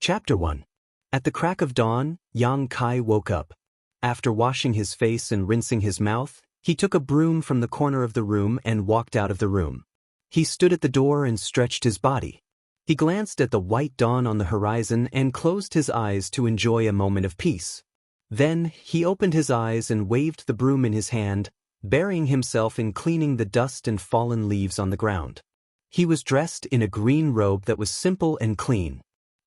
Chapter 1. At the crack of dawn, Yang Kai woke up. After washing his face and rinsing his mouth, he took a broom from the corner of the room and walked out of the room. He stood at the door and stretched his body. He glanced at the white dawn on the horizon and closed his eyes to enjoy a moment of peace. Then, he opened his eyes and waved the broom in his hand, burying himself in cleaning the dust and fallen leaves on the ground. He was dressed in a green robe that was simple and clean.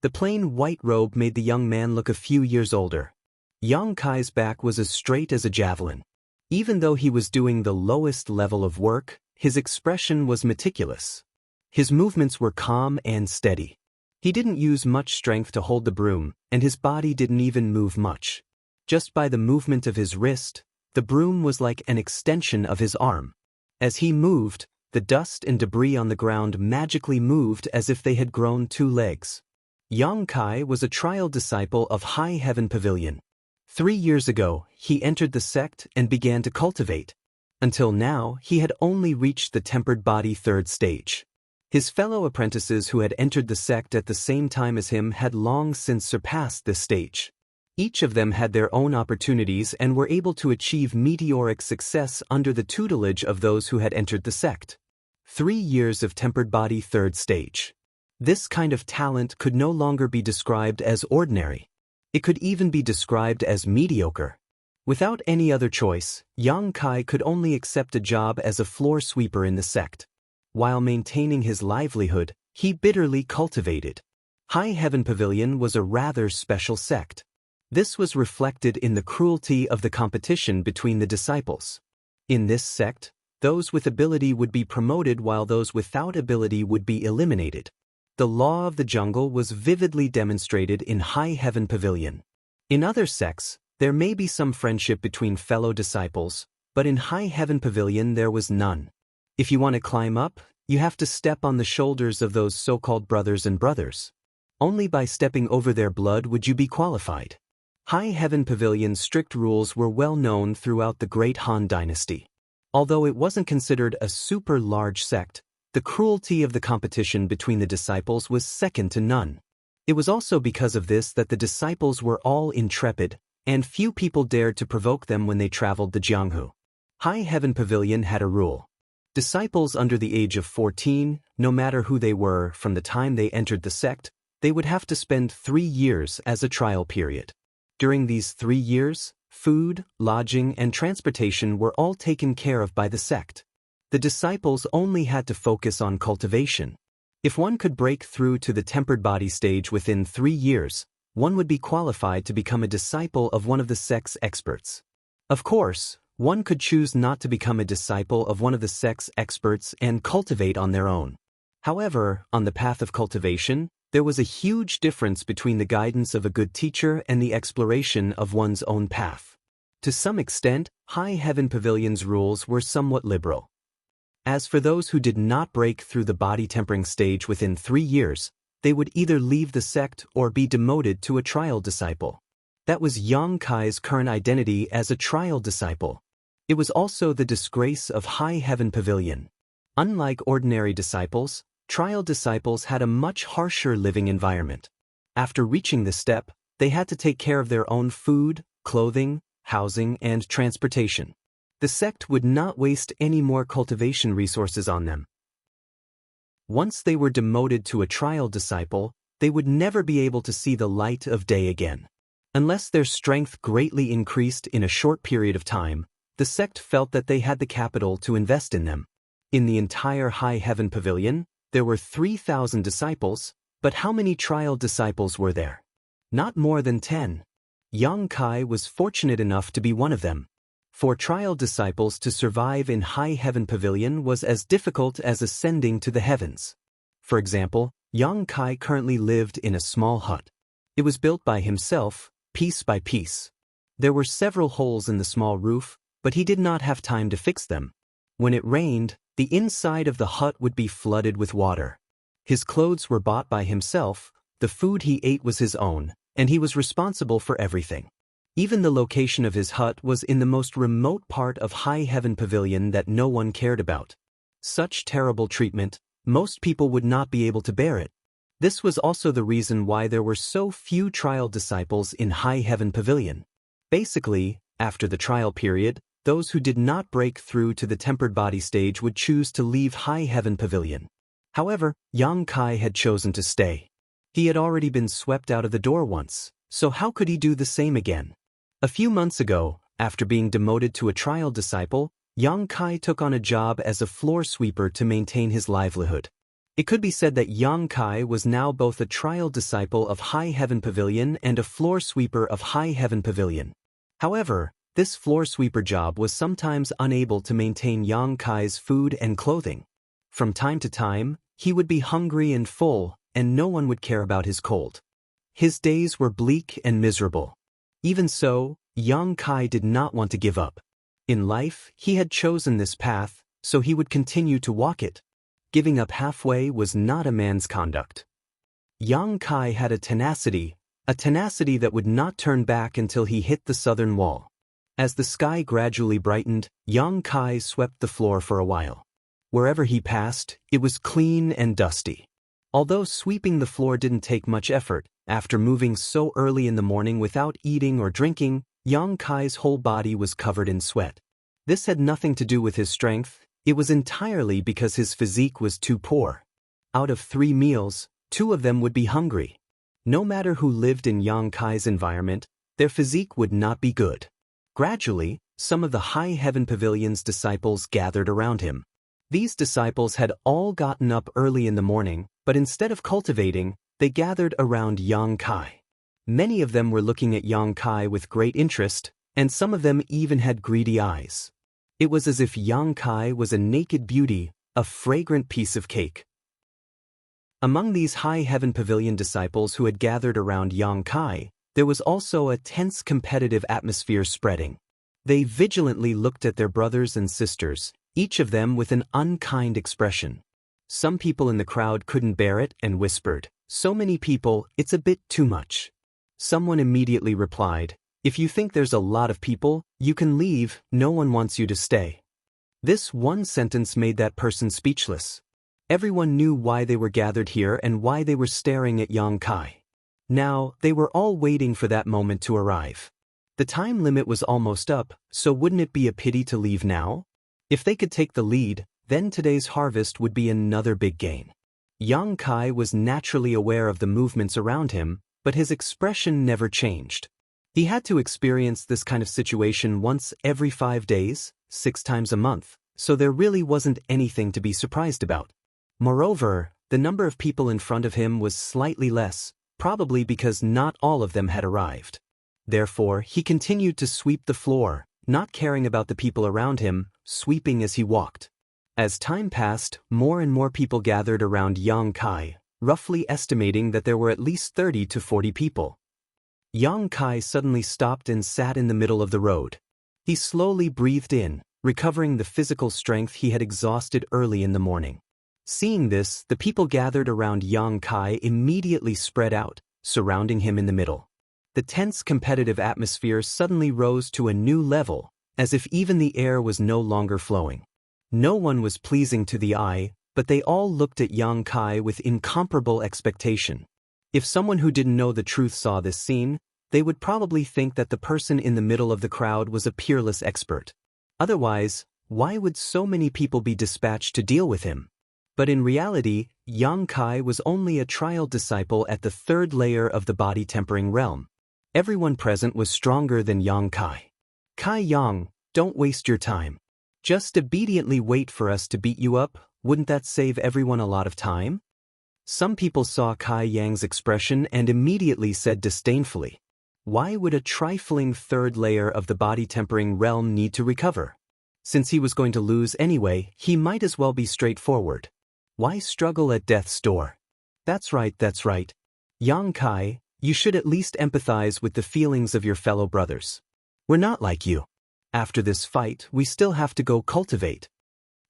The plain white robe made the young man look a few years older. Yang Kai's back was as straight as a javelin. Even though he was doing the lowest level of work, his expression was meticulous. His movements were calm and steady. He didn't use much strength to hold the broom, and his body didn't even move much. Just by the movement of his wrist, the broom was like an extension of his arm. As he moved, the dust and debris on the ground magically moved as if they had grown two legs. Yang Kai was a trial disciple of High Heaven Pavilion. 3 years ago, he entered the sect and began to cultivate. Until now, he had only reached the tempered body 3rd stage. His fellow apprentices who had entered the sect at the same time as him had long since surpassed this stage. Each of them had their own opportunities and were able to achieve meteoric success under the tutelage of those who had entered the sect. 3 years of tempered body 3rd stage. This kind of talent could no longer be described as ordinary. It could even be described as mediocre. Without any other choice, Yang Kai could only accept a job as a floor sweeper in the sect. While maintaining his livelihood, he bitterly cultivated. High Heaven Pavilion was a rather special sect. This was reflected in the cruelty of the competition between the disciples. In this sect, those with ability would be promoted while those without ability would be eliminated. The law of the jungle was vividly demonstrated in High Heaven Pavilion. In other sects, there may be some friendship between fellow disciples, but in High Heaven Pavilion there was none. If you want to climb up, you have to step on the shoulders of those so-called brothers and brothers. Only by stepping over their blood would you be qualified. High Heaven Pavilion's strict rules were well known throughout the Great Han Dynasty. Although it wasn't considered a super large sect, the cruelty of the competition between the disciples was second to none. It was also because of this that the disciples were all intrepid, and few people dared to provoke them when they traveled the Jianghu. High Heaven Pavilion had a rule. Disciples under the age of 14, no matter who they were from the time they entered the sect, they would have to spend 3 years as a trial period. During these 3 years, food, lodging, and transportation were all taken care of by the sect. The disciples only had to focus on cultivation. If one could break through to the tempered body stage within 3 years, one would be qualified to become a disciple of one of the sect's experts. Of course, one could choose not to become a disciple of one of the sect's experts and cultivate on their own. However, on the path of cultivation, there was a huge difference between the guidance of a good teacher and the exploration of one's own path. To some extent, High Heaven Pavilion's rules were somewhat liberal. As for those who did not break through the body tempering stage within 3 years, they would either leave the sect or be demoted to a trial disciple. That was Yang Kai's current identity as a trial disciple. It was also the disgrace of High Heaven Pavilion. Unlike ordinary disciples, trial disciples had a much harsher living environment. After reaching this step, they had to take care of their own food, clothing, housing, and transportation. The sect would not waste any more cultivation resources on them. Once they were demoted to a trial disciple, they would never be able to see the light of day again. Unless their strength greatly increased in a short period of time, the sect felt that they had the capital to invest in them. In the entire High Heaven Pavilion, there were 3,000 disciples, but how many trial disciples were there? Not more than 10. Yang Kai was fortunate enough to be one of them. For trial disciples to survive in High Heaven Pavilion was as difficult as ascending to the heavens. For example, Yang Kai currently lived in a small hut. It was built by himself, piece by piece. There were several holes in the small roof, but he did not have time to fix them. When it rained, the inside of the hut would be flooded with water. His clothes were bought by himself, the food he ate was his own, and he was responsible for everything. Even the location of his hut was in the most remote part of High Heaven Pavilion that no one cared about. Such terrible treatment, most people would not be able to bear it. This was also the reason why there were so few trial disciples in High Heaven Pavilion. Basically, after the trial period, those who did not break through to the tempered body stage would choose to leave High Heaven Pavilion. However, Yang Kai had chosen to stay. He had already been swept out of the door once, so how could he do the same again? A few months ago, after being demoted to a trial disciple, Yang Kai took on a job as a floor sweeper to maintain his livelihood. It could be said that Yang Kai was now both a trial disciple of High Heaven Pavilion and a floor sweeper of High Heaven Pavilion. However, this floor sweeper job was sometimes unable to maintain Yang Kai's food and clothing. From time to time, he would be hungry and full, and no one would care about his cold. His days were bleak and miserable. Even so, Yang Kai did not want to give up. In life, he had chosen this path, so he would continue to walk it. Giving up halfway was not a man's conduct. Yang Kai had a tenacity that would not turn back until he hit the southern wall. As the sky gradually brightened, Yang Kai swept the floor for a while. Wherever he passed, it was clean and dusty. Although sweeping the floor didn't take much effort, after moving so early in the morning without eating or drinking, Yang Kai's whole body was covered in sweat. This had nothing to do with his strength, it was entirely because his physique was too poor. Out of 3 meals, 2 of them would be hungry. No matter who lived in Yang Kai's environment, their physique would not be good. Gradually, some of the High Heaven Pavilion's disciples gathered around him. These disciples had all gotten up early in the morning, but instead of cultivating, they gathered around Yang Kai. Many of them were looking at Yang Kai with great interest, and some of them even had greedy eyes. It was as if Yang Kai was a naked beauty, a fragrant piece of cake. Among these High Heaven Pavilion disciples who had gathered around Yang Kai, there was also a tense competitive atmosphere spreading. They vigilantly looked at their brothers and sisters, each of them with an unkind expression. Some people in the crowd couldn't bear it and whispered, "So many people, it's a bit too much." Someone immediately replied, "If you think there's a lot of people, you can leave, no one wants you to stay." This one sentence made that person speechless. Everyone knew why they were gathered here and why they were staring at Yang Kai. Now, they were all waiting for that moment to arrive. The time limit was almost up, so wouldn't it be a pity to leave now? If they could take the lead, then today's harvest would be another big gain. Yang Kai was naturally aware of the movements around him, but his expression never changed. He had to experience this kind of situation once every 5 days, 6 times a month, so there really wasn't anything to be surprised about. Moreover, the number of people in front of him was slightly less, probably because not all of them had arrived. Therefore, he continued to sweep the floor, not caring about the people around him, sweeping as he walked. As time passed, more and more people gathered around Yang Kai, roughly estimating that there were at least 30 to 40 people. Yang Kai suddenly stopped and sat in the middle of the road. He slowly breathed in, recovering the physical strength he had exhausted early in the morning. Seeing this, the people gathered around Yang Kai immediately spread out, surrounding him in the middle. The tense competitive atmosphere suddenly rose to a new level, as if even the air was no longer flowing. No one was pleasing to the eye, but they all looked at Yang Kai with incomparable expectation. If someone who didn't know the truth saw this scene, they would probably think that the person in the middle of the crowd was a peerless expert. Otherwise, why would so many people be dispatched to deal with him? But in reality, Yang Kai was only a trial disciple at the 3rd layer of the body-tempering realm. Everyone present was stronger than Yang Kai. "Kai Yang, don't waste your time. Just obediently wait for us to beat you up, wouldn't that save everyone a lot of time?" Some people saw Kai Yang's expression and immediately said disdainfully, "Why would a trifling 3rd layer of the body-tempering realm need to recover? Since he was going to lose anyway, he might as well be straightforward. Why struggle at death's door?" That's right. Yang Kai, you should at least empathize with the feelings of your fellow brothers. We're not like you. After this fight, we still have to go cultivate.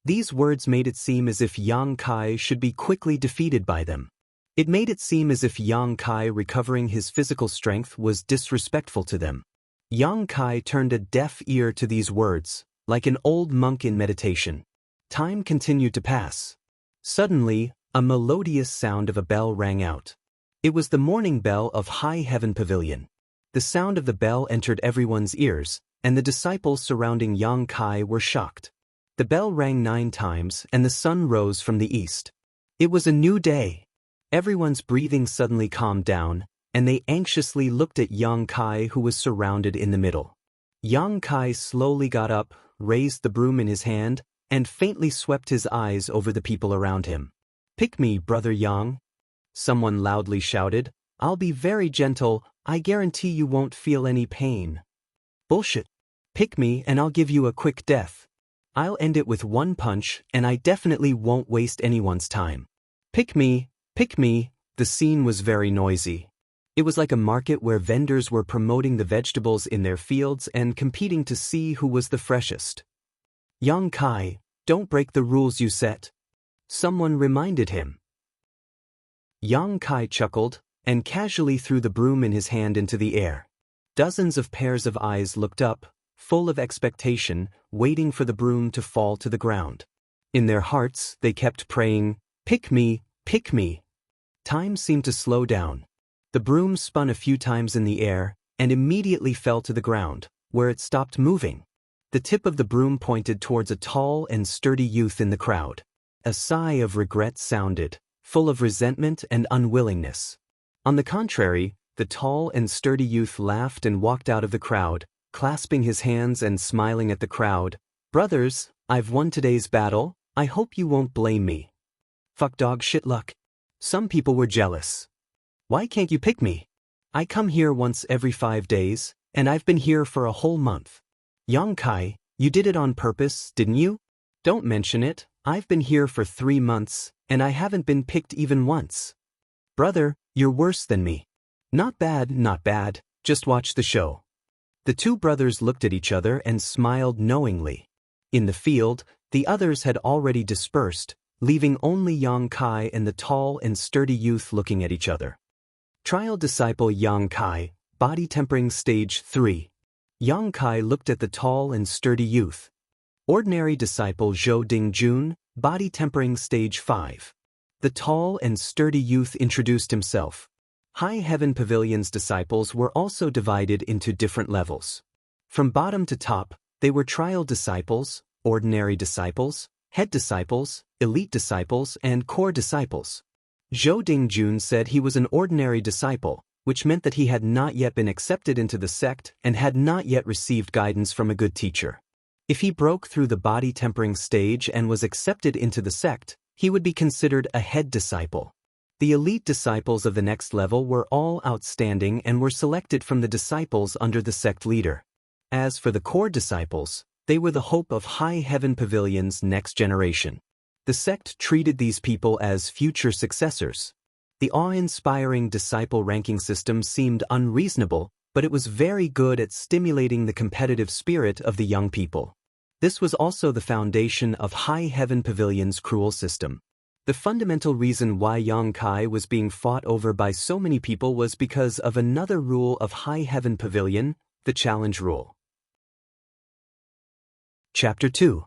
These words made it seem as if Yang Kai should be quickly defeated by them. It made it seem as if Yang Kai recovering his physical strength was disrespectful to them. Yang Kai turned a deaf ear to these words, like an old monk in meditation. Time continued to pass. Suddenly, A melodious sound of a bell rang out. It was the morning bell of High Heaven Pavilion. The sound of the bell entered everyone's ears, and the disciples surrounding Yang Kai were shocked. The bell rang 9 times, and the sun rose from the east. It was a new day. Everyone's breathing suddenly calmed down, and they anxiously looked at Yang Kai, who was surrounded in the middle. Yang Kai slowly got up, raised the broom in his hand, and faintly swept his eyes over the people around him. "Pick me, Brother Yang," someone loudly shouted. "I'll be very gentle, I guarantee you won't feel any pain." "Bullshit. Pick me and I'll give you a quick death. I'll end it with 1 punch, and I definitely won't waste anyone's time. Pick me, pick me." The scene was very noisy. It was like a market where vendors were promoting the vegetables in their fields and competing to see who was the freshest. "Yang Kai, don't break the rules you set," someone reminded him. Yang Kai chuckled and casually threw the broom in his hand into the air. Dozens of pairs of eyes looked up, full of expectation, waiting for the broom to fall to the ground. In their hearts, they kept praying, "Pick me, pick me." Time seemed to slow down. The broom spun a few times in the air and immediately fell to the ground, where it stopped moving. The tip of the broom pointed towards a tall and sturdy youth in the crowd. A sigh of regret sounded, full of resentment and unwillingness. On the contrary, the tall and sturdy youth laughed and walked out of the crowd, clasping his hands and smiling at the crowd. "Brothers, I've won today's battle, I hope you won't blame me." Fuck dog shit luck. Some people were jealous. "Why can't you pick me? I come here once every 5 days, and I've been here for a whole month." "Yang Kai, you did it on purpose, didn't you?" "Don't mention it, I've been here for 3 months, and I haven't been picked even once." "Brother, you're worse than me." Not bad, just watch the show." The two brothers looked at each other and smiled knowingly. In the field, the others had already dispersed, leaving only Yang Kai and the tall and sturdy youth looking at each other. Trial Disciple Yang Kai, Body Tempering Stage 3. Yang Kai looked at the tall and sturdy youth. Ordinary Disciple Zhou Dingjun, Body Tempering Stage 5. The tall and sturdy youth introduced himself. High Heaven Pavilion's disciples were also divided into different levels. From bottom to top, they were Trial Disciples, Ordinary Disciples, Head Disciples, Elite Disciples, and Core Disciples. Zhou Dingjun said he was an ordinary disciple, which meant that he had not yet been accepted into the sect and had not yet received guidance from a good teacher. If he broke through the body tempering stage and was accepted into the sect, he would be considered a head disciple. The elite disciples of the next level were all outstanding and were selected from the disciples under the sect leader. As for the core disciples, they were the hope of High Heaven Pavilion's next generation. The sect treated these people as future successors. The awe-inspiring disciple ranking system seemed unreasonable, but it was very good at stimulating the competitive spirit of the young people. This was also the foundation of High Heaven Pavilion's cruel system. The fundamental reason why Yang Kai was being fought over by so many people was because of another rule of High Heaven Pavilion, the challenge rule. Chapter 2.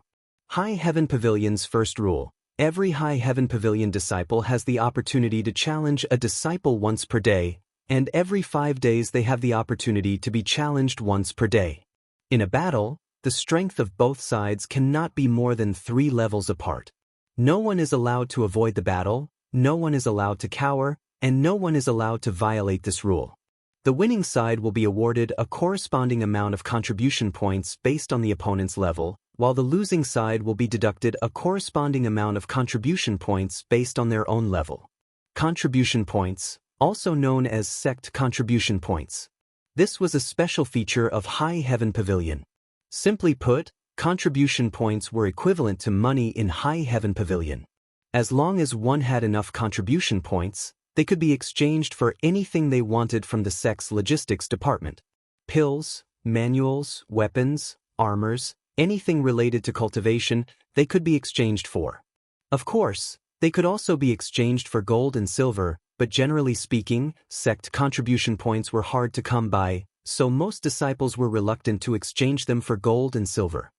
High Heaven Pavilion's first rule. Every High Heaven Pavilion disciple has the opportunity to challenge a disciple once per day, and every 5 days they have the opportunity to be challenged once per day. In a battle, the strength of both sides cannot be more than 3 levels apart. No one is allowed to avoid the battle, no one is allowed to cower, and no one is allowed to violate this rule. The winning side will be awarded a corresponding amount of contribution points based on the opponent's level, while the losing side will be deducted a corresponding amount of contribution points based on their own level. Contribution points, also known as sect contribution points. This was a special feature of High Heaven Pavilion. Simply put, contribution points were equivalent to money in High Heaven Pavilion. As long as one had enough contribution points, they could be exchanged for anything they wanted from the sect's logistics department. Pills, manuals, weapons, armors, anything related to cultivation, they could be exchanged for. Of course, they could also be exchanged for gold and silver, but generally speaking, sect contribution points were hard to come by, so most disciples were reluctant to exchange them for gold and silver.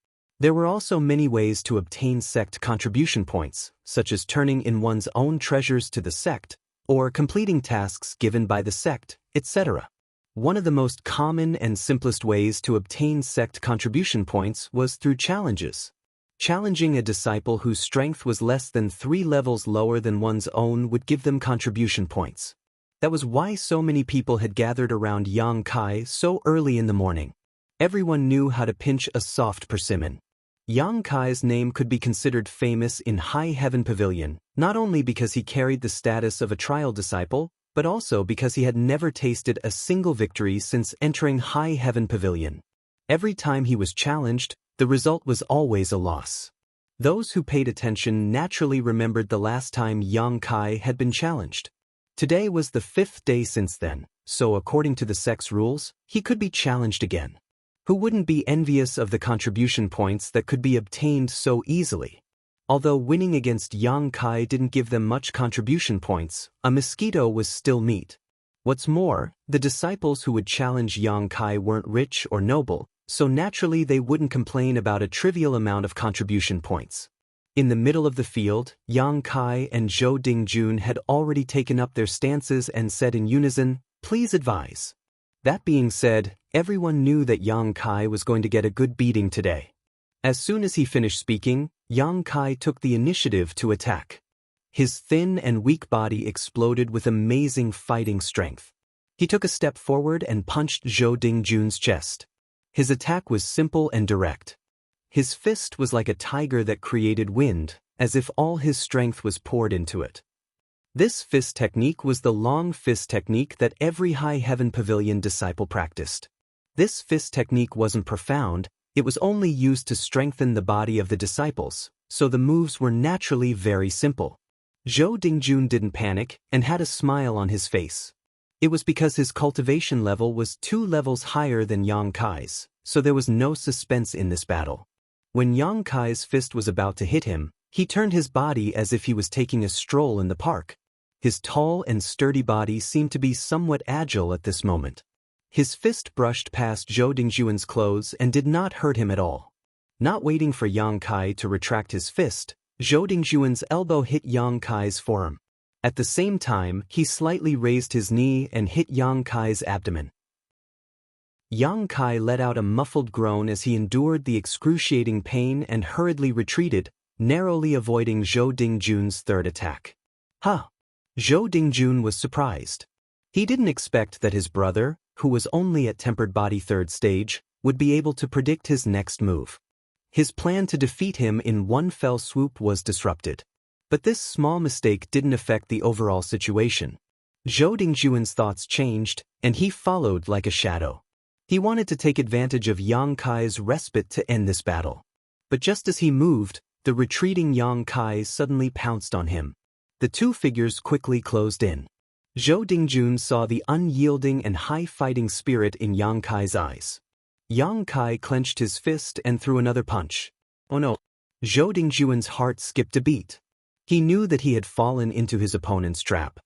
There were also many ways to obtain sect contribution points, such as turning in one's own treasures to the sect, or completing tasks given by the sect, etc. One of the most common and simplest ways to obtain sect contribution points was through challenges. Challenging a disciple whose strength was less than 3 levels lower than one's own would give them contribution points. That was why so many people had gathered around Yang Kai so early in the morning. Everyone knew how to pinch a soft persimmon. Yang Kai's name could be considered famous in High Heaven Pavilion, not only because he carried the status of a trial disciple, but also because he had never tasted a single victory since entering High Heaven Pavilion. Every time he was challenged, the result was always a loss. Those who paid attention naturally remembered the last time Yang Kai had been challenged. Today was the 5th day since then, so according to the sect's rules, he could be challenged again. Who wouldn't be envious of the contribution points that could be obtained so easily? Although winning against Yang Kai didn't give them much contribution points, a mosquito was still meat. What's more, the disciples who would challenge Yang Kai weren't rich or noble, so naturally they wouldn't complain about a trivial amount of contribution points. In the middle of the field, Yang Kai and Zhou Dingjun had already taken up their stances and said in unison, "Please advise." That being said, everyone knew that Yang Kai was going to get a good beating today. As soon as he finished speaking, Yang Kai took the initiative to attack. His thin and weak body exploded with amazing fighting strength. He took a step forward and punched Zhou Dingjun's chest. His attack was simple and direct. His fist was like a tiger that created wind, as if all his strength was poured into it. This fist technique was the long fist technique that every High Heaven Pavilion disciple practiced. This fist technique wasn't profound, it was only used to strengthen the body of the disciples, so the moves were naturally very simple. Zhou Dingjun didn't panic and had a smile on his face. It was because his cultivation level was 2 levels higher than Yang Kai's, so there was no suspense in this battle. When Yang Kai's fist was about to hit him, he turned his body as if he was taking a stroll in the park. His tall and sturdy body seemed to be somewhat agile at this moment. His fist brushed past Zhou Dingjun's clothes and did not hurt him at all. Not waiting for Yang Kai to retract his fist, Zhou Dingjun's elbow hit Yang Kai's forearm. At the same time, he slightly raised his knee and hit Yang Kai's abdomen. Yang Kai let out a muffled groan as he endured the excruciating pain and hurriedly retreated, narrowly avoiding Zhou Dingjun's third attack. Huh! Zhou Dingjun was surprised. He didn't expect that his brother, who was only at tempered body 3rd stage, would be able to predict his next move. His plan to defeat him in one fell swoop was disrupted. But this small mistake didn't affect the overall situation. Zhou Dingjun's thoughts changed, and he followed like a shadow. He wanted to take advantage of Yang Kai's respite to end this battle. But just as he moved, the retreating Yang Kai suddenly pounced on him. The two figures quickly closed in. Zhou Dingjun saw the unyielding and high fighting spirit in Yang Kai's eyes. Yang Kai clenched his fist and threw another punch. Oh no! Zhou Dingjun's heart skipped a beat. He knew that he had fallen into his opponent's trap.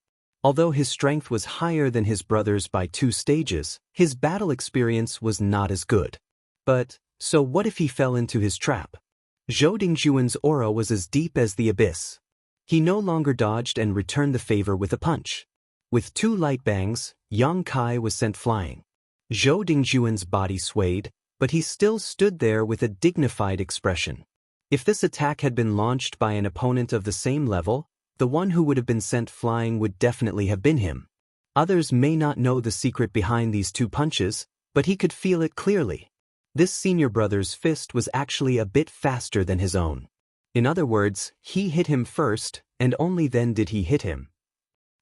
Although his strength was higher than his brother's by 2 stages, his battle experience was not as good. But, so what if he fell into his trap? Zhou Dingjun's aura was as deep as the abyss. He no longer dodged and returned the favor with a punch. With 2 light bangs, Yang Kai was sent flying. Zhou Dingjun's body swayed, but he still stood there with a dignified expression. If this attack had been launched by an opponent of the same level, the one who would have been sent flying would definitely have been him. Others may not know the secret behind these 2 punches, but he could feel it clearly. This senior brother's fist was actually a bit faster than his own. In other words, he hit him first, and only then did he hit him.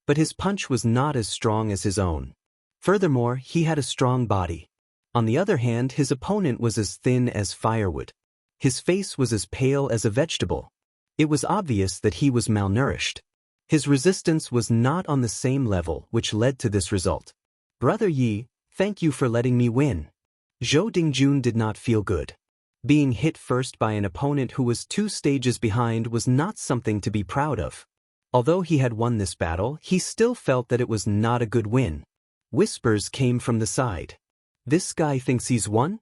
But his punch was not as strong as his own. Furthermore, he had a strong body. On the other hand, his opponent was as thin as firewood. His face was as pale as a vegetable. It was obvious that he was malnourished. His resistance was not on the same level, which led to this result. Brother Yi, thank you for letting me win. Zhou Dingjun did not feel good. Being hit first by an opponent who was 2 stages behind was not something to be proud of. Although he had won this battle, he still felt that it was not a good win. Whispers came from the side. This guy thinks he's won?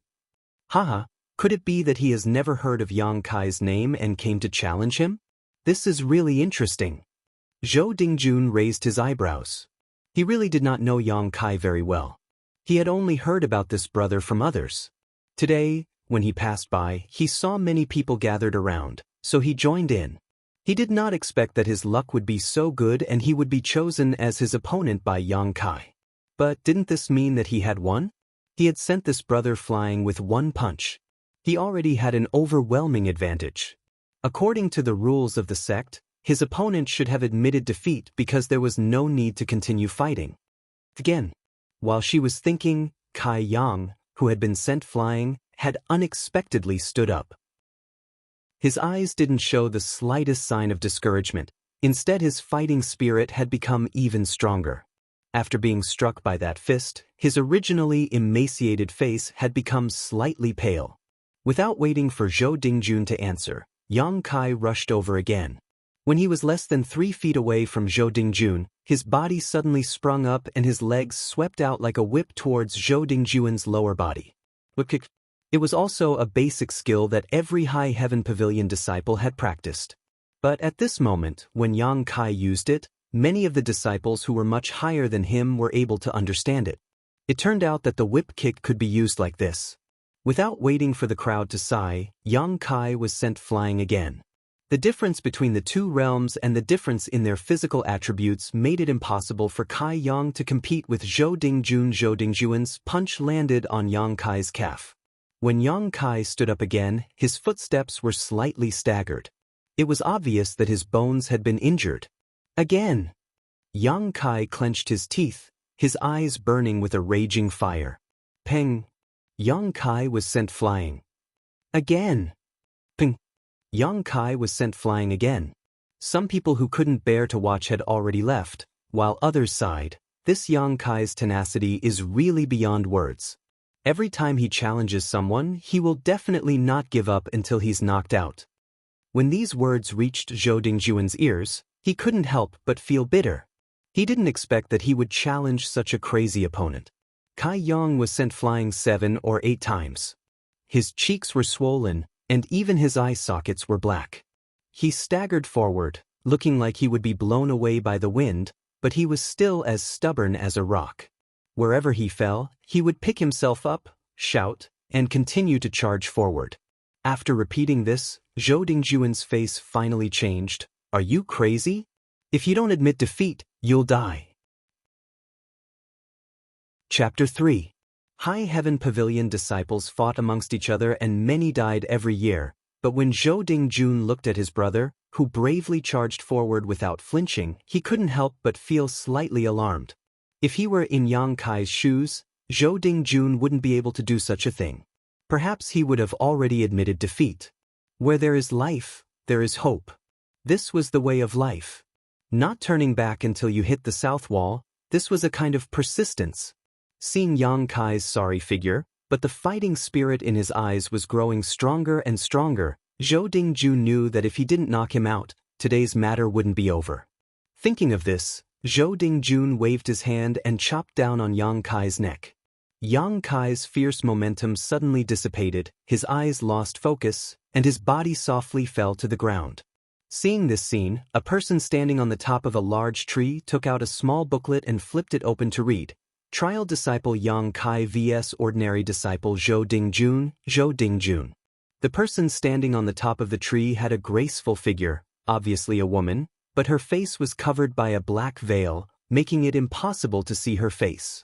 Haha, Could it be that he has never heard of Yang Kai's name and came to challenge him? This is really interesting. Zhou Dingjun raised his eyebrows. He really did not know Yang Kai very well. He had only heard about this brother from others. Today, when he passed by, he saw many people gathered around, so he joined in. He did not expect that his luck would be so good and he would be chosen as his opponent by Yang Kai. But didn't this mean that he had won? He had sent this brother flying with one punch. He already had an overwhelming advantage. According to the rules of the sect, his opponent should have admitted defeat because there was no need to continue fighting. Again, while she was thinking, Kai Yang, who had been sent flying, had unexpectedly stood up. His eyes didn't show the slightest sign of discouragement. Instead, his fighting spirit had become even stronger. After being struck by that fist, his originally emaciated face had become slightly pale. Without waiting for Zhou Dingjun to answer, Yang Kai rushed over again. When he was less than 3 feet away from Zhou Dingjun, his body suddenly sprung up and his legs swept out like a whip towards Zhou Dingjun's lower body. It was also a basic skill that every High Heaven Pavilion disciple had practiced. But at this moment, when Yang Kai used it, many of the disciples who were much higher than him were able to understand it. It turned out that the whip kick could be used like this. Without waiting for the crowd to sigh, Yang Kai was sent flying again. The difference between the two realms and the difference in their physical attributes made it impossible for Kai Yang to compete with Zhou Dingjun. Zhou Dingjun's punch landed on Yang Kai's calf. When Yang Kai stood up again, his footsteps were slightly staggered. It was obvious that his bones had been injured. Again! Yang Kai clenched his teeth, his eyes burning with a raging fire. Peng! Yang Kai was sent flying. Again! Peng! Yang Kai was sent flying again. Some people who couldn't bear to watch had already left, while others sighed. This Yang Kai's tenacity is really beyond words. Every time he challenges someone, he will definitely not give up until he's knocked out. When these words reached Zhou Dingjun's ears, he couldn't help but feel bitter. He didn't expect that he would challenge such a crazy opponent. Kai Yang was sent flying 7 or 8 times. His cheeks were swollen, and even his eye sockets were black. He staggered forward, looking like he would be blown away by the wind, but he was still as stubborn as a rock. Wherever he fell, he would pick himself up, shout, and continue to charge forward. After repeating this, Zhou Dingjun's face finally changed. Are you crazy? If you don't admit defeat, you'll die. Chapter 3. High Heaven Pavilion disciples fought amongst each other and many died every year, but when Zhou Dingjun looked at his brother, who bravely charged forward without flinching, he couldn't help but feel slightly alarmed. If he were in Yang Kai's shoes, Zhou Dingjun wouldn't be able to do such a thing. Perhaps he would have already admitted defeat. Where there is life, there is hope. This was the way of life. Not turning back until you hit the south wall, this was a kind of persistence. Seeing Yang Kai's sorry figure, but the fighting spirit in his eyes was growing stronger and stronger, Zhou Dingjun knew that if he didn't knock him out, today's matter wouldn't be over. Thinking of this, Zhou Dingjun waved his hand and chopped down on Yang Kai's neck. Yang Kai's fierce momentum suddenly dissipated, his eyes lost focus, and his body softly fell to the ground. Seeing this scene, a person standing on the top of a large tree took out a small booklet and flipped it open to read. Trial Disciple Yang Kai vs Ordinary Disciple Zhou Dingjun, Zhou Dingjun. The person standing on the top of the tree had a graceful figure, obviously a woman, but her face was covered by a black veil, making it impossible to see her face.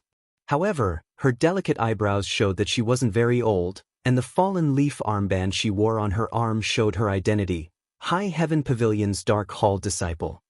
However, her delicate eyebrows showed that she wasn't very old, and the fallen leaf armband she wore on her arm showed her identity. High Heaven Pavilion's Dark Hall Disciple.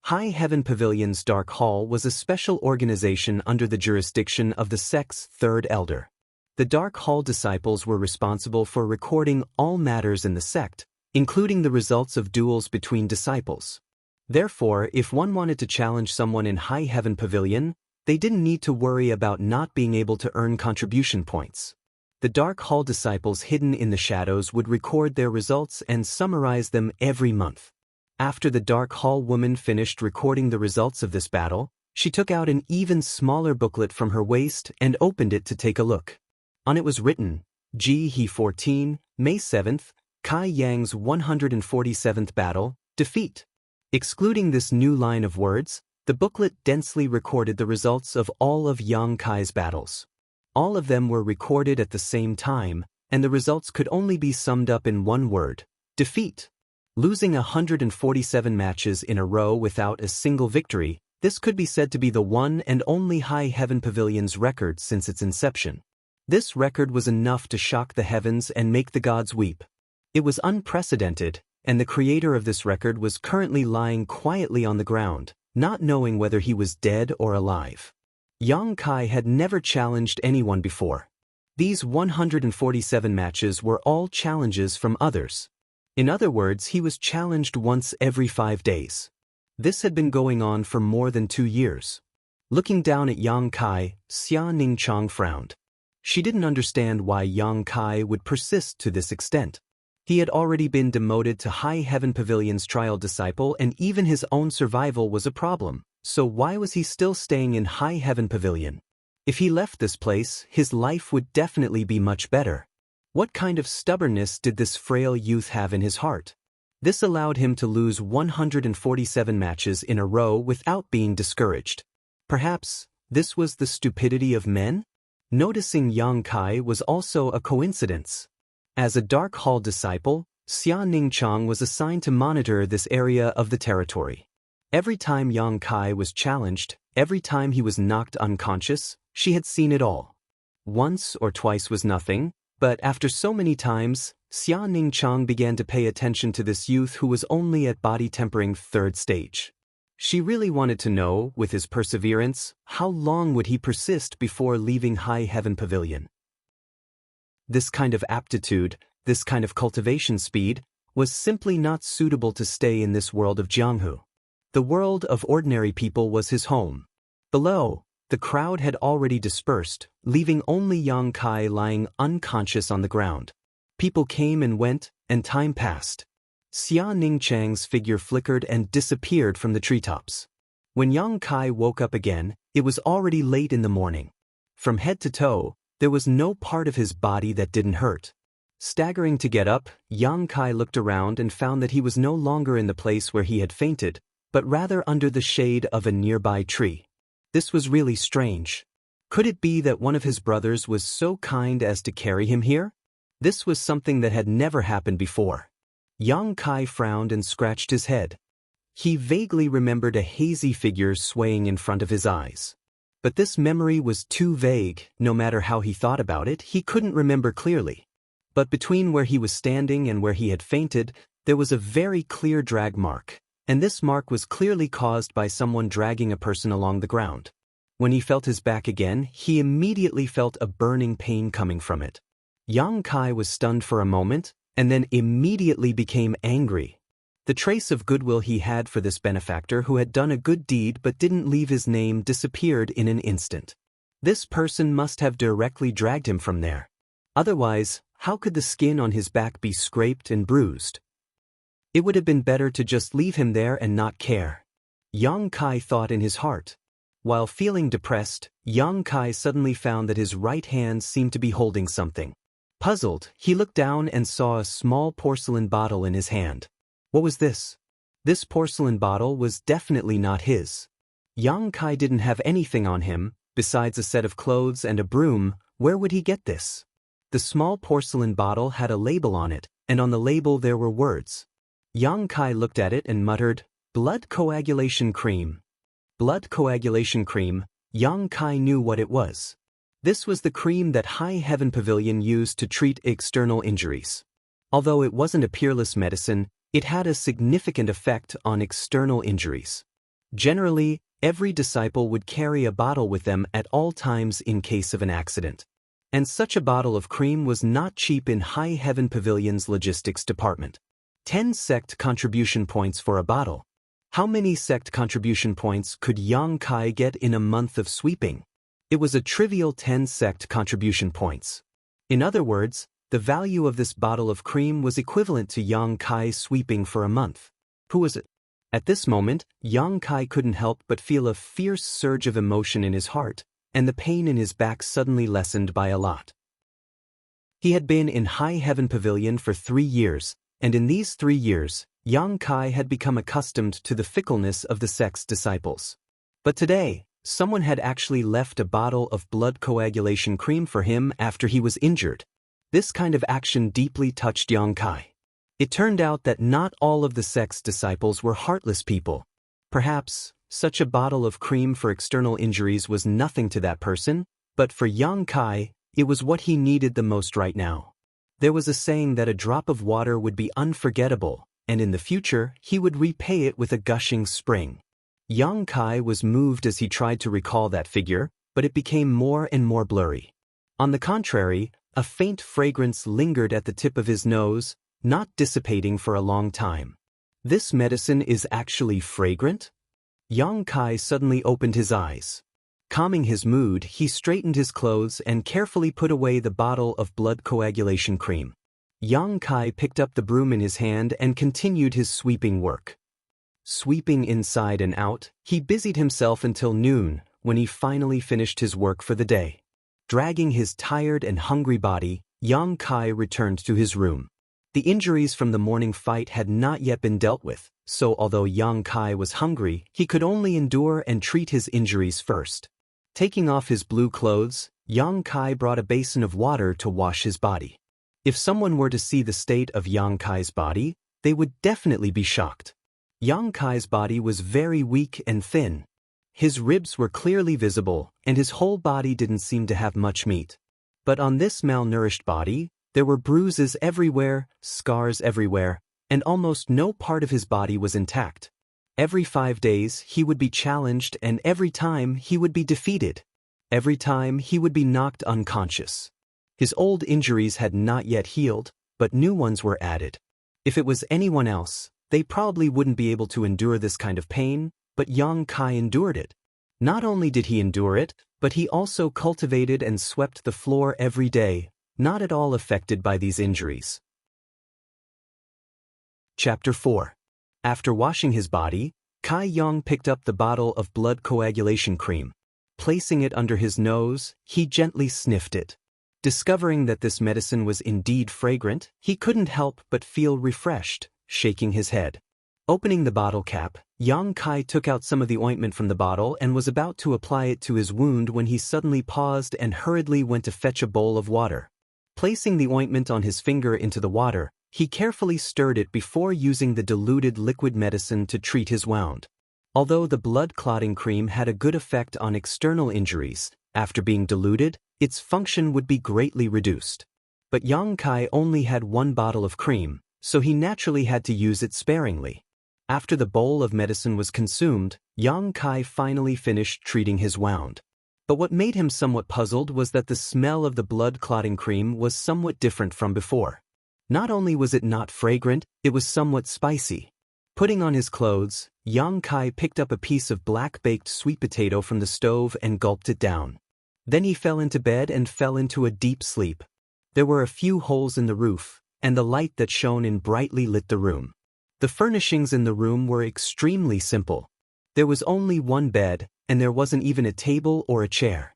High Heaven Pavilion's Dark Hall was a special organization under the jurisdiction of the sect's third elder. The Dark Hall disciples were responsible for recording all matters in the sect, including the results of duels between disciples. Therefore, if one wanted to challenge someone in High Heaven Pavilion, they didn't need to worry about not being able to earn contribution points. The Dark Hall disciples hidden in the shadows would record their results and summarize them every month. After the Dark Hall woman finished recording the results of this battle, she took out an even smaller booklet from her waist and opened it to take a look. On it was written, He 14, May 7th, Kai Yang's 147th battle, defeat. Excluding this new line of words, the booklet densely recorded the results of all of Yang Kai's battles. All of them were recorded at the same time, and the results could only be summed up in one word: defeat. Losing 147 matches in a row without a single victory, this could be said to be the one and only High Heaven Pavilion's record since its inception. This record was enough to shock the heavens and make the gods weep. It was unprecedented, and the creator of this record was currently lying quietly on the ground, not knowing whether he was dead or alive. Yang Kai had never challenged anyone before. These 147 matches were all challenges from others. In other words, he was challenged once every 5 days. This had been going on for more than 2 years. Looking down at Yang Kai, Xia Ningchang frowned. She didn't understand why Yang Kai would persist to this extent. He had already been demoted to High Heaven Pavilion's trial disciple, and even his own survival was a problem, so why was he still staying in High Heaven Pavilion? If he left this place, his life would definitely be much better. What kind of stubbornness did this frail youth have in his heart? This allowed him to lose 147 matches in a row without being discouraged. Perhaps this was the stupidity of men? Noticing Yang Kai was also a coincidence. As a Dark Hall disciple, Xia Ningchang was assigned to monitor this area of the territory. Every time Yang Kai was challenged, every time he was knocked unconscious, she had seen it all. Once or twice was nothing, but after so many times, Xia Ningchang began to pay attention to this youth who was only at body tempering 3rd stage. She really wanted to know, with his perseverance, how long would he persist before leaving High Heaven Pavilion. This kind of aptitude, this kind of cultivation speed, was simply not suitable to stay in this world of Jianghu. The world of ordinary people was his home. Below, the crowd had already dispersed, leaving only Yang Kai lying unconscious on the ground. People came and went, and time passed. Xia Ningchang's figure flickered and disappeared from the treetops. When Yang Kai woke up again, it was already late in the morning. From head to toe, there was no part of his body that didn't hurt. Staggering to get up, Yang Kai looked around and found that he was no longer in the place where he had fainted, but rather under the shade of a nearby tree. This was really strange. Could it be that one of his brothers was so kind as to carry him here? This was something that had never happened before. Yang Kai frowned and scratched his head. He vaguely remembered a hazy figure swaying in front of his eyes. But this memory was too vague. No matter how he thought about it, he couldn't remember clearly. But between where he was standing and where he had fainted, there was a very clear drag mark. And this mark was clearly caused by someone dragging a person along the ground. When he felt his back again, he immediately felt a burning pain coming from it. Yang Kai was stunned for a moment, and then immediately became angry. The trace of goodwill he had for this benefactor who had done a good deed but didn't leave his name disappeared in an instant. This person must have directly dragged him from there. Otherwise, how could the skin on his back be scraped and bruised? It would have been better to just leave him there and not care. Yang Kai thought in his heart. While feeling depressed, Yang Kai suddenly found that his right hand seemed to be holding something. Puzzled, he looked down and saw a small porcelain bottle in his hand. What was this? This porcelain bottle was definitely not his. Yang Kai didn't have anything on him, besides a set of clothes and a broom. Where would he get this? The small porcelain bottle had a label on it, and on the label there were words. Yang Kai looked at it and muttered, "Blood coagulation cream." Blood coagulation cream. Yang Kai knew what it was. This was the cream that High Heaven Pavilion used to treat external injuries. Although it wasn't a peerless medicine, it had a significant effect on external injuries. Generally, every disciple would carry a bottle with them at all times in case of an accident. And such a bottle of cream was not cheap in High Heaven Pavilion's logistics department. 10 sect contribution points for a bottle. How many sect contribution points could Yang Kai get in a month of sweeping? It was a trivial 10 sect contribution points. In other words, the value of this bottle of cream was equivalent to Yang Kai sweeping for a month. Who was it? At this moment, Yang Kai couldn't help but feel a fierce surge of emotion in his heart, and the pain in his back suddenly lessened by a lot. He had been in High Heaven Pavilion for 3 years, and in these 3 years, Yang Kai had become accustomed to the fickleness of the sect's disciples. But today, someone had actually left a bottle of blood coagulation cream for him after he was injured. This kind of action deeply touched Yang Kai. It turned out that not all of the sect's disciples were heartless people. Perhaps, such a bottle of cream for external injuries was nothing to that person, but for Yang Kai, it was what he needed the most right now. There was a saying that a drop of water would be unforgettable, and in the future, he would repay it with a gushing spring. Yang Kai was moved as he tried to recall that figure, but it became more and more blurry. On the contrary, a faint fragrance lingered at the tip of his nose, not dissipating for a long time. This medicine is actually fragrant? Yang Kai suddenly opened his eyes. Calming his mood, he straightened his clothes and carefully put away the bottle of blood coagulation cream. Yang Kai picked up the broom in his hand and continued his sweeping work. Sweeping inside and out, he busied himself until noon, when he finally finished his work for the day. Dragging his tired and hungry body, Yang Kai returned to his room. The injuries from the morning fight had not yet been dealt with, so although Yang Kai was hungry, he could only endure and treat his injuries first. Taking off his blue clothes, Yang Kai brought a basin of water to wash his body. If someone were to see the state of Yang Kai's body, they would definitely be shocked. Yang Kai's body was very weak and thin. His ribs were clearly visible, and his whole body didn't seem to have much meat. But on this malnourished body, there were bruises everywhere, scars everywhere, and almost no part of his body was intact. Every 5 days he would be challenged, and every time he would be defeated. Every time he would be knocked unconscious. His old injuries had not yet healed, but new ones were added. If it was anyone else, they probably wouldn't be able to endure this kind of pain, but Yang Kai endured it. Not only did he endure it, but he also cultivated and swept the floor every day, not at all affected by these injuries. Chapter 4. After washing his body, Kai Yang picked up the bottle of blood coagulation cream. Placing it under his nose, he gently sniffed it. Discovering that this medicine was indeed fragrant, he couldn't help but feel refreshed, shaking his head. Opening the bottle cap, Yang Kai took out some of the ointment from the bottle and was about to apply it to his wound when he suddenly paused and hurriedly went to fetch a bowl of water. Placing the ointment on his finger into the water, he carefully stirred it before using the diluted liquid medicine to treat his wound. Although the blood clotting cream had a good effect on external injuries, after being diluted, its function would be greatly reduced. But Yang Kai only had 1 bottle of cream, so he naturally had to use it sparingly. After the bowl of medicine was consumed, Yang Kai finally finished treating his wound. But what made him somewhat puzzled was that the smell of the blood clotting cream was somewhat different from before. Not only was it not fragrant, it was somewhat spicy. Putting on his clothes, Yang Kai picked up a piece of black-baked sweet potato from the stove and gulped it down. Then he fell into bed and fell into a deep sleep. There were a few holes in the roof, and the light that shone in brightly lit the room. The furnishings in the room were extremely simple. There was only 1 bed, and there wasn't even a table or a chair.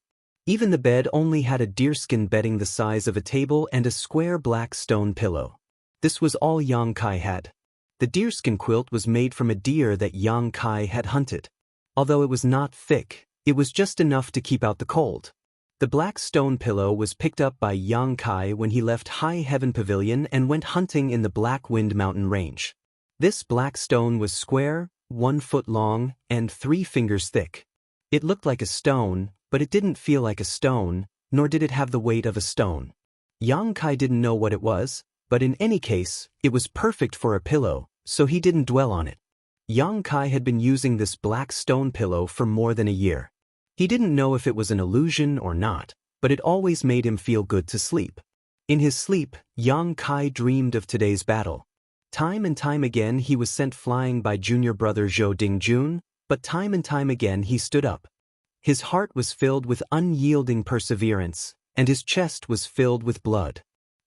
Even the bed only had a deerskin bedding the size of a table and a square black stone pillow. This was all Yang Kai had. The deerskin quilt was made from a deer that Yang Kai had hunted. Although it was not thick, it was just enough to keep out the cold. The black stone pillow was picked up by Yang Kai when he left High Heaven Pavilion and went hunting in the Black Wind Mountain Range. This black stone was square, 1 foot long, and 3 fingers thick. It looked like a stone, but it didn't feel like a stone, nor did it have the weight of a stone. Yang Kai didn't know what it was, but in any case, it was perfect for a pillow, so he didn't dwell on it. Yang Kai had been using this black stone pillow for more than a year. He didn't know if it was an illusion or not, but it always made him feel good to sleep. In his sleep, Yang Kai dreamed of today's battle. Time and time again he was sent flying by junior brother Zhou Dingjun, but time and time again he stood up. His heart was filled with unyielding perseverance, and his chest was filled with blood.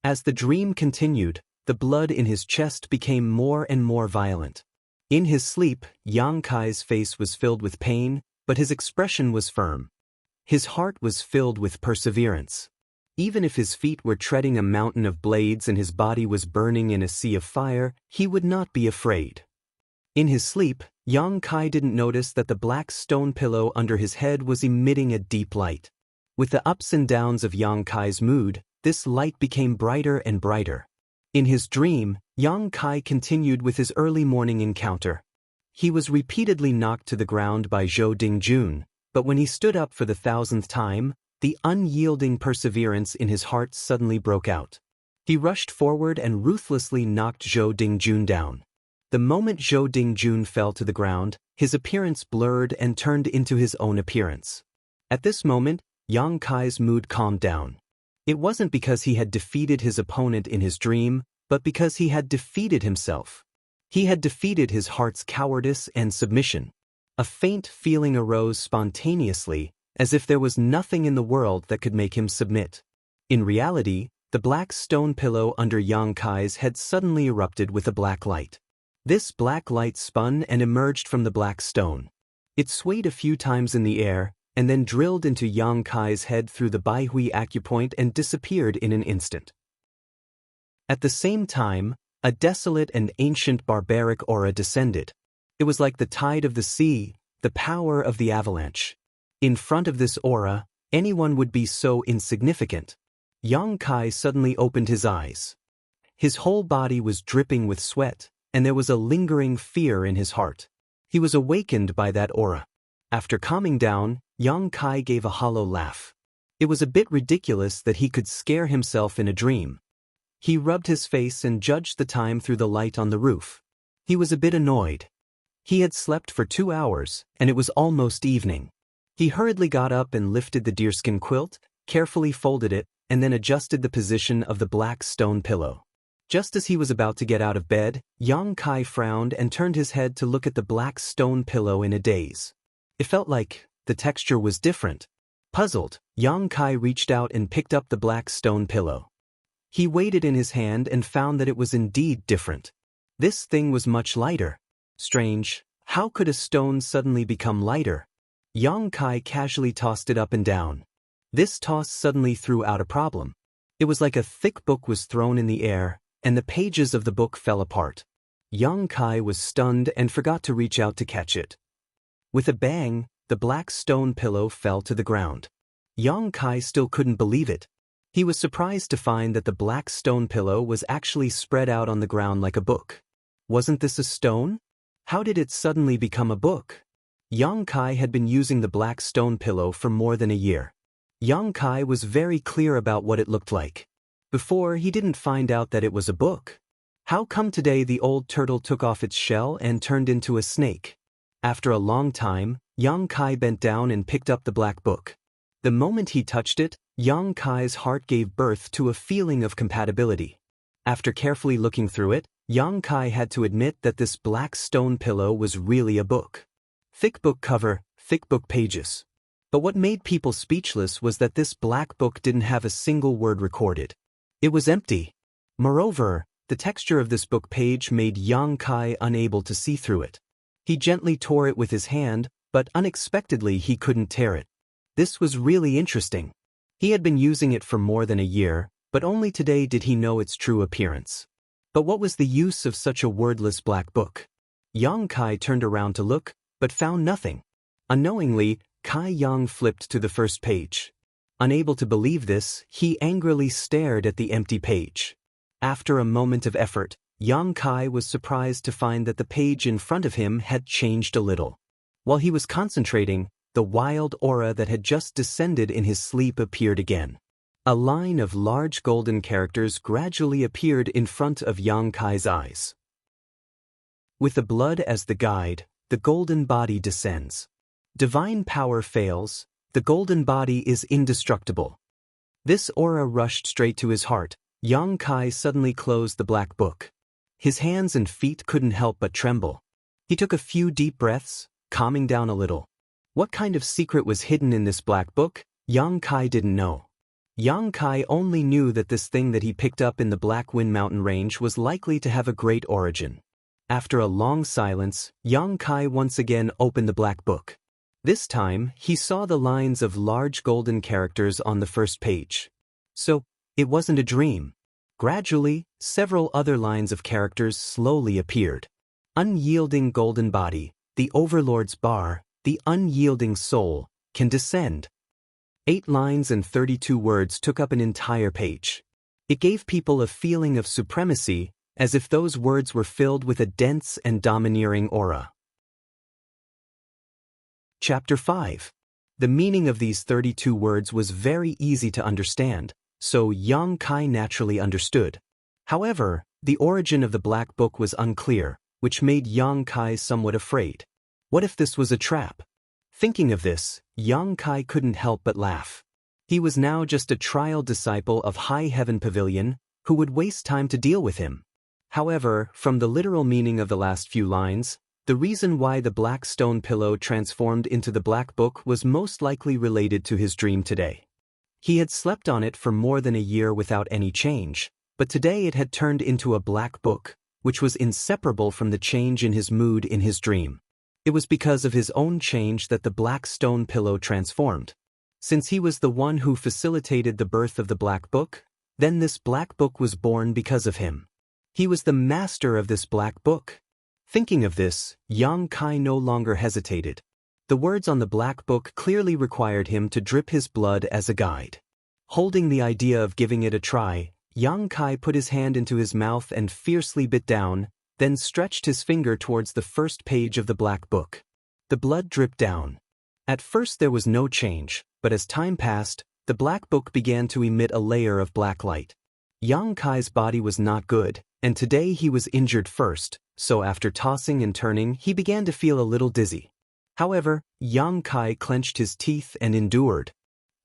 As the dream continued, the blood in his chest became more and more violent. In his sleep, Yang Kai's face was filled with pain, but his expression was firm. His heart was filled with perseverance. Even if his feet were treading a mountain of blades and his body was burning in a sea of fire, he would not be afraid. In his sleep, Yang Kai didn't notice that the black stone pillow under his head was emitting a deep light. With the ups and downs of Yang Kai's mood, this light became brighter and brighter. In his dream, Yang Kai continued with his early morning encounter. He was repeatedly knocked to the ground by Zhou Dingjun, but when he stood up for the 1000th time, the unyielding perseverance in his heart suddenly broke out. He rushed forward and ruthlessly knocked Zhou Dingjun down. The moment Zhou Dingjun fell to the ground, his appearance blurred and turned into his own appearance. At this moment, Yang Kai's mood calmed down. It wasn't because he had defeated his opponent in his dream, but because he had defeated himself. He had defeated his heart's cowardice and submission. A faint feeling arose spontaneously, as if there was nothing in the world that could make him submit. In reality, the black stone pillow under Yang Kai's head suddenly erupted with a black light. This black light spun and emerged from the black stone. It swayed a few times in the air, and then drilled into Yang Kai's head through the Baihui acupoint and disappeared in an instant. At the same time, a desolate and ancient barbaric aura descended. It was like the tide of the sea, the power of the avalanche. In front of this aura, anyone would be so insignificant. Yang Kai suddenly opened his eyes. His whole body was dripping with sweat, and there was a lingering fear in his heart. He was awakened by that aura. After calming down, Yang Kai gave a hollow laugh. It was a bit ridiculous that he could scare himself in a dream. He rubbed his face and judged the time through the light on the roof. He was a bit annoyed. He had slept for 2 hours, and it was almost evening. He hurriedly got up and lifted the deerskin quilt, carefully folded it, and then adjusted the position of the black stone pillow. Just as he was about to get out of bed, Yang Kai frowned and turned his head to look at the black stone pillow in a daze. It felt like the texture was different. Puzzled, Yang Kai reached out and picked up the black stone pillow. He weighed it in his hand and found that it was indeed different. This thing was much lighter. Strange, how could a stone suddenly become lighter? Yang Kai casually tossed it up and down. This toss suddenly threw out a problem. It was like a thick book was thrown in the air, and the pages of the book fell apart. Yang Kai was stunned and forgot to reach out to catch it. With a bang, the black stone pillow fell to the ground. Yang Kai still couldn't believe it. He was surprised to find that the black stone pillow was actually spread out on the ground like a book. Wasn't this a stone? How did it suddenly become a book? Yang Kai had been using the black stone pillow for more than a year. Yang Kai was very clear about what it looked like. Before, he didn't find out that it was a book. How come today the old turtle took off its shell and turned into a snake? After a long time, Yang Kai bent down and picked up the black book. The moment he touched it, Yang Kai's heart gave birth to a feeling of compatibility. After carefully looking through it, Yang Kai had to admit that this black stone pillow was really a book. Thick book cover, thick book pages. But what made people speechless was that this black book didn't have a single word recorded. It was empty. Moreover, the texture of this book page made Yang Kai unable to see through it. He gently tore it with his hand, but unexpectedly he couldn't tear it. This was really interesting. He had been using it for more than a year, but only today did he know its true appearance. But what was the use of such a wordless black book? Yang Kai turned around to look, but found nothing. Unknowingly, Kai Yang flipped to the first page. Unable to believe this, he angrily stared at the empty page. After a moment of effort, Yang Kai was surprised to find that the page in front of him had changed a little. While he was concentrating, the wild aura that had just descended in his sleep appeared again. A line of large golden characters gradually appeared in front of Yang Kai's eyes. With the blood as the guide, the golden body descends. Divine power fails, the golden body is indestructible. This aura rushed straight to his heart. Yang Kai suddenly closed the black book. His hands and feet couldn't help but tremble. He took a few deep breaths, calming down a little. What kind of secret was hidden in this black book? Yang Kai didn't know. Yang Kai only knew that this thing that he picked up in the Black Wind Mountain range was likely to have a great origin. After a long silence, Yang Kai once again opened the black book. This time, he saw the lines of large golden characters on the first page. So, it wasn't a dream. Gradually, several other lines of characters slowly appeared. Unyielding golden body, the overlord's bar, the unyielding soul, can descend. 8 lines and 32 words took up an entire page. It gave people a feeling of supremacy, as if those words were filled with a dense and domineering aura. Chapter 5. The meaning of these 32 words was very easy to understand, so Yang Kai naturally understood. However, the origin of the Black Book was unclear, which made Yang Kai somewhat afraid. What if this was a trap? Thinking of this, Yang Kai couldn't help but laugh. He was now just a trial disciple of High Heaven Pavilion, who would waste time to deal with him. However, from the literal meaning of the last few lines, the reason why the black stone pillow transformed into the Black Book was most likely related to his dream today. He had slept on it for more than a year without any change, but today it had turned into a black book, which was inseparable from the change in his mood in his dream. It was because of his own change that the black stone pillow transformed. Since he was the one who facilitated the birth of the Black Book, then this Black Book was born because of him. He was the master of this Black Book. Thinking of this, Yang Kai no longer hesitated. The words on the Black Book clearly required him to drip his blood as a guide. Holding the idea of giving it a try, Yang Kai put his hand into his mouth and fiercely bit down, then stretched his finger towards the first page of the Black Book. The blood dripped down. At first there was no change, but as time passed, the Black Book began to emit a layer of black light. Yang Kai's body was not good, and today he was injured first, so after tossing and turning he began to feel a little dizzy. However, Yang Kai clenched his teeth and endured.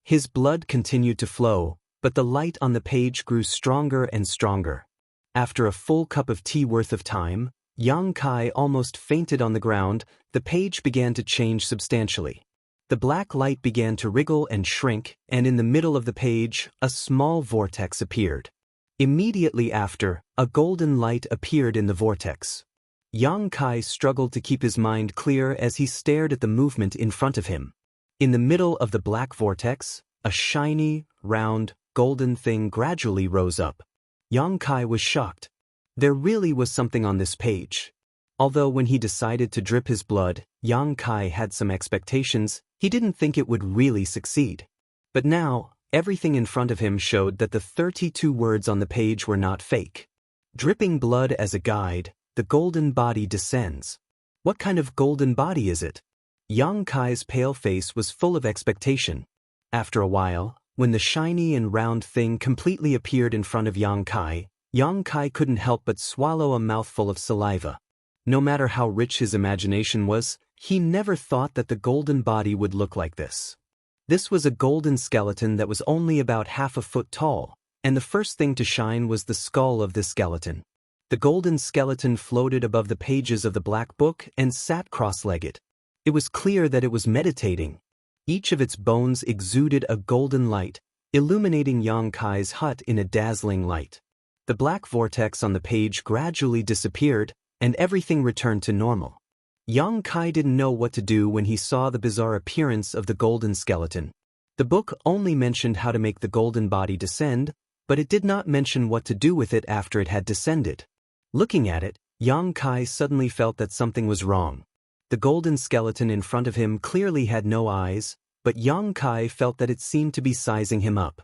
His blood continued to flow, but the light on the page grew stronger and stronger. After a full cup of tea worth of time, Yang Kai almost fainted on the ground. The page began to change substantially. The black light began to wriggle and shrink, and in the middle of the page, a small vortex appeared. Immediately after, a golden light appeared in the vortex. Yang Kai struggled to keep his mind clear as he stared at the movement in front of him. In the middle of the black vortex, a shiny, round, golden thing gradually rose up. Yang Kai was shocked. There really was something on this page. Although when he decided to drip his blood, Yang Kai had some expectations, he didn't think it would really succeed. But now, everything in front of him showed that the 32 words on the page were not fake. Dripping blood as a guide, the golden body descends. What kind of golden body is it? Yang Kai's pale face was full of expectation. After a while, when the shiny and round thing completely appeared in front of Yang Kai couldn't help but swallow a mouthful of saliva. No matter how rich his imagination was, he never thought that the golden body would look like this. This was a golden skeleton that was only about half a foot tall, and the first thing to shine was the skull of this skeleton. The golden skeleton floated above the pages of the Black Book and sat cross-legged. It was clear that it was meditating. Each of its bones exuded a golden light, illuminating Yang Kai's hut in a dazzling light. The black vortex on the page gradually disappeared, and everything returned to normal. Yang Kai didn't know what to do when he saw the bizarre appearance of the golden skeleton. The book only mentioned how to make the golden body descend, but it did not mention what to do with it after it had descended. Looking at it, Yang Kai suddenly felt that something was wrong. The golden skeleton in front of him clearly had no eyes, but Yang Kai felt that it seemed to be sizing him up.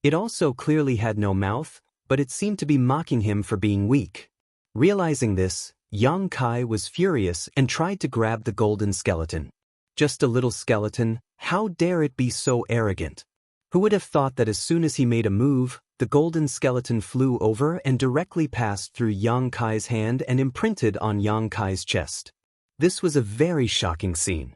It also clearly had no mouth, but it seemed to be mocking him for being weak. Realizing this, Yang Kai was furious and tried to grab the golden skeleton. Just a little skeleton, how dare it be so arrogant? Who would have thought that as soon as he made a move, the golden skeleton flew over and directly passed through Yang Kai's hand and imprinted on Yang Kai's chest. This was a very shocking scene.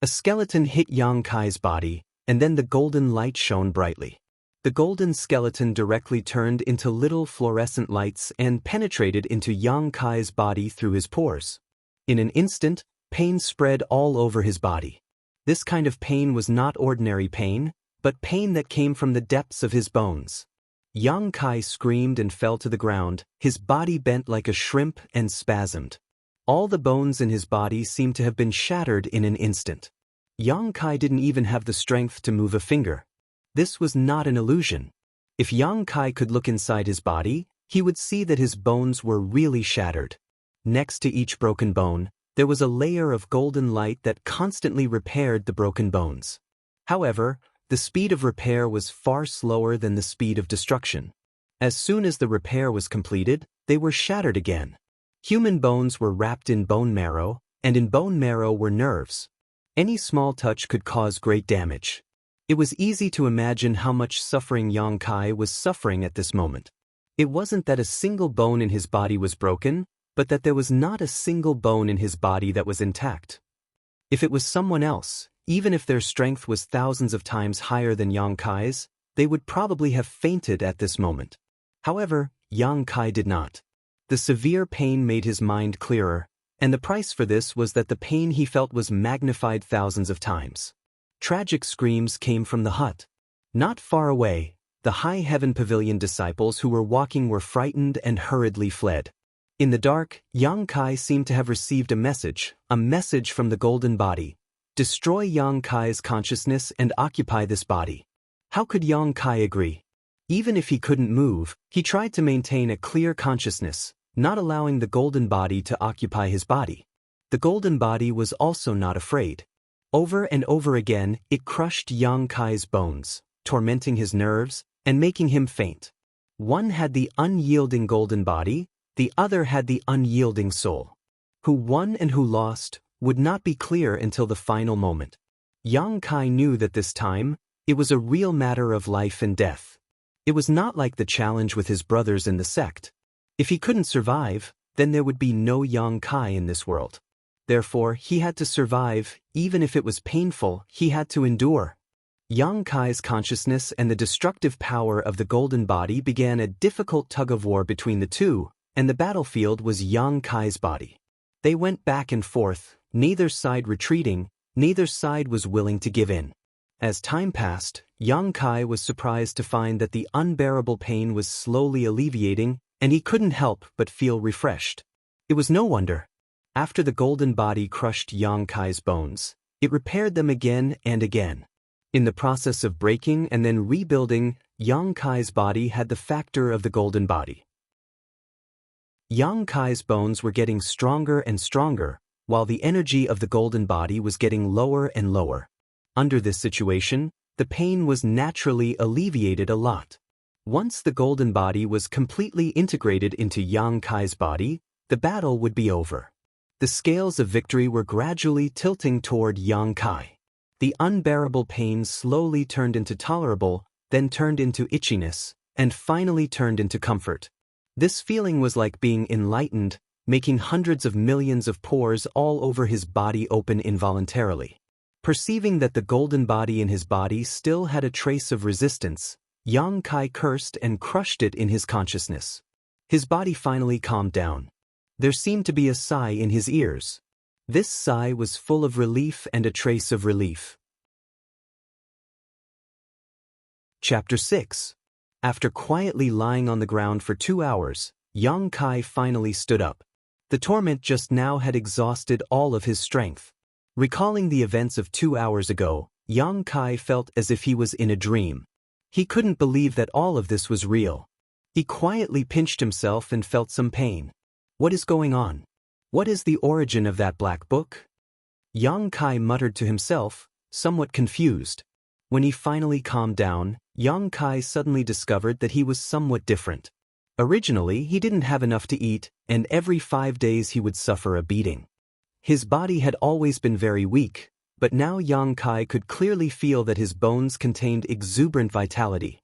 A skeleton hit Yang Kai's body, and then the golden light shone brightly. The golden skeleton directly turned into little fluorescent lights and penetrated into Yang Kai's body through his pores. In an instant, pain spread all over his body. This kind of pain was not ordinary pain, but pain that came from the depths of his bones. Yang Kai screamed and fell to the ground, his body bent like a shrimp and spasmed. All the bones in his body seemed to have been shattered in an instant. Yang Kai didn't even have the strength to move a finger. This was not an illusion. If Yang Kai could look inside his body, he would see that his bones were really shattered. Next to each broken bone, there was a layer of golden light that constantly repaired the broken bones. However, the speed of repair was far slower than the speed of destruction. As soon as the repair was completed, they were shattered again. Human bones were wrapped in bone marrow, and in bone marrow were nerves. Any small touch could cause great damage. It was easy to imagine how much suffering Yang Kai was suffering at this moment. It wasn't that a single bone in his body was broken, but that there was not a single bone in his body that was intact. If it was someone else, even if their strength was thousands of times higher than Yang Kai's, they would probably have fainted at this moment. However, Yang Kai did not. The severe pain made his mind clearer, and the price for this was that the pain he felt was magnified thousands of times. Tragic screams came from the hut. Not far away, the High Heaven Pavilion disciples who were walking were frightened and hurriedly fled. In the dark, Yang Kai seemed to have received a message from the golden body. Destroy Yang Kai's consciousness and occupy this body. How could Yang Kai agree? Even if he couldn't move, he tried to maintain a clear consciousness, not allowing the golden body to occupy his body. The golden body was also not afraid. Over and over again, it crushed Yang Kai's bones, tormenting his nerves, and making him faint. One had the unyielding golden body, the other had the unyielding soul. Who won and who lost would not be clear until the final moment. Yang Kai knew that this time, it was a real matter of life and death. It was not like the challenge with his brothers in the sect. If he couldn't survive, then there would be no Yang Kai in this world. Therefore, he had to survive, even if it was painful, he had to endure. Yang Kai's consciousness and the destructive power of the golden body began a difficult tug-of-war between the two, and the battlefield was Yang Kai's body. They went back and forth, neither side retreating, neither side was willing to give in. As time passed, Yang Kai was surprised to find that the unbearable pain was slowly alleviating, and he couldn't help but feel refreshed. It was no wonder. After the golden body crushed Yang Kai's bones, it repaired them again and again. In the process of breaking and then rebuilding, Yang Kai's body had the factor of the golden body. Yang Kai's bones were getting stronger and stronger, while the energy of the golden body was getting lower and lower. Under this situation, the pain was naturally alleviated a lot. Once the golden body was completely integrated into Yang Kai's body, the battle would be over. The scales of victory were gradually tilting toward Yang Kai. The unbearable pain slowly turned into tolerable, then turned into itchiness, and finally turned into comfort. This feeling was like being enlightened, making hundreds of millions of pores all over his body open involuntarily. Perceiving that the golden body in his body still had a trace of resistance, Yang Kai cursed and crushed it in his consciousness. His body finally calmed down. There seemed to be a sigh in his ears. This sigh was full of relief and a trace of relief. Chapter 6. After quietly lying on the ground for 2 hours, Yang Kai finally stood up. The torment just now had exhausted all of his strength. Recalling the events of 2 hours ago, Yang Kai felt as if he was in a dream. He couldn't believe that all of this was real. He quietly pinched himself and felt some pain. What is going on? What is the origin of that black book? Yang Kai muttered to himself, somewhat confused. When he finally calmed down, Yang Kai suddenly discovered that he was somewhat different. Originally, he didn't have enough to eat, and every 5 days he would suffer a beating. His body had always been very weak, but now Yang Kai could clearly feel that his bones contained exuberant vitality.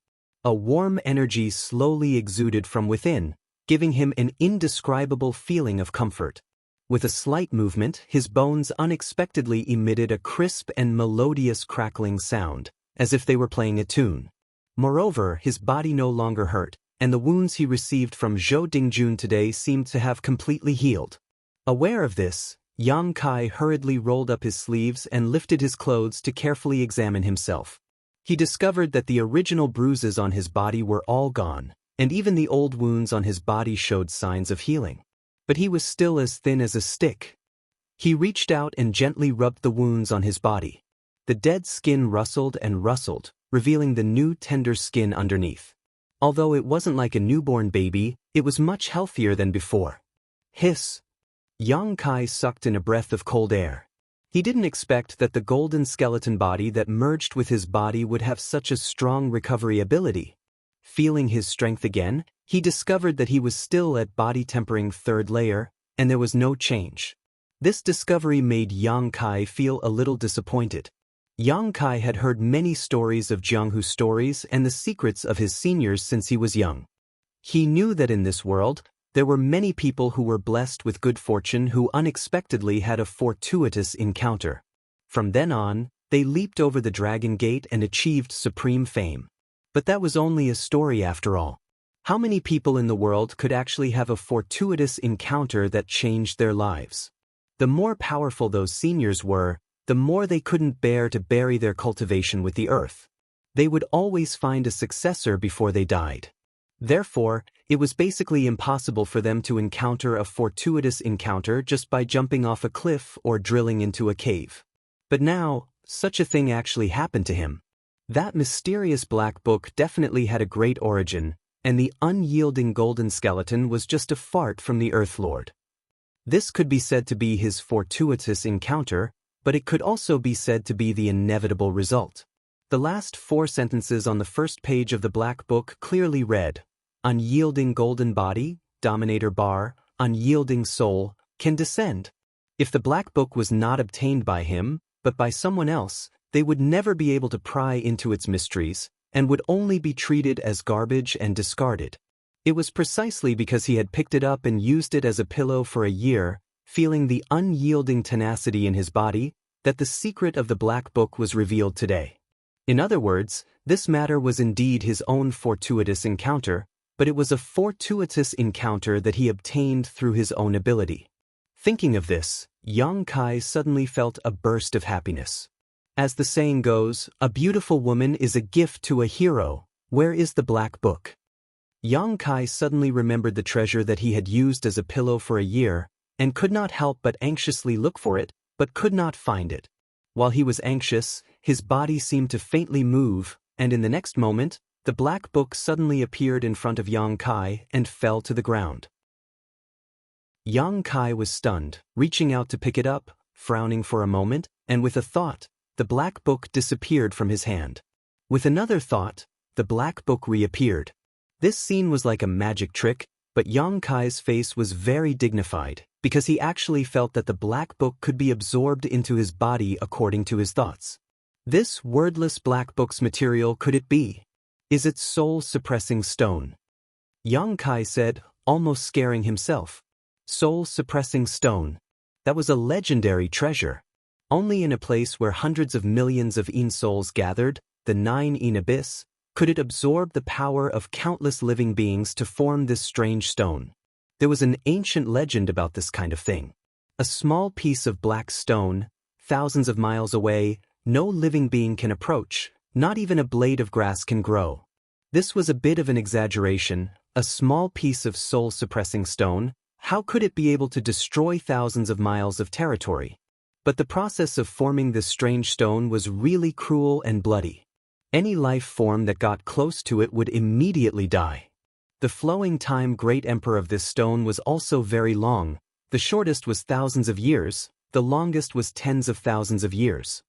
A warm energy slowly exuded from within, giving him an indescribable feeling of comfort. With a slight movement, his bones unexpectedly emitted a crisp and melodious crackling sound, as if they were playing a tune. Moreover, his body no longer hurt, and the wounds he received from Zhou Dingjun today seemed to have completely healed. Aware of this, Yang Kai hurriedly rolled up his sleeves and lifted his clothes to carefully examine himself. He discovered that the original bruises on his body were all gone, and even the old wounds on his body showed signs of healing. But he was still as thin as a stick. He reached out and gently rubbed the wounds on his body. The dead skin rustled and rustled, revealing the new tender skin underneath. Although it wasn't like a newborn baby, it was much healthier than before. Hiss! Yang Kai sucked in a breath of cold air. He didn't expect that the golden skeleton body that merged with his body would have such a strong recovery ability. Feeling his strength again, he discovered that he was still at body tempering third layer, and there was no change. This discovery made Yang Kai feel a little disappointed. Yang Kai had heard many stories of Jianghu stories and the secrets of his seniors since he was young. He knew that in this world, there were many people who were blessed with good fortune who unexpectedly had a fortuitous encounter. From then on, they leaped over the Dragon Gate and achieved supreme fame. But that was only a story after all. How many people in the world could actually have a fortuitous encounter that changed their lives? The more powerful those seniors were, the more they couldn't bear to bury their cultivation with the earth. They would always find a successor before they died. Therefore, it was basically impossible for them to encounter a fortuitous encounter just by jumping off a cliff or drilling into a cave. But now, such a thing actually happened to him. That mysterious black book definitely had a great origin, and the unyielding golden skeleton was just a fart from the Earth Lord. This could be said to be his fortuitous encounter, but it could also be said to be the inevitable result. The last 4 sentences on the first page of the black book clearly read, "Unyielding golden body, dominator bar, unyielding soul, can descend." If the black book was not obtained by him, but by someone else, they would never be able to pry into its mysteries, and would only be treated as garbage and discarded. It was precisely because he had picked it up and used it as a pillow for a year, feeling the unyielding tenacity in his body, that the secret of the black book was revealed today. In other words, this matter was indeed his own fortuitous encounter, but it was a fortuitous encounter that he obtained through his own ability. Thinking of this, Yang Kai suddenly felt a burst of happiness. As the saying goes, a beautiful woman is a gift to a hero. Where is the black book? Yang Kai suddenly remembered the treasure that he had used as a pillow for a year, and could not help but anxiously look for it, but could not find it. While he was anxious, his body seemed to faintly move, and in the next moment, the black book suddenly appeared in front of Yang Kai and fell to the ground. Yang Kai was stunned, reaching out to pick it up, frowning for a moment, and with a thought, the black book disappeared from his hand. With another thought, the black book reappeared. This scene was like a magic trick, but Yang Kai's face was very dignified, because he actually felt that the black book could be absorbed into his body according to his thoughts. This wordless black book's material could it be? Is it soul-suppressing stone? Yang Kai said, almost scaring himself. Soul-suppressing stone. That was a legendary treasure. Only in a place where hundreds of millions of Yin souls gathered, the 9 Yin abyss, could it absorb the power of countless living beings to form this strange stone. There was an ancient legend about this kind of thing. A small piece of black stone, thousands of miles away, no living being can approach, not even a blade of grass can grow. This was a bit of an exaggeration, a small piece of soul-suppressing stone. How could it be able to destroy thousands of miles of territory? But the process of forming this strange stone was really cruel and bloody. Any life form that got close to it would immediately die. The flowing time great emperor of this stone was also very long. The shortest was thousands of years, the longest was tens of thousands of years.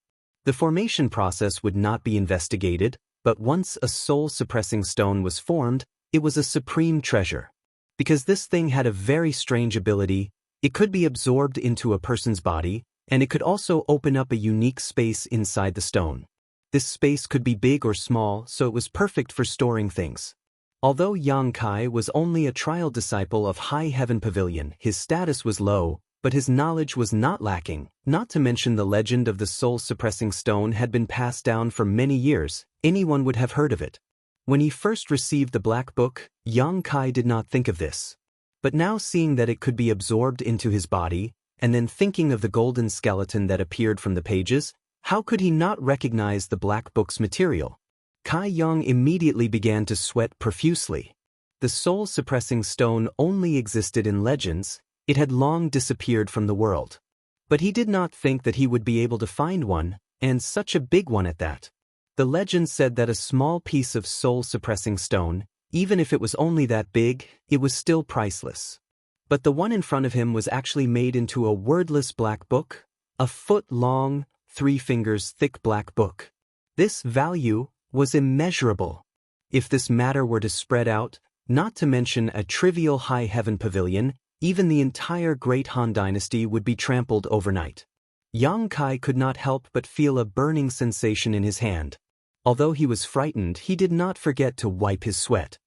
The formation process would not be investigated, but once a soul-suppressing stone was formed, it was a supreme treasure. Because this thing had a very strange ability, it could be absorbed into a person's body, and it could also open up a unique space inside the stone. This space could be big or small, so it was perfect for storing things. Although Yang Kai was only a trial disciple of High Heaven Pavilion, his status was low, but his knowledge was not lacking, not to mention the legend of the soul-suppressing stone had been passed down for many years. Anyone would have heard of it. When he first received the black book, Yang Kai did not think of this. But now seeing that it could be absorbed into his body, and then thinking of the golden skeleton that appeared from the pages, how could he not recognize the black book's material? Kai Yang immediately began to sweat profusely. The soul-suppressing stone only existed in legends, it had long disappeared from the world. But he did not think that he would be able to find one, and such a big one at that. The legend said that a small piece of soul-suppressing stone, even if it was only that big, it was still priceless. But the one in front of him was actually made into a wordless black book, a foot-long, 3 fingers thick black book. This value was immeasurable. If this matter were to spread out, not to mention a trivial high heaven pavilion, even the entire Great Han Dynasty would be trampled overnight. Yang Kai could not help but feel a burning sensation in his hand. Although he was frightened, he did not forget to wipe his sweat.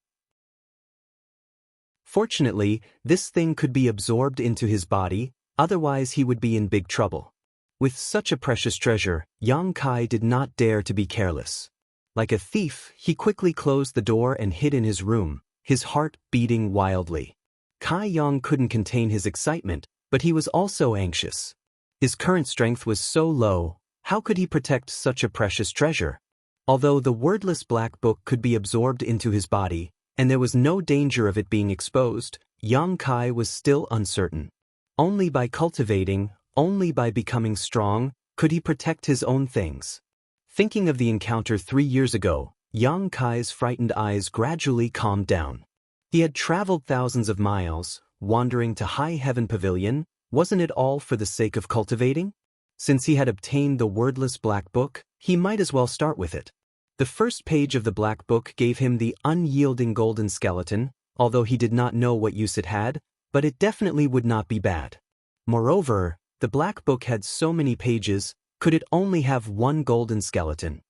Fortunately, this thing could be absorbed into his body, otherwise he would be in big trouble. With such a precious treasure, Yang Kai did not dare to be careless. Like a thief, he quickly closed the door and hid in his room, his heart beating wildly. Kai Yang couldn't contain his excitement, but he was also anxious. His current strength was so low, how could he protect such a precious treasure? Although the wordless black book could be absorbed into his body, and there was no danger of it being exposed, Yang Kai was still uncertain. Only by cultivating, only by becoming strong, could he protect his own things. Thinking of the encounter 3 years ago, Yang Kai's frightened eyes gradually calmed down. He had traveled thousands of miles, wandering to High Heaven Pavilion. Wasn't it all for the sake of cultivating? Since he had obtained the wordless black book, he might as well start with it. The first page of the black book gave him the unyielding golden skeleton, although he did not know what use it had, but it definitely would not be bad. Moreover, the black book had so many pages, could it only have one golden skeleton?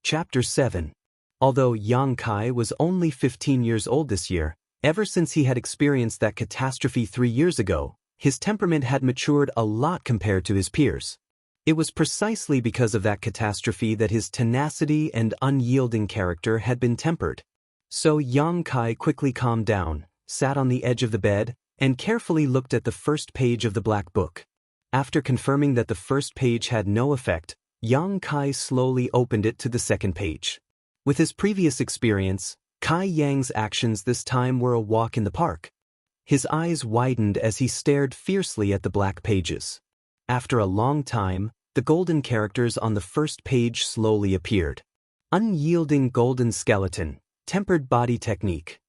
Chapter 7. Although Yang Kai was only 15 years old this year, ever since he had experienced that catastrophe 3 years ago, his temperament had matured a lot compared to his peers. It was precisely because of that catastrophe that his tenacity and unyielding character had been tempered. So Yang Kai quickly calmed down, sat on the edge of the bed, and carefully looked at the first page of the black book. After confirming that the first page had no effect, Yang Kai slowly opened it to the second page. With his previous experience, Kai Yang's actions this time were a walk in the park. His eyes widened as he stared fiercely at the black pages. After a long time, the golden characters on the first page slowly appeared. Unyielding golden skeleton, tempered body technique.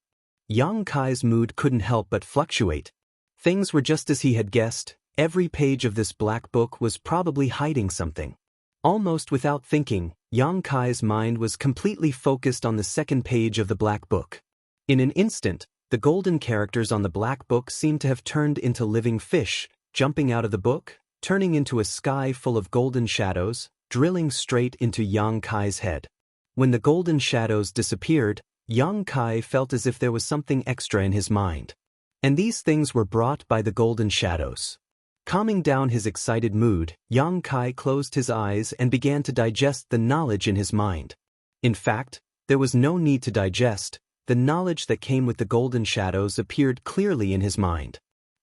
Yang Kai's mood couldn't help but fluctuate. Things were just as he had guessed. Every page of this black book was probably hiding something. Almost without thinking, Yang Kai's mind was completely focused on the second page of the black book. In an instant, the golden characters on the black book seemed to have turned into living fish, jumping out of the book, turning into a sky full of golden shadows, drilling straight into Yang Kai's head. When the golden shadows disappeared, Yang Kai felt as if there was something extra in his mind. And these things were brought by the golden shadows. Calming down his excited mood, Yang Kai closed his eyes and began to digest the knowledge in his mind. In fact, there was no need to digest. The knowledge that came with the golden shadows appeared clearly in his mind.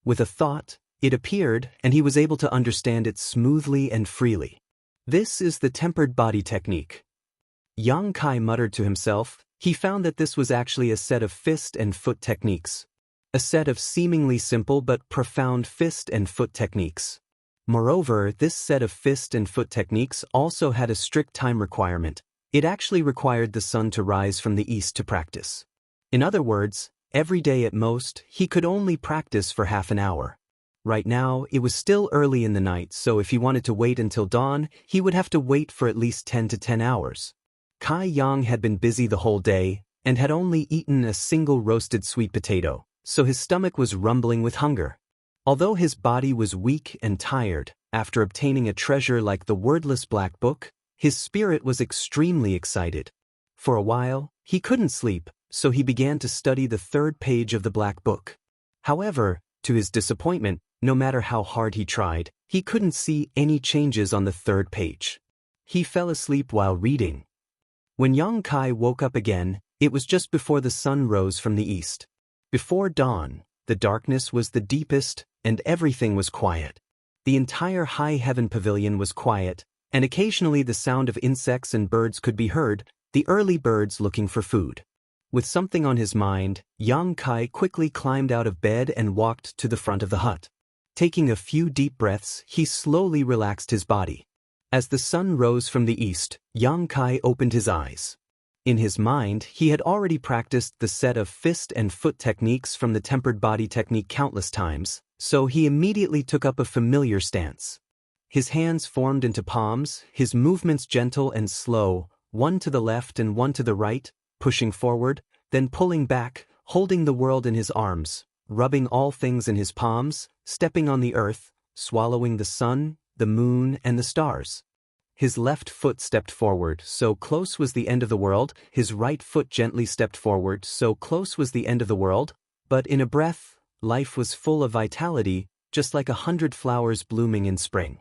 With a thought, it appeared, and he was able to understand it smoothly and freely. This is the tempered body technique. Yang Kai muttered to himself. He found that this was actually a set of fist and foot techniques. A set of seemingly simple but profound fist and foot techniques. Moreover, this set of fist and foot techniques also had a strict time requirement. It actually required the sun to rise from the east to practice. In other words, every day at most, he could only practice for half an hour. Right now, it was still early in the night, so if he wanted to wait until dawn, he would have to wait for at least 10 to 10 hours. Kai Yang had been busy the whole day, and had only eaten a single roasted sweet potato, so his stomach was rumbling with hunger. Although his body was weak and tired, after obtaining a treasure like the wordless black book, his spirit was extremely excited. For a while, he couldn't sleep, so he began to study the third page of the black book. However, to his disappointment, no matter how hard he tried, he couldn't see any changes on the third page. He fell asleep while reading. When Yang Kai woke up again, it was just before the sun rose from the east. Before dawn, the darkness was the deepest, and everything was quiet. The entire High Heaven Pavilion was quiet, and occasionally the sound of insects and birds could be heard, the early birds looking for food. With something on his mind, Yang Kai quickly climbed out of bed and walked to the front of the hut. Taking a few deep breaths, he slowly relaxed his body. As the sun rose from the east, Yang Kai opened his eyes. In his mind, he had already practiced the set of fist and foot techniques from the tempered body technique countless times, so he immediately took up a familiar stance. His hands formed into palms, his movements gentle and slow, one to the left and one to the right, pushing forward, then pulling back, holding the world in his arms, rubbing all things in his palms, stepping on the earth, swallowing the sun, the moon, and the stars. His left foot stepped forward, so close was the end of the world, his right foot gently stepped forward, so close was the end of the world, but in a breath, life was full of vitality, just like 100 flowers blooming in spring.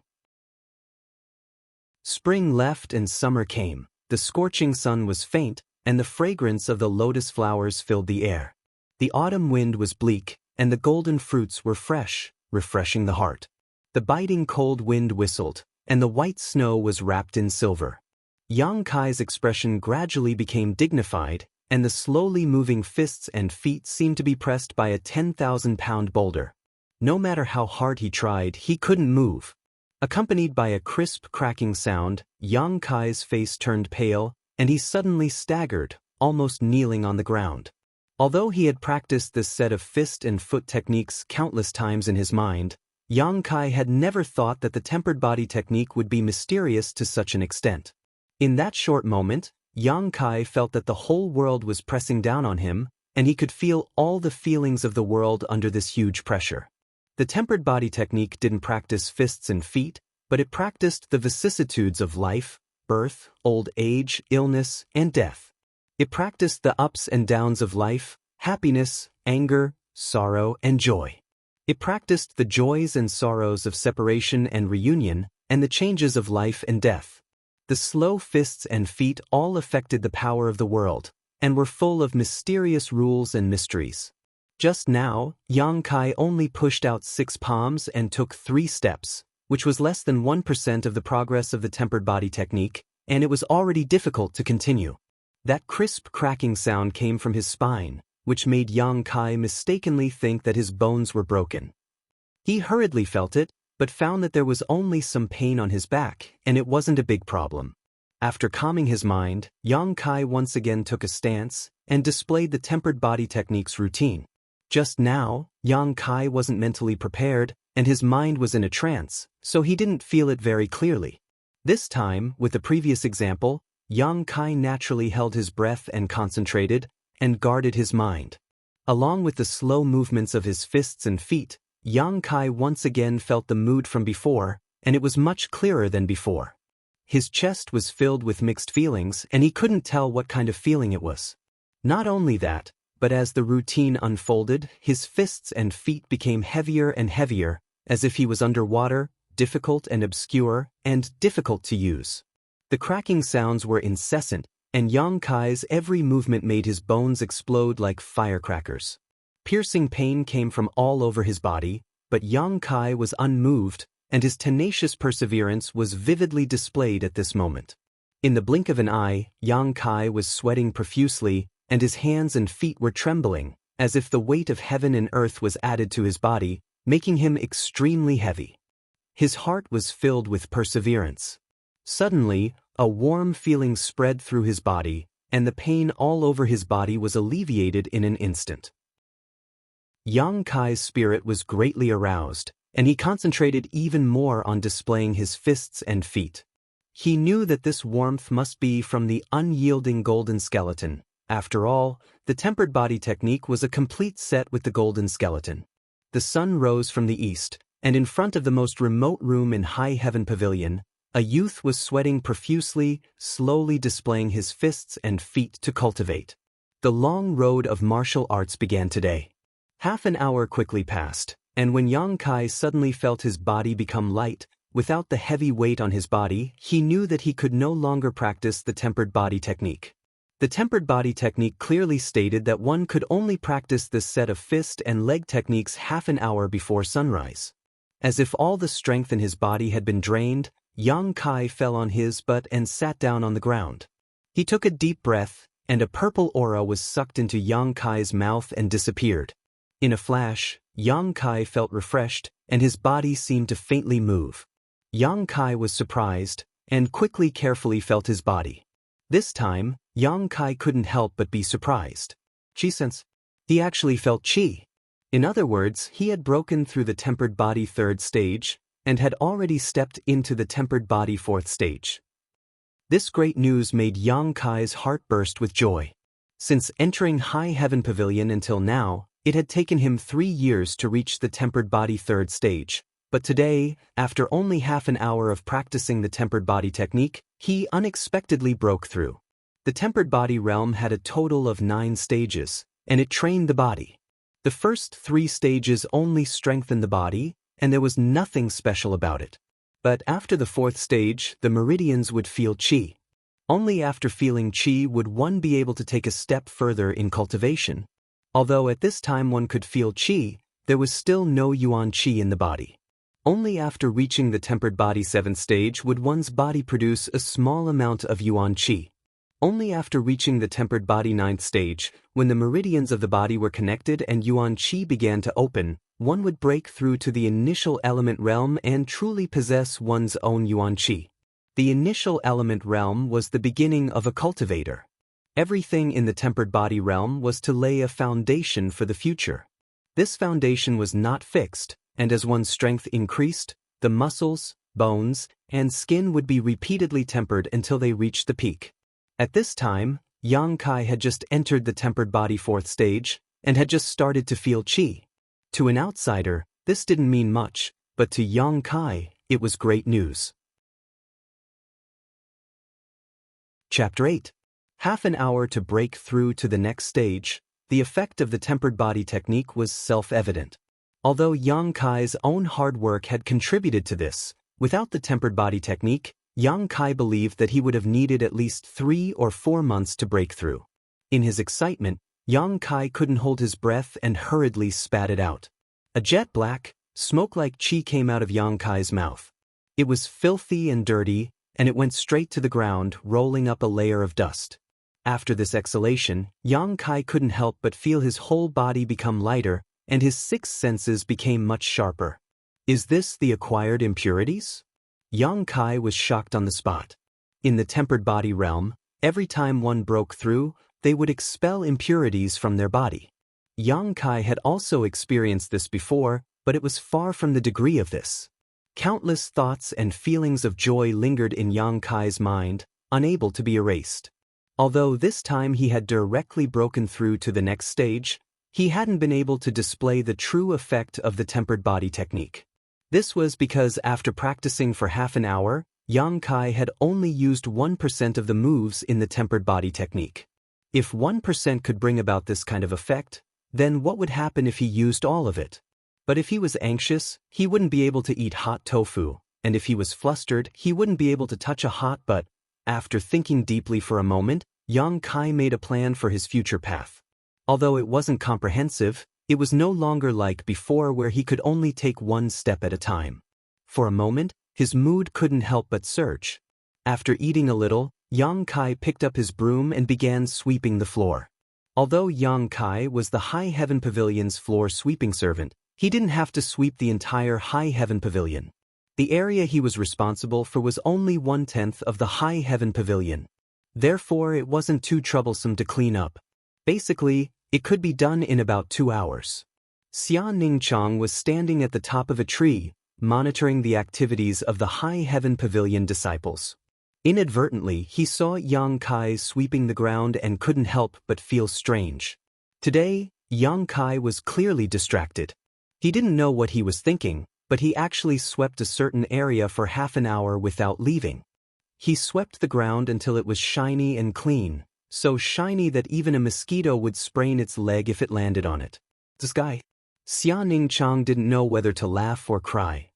Spring left and summer came, the scorching sun was faint, and the fragrance of the lotus flowers filled the air. The autumn wind was bleak, and the golden fruits were fresh, refreshing the heart. The biting cold wind whistled, and the white snow was wrapped in silver. Yang Kai's expression gradually became dignified, and the slowly moving fists and feet seemed to be pressed by a 10,000-pound boulder. No matter how hard he tried, he couldn't move. Accompanied by a crisp cracking sound, Yang Kai's face turned pale, and he suddenly staggered, almost kneeling on the ground. Although he had practiced this set of fist and foot techniques countless times in his mind, Yang Kai had never thought that the tempered body technique would be mysterious to such an extent. In that short moment, Yang Kai felt that the whole world was pressing down on him, and he could feel all the feelings of the world under this huge pressure. The tempered body technique didn't practice fists and feet, but it practiced the vicissitudes of life, birth, old age, illness, and death. It practiced the ups and downs of life, happiness, anger, sorrow, and joy. It practiced the joys and sorrows of separation and reunion, and the changes of life and death. The slow fists and feet all affected the power of the world, and were full of mysterious rules and mysteries. Just now, Yang Kai only pushed out 6 palms and took 3 steps, which was less than 1% of the progress of the tempered body technique, and it was already difficult to continue. That crisp cracking sound came from his spine, which made Yang Kai mistakenly think that his bones were broken. He hurriedly felt it, but found that there was only some pain on his back, and it wasn't a big problem. After calming his mind, Yang Kai once again took a stance and displayed the tempered body technique's routine. Just now, Yang Kai wasn't mentally prepared, and his mind was in a trance, so he didn't feel it very clearly. This time, with the previous example, Yang Kai naturally held his breath and concentrated, and guarded his mind. Along with the slow movements of his fists and feet, Yang Kai once again felt the mood from before, and it was much clearer than before. His chest was filled with mixed feelings, and he couldn't tell what kind of feeling it was. Not only that, but as the routine unfolded, his fists and feet became heavier and heavier, as if he was underwater, difficult and obscure, and difficult to use. The cracking sounds were incessant, and Yang Kai's every movement made his bones explode like firecrackers. Piercing pain came from all over his body, but Yang Kai was unmoved, and his tenacious perseverance was vividly displayed at this moment. In the blink of an eye, Yang Kai was sweating profusely, and his hands and feet were trembling, as if the weight of heaven and earth was added to his body, making him extremely heavy. His heart was filled with perseverance. Suddenly, a warm feeling spread through his body, and the pain all over his body was alleviated in an instant. Yang Kai's spirit was greatly aroused, and he concentrated even more on displaying his fists and feet. He knew that this warmth must be from the unyielding golden skeleton. After all, the tempered body technique was a complete set with the golden skeleton. The sun rose from the east, and in front of the most remote room in High Heaven Pavilion, a youth was sweating profusely, slowly displaying his fists and feet to cultivate. The long road of martial arts began today. Half an hour quickly passed, and when Yang Kai suddenly felt his body become light, without the heavy weight on his body, he knew that he could no longer practice the tempered body technique. The tempered body technique clearly stated that one could only practice this set of fist and leg techniques half an hour before sunrise. As if all the strength in his body had been drained, Yang Kai fell on his butt and sat down on the ground. He took a deep breath, and a purple aura was sucked into Yang Kai's mouth and disappeared. In a flash, Yang Kai felt refreshed, and his body seemed to faintly move. Yang Kai was surprised, and quickly carefully felt his body. This time, Yang Kai couldn't help but be surprised. Qi sense. He actually felt qi. In other words, he had broken through the tempered body 3rd stage, and had already stepped into the tempered body 4th stage. This great news made Yang Kai's heart burst with joy. Since entering High Heaven Pavilion until now, it had taken him 3 years to reach the tempered body 3rd stage, but today, after only half an hour of practicing the tempered body technique, he unexpectedly broke through. The tempered body realm had a total of 9 stages, and it trained the body. The first 3 stages only strengthened the body, and there was nothing special about it. But after the 4th stage, the meridians would feel qi. Only after feeling qi would one be able to take a step further in cultivation. Although at this time one could feel qi, there was still no yuan qi in the body. Only after reaching the tempered body 7th stage would one's body produce a small amount of yuan qi. Only after reaching the tempered body 9th stage, when the meridians of the body were connected and yuan qi began to open, one would break through to the initial element realm and truly possess one's own yuan qi. The initial element realm was the beginning of a cultivator. Everything in the tempered body realm was to lay a foundation for the future. This foundation was not fixed, and as one's strength increased, the muscles, bones, and skin would be repeatedly tempered until they reached the peak. At this time, Yang Kai had just entered the tempered body 4th stage, and had just started to feel qi. To an outsider, this didn't mean much, but to Yang Kai, it was great news. Chapter 8. Half an hour to break through to the next stage. The effect of the tempered body technique was self-evident. Although Yang Kai's own hard work had contributed to this, without the tempered body technique, Yang Kai believed that he would have needed at least 3 or 4 months to break through. In his excitement, Yang Kai couldn't hold his breath and hurriedly spat it out. A jet black, smoke-like qi came out of Yang Kai's mouth. It was filthy and dirty, and it went straight to the ground, rolling up a layer of dust. After this exhalation, Yang Kai couldn't help but feel his whole body become lighter, and his 6 senses became much sharper. Is this the acquired impurities? Yang Kai was shocked on the spot. In the tempered body realm, every time one broke through, they would expel impurities from their body. Yang Kai had also experienced this before, but it was far from the degree of this. Countless thoughts and feelings of joy lingered in Yang Kai's mind, unable to be erased. Although this time he had directly broken through to the next stage, he hadn't been able to display the true effect of the tempered body technique. This was because after practicing for half an hour, Yang Kai had only used 1% of the moves in the tempered body technique. If 1% could bring about this kind of effect, then what would happen if he used all of it? But if he was anxious, he wouldn't be able to eat hot tofu, and if he was flustered, he wouldn't be able to touch a hot butt. After thinking deeply for a moment, Yang Kai made a plan for his future path. Although it wasn't comprehensive, it was no longer like before where he could only take 1 step at a time. For a moment, his mood couldn't help but surge. After eating a little, Yang Kai picked up his broom and began sweeping the floor. Although Yang Kai was the High Heaven Pavilion's floor sweeping servant, he didn't have to sweep the entire High Heaven Pavilion. The area he was responsible for was only 1/10 of the High Heaven Pavilion. Therefore, it wasn't too troublesome to clean up. Basically, it could be done in about 2 hours. Xia Ningchang was standing at the top of a tree, monitoring the activities of the High Heaven Pavilion disciples. Inadvertently, he saw Yang Kai sweeping the ground and couldn't help but feel strange. Today, Yang Kai was clearly distracted. He didn't know what he was thinking, but he actually swept a certain area for half an hour without leaving. He swept the ground until it was shiny and clean, so shiny that even a mosquito would sprain its leg if it landed on it. This guy. Xia Ningchang didn't know whether to laugh or cry.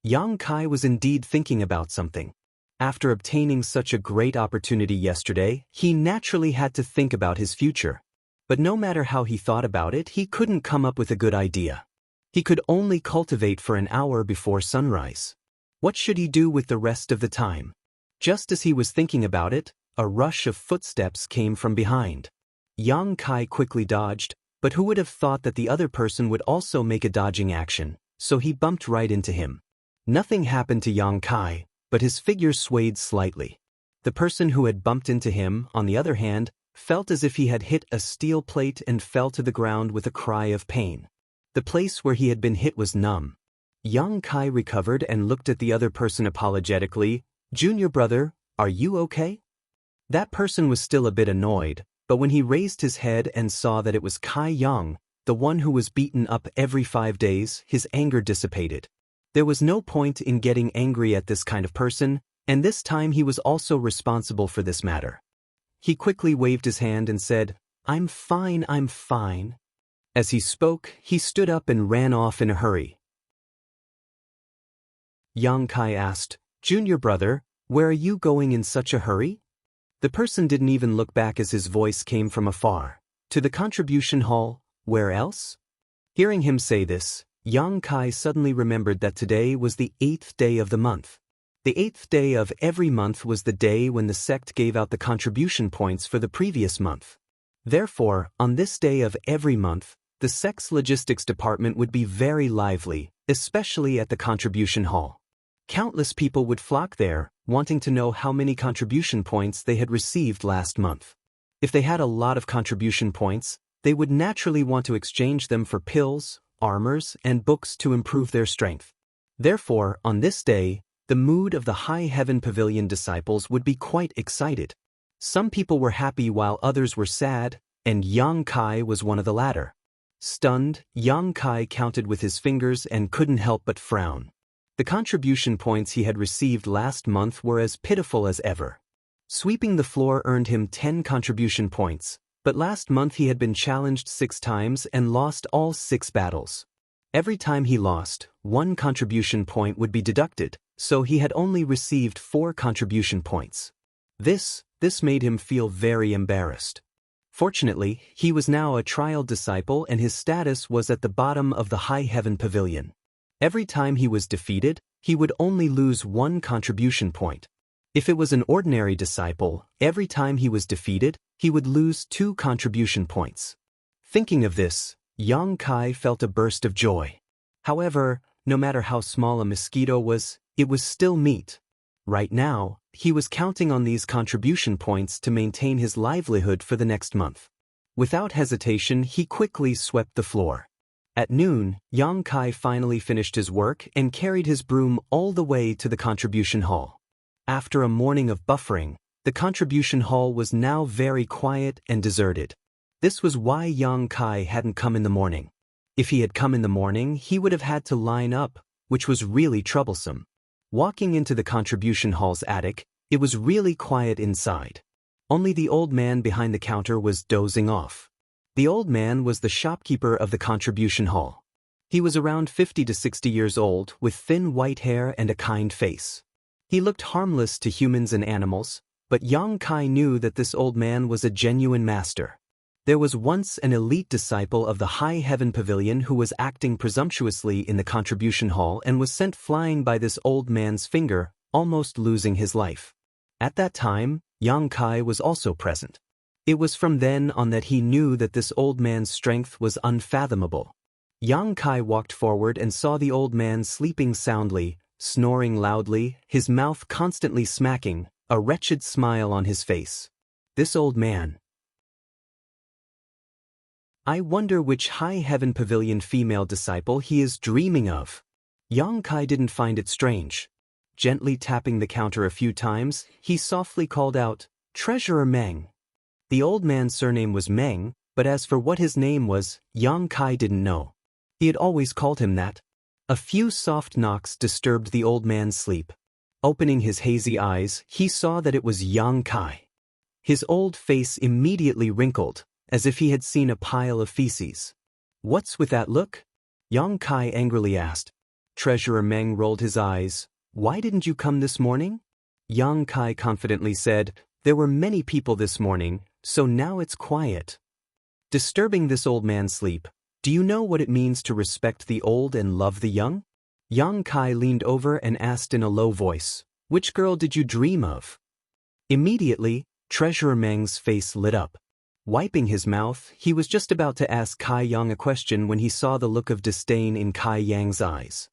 Yang Kai was indeed thinking about something. After obtaining such a great opportunity yesterday, he naturally had to think about his future. But no matter how he thought about it, he couldn't come up with a good idea. He could only cultivate for an hour before sunrise. What should he do with the rest of the time? Just as he was thinking about it, a rush of footsteps came from behind. Yang Kai quickly dodged, but who would have thought that the other person would also make a dodging action, so he bumped right into him. Nothing happened to Yang Kai, but his figure swayed slightly. The person who had bumped into him, on the other hand, felt as if he had hit a steel plate and fell to the ground with a cry of pain. The place where he had been hit was numb. Yang Kai recovered and looked at the other person apologetically. "Junior brother, are you okay?" That person was still a bit annoyed, but when he raised his head and saw that it was Kai Yang, the one who was beaten up every 5 days, his anger dissipated. There was no point in getting angry at this kind of person, and this time he was also responsible for this matter. He quickly waved his hand and said, I'm fine. As he spoke, he stood up and ran off in a hurry. Yang Kai asked, "Junior brother, where are you going in such a hurry?" The person didn't even look back as his voice came from afar. "To the contribution hall, where else?" Hearing him say this, Yang Kai suddenly remembered that today was the 8th day of the month. The 8th day of every month was the day when the sect gave out the contribution points for the previous month. Therefore, on this day of every month, the sect's logistics department would be very lively, especially at the contribution hall. Countless people would flock there, wanting to know how many contribution points they had received last month. If they had a lot of contribution points, they would naturally want to exchange them for pills, armors, and books to improve their strength. Therefore, on this day, the mood of the High Heaven Pavilion disciples would be quite excited. Some people were happy while others were sad, and Yang Kai was one of the latter. Stunned, Yang Kai counted with his fingers and couldn't help but frown. The contribution points he had received last month were as pitiful as ever. Sweeping the floor earned him 10 contribution points, but last month he had been challenged 6 times and lost all 6 battles. Every time he lost, 1 contribution point would be deducted, so he had only received 4 contribution points. This made him feel very embarrassed. Fortunately, he was now a trial disciple and his status was at the bottom of the High Heaven Pavilion. Every time he was defeated, he would only lose 1 contribution point. If it was an ordinary disciple, every time he was defeated, he would lose 2 contribution points. Thinking of this, Yang Kai felt a burst of joy. However, no matter how small a mosquito was, it was still meat. Right now, he was counting on these contribution points to maintain his livelihood for the next month. Without hesitation, he quickly swept the floor. At noon, Yang Kai finally finished his work and carried his broom all the way to the contribution hall. After a morning of buffering, the contribution hall was now very quiet and deserted. This was why Yang Kai hadn't come in the morning. If he had come in the morning, he would have had to line up, which was really troublesome. Walking into the contribution hall's attic, it was really quiet inside. Only the old man behind the counter was dozing off. The old man was the shopkeeper of the contribution hall. He was around 50 to 60 years old, with thin white hair and a kind face. He looked harmless to humans and animals, but Yang Kai knew that this old man was a genuine master. There was once an elite disciple of the High Heaven Pavilion who was acting presumptuously in the contribution hall and was sent flying by this old man's finger, almost losing his life. At that time, Yang Kai was also present. It was from then on that he knew that this old man's strength was unfathomable. Yang Kai walked forward and saw the old man sleeping soundly, snoring loudly, his mouth constantly smacking, a wretched smile on his face. This old man. I wonder which High Heaven Pavilion female disciple he is dreaming of. Yang Kai didn't find it strange. Gently tapping the counter a few times, he softly called out, "Treasurer Meng." The old man's surname was Meng, but as for what his name was, Yang Kai didn't know. He had always called him that. A few soft knocks disturbed the old man's sleep. Opening his hazy eyes, he saw that it was Yang Kai. His old face immediately wrinkled, as if he had seen a pile of feces. "What's with that look?" Yang Kai angrily asked. Treasurer Meng rolled his eyes. "Why didn't you come this morning?" Yang Kai confidently said, "There were many people this morning, so now it's quiet." Disturbing this old man's sleep, "Do you know what it means to respect the old and love the young?" Yang Kai leaned over and asked in a low voice, "Which girl did you dream of?" Immediately, Treasurer Meng's face lit up. Wiping his mouth, he was just about to ask Kai Yang a question when he saw the look of disdain in Kai Yang's eyes.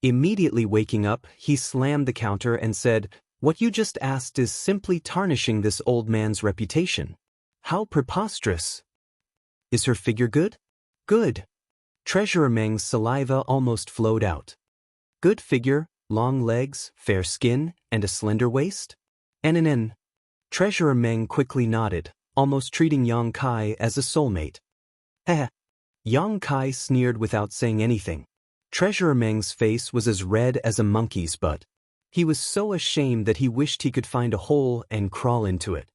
Immediately waking up, he slammed the counter and said, "What you just asked is simply tarnishing this old man's reputation. How preposterous. Is her figure good?" "Good." Treasurer Meng's saliva almost flowed out. "Good figure, long legs, fair skin, and a slender waist?" "NNN." Treasurer Meng quickly nodded, almost treating Yang Kai as a soulmate. Heh. Yang Kai sneered without saying anything. Treasurer Meng's face was as red as a monkey's butt. He was so ashamed that he wished he could find a hole and crawl into it.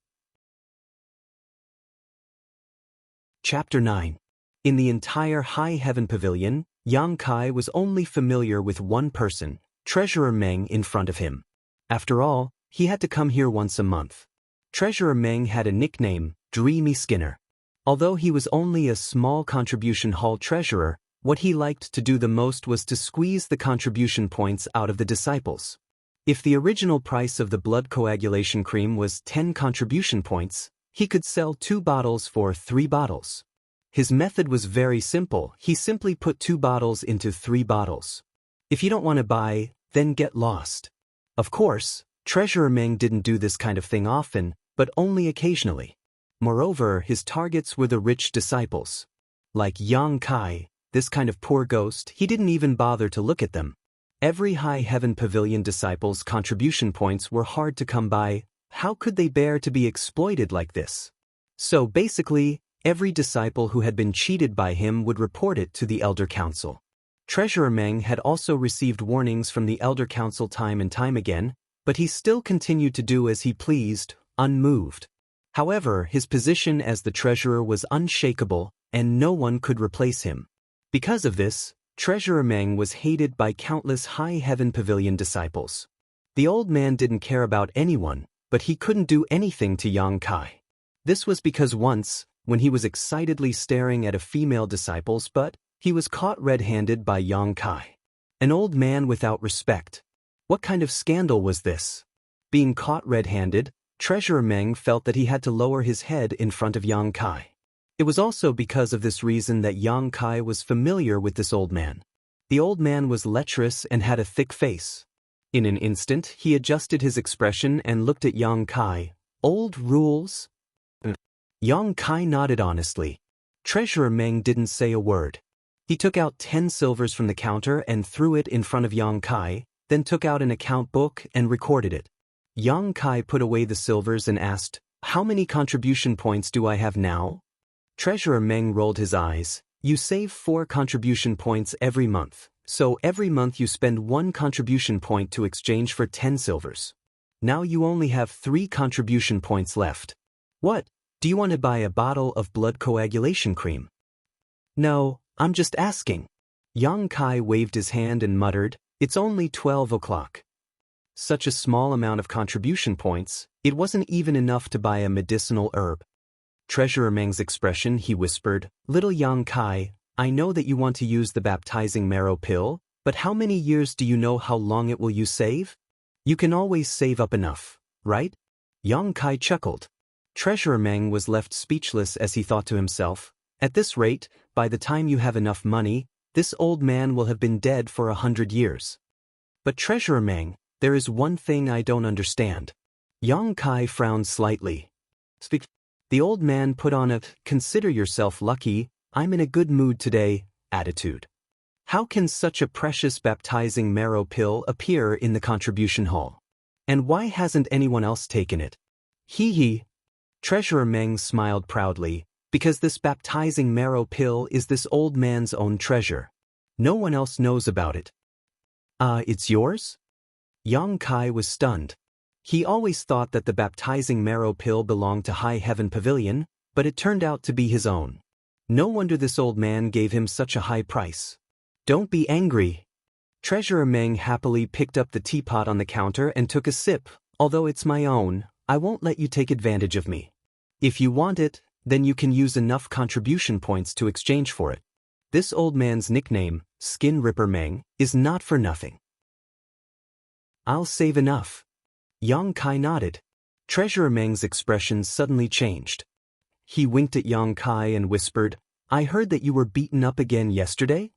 Chapter 9. In the entire High Heaven Pavilion, Yang Kai was only familiar with one person, Treasurer Meng, in front of him. After all, he had to come here once a month. Treasurer Meng had a nickname, Dreamy Skinner. Although he was only a small contribution hall treasurer, what he liked to do the most was to squeeze the contribution points out of the disciples. If the original price of the blood coagulation cream was 10 contribution points, he could sell 2 bottles for 3 bottles. His method was very simple. He simply put 2 bottles into 3 bottles. If you don't want to buy, then get lost. Of course, Treasurer Meng didn't do this kind of thing often, but only occasionally. Moreover, his targets were the rich disciples. Like Yang Kai, this kind of poor ghost, he didn't even bother to look at them. Every High Heaven Pavilion disciple's contribution points were hard to come by. How could they bear to be exploited like this? So basically, every disciple who had been cheated by him would report it to the Elder Council. Treasurer Meng had also received warnings from the Elder Council time and time again, but he still continued to do as he pleased, unmoved. However, his position as the treasurer was unshakable, and no one could replace him. Because of this, Treasurer Meng was hated by countless High Heaven Pavilion disciples. The old man didn't care about anyone, but he couldn't do anything to Yang Kai. This was because once, when he was excitedly staring at a female disciple's butt, he was caught red-handed by Yang Kai. An old man without respect. What kind of scandal was this? Being caught red-handed, Treasurer Meng felt that he had to lower his head in front of Yang Kai. It was also because of this reason that Yang Kai was familiar with this old man. The old man was lecherous and had a thick face. In an instant, he adjusted his expression and looked at Yang Kai. "Old rules?" Yang Kai nodded honestly. Treasurer Meng didn't say a word. He took out 10 silvers from the counter and threw it in front of Yang Kai, then took out an account book and recorded it. Yang Kai put away the silvers and asked, "How many contribution points do I have now?" Treasurer Meng rolled his eyes. "You save 4 contribution points every month, so every month you spend 1 contribution point to exchange for 10 silvers. Now you only have 3 contribution points left. What? Do you want to buy a bottle of blood coagulation cream?" "No, I'm just asking." Yang Kai waved his hand and muttered, "It's only 12 o'clock. Such a small amount of contribution points, it wasn't even enough to buy a medicinal herb. Treasurer Meng's expression, he whispered, "Little Yang Kai, I know that you want to use the baptizing marrow pill, but how many years do you know how long it will you save? You can always save up enough, right?" Yang Kai chuckled. Treasurer Meng was left speechless as he thought to himself, "At this rate, by the time you have enough money, this old man will have been dead for 100 years. But Treasurer Meng, there is one thing I don't understand." Yang Kai frowned slightly. "Speak." The old man put on a "consider yourself lucky, I'm in a good mood today" attitude. How can such a precious baptizing marrow pill appear in the contribution hall? And why hasn't anyone else taken it? Hee hee. Treasurer Meng smiled proudly, because this baptizing marrow pill is this old man's own treasure. No one else knows about it. It's yours?" Yang Kai was stunned. He always thought that the baptizing marrow pill belonged to High Heaven Pavilion, but it turned out to be his own. No wonder this old man gave him such a high price. "Don't be angry." Treasurer Meng happily picked up the teapot on the counter and took a sip. "Although it's my own, I won't let you take advantage of me. If you want it, then you can use enough contribution points to exchange for it. This old man's nickname, Skin Ripper Meng, is not for nothing." "I'll save enough." Yang Kai nodded. Treasurer Meng's expression suddenly changed. He winked at Yang Kai and whispered, "I heard that you were beaten up again yesterday?"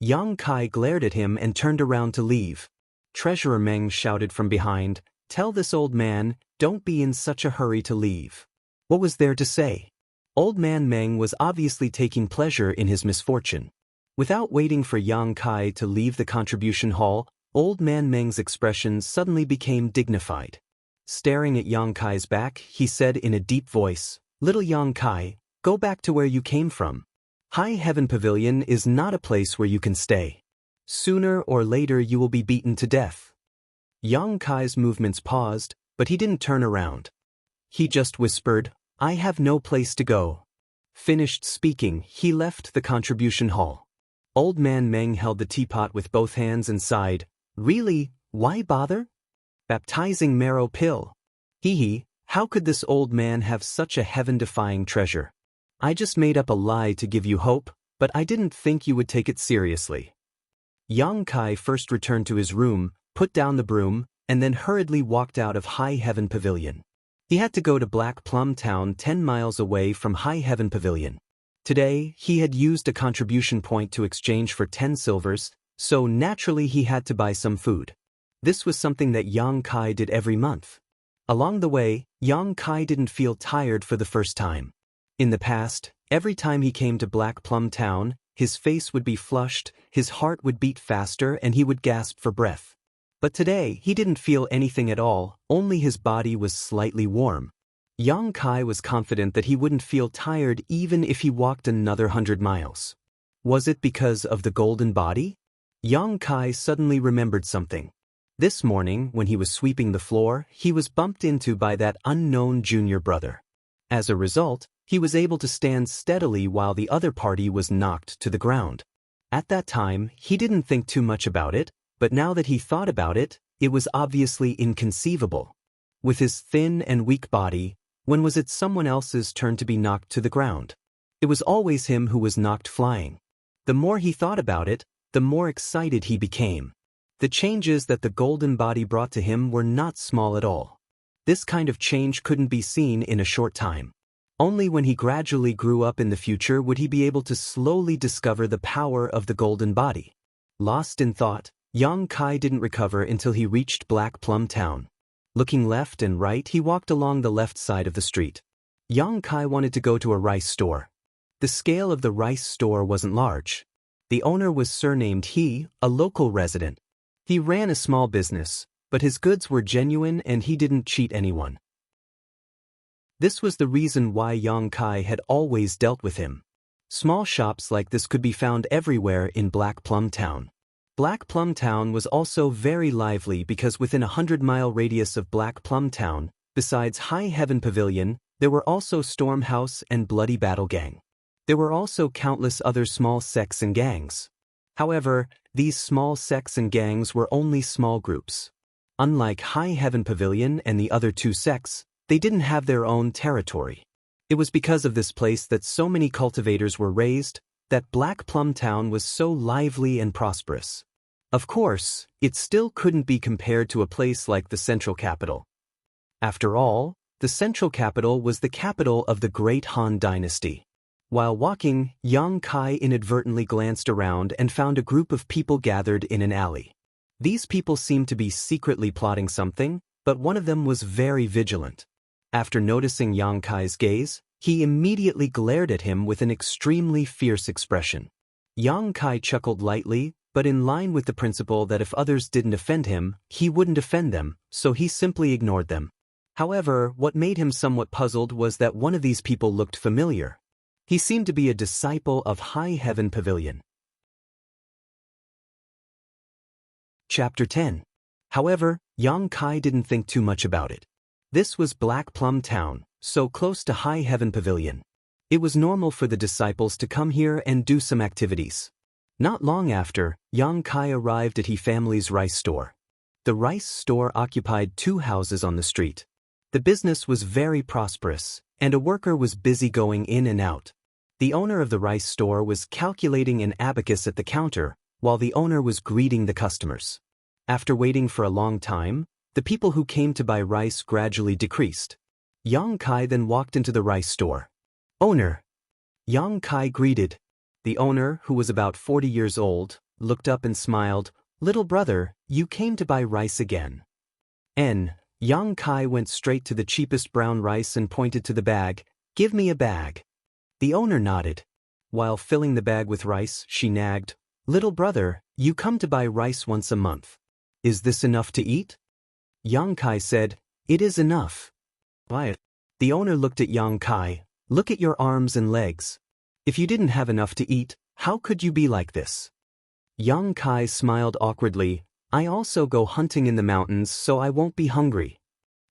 Yang Kai glared at him and turned around to leave. Treasurer Meng shouted from behind, "Tell this old man, don't be in such a hurry to leave." What was there to say? Old man Meng was obviously taking pleasure in his misfortune. Without waiting for Yang Kai to leave the contribution hall, old man Meng's expression suddenly became dignified. Staring at Yang Kai's back, he said in a deep voice, "Little Yang Kai, go back to where you came from. High Heaven Pavilion is not a place where you can stay. Sooner or later you will be beaten to death." Yang Kai's movements paused, but he didn't turn around. He just whispered, "I have no place to go." Finished speaking, he left the contribution hall. Old man Meng held the teapot with both hands and sighed, "Really, why bother? Baptizing marrow pill. Hee, how could this old man have such a heaven-defying treasure? I just made up a lie to give you hope, but I didn't think you would take it seriously." Yang Kai first returned to his room, put down the broom, and then hurriedly walked out of High Heaven Pavilion. He had to go to Black Plum Town 10 miles away from High Heaven Pavilion. Today, he had used a contribution point to exchange for 10 silvers, so naturally he had to buy some food. This was something that Yang Kai did every month. Along the way, Yang Kai didn't feel tired for the first time. In the past, every time he came to Black Plum Town, his face would be flushed, his heart would beat faster, and he would gasp for breath. But today, he didn't feel anything at all, only his body was slightly warm. Yang Kai was confident that he wouldn't feel tired even if he walked another 100 miles. Was it because of the golden body? Yang Kai suddenly remembered something. This morning, when he was sweeping the floor, he was bumped into by that unknown junior brother. As a result, he was able to stand steadily while the other party was knocked to the ground. At that time, he didn't think too much about it, but now that he thought about it, it was obviously inconceivable. With his thin and weak body, when was it someone else's turn to be knocked to the ground? It was always him who was knocked flying. The more he thought about it, the more excited he became. The changes that the golden body brought to him were not small at all. This kind of change couldn't be seen in a short time. Only when he gradually grew up in the future would he be able to slowly discover the power of the golden body. Lost in thought, Yang Kai didn't recover until he reached Black Plum Town. Looking left and right, he walked along the left side of the street. Yang Kai wanted to go to a rice store. The scale of the rice store wasn't large. The owner was surnamed He, a local resident. He ran a small business, but his goods were genuine and he didn't cheat anyone. This was the reason why Yang Kai had always dealt with him. Small shops like this could be found everywhere in Black Plum Town. Black Plum Town was also very lively because within a 100-mile radius of Black Plum Town, besides High Heaven Pavilion, there were also Storm House and Bloody Battle Gang. There were also countless other small sects and gangs. However, these small sects and gangs were only small groups. Unlike High Heaven Pavilion and the other two sects, they didn't have their own territory. It was because of this place that so many cultivators were raised, that Black Plum Town was so lively and prosperous. Of course, it still couldn't be compared to a place like the Central Capital. After all, the Central Capital was the capital of the Great Han Dynasty. While walking, Yang Kai inadvertently glanced around and found a group of people gathered in an alley. These people seemed to be secretly plotting something, but one of them was very vigilant. After noticing Yang Kai's gaze, he immediately glared at him with an extremely fierce expression. Yang Kai chuckled lightly, but in line with the principle that if others didn't offend him, he wouldn't offend them, so he simply ignored them. However, what made him somewhat puzzled was that one of these people looked familiar. He seemed to be a disciple of High Heaven Pavilion. Chapter 10. However, Yang Kai didn't think too much about it. This was Black Plum Town, so close to High Heaven Pavilion. It was normal for the disciples to come here and do some activities. Not long after, Yang Kai arrived at He family's rice store. The rice store occupied 2 houses on the street. The business was very prosperous, and a worker was busy going in and out. The owner of the rice store was calculating an abacus at the counter, while the owner was greeting the customers. After waiting for a long time, the people who came to buy rice gradually decreased. Yang Kai then walked into the rice store. "Owner." Yang Kai greeted. The owner, who was about 40 years old, looked up and smiled. Little brother, you came to buy rice again. Yang Kai went straight to the cheapest brown rice and pointed to the bag. Give me a bag. The owner nodded. While filling the bag with rice, she nagged, Little brother, you come to buy rice once a month. Is this enough to eat? Yang Kai said, It is enough. Buy it. The owner looked at Yang Kai. Look at your arms and legs. If you didn't have enough to eat, how could you be like this? Yang Kai smiled awkwardly. I also go hunting in the mountains, so I won't be hungry.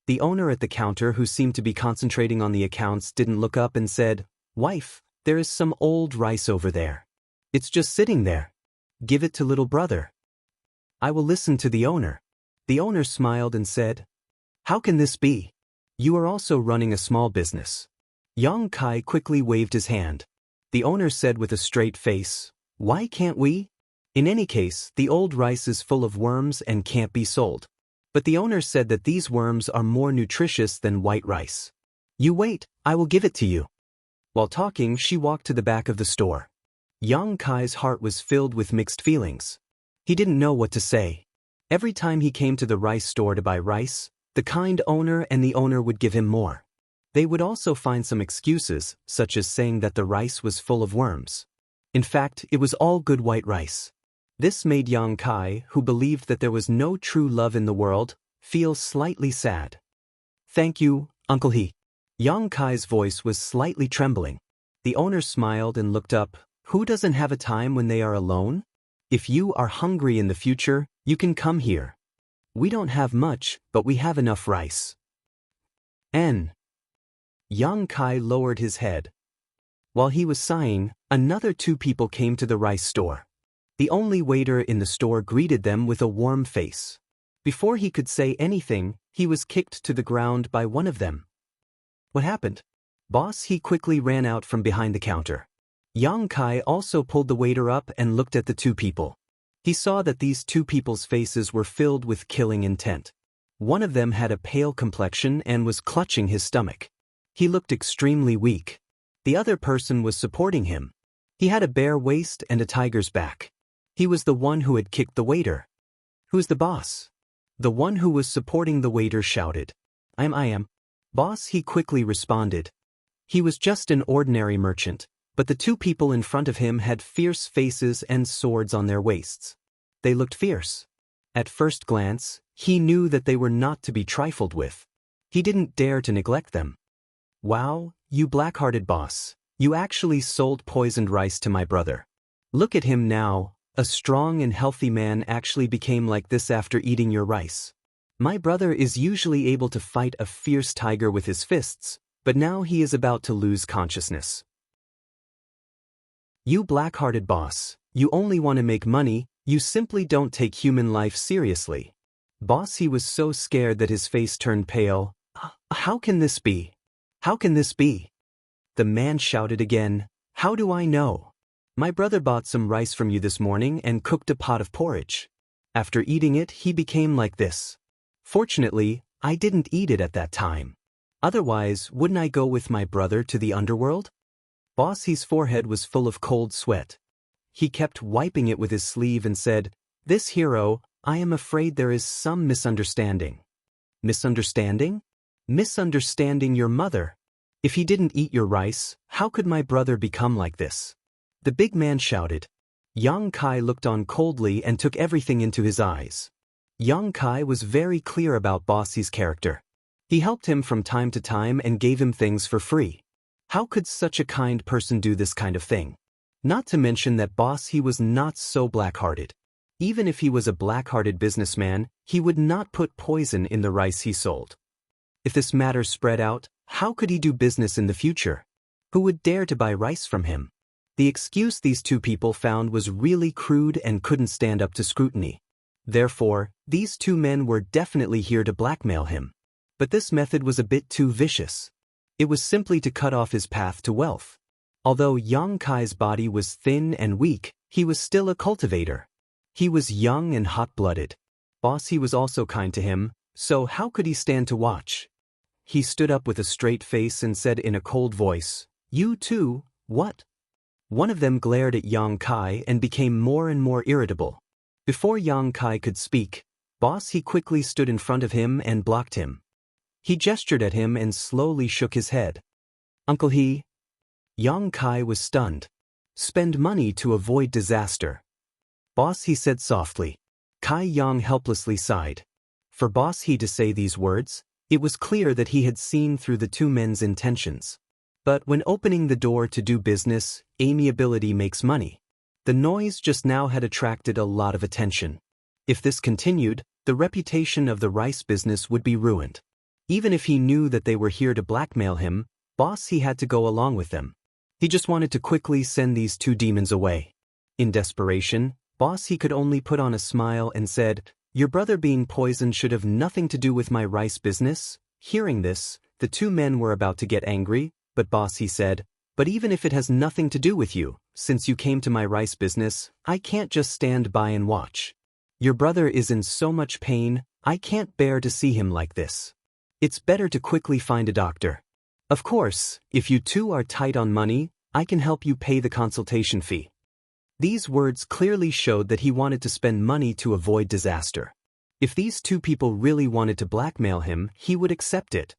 The owner at the counter, who seemed to be concentrating on the accounts, didn't look up and said, Wife, there is some old rice over there. It's just sitting there. Give it to little brother. I will listen to the owner. The owner smiled and said, How can this be? You are also running a small business. Yang Kai quickly waved his hand. The owner said with a straight face, Why can't we? In any case, the old rice is full of worms and can't be sold. But the owner said that these worms are more nutritious than white rice. You wait, I will give it to you. While talking, she walked to the back of the store. Yang Kai's heart was filled with mixed feelings. He didn't know what to say. Every time he came to the rice store to buy rice, the kind owner and the owner would give him more. They would also find some excuses, such as saying that the rice was full of worms. In fact, it was all good white rice. This made Yang Kai, who believed that there was no true love in the world, feel slightly sad. Thank you, Uncle He. Yang Kai's voice was slightly trembling. The owner smiled and looked up. Who doesn't have a time when they are alone? If you are hungry in the future, you can come here. We don't have much, but we have enough rice. Yang Kai lowered his head. While he was sighing, another two people came to the rice store. The only waiter in the store greeted them with a warm face. Before he could say anything, he was kicked to the ground by one of them. What happened? Boss, he quickly ran out from behind the counter. Yang Kai also pulled the waiter up and looked at the two people. He saw that these two people's faces were filled with killing intent. One of them had a pale complexion and was clutching his stomach. He looked extremely weak. The other person was supporting him. He had a bare waist and a tiger's back. He was the one who had kicked the waiter. Who's the boss? The one who was supporting the waiter shouted. I am. Boss, he quickly responded. He was just an ordinary merchant, but the two people in front of him had fierce faces and swords on their waists. They looked fierce. At first glance, he knew that they were not to be trifled with. He didn't dare to neglect them. Wow, you black-hearted boss, you actually sold poisoned rice to my brother. Look at him now. A strong and healthy man actually became like this after eating your rice. My brother is usually able to fight a fierce tiger with his fists, but now he is about to lose consciousness. You black-hearted boss, you only want to make money, you simply don't take human life seriously. Boss, he was so scared that his face turned pale. How can this be? How can this be? The man shouted again, How do I know? My brother bought some rice from you this morning and cooked a pot of porridge. After eating it, he became like this. Fortunately, I didn't eat it at that time. Otherwise, wouldn't I go with my brother to the underworld? Bossy's forehead was full of cold sweat. He kept wiping it with his sleeve and said, This hero, I am afraid there is some misunderstanding. Misunderstanding? Misunderstanding your mother. If he didn't eat your rice, how could my brother become like this? The big man shouted. Yang Kai looked on coldly and took everything into his eyes. Yang Kai was very clear about Bossy's character. He helped him from time to time and gave him things for free. How could such a kind person do this kind of thing? Not to mention that Bossy was not so black-hearted. Even if he was a black-hearted businessman, he would not put poison in the rice he sold. If this matter spread out, how could he do business in the future? Who would dare to buy rice from him? The excuse these two people found was really crude and couldn't stand up to scrutiny. Therefore, these two men were definitely here to blackmail him. But this method was a bit too vicious. It was simply to cut off his path to wealth. Although Yang Kai's body was thin and weak, he was still a cultivator. He was young and hot-blooded. Bossy was also kind to him, so how could he stand to watch? He stood up with a straight face and said in a cold voice, You too, what? One of them glared at Yang Kai and became more and more irritable. Before Yang Kai could speak, Boss He quickly stood in front of him and blocked him. He gestured at him and slowly shook his head. Uncle He. Yang Kai was stunned. Spend money to avoid disaster. Boss He said softly. Kai Yang helplessly sighed. For Boss He to say these words, it was clear that he had seen through the two men's intentions. But when opening the door to do business, amiability makes money. The noise just now had attracted a lot of attention. If this continued, the reputation of the rice business would be ruined. Even if he knew that they were here to blackmail him, Boss He had to go along with them. He just wanted to quickly send these two demons away. In desperation, Boss He could only put on a smile and said, Your brother being poisoned should have nothing to do with my rice business. Hearing this, the two men were about to get angry, but Boss He said, But even if it has nothing to do with you, since you came to my rice business, I can't just stand by and watch. Your brother is in so much pain, I can't bear to see him like this. It's better to quickly find a doctor. Of course, if you two are tight on money, I can help you pay the consultation fee. These words clearly showed that he wanted to spend money to avoid disaster. If these two people really wanted to blackmail him, he would accept it.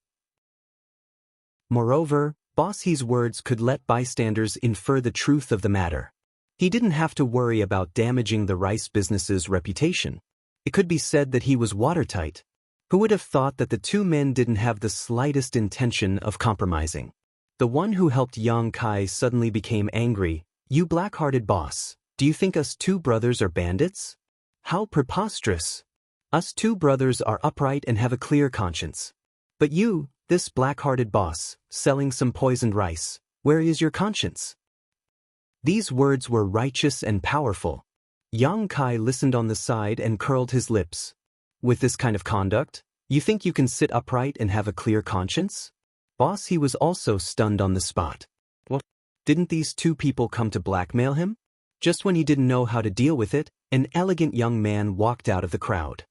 Moreover, Boss He's words could let bystanders infer the truth of the matter. He didn't have to worry about damaging the rice business's reputation. It could be said that he was watertight. Who would have thought that the two men didn't have the slightest intention of compromising? The one who helped Yang Kai suddenly became angry. You black-hearted boss, do you think us two brothers are bandits? How preposterous! Us two brothers are upright and have a clear conscience. But you, this black-hearted boss, selling some poisoned rice, where is your conscience? These words were righteous and powerful. Yang Kai listened on the side and curled his lips. With this kind of conduct, you think you can sit upright and have a clear conscience? Boss He was also stunned on the spot. What? Didn't these two people come to blackmail him? Just when he didn't know how to deal with it, an elegant young man walked out of the crowd.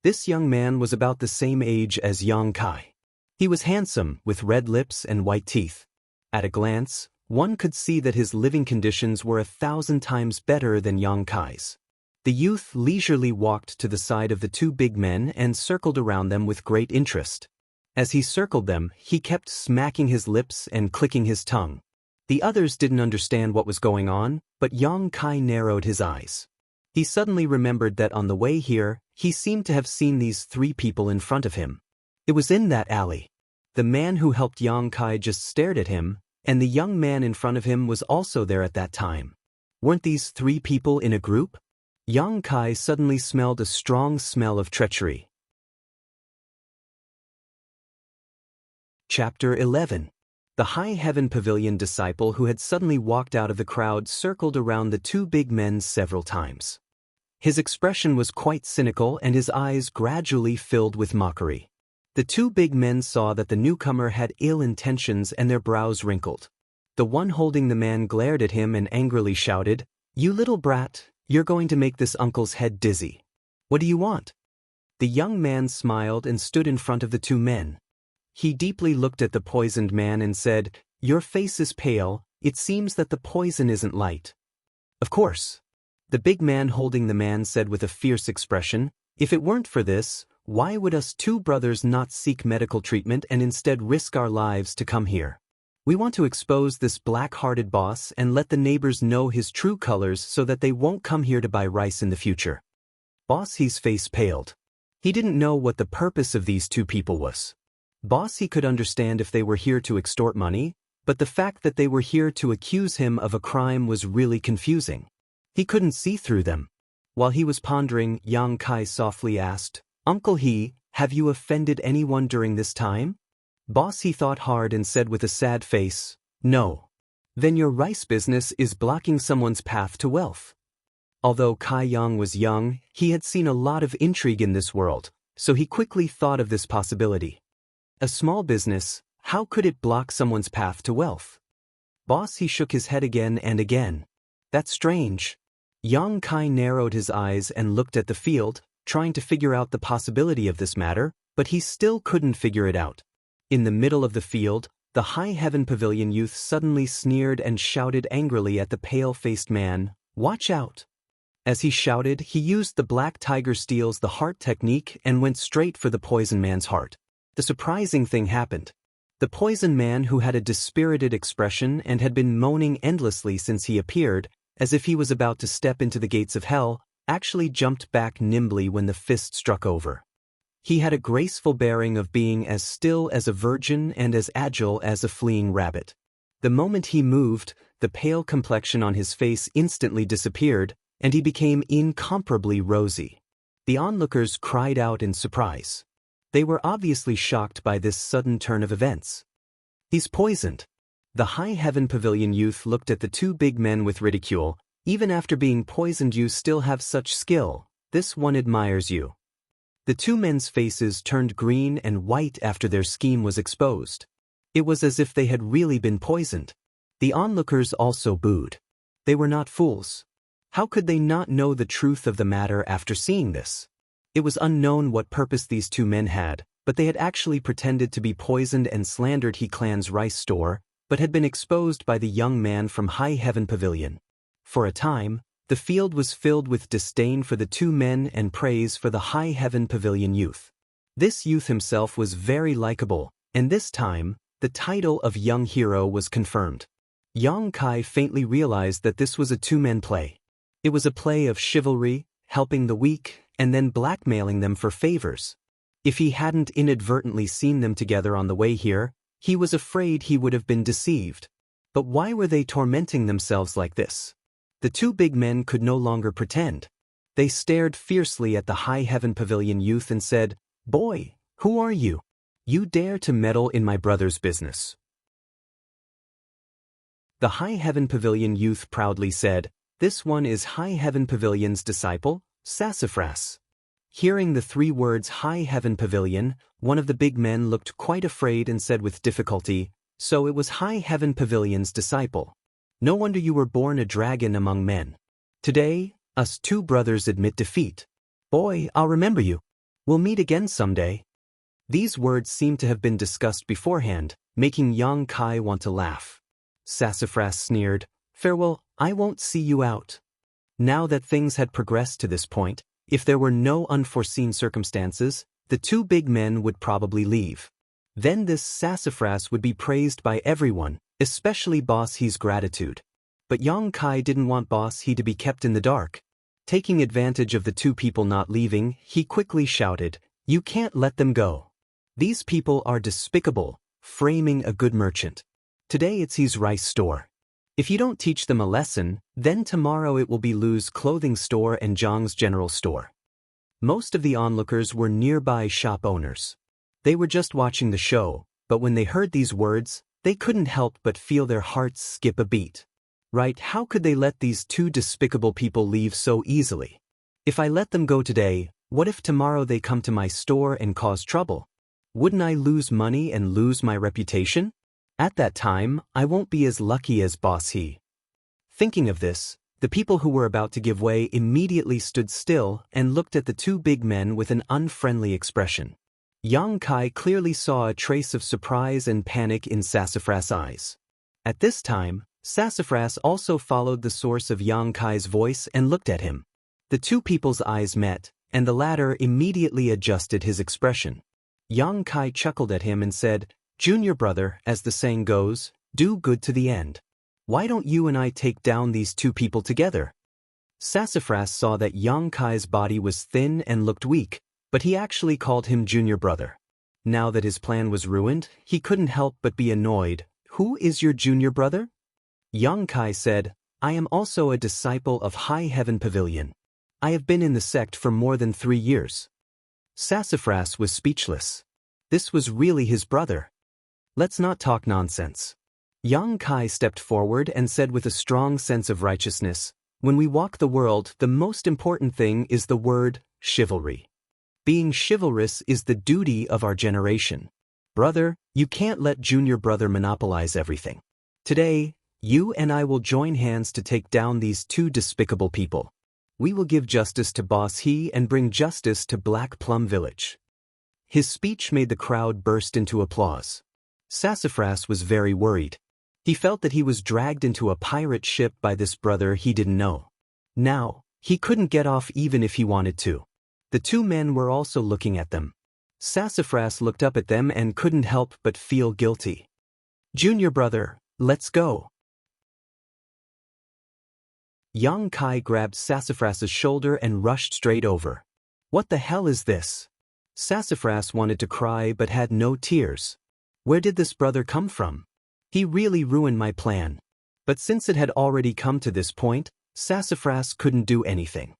This young man was about the same age as Yang Kai. He was handsome, with red lips and white teeth. At a glance, one could see that his living conditions were 1,000 times better than Yang Kai's. The youth leisurely walked to the side of the two big men and circled around them with great interest. As he circled them, he kept smacking his lips and clicking his tongue. The others didn't understand what was going on, but Yang Kai narrowed his eyes. He suddenly remembered that on the way here, he seemed to have seen these three people in front of him. It was in that alley. The man who helped Yang Kai just stared at him, and the young man in front of him was also there at that time. Weren't these three people in a group? Yang Kai suddenly smelled a strong smell of treachery. Chapter 11. The High Heaven Pavilion disciple who had suddenly walked out of the crowd circled around the two big men several times. His expression was quite cynical and his eyes gradually filled with mockery. The two big men saw that the newcomer had ill intentions and their brows wrinkled. The one holding the man glared at him and angrily shouted, You little brat, you're going to make this uncle's head dizzy. What do you want? The young man smiled and stood in front of the two men. He deeply looked at the poisoned man and said, Your face is pale, it seems that the poison isn't light. Of course. The big man holding the man said with a fierce expression, If it weren't for this, why would us two brothers not seek medical treatment and instead risk our lives to come here? We want to expose this black-hearted boss and let the neighbors know his true colors so that they won't come here to buy rice in the future. Boss He's face paled. He didn't know what the purpose of these two people was. Boss He could understand if they were here to extort money, but the fact that they were here to accuse him of a crime was really confusing. He couldn't see through them. While he was pondering, Yang Kai softly asked, Uncle He, have you offended anyone during this time? Boss He thought hard and said with a sad face, No. Then your rice business is blocking someone's path to wealth. Although Kai Yang was young, he had seen a lot of intrigue in this world, so he quickly thought of this possibility. A small business, how could it block someone's path to wealth? Boss He shook his head again and again. That's strange. Yang Kai narrowed his eyes and looked at the field, trying to figure out the possibility of this matter, but he still couldn't figure it out. In the middle of the field, The High Heaven Pavilion youth suddenly sneered and shouted angrily at the pale-faced man, "Watch out!" As he shouted, he used the Black Tiger Steals the Heart technique and went straight for the Poison Man's heart. The surprising thing happened. The Poison Man, who had a dispirited expression and had been moaning endlessly since he appeared, as if he was about to step into the gates of hell, actually jumped back nimbly when the fist struck over. He had a graceful bearing of being as still as a virgin and as agile as a fleeing rabbit. The moment he moved, the pale complexion on his face instantly disappeared, and he became incomparably rosy. The onlookers cried out in surprise. They were obviously shocked by this sudden turn of events. "He's poisoned." The High Heaven Pavilion youth looked at the two big men with ridicule. "Even after being poisoned you still have such skill. This one admires you." The two men's faces turned green and white after their scheme was exposed. It was as if they had really been poisoned. The onlookers also booed. They were not fools. How could they not know the truth of the matter after seeing this? It was unknown what purpose these two men had, but they had actually pretended to be poisoned and slandered He Clan's rice store, but had been exposed by the young man from High Heaven Pavilion. For a time, the field was filled with disdain for the two men and praise for the High Heaven Pavilion youth. This youth himself was very likable, and this time, the title of young hero was confirmed. Yang Kai faintly realized that this was a two-man play. It was a play of chivalry, helping the weak, and then blackmailing them for favors. If he hadn't inadvertently seen them together on the way here, he was afraid he would have been deceived. But why were they tormenting themselves like this? The two big men could no longer pretend. They stared fiercely at the High Heaven Pavilion youth and said, "Boy, who are you? You dare to meddle in my brother's business." The High Heaven Pavilion youth proudly said, "This one is High Heaven Pavilion's disciple, Sassafras." Hearing the three words High Heaven Pavilion, one of the big men looked quite afraid and said with difficulty, "So it was High Heaven Pavilion's disciple. No wonder you were born a dragon among men. Today, us two brothers admit defeat. Boy, I'll remember you. We'll meet again someday." These words seemed to have been discussed beforehand, making Yang Kai want to laugh. Sassafras sneered, "Farewell, I won't see you out." Now that things had progressed to this point, if there were no unforeseen circumstances, the two big men would probably leave. Then this Sassafras would be praised by everyone, especially Boss He's gratitude. But Yang Kai didn't want Boss He to be kept in the dark. Taking advantage of the two people not leaving, he quickly shouted, "You can't let them go. These people are despicable, framing a good merchant. Today it's his rice store. If you don't teach them a lesson, then tomorrow it will be Lu's clothing store and Zhang's general store." Most of the onlookers were nearby shop owners. They were just watching the show, but when they heard these words, they couldn't help but feel their hearts skip a beat. Right, how could they let these two despicable people leave so easily? If I let them go today, what if tomorrow they come to my store and cause trouble? Wouldn't I lose money and lose my reputation? At that time, I won't be as lucky as Boss He. Thinking of this, the people who were about to give way immediately stood still and looked at the two big men with an unfriendly expression. Yang Kai clearly saw a trace of surprise and panic in Sassafras' eyes. At this time, Sassafras also followed the source of Yang Kai's voice and looked at him. The two people's eyes met, and the latter immediately adjusted his expression. Yang Kai chuckled at him and said, "Junior brother, as the saying goes, do good to the end. Why don't you and I take down these two people together?" Sassafras saw that Yang Kai's body was thin and looked weak, but he actually called him junior brother. Now that his plan was ruined, he couldn't help but be annoyed. "Who is your junior brother?" Yang Kai said, "I am also a disciple of High Heaven Pavilion. I have been in the sect for more than 3 years." Sassafras was speechless. This was really his brother. "Let's not talk nonsense." Yang Kai stepped forward and said with a strong sense of righteousness, "When we walk the world, the most important thing is the word chivalry. Being chivalrous is the duty of our generation. Brother, you can't let junior brother monopolize everything. Today, you and I will join hands to take down these two despicable people. We will give justice to Boss He and bring justice to Black Plum Village." His speech made the crowd burst into applause. Sassafras was very worried. He felt that he was dragged into a pirate ship by this brother he didn't know. Now, he couldn't get off even if he wanted to. The two men were also looking at them. Sassafras looked up at them and couldn't help but feel guilty. "Junior brother, let's go." Yang Kai grabbed Sassafras's shoulder and rushed straight over. "What the hell is this?" Sassafras wanted to cry but had no tears. Where did this brother come from? He really ruined my plan. But since it had already come to this point, Sassafras couldn't do anything.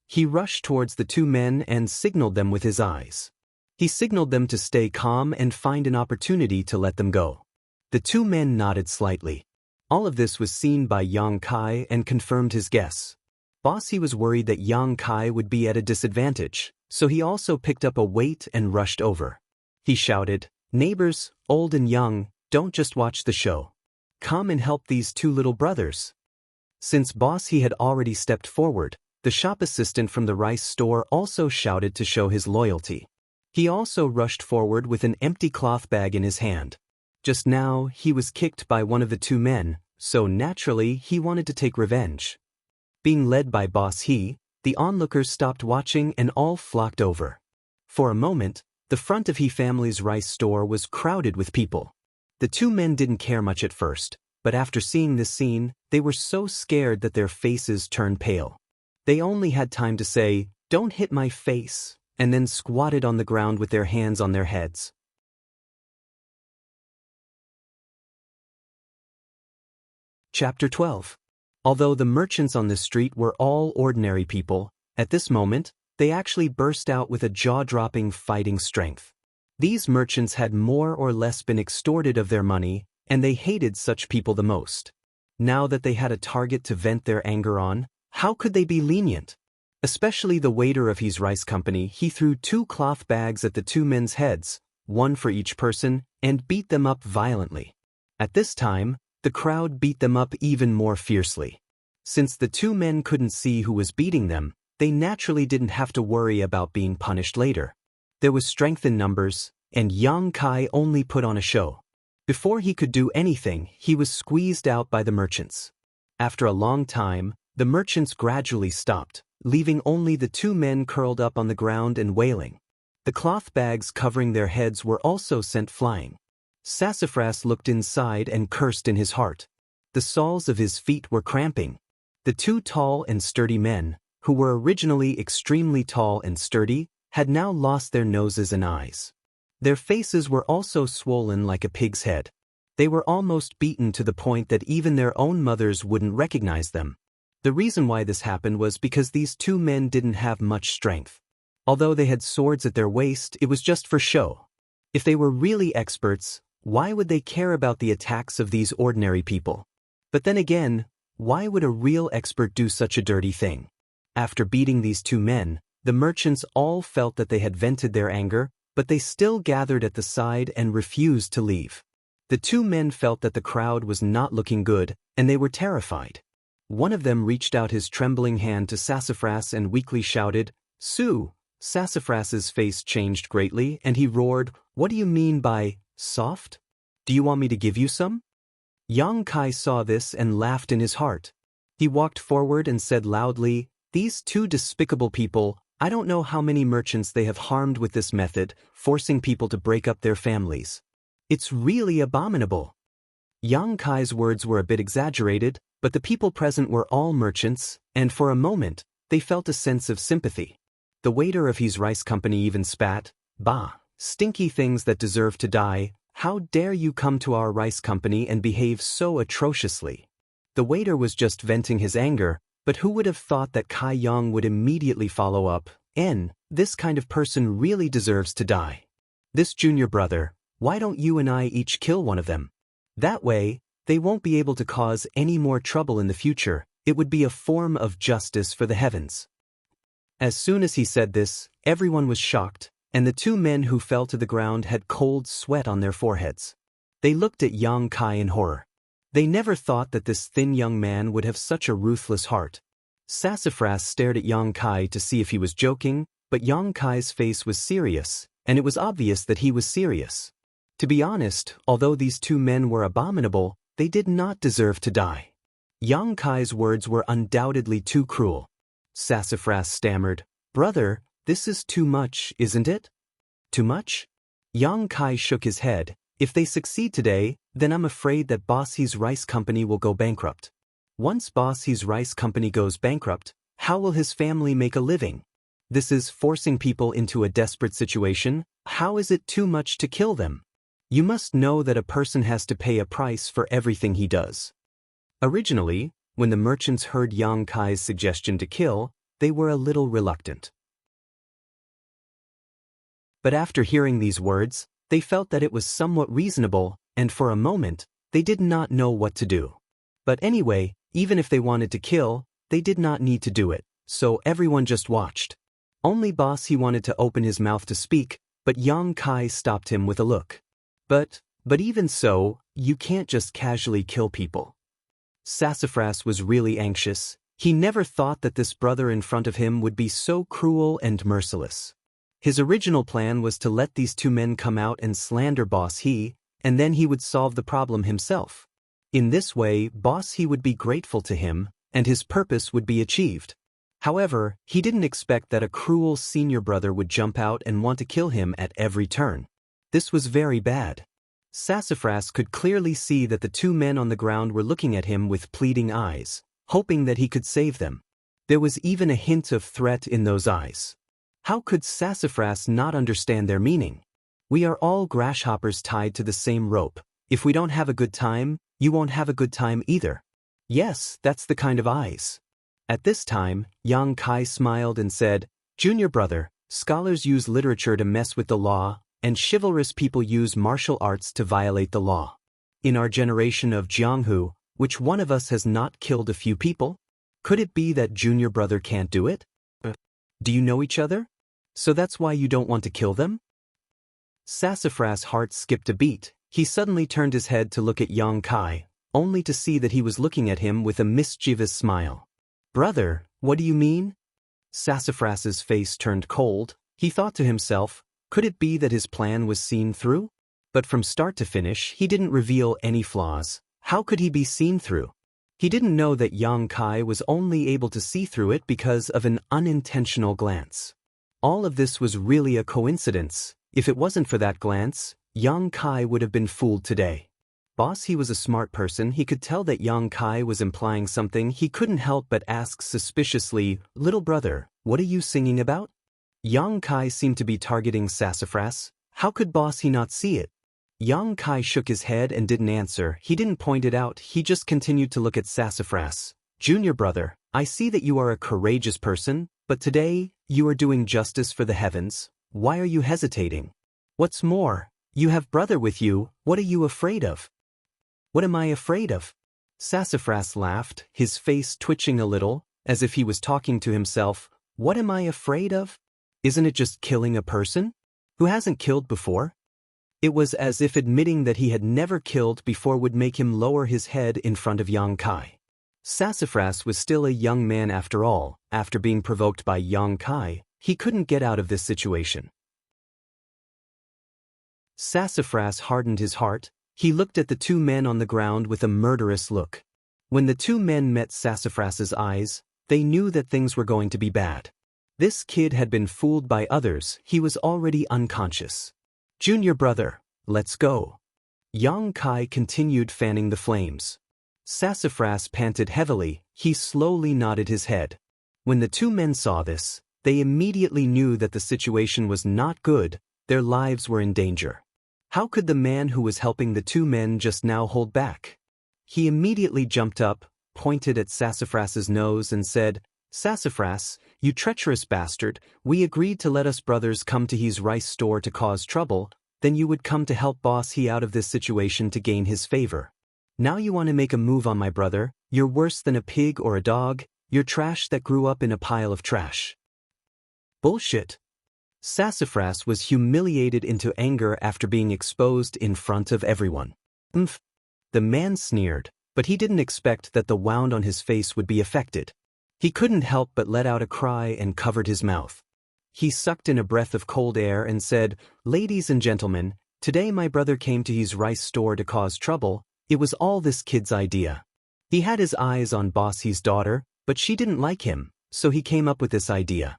He rushed towards the two men and signaled them with his eyes. He signaled them to stay calm and find an opportunity to let them go. The two men nodded slightly. All of this was seen by Yang Kai and confirmed his guess. Bossy was worried that Yang Kai would be at a disadvantage, so he also picked up a weight and rushed over. He shouted, "Neighbors, old and young, don't just watch the show. Come and help these two little brothers." Since Bossy had already stepped forward, the shop assistant from the rice store also shouted to show his loyalty. He also rushed forward with an empty cloth bag in his hand. Just now, he was kicked by one of the two men, so naturally he wanted to take revenge. Being led by Boss He, the onlookers stopped watching and all flocked over. For a moment, the front of He family's rice store was crowded with people. The two men didn't care much at first, but after seeing this scene, they were so scared that their faces turned pale. They only had time to say, "Don't hit my face," and then squatted on the ground with their hands on their heads. Chapter 12. Although the merchants on the street were all ordinary people, at this moment, they actually burst out with a jaw-dropping fighting strength. These merchants had more or less been extorted of their money, and they hated such people the most. Now that they had a target to vent their anger on, how could they be lenient? Especially the waiter of his rice company. He threw 2 cloth bags at the two men's heads, one for each person, and beat them up violently. At this time, the crowd beat them up even more fiercely. Since the two men couldn't see who was beating them, they naturally didn't have to worry about being punished later. There was strength in numbers, and Yang Kai only put on a show. Before he could do anything, he was squeezed out by the merchants. After a long time, the merchants gradually stopped, leaving only the two men curled up on the ground and wailing. The cloth bags covering their heads were also sent flying. Sassafras looked inside and cursed in his heart. The soles of his feet were cramping. The two tall and sturdy men, who were originally extremely tall and sturdy, had now lost their noses and eyes. Their faces were also swollen like a pig's head. They were almost beaten to the point that even their own mothers wouldn't recognize them. The reason why this happened was because these two men didn't have much strength. Although they had swords at their waist, it was just for show. If they were really experts, why would they care about the attacks of these ordinary people? But then again, why would a real expert do such a dirty thing? After beating these two men, the merchants all felt that they had vented their anger, but they still gathered at the side and refused to leave. The two men felt that the crowd was not looking good, and they were terrified. One of them reached out his trembling hand to Sassafras and weakly shouted, "Sue!" Sassafras's face changed greatly, and he roared, "What do you mean by soft? Do you want me to give you some?" Yang Kai saw this and laughed in his heart. He walked forward and said loudly, "These two despicable people, I don't know how many merchants they have harmed with this method, forcing people to break up their families. It's really abominable." Yang Kai's words were a bit exaggerated, but the people present were all merchants, and for a moment, they felt a sense of sympathy. The waiter of his rice company even spat, "Bah, stinky things that deserve to die, how dare you come to our rice company and behave so atrociously." The waiter was just venting his anger, but who would have thought that Kai Yang would immediately follow up, "This kind of person really deserves to die. This junior brother, why don't you and I each kill one of them? That way, they won't be able to cause any more trouble in the future. It would be a form of justice for the heavens." As soon as he said this, everyone was shocked, and the two men who fell to the ground had cold sweat on their foreheads. They looked at Yang Kai in horror. They never thought that this thin young man would have such a ruthless heart. Sassafras stared at Yang Kai to see if he was joking, but Yang Kai's face was serious, and it was obvious that he was serious. To be honest, although these two men were abominable, they did not deserve to die. Yang Kai's words were undoubtedly too cruel. Sassafras stammered, "Brother, this is too much, isn't it?" "Too much?" Yang Kai shook his head. "If they succeed today, then I'm afraid that Boss He's Rice Company will go bankrupt. Once Boss He's Rice Company goes bankrupt, how will his family make a living? This is forcing people into a desperate situation. How is it too much to kill them? You must know that a person has to pay a price for everything he does." Originally, when the merchants heard Yang Kai's suggestion to kill, they were a little reluctant. But after hearing these words, they felt that it was somewhat reasonable, and for a moment, they did not know what to do. But anyway, even if they wanted to kill, they did not need to do it, so everyone just watched. Only Boss He wanted to open his mouth to speak, but Yang Kai stopped him with a look. But even so, you can't just casually kill people." Sassafras was really anxious. He never thought that this brother in front of him would be so cruel and merciless. His original plan was to let these two men come out and slander Boss He, and then he would solve the problem himself. In this way, Boss He would be grateful to him, and his purpose would be achieved. However, he didn't expect that a cruel senior brother would jump out and want to kill him at every turn. This was very bad. Sassafras could clearly see that the two men on the ground were looking at him with pleading eyes, hoping that he could save them. There was even a hint of threat in those eyes. How could Sassafras not understand their meaning? We are all grasshoppers tied to the same rope. If we don't have a good time, you won't have a good time either. Yes, that's the kind of eyes. At this time, Yang Kai smiled and said, "Junior brother, scholars use literature to mess with the law, and chivalrous people use martial arts to violate the law. In our generation of Jianghu, which one of us has not killed a few people? Could it be that junior brother can't do it? Do you know each other? So that's why you don't want to kill them?" Sassafras' heart skipped a beat. He suddenly turned his head to look at Yang Kai, only to see that he was looking at him with a mischievous smile. "Brother, what do you mean?" Sassafras's face turned cold. He thought to himself, could it be that his plan was seen through? But from start to finish, he didn't reveal any flaws. How could he be seen through? He didn't know that Yang Kai was only able to see through it because of an unintentional glance. All of this was really a coincidence. If it wasn't for that glance, Yang Kai would have been fooled today. Boss He was a smart person. He could tell that Yang Kai was implying something. He couldn't help but ask suspiciously, "Little brother, what are you singing about?" Yang Kai seemed to be targeting Sassafras. How could Boss He not see it? Yang Kai shook his head and didn't answer. He didn't point it out. He just continued to look at Sassafras. "Junior brother, I see that you are a courageous person, but today, you are doing justice for the heavens. Why are you hesitating? What's more, you have brother with you. What are you afraid of?" "What am I afraid of?" Sassafras laughed, his face twitching a little, as if he was talking to himself. "What am I afraid of? Isn't it just killing a person? Who hasn't killed before?" It was as if admitting that he had never killed before would make him lower his head in front of Yang Kai. Sassafras was still a young man after all. After being provoked by Yang Kai, he couldn't get out of this situation. Sassafras hardened his heart. He looked at the two men on the ground with a murderous look. When the two men met Sassafras's eyes, they knew that things were going to be bad. This kid had been fooled by others. He was already unconscious. "Junior brother, let's go." Yang Kai continued fanning the flames. Sassafras panted heavily. He slowly nodded his head. When the two men saw this, they immediately knew that the situation was not good. Their lives were in danger. How could the man who was helping the two men just now hold back? He immediately jumped up, pointed at Sassafras's nose and said, "Sassafras, you treacherous bastard, we agreed to let us brothers come to his rice store to cause trouble, then you would come to help Boss He out of this situation to gain his favor. Now you want to make a move on my brother. You're worse than a pig or a dog. You're trash that grew up in a pile of trash." Bullshit. Sassafras was humiliated into anger after being exposed in front of everyone. "Umph." The man sneered, but he didn't expect that the wound on his face would be affected. He couldn't help but let out a cry and covered his mouth. He sucked in a breath of cold air and said, "Ladies and gentlemen, Today my brother came to his rice store to cause trouble. It was all this kid's idea. He had his eyes on Boss He's daughter, but she didn't like him, so he came up with this idea.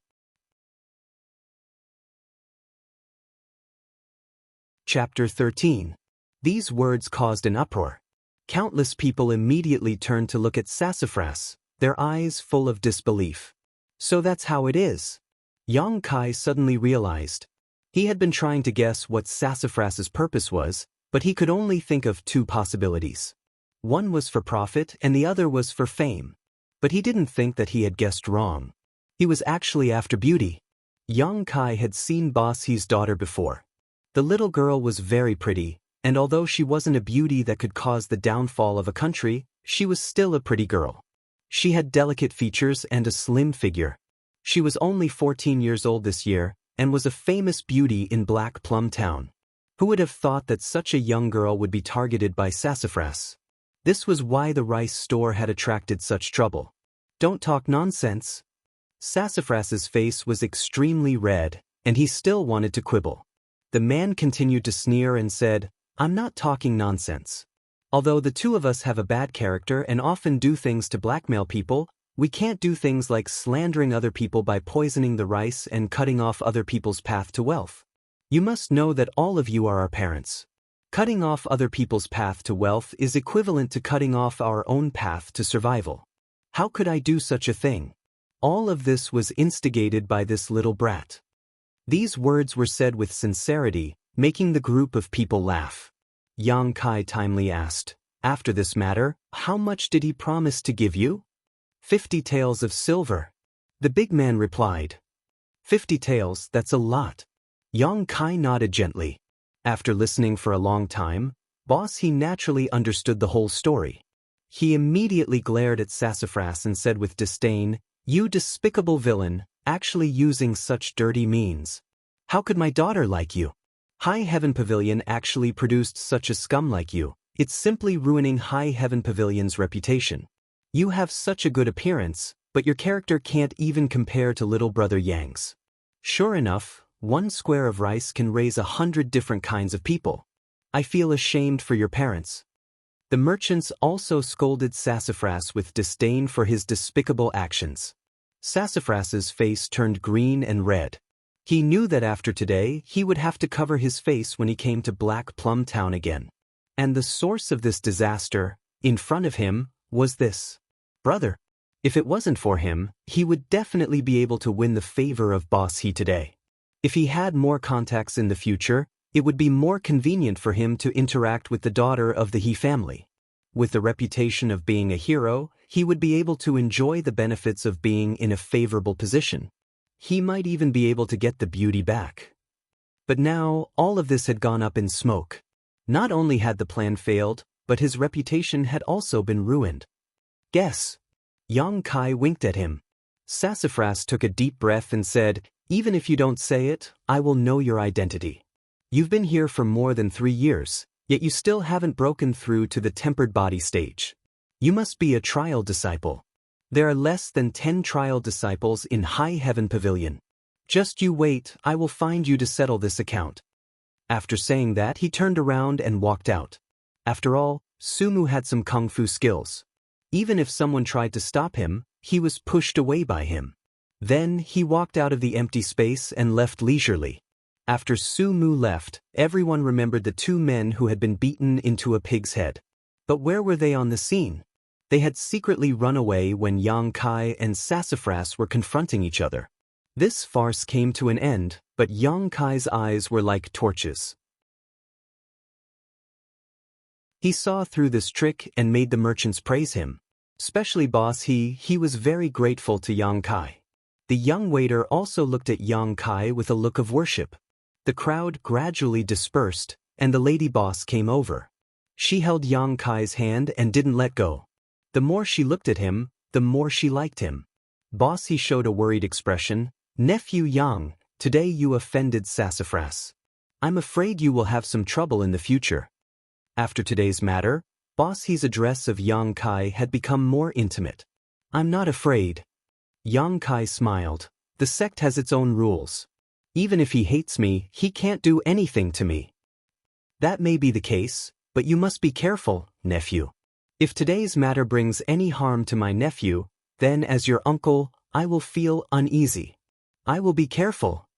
Chapter 13. These words caused an uproar. Countless people immediately turned to look at Sassafras, their eyes full of disbelief. So that's how it is. Yang Kai suddenly realized. He had been trying to guess what Sassafras's purpose was, but he could only think of two possibilities. One was for profit and the other was for fame. But he didn't think that he had guessed wrong. He was actually after beauty. Yang Kai had seen Boss He's daughter before. The little girl was very pretty, and although she wasn't a beauty that could cause the downfall of a country, she was still a pretty girl. She had delicate features and a slim figure. She was only 14 years old this year, and was a famous beauty in Black Plum Town. Who would have thought that such a young girl would be targeted by Sassafras? This was why the rice store had attracted such trouble. Don't talk nonsense. Sassafras's face was extremely red, and he still wanted to quibble. The man continued to sneer and said, "I'm not talking nonsense. Although the two of us have a bad character and often do things to blackmail people, we can't do things like slandering other people by poisoning the rice and cutting off other people's path to wealth. You must know that all of you are our parents. Cutting off other people's path to wealth is equivalent to cutting off our own path to survival. How could I do such a thing?" All of this was instigated by this little brat. These words were said with sincerity, making the group of people laugh. Yang Kai timely asked, "After this matter, how much did he promise to give you?" 50 taels of silver. The big man replied. 50 taels, that's a lot. Yang Kai nodded gently. After listening for a long time, Boss He naturally understood the whole story. He immediately glared at Sassafras and said with disdain, "You despicable villain, actually using such dirty means. How could my daughter like you? High Heaven Pavilion actually produced such a scum like you. It's simply ruining High Heaven Pavilion's reputation. You have such a good appearance, but your character can't even compare to little brother Yang's. Sure enough, one square of rice can raise 100 different kinds of people. I feel ashamed for your parents." The merchants also scolded Sassafras with disdain for his despicable actions. Sassafras's face turned green and red. He knew that after today, he would have to cover his face when he came to Black Plum Town again. And the source of this disaster, in front of him, was this brother. If it wasn't for him, he would definitely be able to win the favor of Boss He today. If he had more contacts in the future, it would be more convenient for him to interact with the daughter of the He family. With the reputation of being a hero, he would be able to enjoy the benefits of being in a favorable position. He might even be able to get the beauty back. But now, all of this had gone up in smoke. Not only had the plan failed, but his reputation had also been ruined. "Guess." Yang Kai winked at him. Sassafras took a deep breath and said, "Even if you don't say it, I will know your identity. You've been here for more than 3 years, yet you still haven't broken through to the tempered body stage. You must be a trial disciple. There are less than 10 trial disciples in High Heaven Pavilion. Just you wait, I will find you to settle this account." After saying that, he turned around and walked out. After all, Sumu had some kung fu skills. Even if someone tried to stop him, he was pushed away by him. Then he walked out of the empty space and left leisurely. After Sumu left, everyone remembered the 2 men who had been beaten into a pig's head. But where were they on the scene? They had secretly run away when Yang Kai and Sassafras were confronting each other. This farce came to an end, but Yang Kai's eyes were like torches. He saw through this trick and made the merchants praise him. Especially Boss He was very grateful to Yang Kai. The young waiter also looked at Yang Kai with a look of worship. The crowd gradually dispersed, and the lady boss came over. She held Yang Kai's hand and didn't let go. The more she looked at him, the more she liked him. Boss He showed a worried expression. "Nephew Yang, today you offended Sassafras. I'm afraid you will have some trouble in the future." After today's matter, Boss He's address of Yang Kai had become more intimate. "I'm not afraid." Yang Kai smiled. "The sect has its own rules. Even if he hates me, he can't do anything to me." That may be the case, but you must be careful, nephew. If today's matter brings any harm to my nephew, then as your uncle, I will feel uneasy. I will be careful.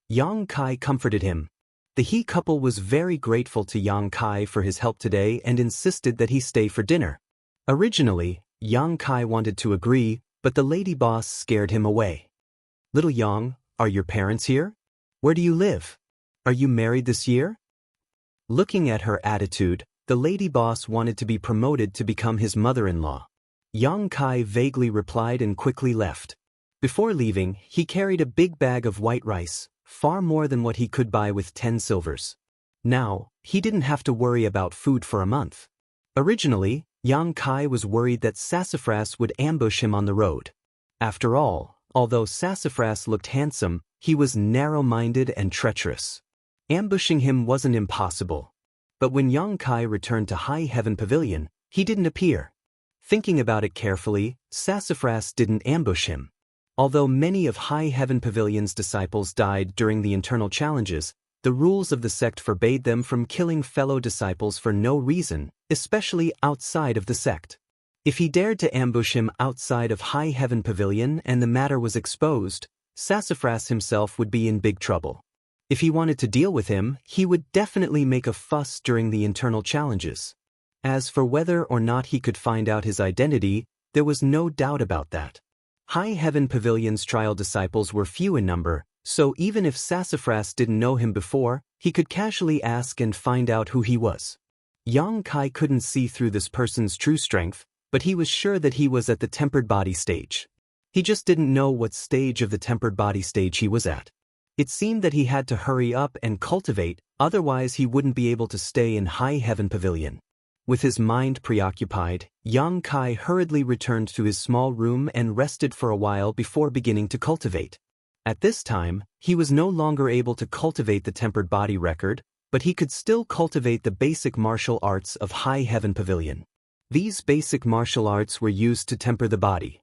Yang Kai comforted him. The He couple was very grateful to Yang Kai for his help today and insisted that he stay for dinner. Originally, Yang Kai wanted to agree, but the lady boss scared him away. Little Yang, are your parents here? Where do you live? Are you married this year? Looking at her attitude, the lady boss wanted to be promoted to become his mother-in-law. Yang Kai vaguely replied and quickly left. Before leaving, he carried a big bag of white rice, far more than what he could buy with 10 silvers. Now, he didn't have to worry about food for a month. Originally, Yang Kai was worried that Sassafras would ambush him on the road. After all, although Sassafras looked handsome, he was narrow-minded and treacherous. Ambushing him wasn't impossible. But when Yang Kai returned to High Heaven Pavilion, he didn't appear. Thinking about it carefully, Sassafras didn't ambush him. Although many of High Heaven Pavilion's disciples died during the internal challenges, the rules of the sect forbade them from killing fellow disciples for no reason, especially outside of the sect. If he dared to ambush him outside of High Heaven Pavilion and the matter was exposed, Sassafras himself would be in big trouble. If he wanted to deal with him, he would definitely make a fuss during the internal challenges. As for whether or not he could find out his identity, there was no doubt about that. High Heaven Pavilion's trial disciples were few in number, so even if Sassafras didn't know him before, he could casually ask and find out who he was. Yang Kai couldn't see through this person's true strength, but he was sure that he was at the tempered body stage. He just didn't know what stage of the tempered body stage he was at. It seemed that he had to hurry up and cultivate, otherwise he wouldn't be able to stay in High Heaven Pavilion. With his mind preoccupied, Yang Kai hurriedly returned to his small room and rested for a while before beginning to cultivate. At this time, he was no longer able to cultivate the tempered body record, but he could still cultivate the basic martial arts of High Heaven Pavilion. These basic martial arts were used to temper the body.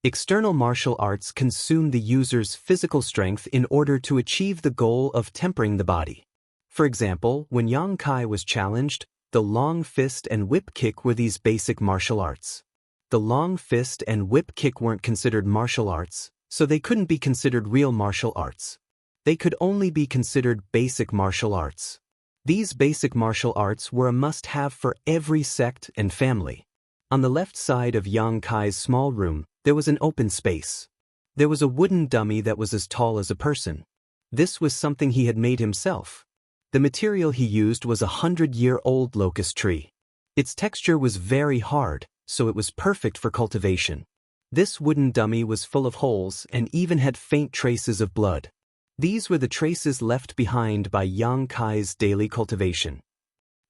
External martial arts consume the user's physical strength in order to achieve the goal of tempering the body. For example, when Yang Kai was challenged, the long fist and whip kick were these basic martial arts. The long fist and whip kick weren't considered martial arts, so they couldn't be considered real martial arts. They could only be considered basic martial arts. These basic martial arts were a must-have for every sect and family. On the left side of Yang Kai's small room, there was an open space. There was a wooden dummy that was as tall as a person. This was something he had made himself. The material he used was a 100-year-old locust tree. Its texture was very hard, so it was perfect for cultivation. This wooden dummy was full of holes and even had faint traces of blood. These were the traces left behind by Yang Kai's daily cultivation.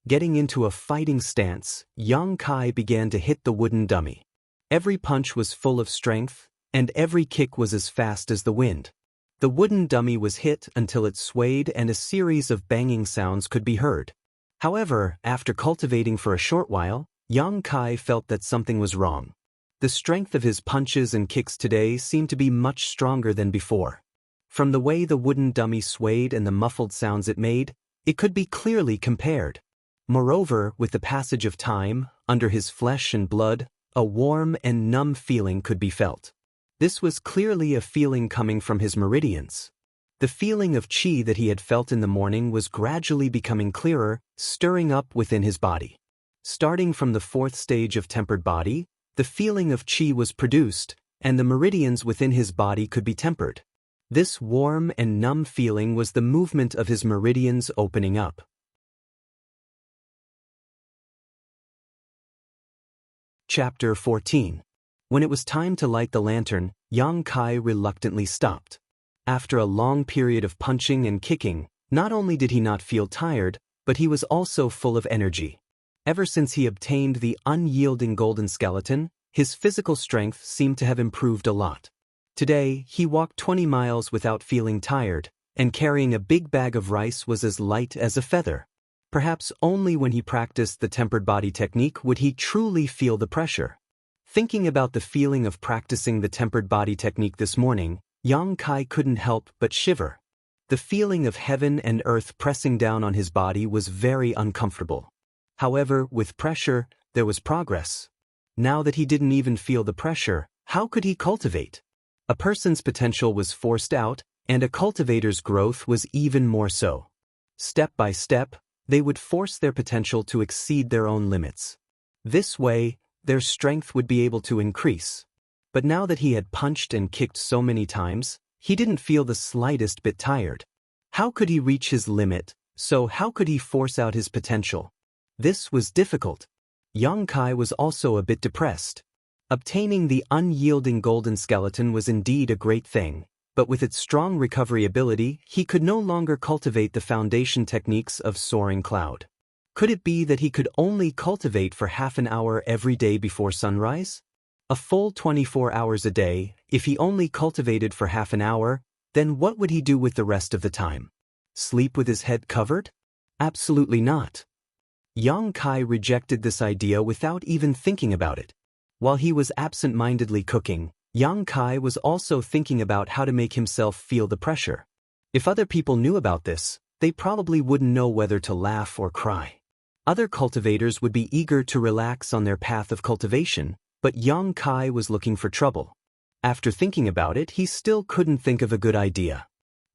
Getting into a fighting stance, Yang Kai began to hit the wooden dummy. Every punch was full of strength, and every kick was as fast as the wind. The wooden dummy was hit until it swayed and a series of banging sounds could be heard. However, after cultivating for a short while, Yang Kai felt that something was wrong. The strength of his punches and kicks today seemed to be much stronger than before. From the way the wooden dummy swayed and the muffled sounds it made, it could be clearly compared. Moreover, with the passage of time, under his flesh and blood, a warm and numb feeling could be felt. This was clearly a feeling coming from his meridians. The feeling of qi that he had felt in the morning was gradually becoming clearer, stirring up within his body. Starting from the fourth stage of tempered body, the feeling of qi was produced, and the meridians within his body could be tempered. This warm and numb feeling was the movement of his meridians opening up. Chapter 14. When it was time to light the lantern, Yang Kai reluctantly stopped. After a long period of punching and kicking, not only did he not feel tired, but he was also full of energy. Ever since he obtained the unyielding golden skeleton, his physical strength seemed to have improved a lot. Today, he walked 20 miles without feeling tired, and carrying a big bag of rice was as light as a feather. Perhaps only when he practiced the tempered body technique would he truly feel the pressure. Thinking about the feeling of practicing the tempered body technique this morning, Yang Kai couldn't help but shiver. The feeling of heaven and earth pressing down on his body was very uncomfortable. However, with pressure, there was progress. Now that he didn't even feel the pressure, how could he cultivate? A person's potential was forced out, and a cultivator's growth was even more so. Step by step, they would force their potential to exceed their own limits. This way, their strength would be able to increase. But now that he had punched and kicked so many times, he didn't feel the slightest bit tired. How could he reach his limit, so how could he force out his potential? This was difficult. Yang Kai was also a bit depressed. Obtaining the unyielding golden skeleton was indeed a great thing, but with its strong recovery ability, he could no longer cultivate the foundation techniques of soaring cloud. Could it be that he could only cultivate for half an hour every day before sunrise? A full 24 hours a day, if he only cultivated for half an hour, then what would he do with the rest of the time? Sleep with his head covered? Absolutely not. Yang Kai rejected this idea without even thinking about it. While he was absent-mindedly cooking, Yang Kai was also thinking about how to make himself feel the pressure. If other people knew about this, they probably wouldn't know whether to laugh or cry. Other cultivators would be eager to relax on their path of cultivation, but Yang Kai was looking for trouble. After thinking about it, he still couldn't think of a good idea.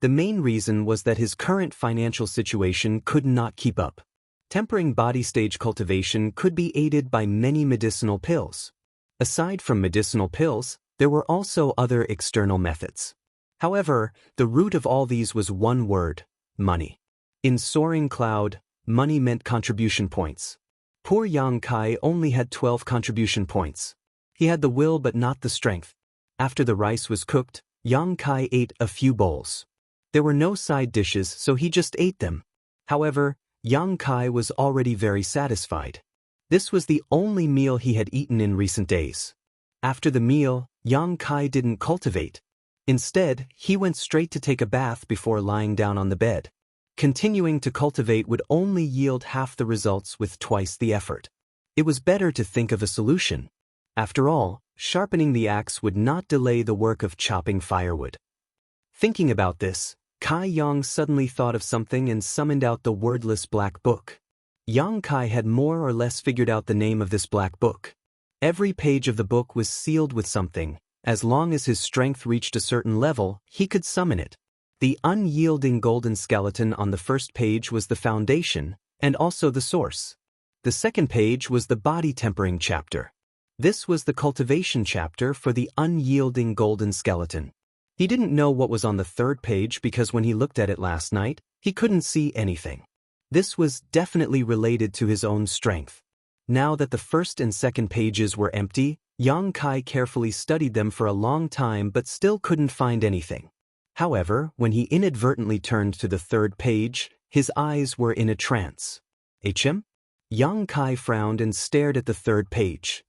The main reason was that his current financial situation could not keep up. Tempering body stage cultivation could be aided by many medicinal pills. Aside from medicinal pills, there were also other external methods. However, the root of all these was one word: money. In Soaring Cloud, money meant contribution points. Poor Yang Kai only had 12 contribution points. He had the will but not the strength. After the rice was cooked, Yang Kai ate a few bowls. There were no side dishes, so he just ate them. However, Yang Kai was already very satisfied. This was the only meal he had eaten in recent days. After the meal, Yang Kai didn't cultivate. Instead, he went straight to take a bath before lying down on the bed. Continuing to cultivate would only yield half the results with twice the effort. It was better to think of a solution. After all, sharpening the axe would not delay the work of chopping firewood. Thinking about this, Kai Yang suddenly thought of something and summoned out the wordless black book. Yang Kai had more or less figured out the name of this black book. Every page of the book was sealed with something. As long as his strength reached a certain level, he could summon it. The unyielding golden skeleton on the first page was the foundation, and also the source. The second page was the body tempering chapter. This was the cultivation chapter for the unyielding golden skeleton. He didn't know what was on the third page because when he looked at it last night, he couldn't see anything. This was definitely related to his own strength. Now that the first and second pages were empty, Yang Kai carefully studied them for a long time but still couldn't find anything. However, when he inadvertently turned to the third page, his eyes were in a trance. "Hm?" Yang Kai frowned and stared at the third page.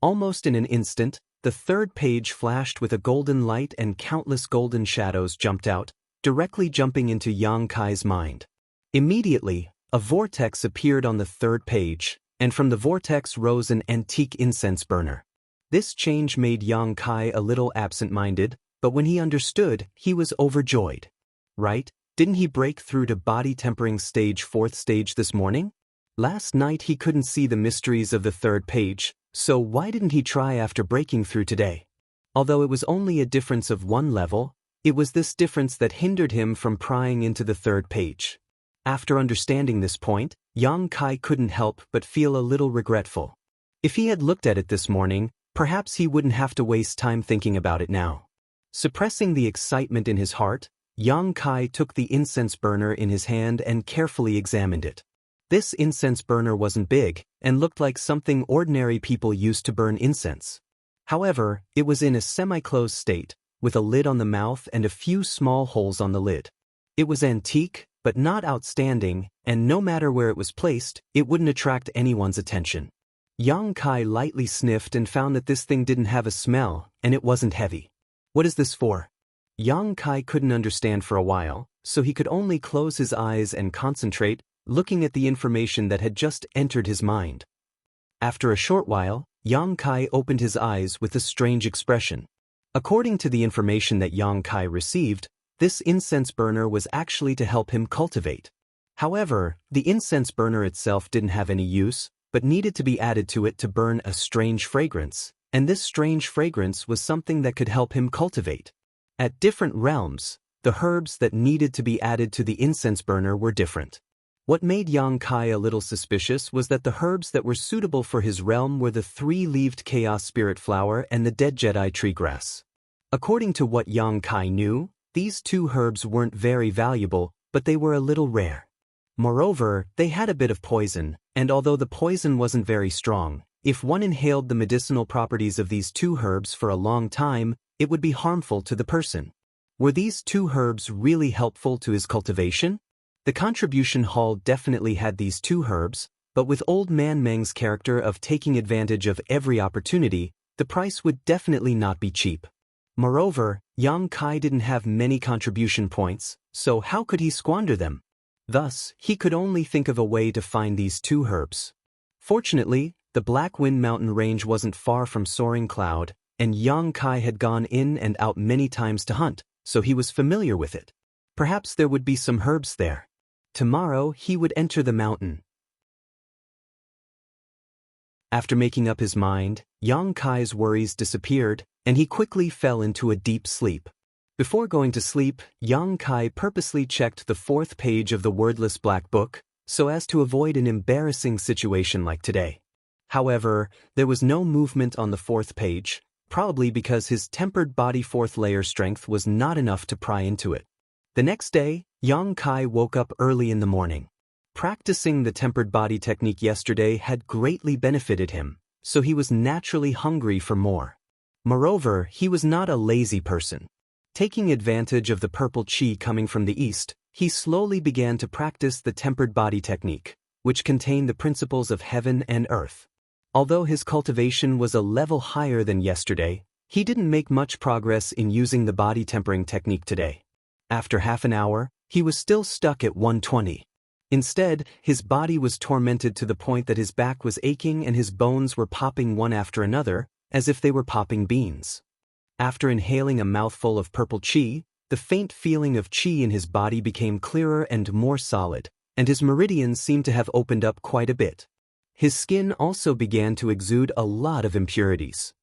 Almost in an instant, the third page flashed with a golden light and countless golden shadows jumped out, directly jumping into Yang Kai's mind. Immediately, a vortex appeared on the third page, and from the vortex rose an antique incense burner. This change made Yang Kai a little absent-minded, but when he understood, he was overjoyed. Right? Didn't he break through to body tempering stage 4th stage this morning? Last night he couldn't see the mysteries of the third page, so why didn't he try after breaking through today? Although it was only a difference of one level, it was this difference that hindered him from prying into the third page. After understanding this point, Yang Kai couldn't help but feel a little regretful. If he had looked at it this morning, perhaps he wouldn't have to waste time thinking about it now. Suppressing the excitement in his heart, Yang Kai took the incense burner in his hand and carefully examined it. This incense burner wasn't big, and looked like something ordinary people used to burn incense. However, it was in a semi-closed state, with a lid on the mouth and a few small holes on the lid. It was antique, but not outstanding, and no matter where it was placed, it wouldn't attract anyone's attention. Yang Kai lightly sniffed and found that this thing didn't have a smell, and it wasn't heavy. What is this for? Yang Kai couldn't understand for a while, so he could only close his eyes and concentrate, looking at the information that had just entered his mind. After a short while, Yang Kai opened his eyes with a strange expression. According to the information that Yang Kai received, this incense burner was actually to help him cultivate. However, the incense burner itself didn't have any use, but needed to be added to it to burn a strange fragrance, and this strange fragrance was something that could help him cultivate. At different realms, the herbs that needed to be added to the incense burner were different. What made Yang Kai a little suspicious was that the herbs that were suitable for his realm were the 3-leaved Chaos Spirit Flower and the Dead Jedi Tree Grass. According to what Yang Kai knew, these two herbs weren't very valuable, but they were a little rare. Moreover, they had a bit of poison, and although the poison wasn't very strong, if one inhaled the medicinal properties of these two herbs for a long time, it would be harmful to the person. Were these two herbs really helpful to his cultivation? The contribution hall definitely had these two herbs, but with Old Man Meng's character of taking advantage of every opportunity, the price would definitely not be cheap. Moreover, Yang Kai didn't have many contribution points, so how could he squander them? Thus, he could only think of a way to find these two herbs. Fortunately, the Black Wind Mountain range wasn't far from Soaring Cloud, and Yang Kai had gone in and out many times to hunt, so he was familiar with it. Perhaps there would be some herbs there. Tomorrow he would enter the mountain. After making up his mind, Yang Kai's worries disappeared, and he quickly fell into a deep sleep. Before going to sleep, Yang Kai purposely checked the 4th page of the wordless black book, so as to avoid an embarrassing situation like today. However, there was no movement on the 4th page, probably because his tempered body 4th layer strength was not enough to pry into it. The next day, Yang Kai woke up early in the morning. Practicing the tempered body technique yesterday had greatly benefited him, so he was naturally hungry for more. Moreover, he was not a lazy person. Taking advantage of the purple chi coming from the east, he slowly began to practice the tempered body technique, which contained the principles of heaven and earth. Although his cultivation was a level higher than yesterday, he didn't make much progress in using the body tempering technique today. After half an hour, he was still stuck at 120. Instead, his body was tormented to the point that his back was aching and his bones were popping one after another, as if they were popping beans. After inhaling a mouthful of purple chi, the faint feeling of chi in his body became clearer and more solid, and his meridians seemed to have opened up quite a bit. His skin also began to exude a lot of impurities.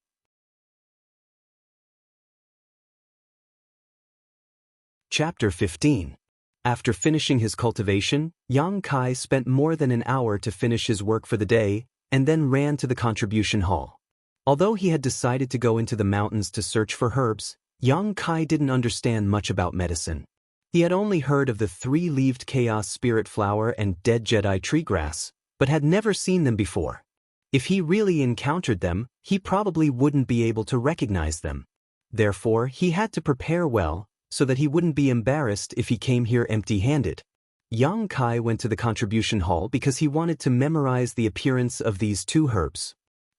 Chapter 15. After finishing his cultivation, Yang Kai spent more than an hour to finish his work for the day, and then ran to the contribution hall. Although he had decided to go into the mountains to search for herbs, Yang Kai didn't understand much about medicine. He had only heard of the 3-leaved Chaos Spirit Flower and Dead Jedi Tree Grass, but had never seen them before. If he really encountered them, he probably wouldn't be able to recognize them. Therefore, he had to prepare well, so that he wouldn't be embarrassed if he came here empty-handed. Yang Kai went to the contribution hall because he wanted to memorize the appearance of these two herbs.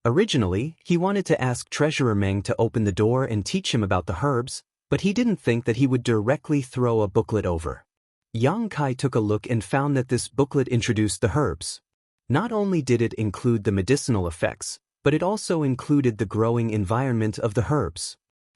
Originally, he wanted to ask Treasurer Meng to open the door and teach him about the herbs, but he didn't think that he would directly throw a booklet over. Yang Kai took a look and found that this booklet introduced the herbs. Not only did it include the medicinal effects, but it also included the growing environment of the herbs.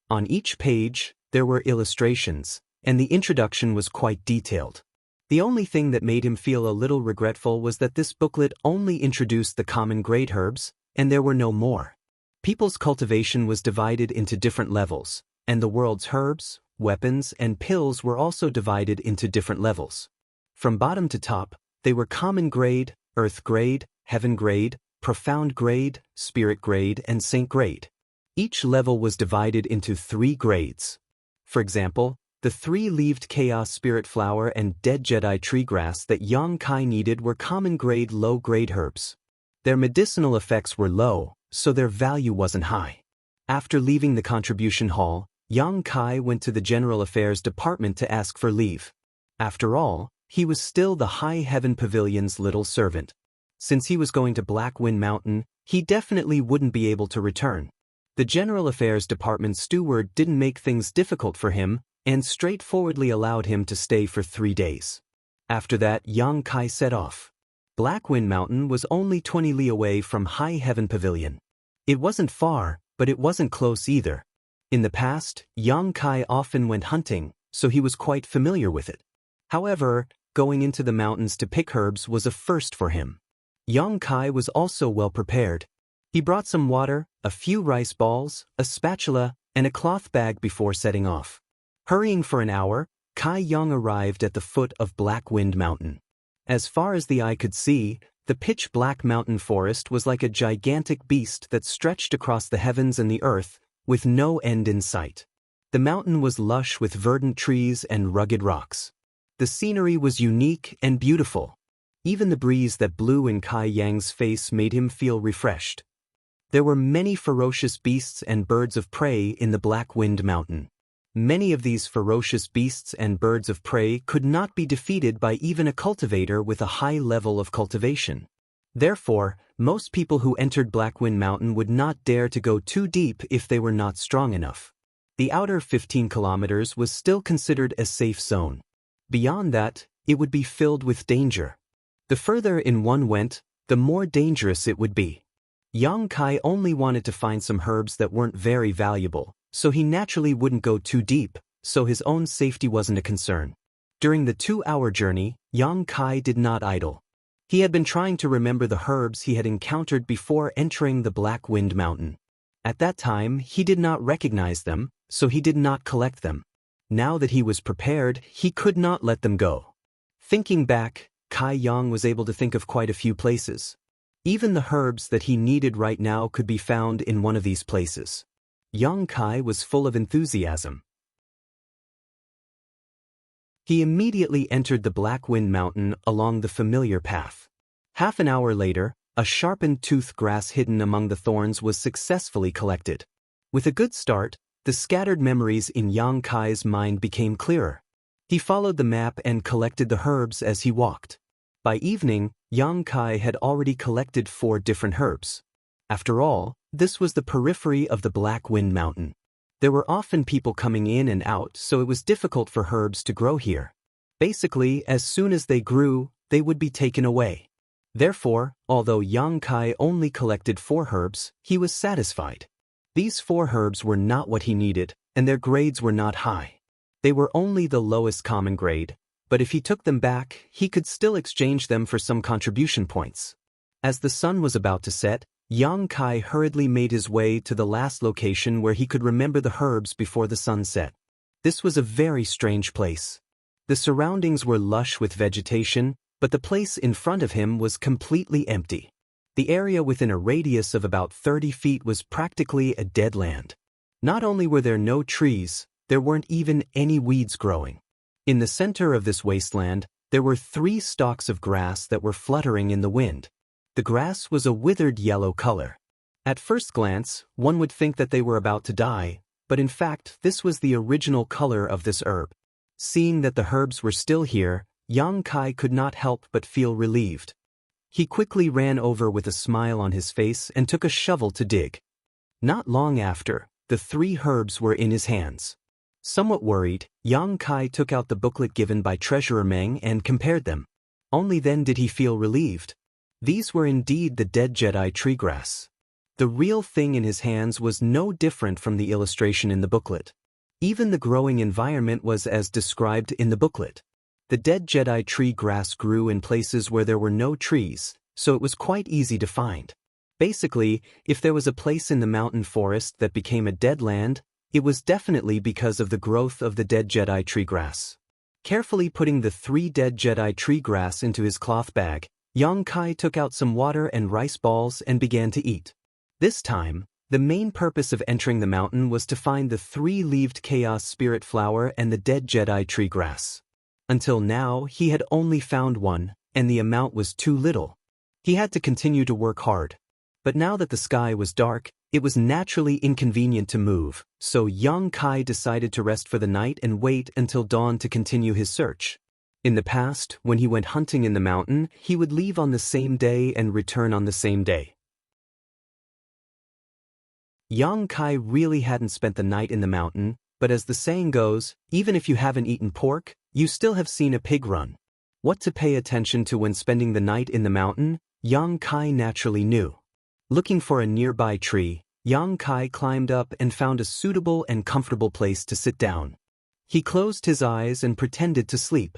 On each page, there were illustrations, and the introduction was quite detailed. The only thing that made him feel a little regretful was that this booklet only introduced the common grade herbs, and there were no more. People's cultivation was divided into different levels, and the world's herbs, weapons, and pills were also divided into different levels. From bottom to top, they were common grade, earth grade, heaven grade, profound grade, spirit grade, and saint grade. Each level was divided into 3 grades. For example, the 3-leaved Chaos Spirit Flower and Dead Jedi Tree Grass that Yang Kai needed were common grade low-grade herbs. Their medicinal effects were low, so their value wasn't high. After leaving the contribution hall, Yang Kai went to the General Affairs Department to ask for leave. After all, he was still the High Heaven Pavilion's little servant. Since he was going to Black Wind Mountain, he definitely wouldn't be able to return. The General Affairs Department steward didn't make things difficult for him and straightforwardly allowed him to stay for 3 days. After that, Yang Kai set off. Black Wind Mountain was only 20 li away from High Heaven Pavilion. It wasn't far, but it wasn't close either. In the past, Yang Kai often went hunting, so he was quite familiar with it. However, going into the mountains to pick herbs was a first for him. Yang Kai was also well prepared. He brought some water, a few rice balls, a spatula, and a cloth bag before setting off. Hurrying for an hour, Kai Yang arrived at the foot of Black Wind Mountain. As far as the eye could see, the pitch-black mountain forest was like a gigantic beast that stretched across the heavens and the earth, with no end in sight. The mountain was lush with verdant trees and rugged rocks. The scenery was unique and beautiful. Even the breeze that blew in Kai Yang's face made him feel refreshed. There were many ferocious beasts and birds of prey in the Black Wind Mountain. Many of these ferocious beasts and birds of prey could not be defeated by even a cultivator with a high level of cultivation. Therefore, most people who entered Black Wind Mountain would not dare to go too deep if they were not strong enough. The outer 15 kilometers was still considered a safe zone. Beyond that, it would be filled with danger. The further in one went, the more dangerous it would be. Yang Kai only wanted to find some herbs that weren't very valuable, so he naturally wouldn't go too deep, so his own safety wasn't a concern. During the 2-hour journey, Yang Kai did not idle. He had been trying to remember the herbs he had encountered before entering the Black Wind Mountain. At that time, he did not recognize them, so he did not collect them. Now that he was prepared, he could not let them go. Thinking back, Kai Yang was able to think of quite a few places. Even the herbs that he needed right now could be found in one of these places. Yang Kai was full of enthusiasm. He immediately entered the Black Wind Mountain along the familiar path. Half an hour later, a sharpened tooth grass hidden among the thorns was successfully collected. With a good start, the scattered memories in Yang Kai's mind became clearer. He followed the map and collected the herbs as he walked. By evening, Yang Kai had already collected 4 different herbs. After all, this was the periphery of the Black Wind Mountain. There were often people coming in and out, so it was difficult for herbs to grow here. Basically, as soon as they grew, they would be taken away. Therefore, although Yang Kai only collected 4 herbs, he was satisfied. These 4 herbs were not what he needed, and their grades were not high. They were only the lowest common grade, but if he took them back, he could still exchange them for some contribution points. As the sun was about to set, Yang Kai hurriedly made his way to the last location where he could remember the herbs before the sun set. This was a very strange place. The surroundings were lush with vegetation, but the place in front of him was completely empty. The area within a radius of about 30 feet was practically a dead land. Not only were there no trees, there weren't even any weeds growing. In the center of this wasteland, there were 3 stalks of grass that were fluttering in the wind. The grass was a withered yellow color. At first glance, one would think that they were about to die, but in fact, this was the original color of this herb. Seeing that the herbs were still here, Yang Kai could not help but feel relieved. He quickly ran over with a smile on his face and took a shovel to dig. Not long after, the 3 herbs were in his hands. Somewhat worried, Yang Kai took out the booklet given by Treasurer Meng and compared them. Only then did he feel relieved. These were indeed the dead Jedi tree grass. The real thing in his hands was no different from the illustration in the booklet. Even the growing environment was as described in the booklet. The dead Jedi tree grass grew in places where there were no trees, so it was quite easy to find. Basically, if there was a place in the mountain forest that became a dead land, it was definitely because of the growth of the dead Jedi tree grass. Carefully putting the 3 dead Jedi tree grass into his cloth bag, Yang Kai took out some water and rice balls and began to eat. This time, the main purpose of entering the mountain was to find the 3-leaved Chaos Spirit flower and the dead Jedi tree grass. Until now, he had only found one, and the amount was too little. He had to continue to work hard. But now that the sky was dark, it was naturally inconvenient to move, so Yang Kai decided to rest for the night and wait until dawn to continue his search. In the past, when he went hunting in the mountain, he would leave on the same day and return on the same day. Yang Kai really hadn't spent the night in the mountain, but as the saying goes, even if you haven't eaten pork, you still have seen a pig run. What to pay attention to when spending the night in the mountain, Yang Kai naturally knew. Looking for a nearby tree, Yang Kai climbed up and found a suitable and comfortable place to sit down. He closed his eyes and pretended to sleep.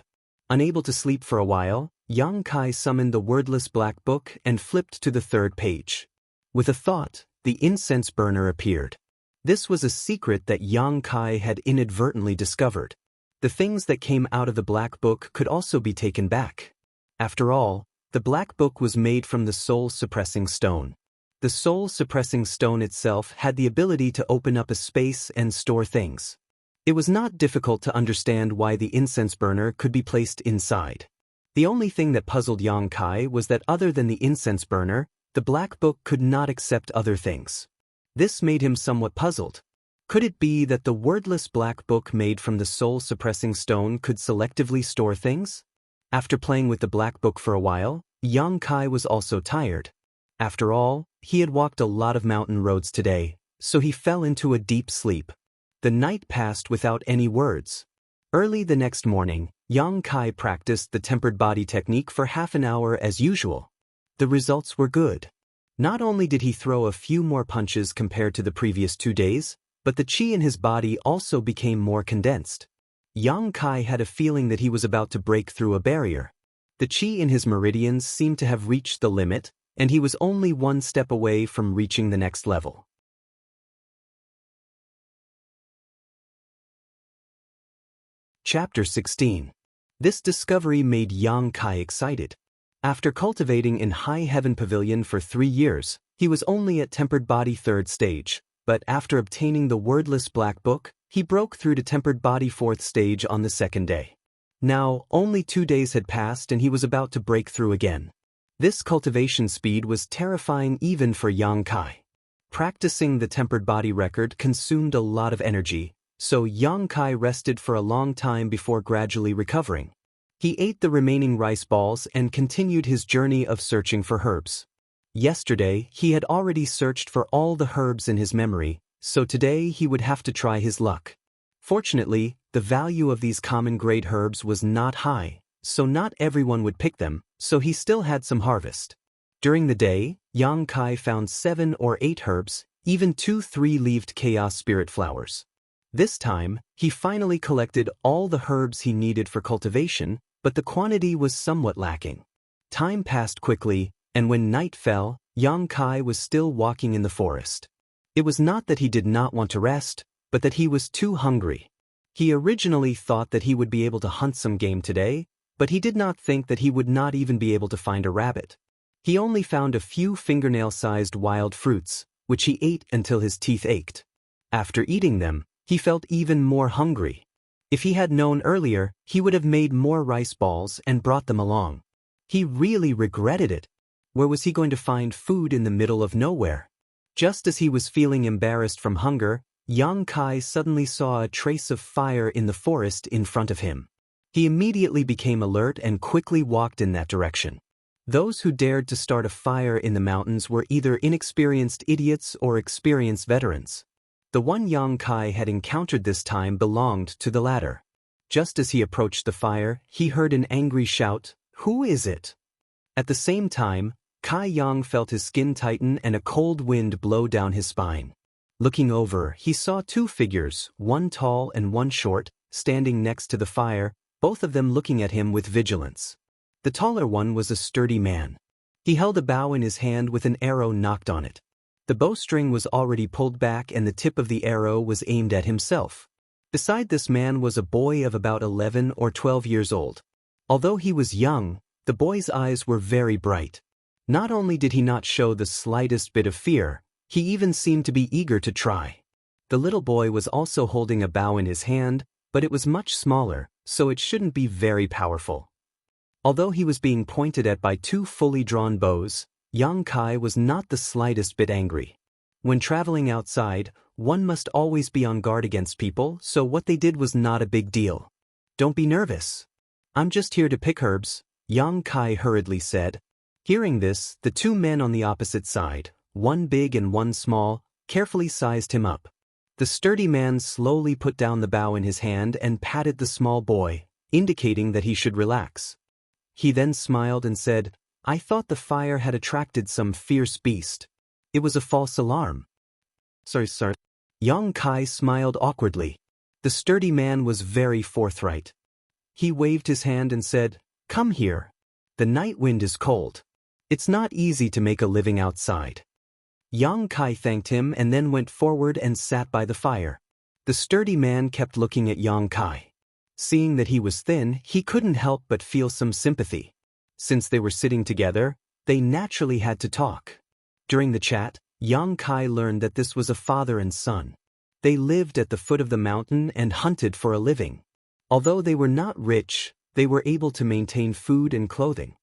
Unable to sleep for a while, Yang Kai summoned the wordless black book and flipped to the 3rd page. With a thought, the incense burner appeared. This was a secret that Yang Kai had inadvertently discovered. The things that came out of the black book could also be taken back. After all, the black book was made from the soul-suppressing stone. The soul-suppressing stone itself had the ability to open up a space and store things. It was not difficult to understand why the incense burner could be placed inside. The only thing that puzzled Yang Kai was that other than the incense burner, the black book could not accept other things. This made him somewhat puzzled. Could it be that the wordless black book made from the soul-suppressing stone could selectively store things? After playing with the black book for a while, Yang Kai was also tired. After all, he had walked a lot of mountain roads today, so he fell into a deep sleep. The night passed without any words. Early the next morning, Yang Kai practiced the tempered body technique for half an hour as usual. The results were good. Not only did he throw a few more punches compared to the previous 2 days, but the qi in his body also became more condensed. Yang Kai had a feeling that he was about to break through a barrier. The qi in his meridians seemed to have reached the limit, and he was only 1 step away from reaching the next level. Chapter 16. This discovery made Yang Kai excited. After cultivating in High Heaven Pavilion for 3 years, he was only at Tempered Body 3rd stage, but after obtaining the wordless black book, he broke through to Tempered Body 4th stage on the 2nd day. Now, only 2 days had passed and he was about to break through again. This cultivation speed was terrifying even for Yang Kai. Practicing the tempered body record consumed a lot of energy, so Yang Kai rested for a long time before gradually recovering. He ate the remaining rice balls and continued his journey of searching for herbs. Yesterday, he had already searched for all the herbs in his memory, so today he would have to try his luck. Fortunately, the value of these common grade herbs was not high, so not everyone would pick them, so he still had some harvest. During the day, Yang Kai found 7 or 8 herbs, even 2 3-leaved chaos spirit flowers. This time, he finally collected all the herbs he needed for cultivation, but the quantity was somewhat lacking. Time passed quickly, and when night fell, Yang Kai was still walking in the forest. It was not that he did not want to rest, but that he was too hungry. He originally thought that he would be able to hunt some game today, but he did not think that he would not even be able to find a rabbit. He only found a few fingernail-sized wild fruits, which he ate until his teeth ached. After eating them, he felt even more hungry. If he had known earlier, he would have made more rice balls and brought them along. He really regretted it. Where was he going to find food in the middle of nowhere? Just as he was feeling embarrassed from hunger, Yang Kai suddenly saw a trace of fire in the forest in front of him. He immediately became alert and quickly walked in that direction. Those who dared to start a fire in the mountains were either inexperienced idiots or experienced veterans. The one Yang Kai had encountered this time belonged to the latter. Just as he approached the fire, he heard an angry shout, "Who is it?" At the same time, Kai Yang felt his skin tighten and a cold wind blow down his spine. Looking over, he saw 2 figures, one tall and one short, standing next to the fire, both of them looking at him with vigilance. The taller one was a sturdy man. He held a bow in his hand with an arrow knocked on it. The bowstring was already pulled back and the tip of the arrow was aimed at himself. Beside this man was a boy of about 11 or 12 years old. Although he was young, the boy's eyes were very bright. Not only did he not show the slightest bit of fear, he even seemed to be eager to try. The little boy was also holding a bow in his hand, but it was much smaller, so it shouldn't be very powerful. Although he was being pointed at by 2 fully drawn bows, Yang Kai was not the slightest bit angry. When traveling outside, one must always be on guard against people, so what they did was not a big deal. "Don't be nervous. I'm just here to pick herbs," Yang Kai hurriedly said. Hearing this, the 2 men on the opposite side, one big and one small, carefully sized him up. The sturdy man slowly put down the bow in his hand and patted the small boy, indicating that he should relax. He then smiled and said, "I thought the fire had attracted some fierce beast. It was a false alarm." Sorry, sir. Yang Kai smiled awkwardly. The sturdy man was very forthright. He waved his hand and said, "Come here. The night wind is cold. It's not easy to make a living outside." Yang Kai thanked him and then went forward and sat by the fire. The sturdy man kept looking at Yang Kai. Seeing that he was thin, he couldn't help but feel some sympathy. Since they were sitting together, they naturally had to talk. During the chat, Yang Kai learned that this was a father and son. They lived at the foot of the mountain and hunted for a living. Although they were not rich, they were able to maintain food and clothing.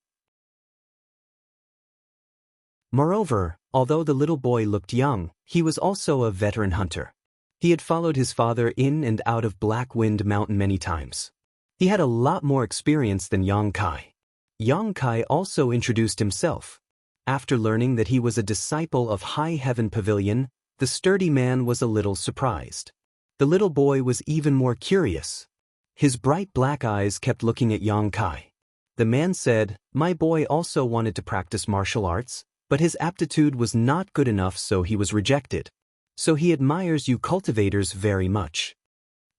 Moreover, although the little boy looked young, he was also a veteran hunter. He had followed his father in and out of Black Wind Mountain many times. He had a lot more experience than Yang Kai. Yang Kai also introduced himself. After learning that he was a disciple of High Heaven Pavilion, the sturdy man was a little surprised. The little boy was even more curious. His bright black eyes kept looking at Yang Kai. The man said, "My boy also wanted to practice martial arts, but his aptitude was not good enough, so he was rejected. So he admires you cultivators very much."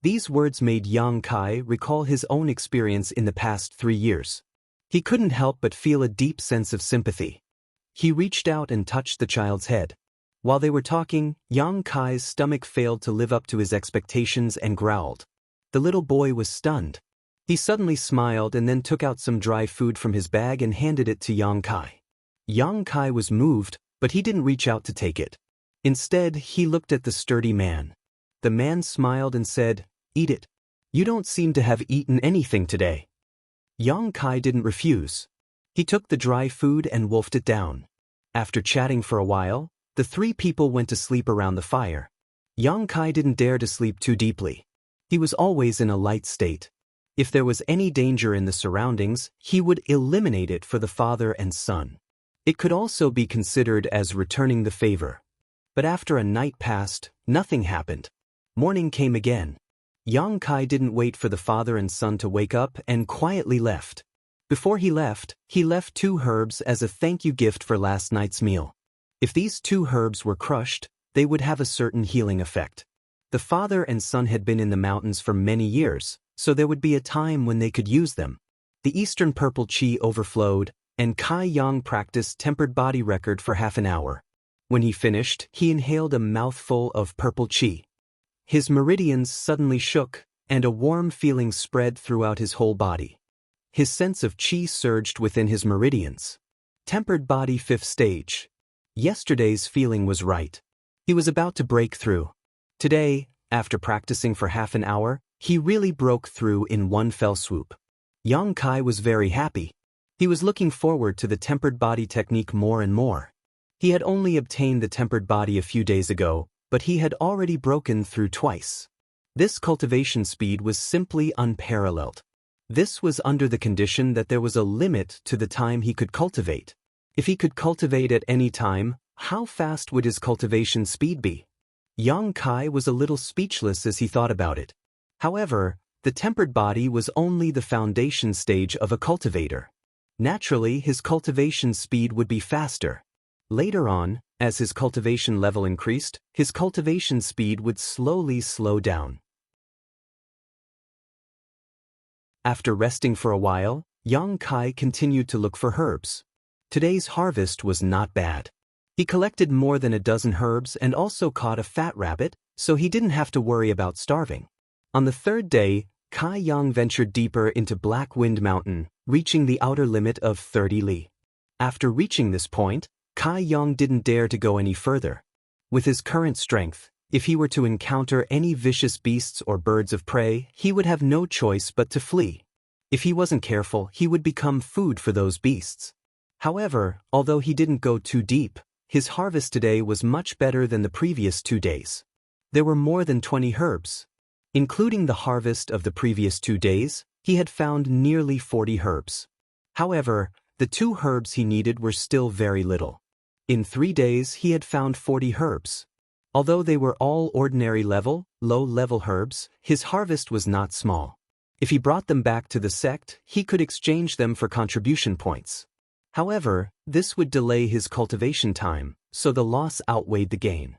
These words made Yang Kai recall his own experience in the past 3 years. He couldn't help but feel a deep sense of sympathy. He reached out and touched the child's head. While they were talking, Yang Kai's stomach failed to live up to his expectations and growled. The little boy was stunned. He suddenly smiled and then took out some dry food from his bag and handed it to Yang Kai. Yang Kai was moved, but he didn't reach out to take it. Instead, he looked at the sturdy man. The man smiled and said, "Eat it. You don't seem to have eaten anything today." Yang Kai didn't refuse. He took the dry food and wolfed it down. After chatting for a while, the 3 people went to sleep around the fire. Yang Kai didn't dare to sleep too deeply. He was always in a light state. If there was any danger in the surroundings, he would eliminate it for the father and son. It could also be considered as returning the favor. But after a night passed, nothing happened. Morning came again. Yang Kai didn't wait for the father and son to wake up and quietly left. Before he left 2 herbs as a thank you gift for last night's meal. If these 2 herbs were crushed, they would have a certain healing effect. The father and son had been in the mountains for many years, so there would be a time when they could use them. The Eastern Purple Qi overflowed, and Kai Yang practiced tempered body record for half an hour. When he finished, he inhaled a mouthful of purple qi. His meridians suddenly shook, and a warm feeling spread throughout his whole body. His sense of qi surged within his meridians. Tempered body 5th stage. Yesterday's feeling was right. He was about to break through. Today, after practicing for half an hour, he really broke through in one fell swoop. Yang Kai was very happy. He was looking forward to the tempered body technique more and more. He had only obtained the tempered body a few days ago, but he had already broken through twice. This cultivation speed was simply unparalleled. This was under the condition that there was a limit to the time he could cultivate. If he could cultivate at any time, how fast would his cultivation speed be? Yang Kai was a little speechless as he thought about it. However, the tempered body was only the foundation stage of a cultivator. Naturally, his cultivation speed would be faster. Later on, as his cultivation level increased, his cultivation speed would slowly slow down. After resting for a while, Yang Kai continued to look for herbs. Today's harvest was not bad. He collected more than a dozen herbs and also caught a fat rabbit, so he didn't have to worry about starving. On the 3rd day, Kai Yang ventured deeper into Black Wind Mountain, reaching the outer limit of 30 li. After reaching this point, Kai Yang didn't dare to go any further. With his current strength, if he were to encounter any vicious beasts or birds of prey, he would have no choice but to flee. If he wasn't careful, he would become food for those beasts. However, although he didn't go too deep, his harvest today was much better than the previous 2 days. There were more than 20 herbs. Including the harvest of the previous 2 days, he had found nearly 40 herbs. However, the 2 herbs he needed were still very little. In 3 days he had found 40 herbs. Although they were all ordinary level, low-level herbs, his harvest was not small. If he brought them back to the sect, he could exchange them for contribution points. However, this would delay his cultivation time, so the loss outweighed the gain.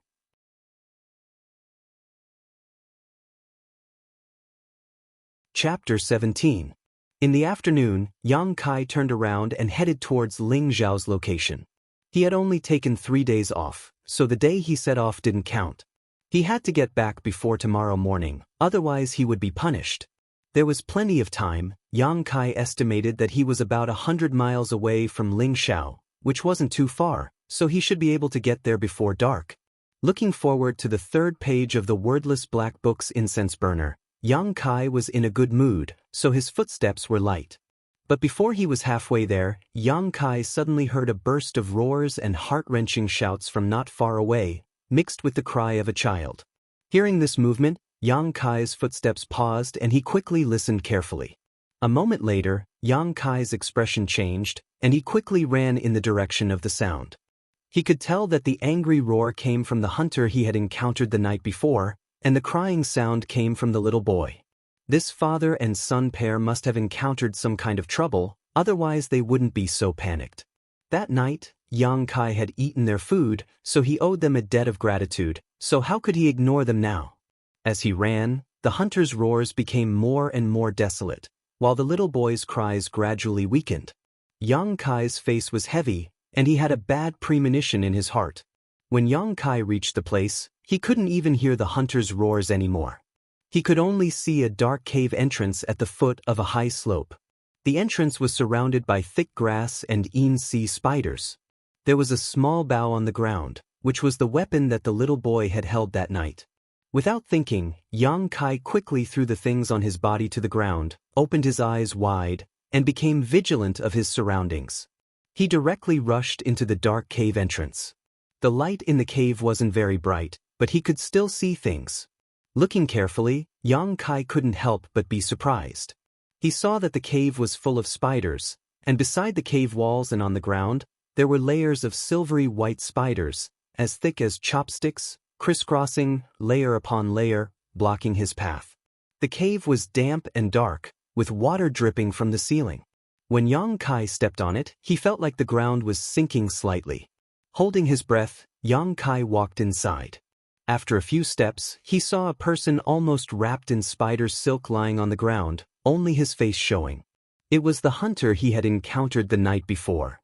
Chapter 17. In the afternoon, Yang Kai turned around and headed towards Ling Zhao's location. He had only taken 3 days off, so the day he set off didn't count. He had to get back before tomorrow morning, otherwise he would be punished. There was plenty of time. Yang Kai estimated that he was about 100 miles away from Ling Zhao, which wasn't too far, so he should be able to get there before dark. Looking forward to the 3rd page of the wordless black book's incense burner, Yang Kai was in a good mood, so his footsteps were light. But before he was halfway there, Yang Kai suddenly heard a burst of roars and heart-wrenching shouts from not far away, mixed with the cry of a child. Hearing this movement, Yang Kai's footsteps paused and he quickly listened carefully. A moment later, Yang Kai's expression changed, and he quickly ran in the direction of the sound. He could tell that the angry roar came from the hunter he had encountered the night before, and the crying sound came from the little boy. This father and son pair must have encountered some kind of trouble, otherwise they wouldn't be so panicked. That night, Yang Kai had eaten their food, so he owed them a debt of gratitude, so how could he ignore them now? As he ran, the hunter's roars became more and more desolate, while the little boy's cries gradually weakened. Yang Kai's face was heavy, and he had a bad premonition in his heart. When Yang Kai reached the place, he couldn't even hear the hunter's roars anymore. He could only see a dark cave entrance at the foot of a high slope. The entrance was surrounded by thick grass and sea spiders. There was a small bough on the ground, which was the weapon that the little boy had held that night. Without thinking, Yang Kai quickly threw the things on his body to the ground, opened his eyes wide, and became vigilant of his surroundings. He directly rushed into the dark cave entrance. The light in the cave wasn't very bright, but he could still see things. Looking carefully, Yang Kai couldn't help but be surprised. He saw that the cave was full of spiders, and beside the cave walls and on the ground, there were layers of silvery white spiders, as thick as chopsticks, crisscrossing, layer upon layer, blocking his path. The cave was damp and dark, with water dripping from the ceiling. When Yang Kai stepped on it, he felt like the ground was sinking slightly. Holding his breath, Yang Kai walked inside. After a few steps, he saw a person almost wrapped in spider silk lying on the ground, only his face showing. It was the hunter he had encountered the night before.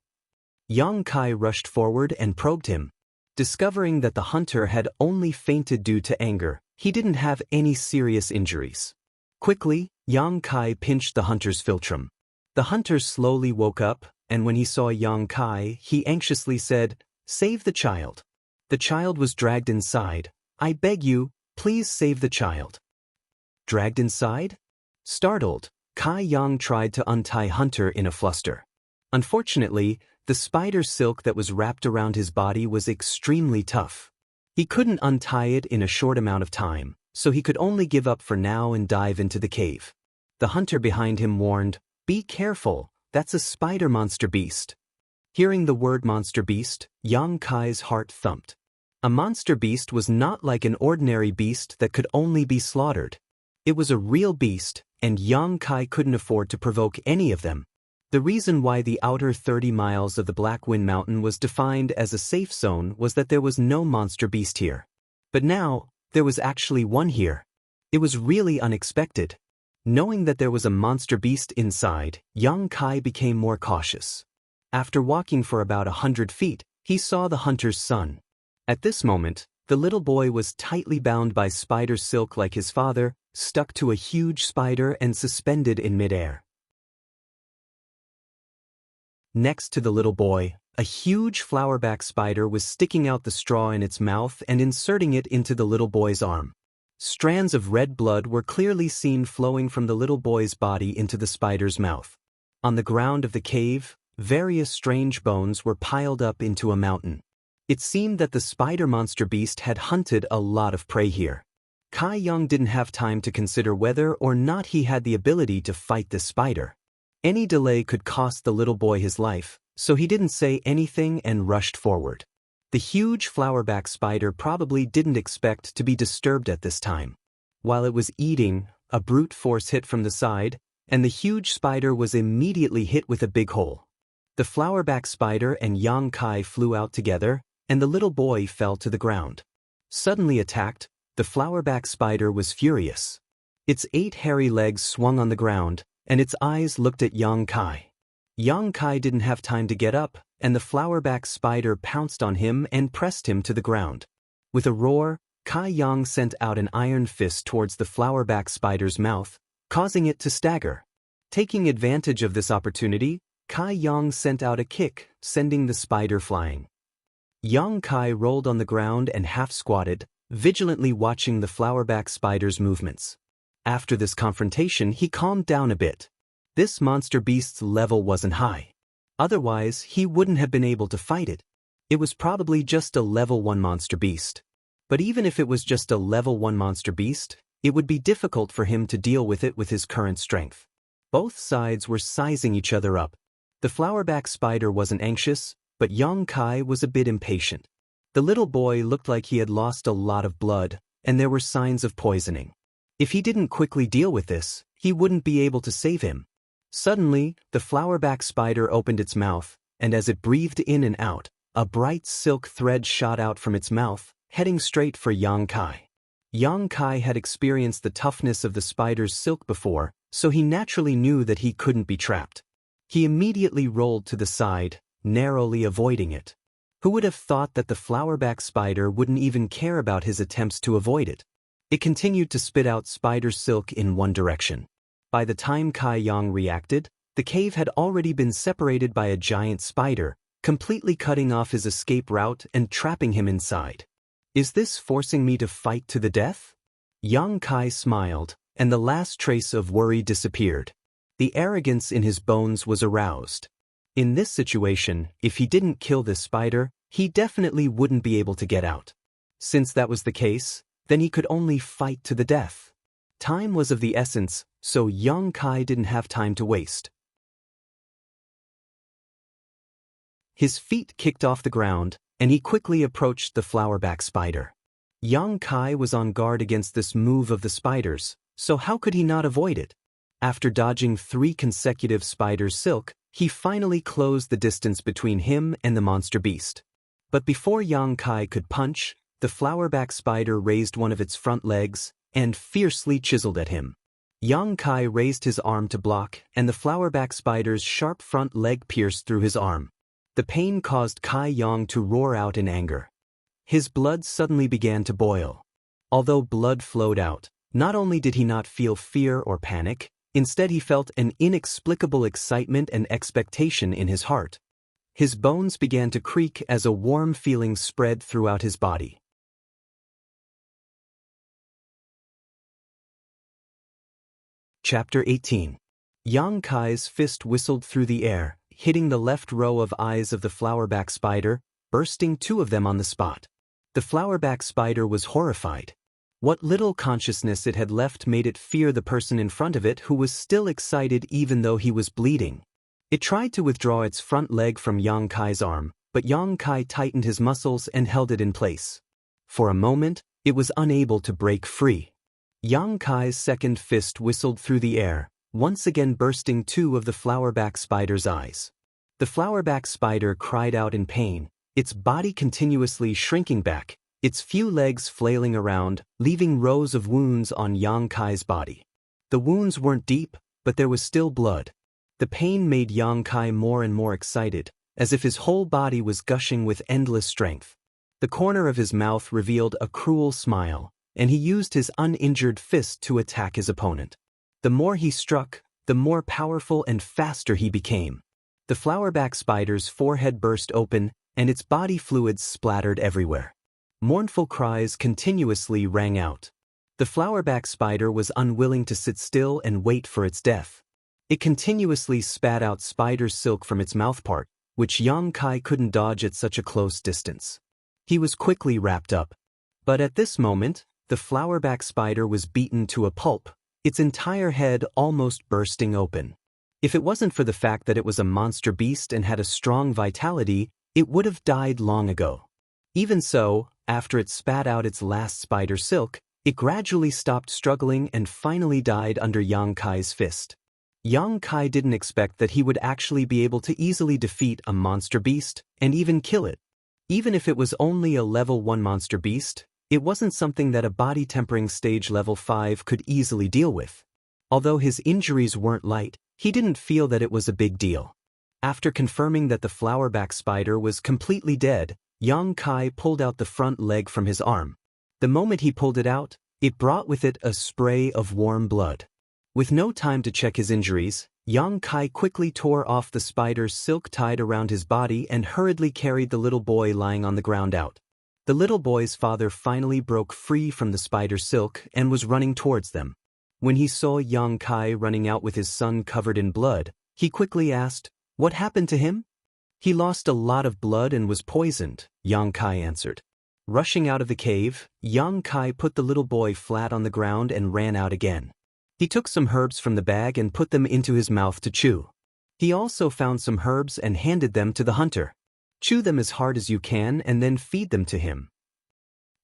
Yang Kai rushed forward and probed him. Discovering that the hunter had only fainted due to anger, he didn't have any serious injuries. Quickly, Yang Kai pinched the hunter's philtrum. The hunter slowly woke up, and when he saw Yang Kai, he anxiously said, "Save the child." The child was dragged inside. "I beg you, please save the child." Dragged inside? Startled, Kai Yang tried to untie Hunter in a fluster. Unfortunately, the spider silk that was wrapped around his body was extremely tough. He couldn't untie it in a short amount of time, so he could only give up for now and dive into the cave. The hunter behind him warned, "Be careful, that's a spider monster beast." Hearing the word monster beast, Yang Kai's heart thumped. A monster beast was not like an ordinary beast that could only be slaughtered. It was a real beast, and Yang Kai couldn't afford to provoke any of them. The reason why the outer 30 miles of the Black Wind Mountain was defined as a safe zone was that there was no monster beast here. But now, there was actually one here. It was really unexpected. Knowing that there was a monster beast inside, Yang Kai became more cautious. After walking for about 100 feet, he saw the hunter's son. At this moment, the little boy was tightly bound by spider silk like his father, stuck to a huge spider and suspended in midair. Next to the little boy, a huge flowerback spider was sticking out the straw in its mouth and inserting it into the little boy's arm. Strands of red blood were clearly seen flowing from the little boy's body into the spider's mouth. On the ground of the cave, various strange bones were piled up into a mountain. It seemed that the spider monster beast had hunted a lot of prey here. Kai Yang didn't have time to consider whether or not he had the ability to fight this spider. Any delay could cost the little boy his life, so he didn't say anything and rushed forward. The huge flowerback spider probably didn't expect to be disturbed at this time. While it was eating, a brute force hit from the side, and the huge spider was immediately hit with a big hole. The flowerback spider and Yang Kai flew out together, and the little boy fell to the ground. Suddenly attacked, the flowerback spider was furious. Its 8 hairy legs swung on the ground, and its eyes looked at Yang Kai. Yang Kai didn't have time to get up, and the flowerback spider pounced on him and pressed him to the ground. With a roar, Kai Yang sent out an iron fist towards the flowerback spider's mouth, causing it to stagger. Taking advantage of this opportunity, Kai Yang sent out a kick, sending the spider flying. Yang Kai rolled on the ground and half-squatted, vigilantly watching the flowerback spider's movements. After this confrontation, he calmed down a bit. This monster beast's level wasn't high. Otherwise, he wouldn't have been able to fight it. It was probably just a level 1 monster beast. But even if it was just a level 1 monster beast, it would be difficult for him to deal with it with his current strength. Both sides were sizing each other up. The flowerback spider wasn't anxious, but Yang Kai was a bit impatient. The little boy looked like he had lost a lot of blood, and there were signs of poisoning. If he didn't quickly deal with this, he wouldn't be able to save him. Suddenly, the flowerback spider opened its mouth, and as it breathed in and out, a bright silk thread shot out from its mouth, heading straight for Yang Kai. Yang Kai had experienced the toughness of the spider's silk before, so he naturally knew that he couldn't be trapped. He immediately rolled to the side, narrowly avoiding it. Who would have thought that the flowerback spider wouldn't even care about his attempts to avoid it? It continued to spit out spider silk in one direction. By the time Kai Yang reacted, the cave had already been separated by a giant spider, completely cutting off his escape route and trapping him inside. Is this forcing me to fight to the death? Yang Kai smiled, and the last trace of worry disappeared. The arrogance in his bones was aroused. In this situation, if he didn't kill this spider, he definitely wouldn't be able to get out. Since that was the case, then he could only fight to the death. Time was of the essence, so Yang Kai didn't have time to waste. His feet kicked off the ground, and he quickly approached the flowerback spider. Yang Kai was on guard against this move of the spiders, so how could he not avoid it? After dodging 3 consecutive spiders' silk, he finally closed the distance between him and the monster beast. But before Yang Kai could punch, the flowerback spider raised one of its front legs and fiercely chiseled at him. Yang Kai raised his arm to block, and the flowerback spider's sharp front leg pierced through his arm. The pain caused Kai Yang to roar out in anger. His blood suddenly began to boil. Although blood flowed out, not only did he not feel fear or panic, instead he felt an inexplicable excitement and expectation in his heart. His bones began to creak as a warm feeling spread throughout his body. Chapter 18. Yang Kai's fist whistled through the air, hitting the left row of eyes of the flowerback spider, bursting 2 of them on the spot. The flowerback spider was horrified. What little consciousness it had left made it fear the person in front of it who was still excited even though he was bleeding. It tried to withdraw its front leg from Yang Kai's arm, but Yang Kai tightened his muscles and held it in place. For a moment, it was unable to break free. Yang Kai's second fist whistled through the air, once again bursting 2 of the flowerback spider's eyes. The flowerback spider cried out in pain, its body continuously shrinking back, its few legs flailing around, leaving rows of wounds on Yang Kai's body. The wounds weren't deep, but there was still blood. The pain made Yang Kai more and more excited, as if his whole body was gushing with endless strength. The corner of his mouth revealed a cruel smile, and he used his uninjured fist to attack his opponent. The more he struck, the more powerful and faster he became. The flowerback spider's forehead burst open, and its body fluids splattered everywhere. Mournful cries continuously rang out. The flowerback spider was unwilling to sit still and wait for its death. It continuously spat out spider silk from its mouthpart, which Yang Kai couldn't dodge at such a close distance. He was quickly wrapped up. But at this moment, the flowerback spider was beaten to a pulp, its entire head almost bursting open. If it wasn't for the fact that it was a monster beast and had a strong vitality, it would have died long ago. Even so, after it spat out its last spider silk, it gradually stopped struggling and finally died under Yang Kai's fist. Yang Kai didn't expect that he would actually be able to easily defeat a monster beast and even kill it. Even if it was only a level 1 monster beast, It wasn't something that a body tempering stage level 5 could easily deal with. Although his injuries weren't light, he didn't feel that it was a big deal. After confirming that the flowerback spider was completely dead, Yang Kai pulled out the front leg from his arm. The moment he pulled it out, it brought with it a spray of warm blood. With no time to check his injuries, Yang Kai quickly tore off the spider's silk tied around his body and hurriedly carried the little boy lying on the ground out. The little boy's father finally broke free from the spider's silk and was running towards them. When he saw Yang Kai running out with his son covered in blood, he quickly asked, "What happened to him?" "He lost a lot of blood and was poisoned," Yang Kai answered. Rushing out of the cave, Yang Kai put the little boy flat on the ground and ran out again. He took some herbs from the bag and put them into his mouth to chew. He also found some herbs and handed them to the hunter. "Chew them as hard as you can and then feed them to him."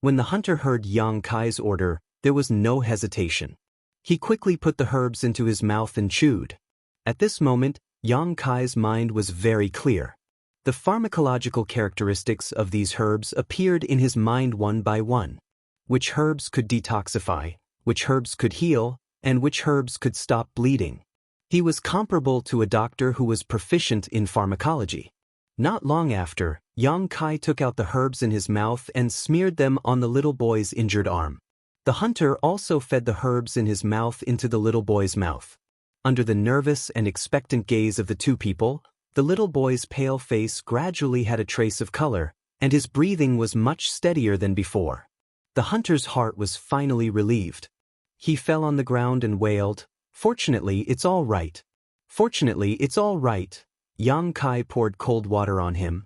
When the hunter heard Yang Kai's order, there was no hesitation. He quickly put the herbs into his mouth and chewed. At this moment, Yang Kai's mind was very clear. The pharmacological characteristics of these herbs appeared in his mind one by one. Which herbs could detoxify, which herbs could heal, and which herbs could stop bleeding. He was comparable to a doctor who was proficient in pharmacology. Not long after, Yang Kai took out the herbs in his mouth and smeared them on the little boy's injured arm. The hunter also fed the herbs in his mouth into the little boy's mouth. Under the nervous and expectant gaze of the two people, the little boy's pale face gradually had a trace of color, and his breathing was much steadier than before. The hunter's heart was finally relieved. He fell on the ground and wailed, "Fortunately, it's all right. Fortunately, it's all right." Yang Kai poured cold water on him.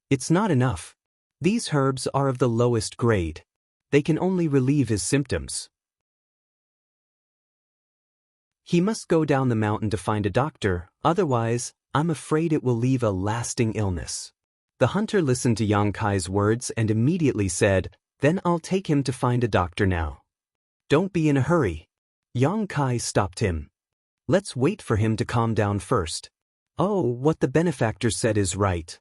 "It's not enough. These herbs are of the lowest grade. They can only relieve his symptoms. He must go down the mountain to find a doctor, otherwise, I'm afraid it will leave a lasting illness." The hunter listened to Yang Kai's words and immediately said, "Then I'll take him to find a doctor now." "Don't be in a hurry." Yang Kai stopped him. "Let's wait for him to calm down first." "Oh, what the benefactor said is right."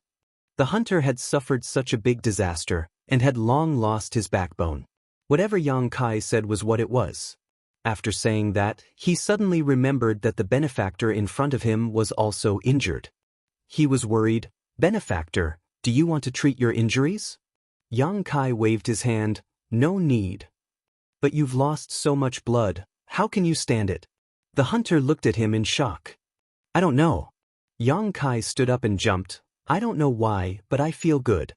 The hunter had suffered such a big disaster and had long lost his backbone. Whatever Yang Kai said was what it was. After saying that, he suddenly remembered that the benefactor in front of him was also injured. He was worried. "Benefactor, do you want to treat your injuries?" Yang Kai waved his hand. "No need." "But you've lost so much blood, how can you stand it?" The hunter looked at him in shock. "I don't know." Yang Kai stood up and jumped. "I don't know why, but I feel good."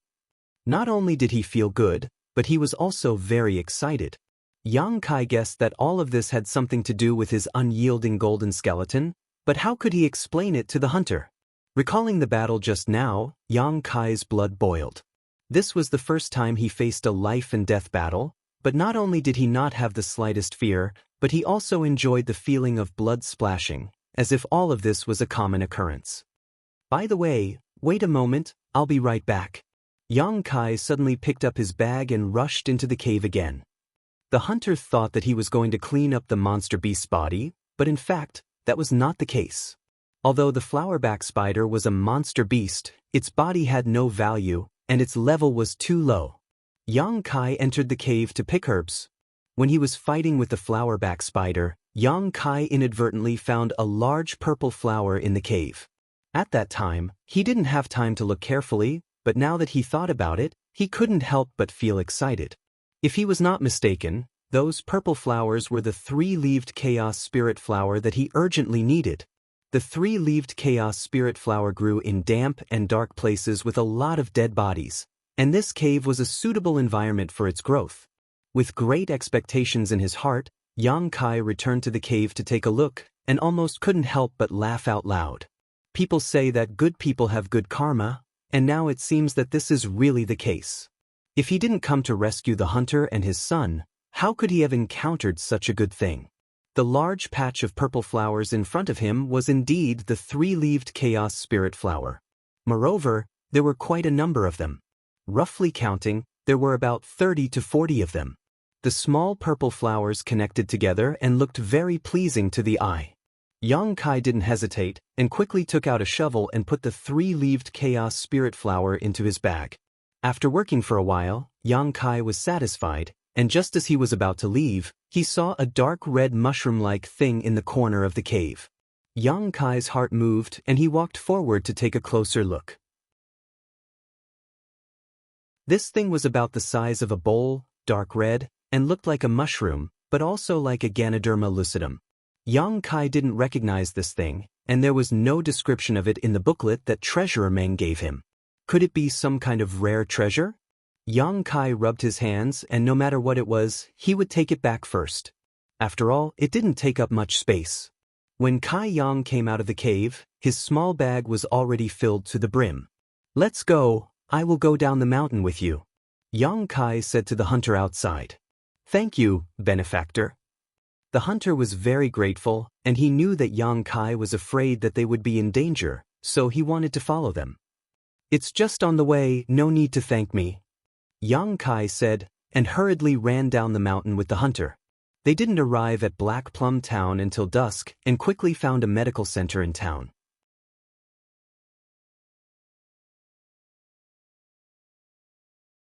Not only did he feel good, but he was also very excited. Yang Kai guessed that all of this had something to do with his unyielding golden skeleton, but how could he explain it to the hunter? Recalling the battle just now, Yang Kai's blood boiled. This was the first time he faced a life-and-death battle, but not only did he not have the slightest fear, but he also enjoyed the feeling of blood splashing, as if all of this was a common occurrence. "By the way, wait a moment, I'll be right back." Yang Kai suddenly picked up his bag and rushed into the cave again. The hunter thought that he was going to clean up the monster beast's body, but in fact, that was not the case. Although the flowerback spider was a monster beast, its body had no value, and its level was too low. Yang Kai entered the cave to pick herbs. When he was fighting with the flowerback spider, Yang Kai inadvertently found a large purple flower in the cave. At that time, he didn't have time to look carefully, but now that he thought about it, he couldn't help but feel excited. If he was not mistaken, those purple flowers were the three-leaved chaos spirit flower that he urgently needed. The three-leaved chaos spirit flower grew in damp and dark places with a lot of dead bodies, and this cave was a suitable environment for its growth. With great expectations in his heart, Yang Kai returned to the cave to take a look, and almost couldn't help but laugh out loud. People say that good people have good karma, and now it seems that this is really the case. If he didn't come to rescue the hunter and his son, how could he have encountered such a good thing? The large patch of purple flowers in front of him was indeed the three-leaved chaos spirit flower. Moreover, there were quite a number of them. Roughly counting, there were about 30 to 40 of them. The small purple flowers connected together and looked very pleasing to the eye. Yang Kai didn't hesitate and quickly took out a shovel and put the three-leaved chaos spirit flower into his bag. After working for a while, Yang Kai was satisfied, and just as he was about to leave, he saw a dark red mushroom-like thing in the corner of the cave. Yang Kai's heart moved and he walked forward to take a closer look. This thing was about the size of a bowl, dark red, and looked like a mushroom, but also like a Ganoderma lucidum. Yang Kai didn't recognize this thing, and there was no description of it in the booklet that Treasurer Meng gave him. Could it be some kind of rare treasure? Yang Kai rubbed his hands, and no matter what it was, he would take it back first. After all, it didn't take up much space. When Kai Yang came out of the cave, his small bag was already filled to the brim. "Let's go, I will go down the mountain with you," Yang Kai said to the hunter outside. "Thank you, benefactor." The hunter was very grateful, and he knew that Yang Kai was afraid that they would be in danger, so he wanted to follow them. "It's just on the way, no need to thank me," Yang Kai said, and hurriedly ran down the mountain with the hunter. They didn't arrive at Black Plum Town until dusk and quickly found a medical center in town.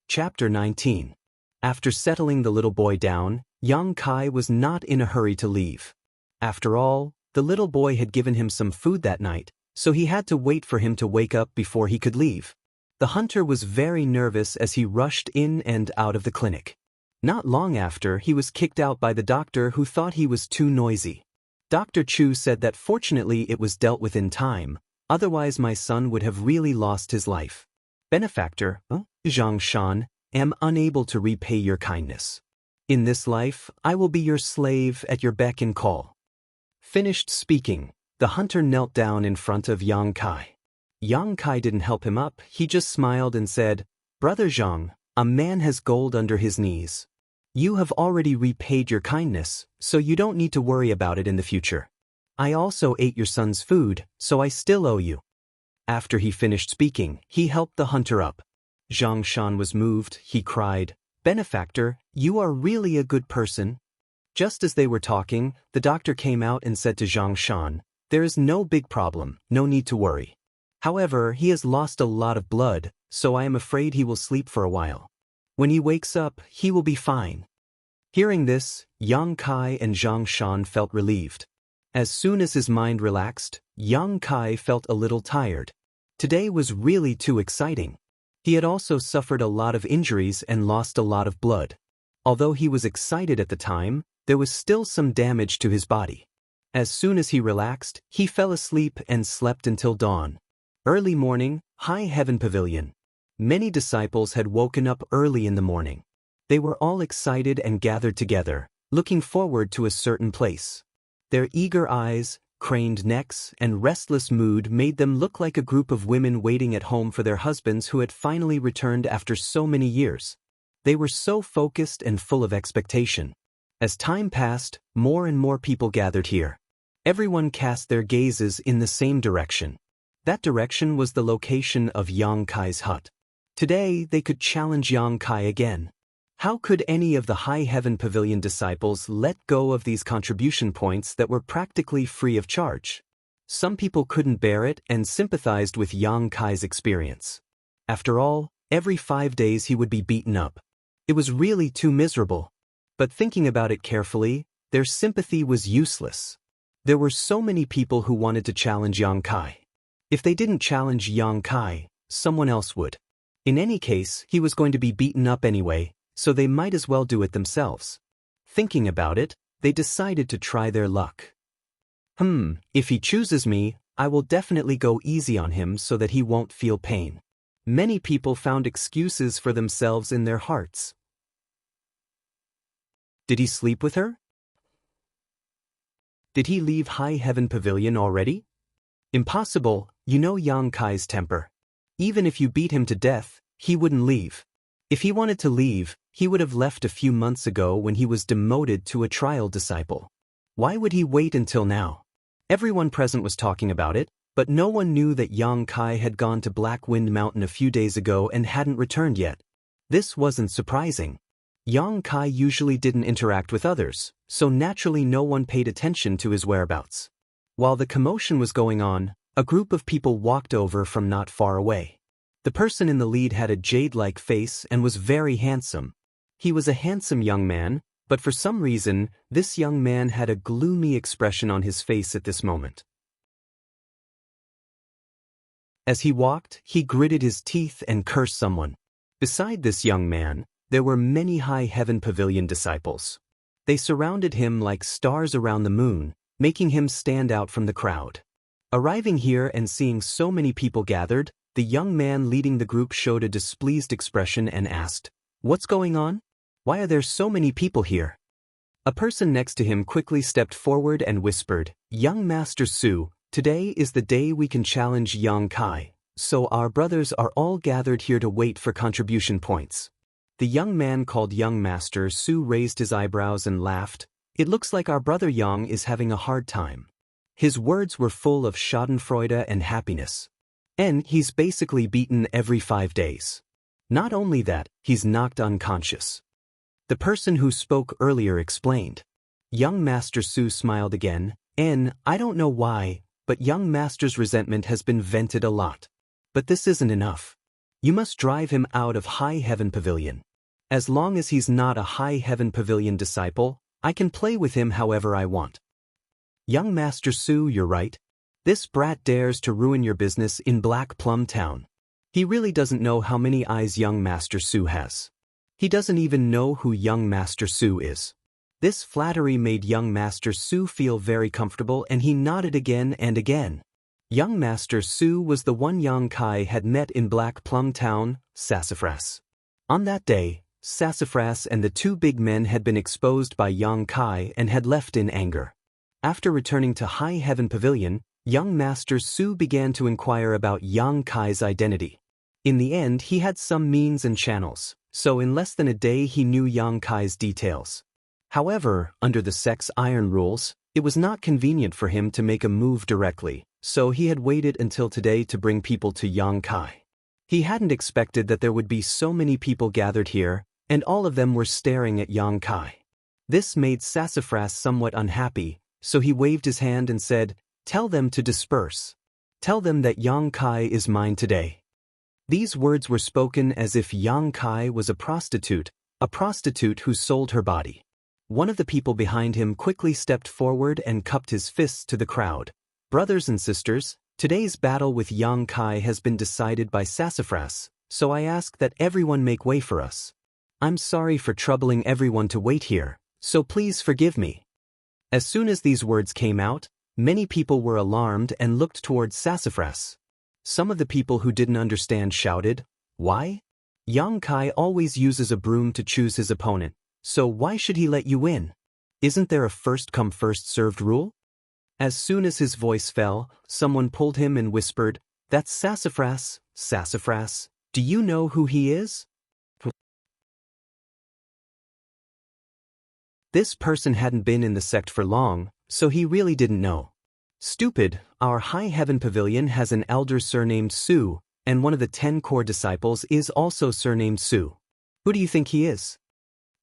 Chapter 19. After settling the little boy down, Yang Kai was not in a hurry to leave. After all, the little boy had given him some food that night, so he had to wait for him to wake up before he could leave. The hunter was very nervous as he rushed in and out of the clinic. Not long after, he was kicked out by the doctor who thought he was too noisy. Dr. Chu said that fortunately it was dealt with in time, otherwise my son would have really lost his life. "Benefactor, Zhang Shan, am unable to repay your kindness. In this life, I will be your slave at your beck and call." Finished speaking, the hunter knelt down in front of Yang Kai. Yang Kai didn't help him up, he just smiled and said, "Brother Zhang, a man has gold under his knees. You have already repaid your kindness, so you don't need to worry about it in the future. I also ate your son's food, so I still owe you." After he finished speaking, he helped the hunter up. Zhang Shan was moved, he cried, "Benefactor, you are really a good person." Just as they were talking, the doctor came out and said to Zhang Shan, "There is no big problem, no need to worry. However, he has lost a lot of blood, so I am afraid he will sleep for a while. When he wakes up, he will be fine." Hearing this, Yang Kai and Zhang Shan felt relieved. As soon as his mind relaxed, Yang Kai felt a little tired. Today was really too exciting. He had also suffered a lot of injuries and lost a lot of blood. Although he was excited at the time, there was still some damage to his body. As soon as he relaxed, he fell asleep and slept until dawn. Early morning, High Heaven Pavilion. Many disciples had woken up early in the morning. They were all excited and gathered together, looking forward to a certain place. Their eager eyes, craned necks, and restless mood made them look like a group of women waiting at home for their husbands who had finally returned after so many years. They were so focused and full of expectation. As time passed, more and more people gathered here. Everyone cast their gazes in the same direction. That direction was the location of Yang Kai's hut. Today, they could challenge Yang Kai again. How could any of the High Heaven Pavilion disciples let go of these contribution points that were practically free of charge? Some people couldn't bear it and sympathized with Yang Kai's experience. After all, every 5 days he would be beaten up. It was really too miserable. But thinking about it carefully, their sympathy was useless. There were so many people who wanted to challenge Yang Kai. If they didn't challenge Yang Kai, someone else would. In any case, he was going to be beaten up anyway, so they might as well do it themselves. Thinking about it, they decided to try their luck. If he chooses me, I will definitely go easy on him so that he won't feel pain. Many people found excuses for themselves in their hearts. Did he sleep with her? Did he leave High Heaven Pavilion already? Impossible, you know Yang Kai's temper. Even if you beat him to death, he wouldn't leave. If he wanted to leave, he would have left a few months ago when he was demoted to a trial disciple. Why would he wait until now? Everyone present was talking about it, but no one knew that Yang Kai had gone to Black Wind Mountain a few days ago and hadn't returned yet. This wasn't surprising. Yang Kai usually didn't interact with others, so naturally no one paid attention to his whereabouts. While the commotion was going on, a group of people walked over from not far away. The person in the lead had a jade-like face and was very handsome. He was a handsome young man, but for some reason, this young man had a gloomy expression on his face at this moment. As he walked, he gritted his teeth and cursed someone. Beside this young man, there were many High Heaven Pavilion disciples. They surrounded him like stars around the moon, making him stand out from the crowd. Arriving here and seeing so many people gathered, the young man leading the group showed a displeased expression and asked, "What's going on? Why are there so many people here?" A person next to him quickly stepped forward and whispered, "Young Master Su, today is the day we can challenge Yang Kai, so our brothers are all gathered here to wait for contribution points." The young man called Young Master Su raised his eyebrows and laughed. "It looks like our brother Yang is having a hard time." His words were full of schadenfreude and happiness. And he's basically beaten every 5 days. Not only that, he's knocked unconscious. The person who spoke earlier explained. Young Master Su smiled again, I don't know why, but Young Master's resentment has been vented a lot. But this isn't enough. You must drive him out of High Heaven Pavilion. As long as he's not a High Heaven Pavilion disciple, I can play with him however I want. Young Master Su, you're right. This brat dares to ruin your business in Black Plum Town. He really doesn't know how many eyes Young Master Su has. He doesn't even know who Young Master Su is. This flattery made Young Master Su feel very comfortable and he nodded again and again. Young Master Su was the one Yang Kai had met in Black Plum Town, Sassafras. On that day, Sassafras and the two big men had been exposed by Yang Kai and had left in anger. After returning to High Heaven Pavilion, Young Master Su began to inquire about Yang Kai's identity. In the end, he had some means and channels, so in less than a day he knew Yang Kai's details. However, under the Sex Iron rules, it was not convenient for him to make a move directly, so he had waited until today to bring people to Yang Kai. He hadn't expected that there would be so many people gathered here, and all of them were staring at Yang Kai. This made Sassafras somewhat unhappy, so he waved his hand and said, "Tell them to disperse. Tell them that Yang Kai is mine today." These words were spoken as if Yang Kai was a prostitute who sold her body. One of the people behind him quickly stepped forward and cupped his fists to the crowd. "Brothers and sisters, today's battle with Yang Kai has been decided by Sassafras, so I ask that everyone make way for us. I'm sorry for troubling everyone to wait here, so please forgive me." As soon as these words came out, many people were alarmed and looked towards Sassafras. Some of the people who didn't understand shouted, "Why? Yang Kai always uses a broom to choose his opponent, so why should he let you win? Isn't there a first-come first-served rule?" As soon as his voice fell, someone pulled him and whispered, "That's Sassafras. Sassafras, do you know who he is?" This person hadn't been in the sect for long, so he really didn't know. "Stupid, our High Heaven Pavilion has an elder surnamed Su, and one of the 10 core disciples is also surnamed Su. Who do you think he is?"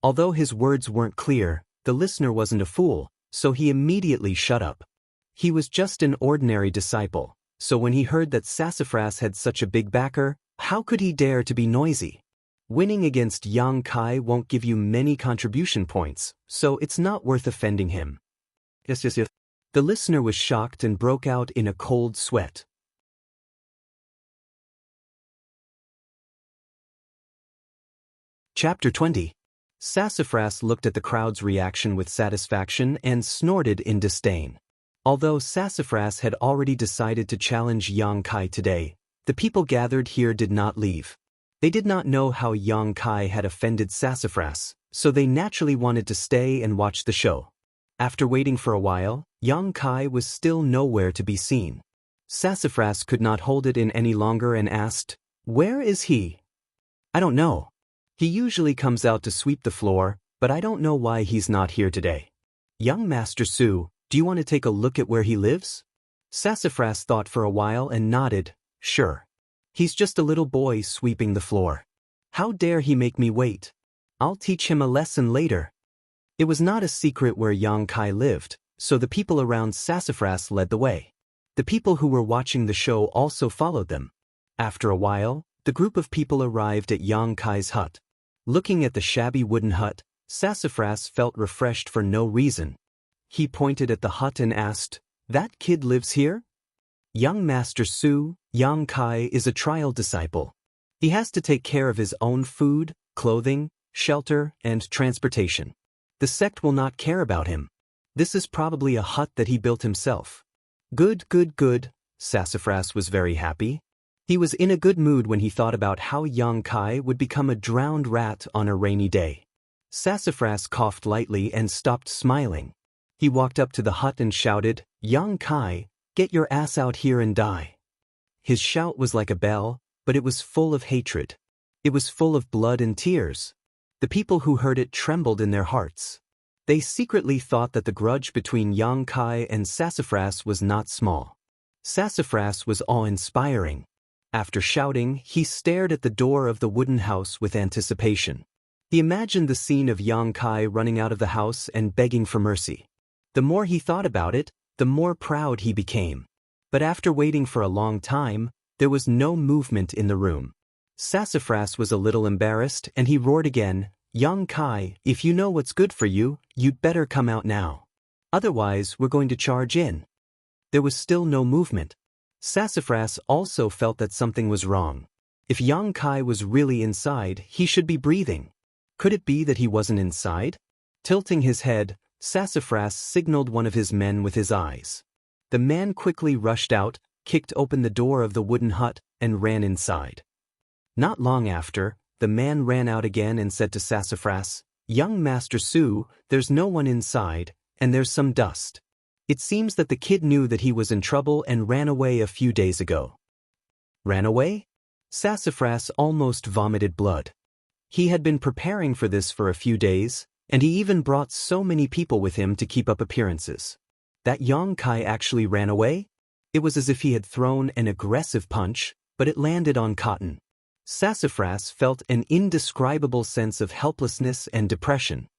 Although his words weren't clear, the listener wasn't a fool, so he immediately shut up. He was just an ordinary disciple, so when he heard that Sassafras had such a big backer, how could he dare to be noisy? Winning against Yang Kai won't give you many contribution points, so it's not worth offending him. Yes. The listener was shocked and broke out in a cold sweat. Chapter 20. Sassafras looked at the crowd's reaction with satisfaction and snorted in disdain. Although Sassafras had already decided to challenge Yang Kai today, the people gathered here did not leave. They did not know how Yang Kai had offended Sassafras, so they naturally wanted to stay and watch the show. After waiting for a while, Yang Kai was still nowhere to be seen. Sassafras could not hold it in any longer and asked, "Where is he?" "I don't know. He usually comes out to sweep the floor, but I don't know why he's not here today." "Young Master Su, do you want to take a look at where he lives?" Sassafras thought for a while and nodded, "Sure. He's just a little boy sweeping the floor. How dare he make me wait? I'll teach him a lesson later." It was not a secret where Yang Kai lived, so the people around Sassafras led the way. The people who were watching the show also followed them. After a while, the group of people arrived at Yang Kai's hut. Looking at the shabby wooden hut, Sassafras felt refreshed for no reason. He pointed at the hut and asked, "That kid lives here?" Young Master Su, Yang Kai is a trial disciple. He has to take care of his own food, clothing, shelter, and transportation. The sect will not care about him. This is probably a hut that he built himself. Good, good, good. Sassafras was very happy. He was in a good mood when he thought about how Yang Kai would become a drowned rat on a rainy day. Sassafras coughed lightly and stopped smiling. He walked up to the hut and shouted, "Yang Kai, get your ass out here and die." His shout was like a bell, but it was full of hatred. It was full of blood and tears. The people who heard it trembled in their hearts. They secretly thought that the grudge between Yang Kai and Sassafras was not small. Sassafras was awe-inspiring. After shouting, he stared at the door of the wooden house with anticipation. He imagined the scene of Yang Kai running out of the house and begging for mercy. The more he thought about it, the more proud he became. But after waiting for a long time, there was no movement in the room. Sassafras was a little embarrassed and he roared again, "Yang Kai, if you know what's good for you, you'd better come out now. Otherwise, we're going to charge in." There was still no movement. Sassafras also felt that something was wrong. If Yang Kai was really inside, he should be breathing. Could it be that he wasn't inside? Tilting his head, Sassafras signaled one of his men with his eyes. The man quickly rushed out, kicked open the door of the wooden hut, and ran inside. Not long after, the man ran out again and said to Sassafras, "Young Master Su, there's no one inside, and there's some dust." It seems that the kid knew that he was in trouble and ran away a few days ago. Ran away? Sassafras almost vomited blood. He had been preparing for this for a few days, and he even brought so many people with him to keep up appearances. That Yang Kai actually ran away? It was as if he had thrown an aggressive punch, but it landed on cotton. Sassafras felt an indescribable sense of helplessness and depression.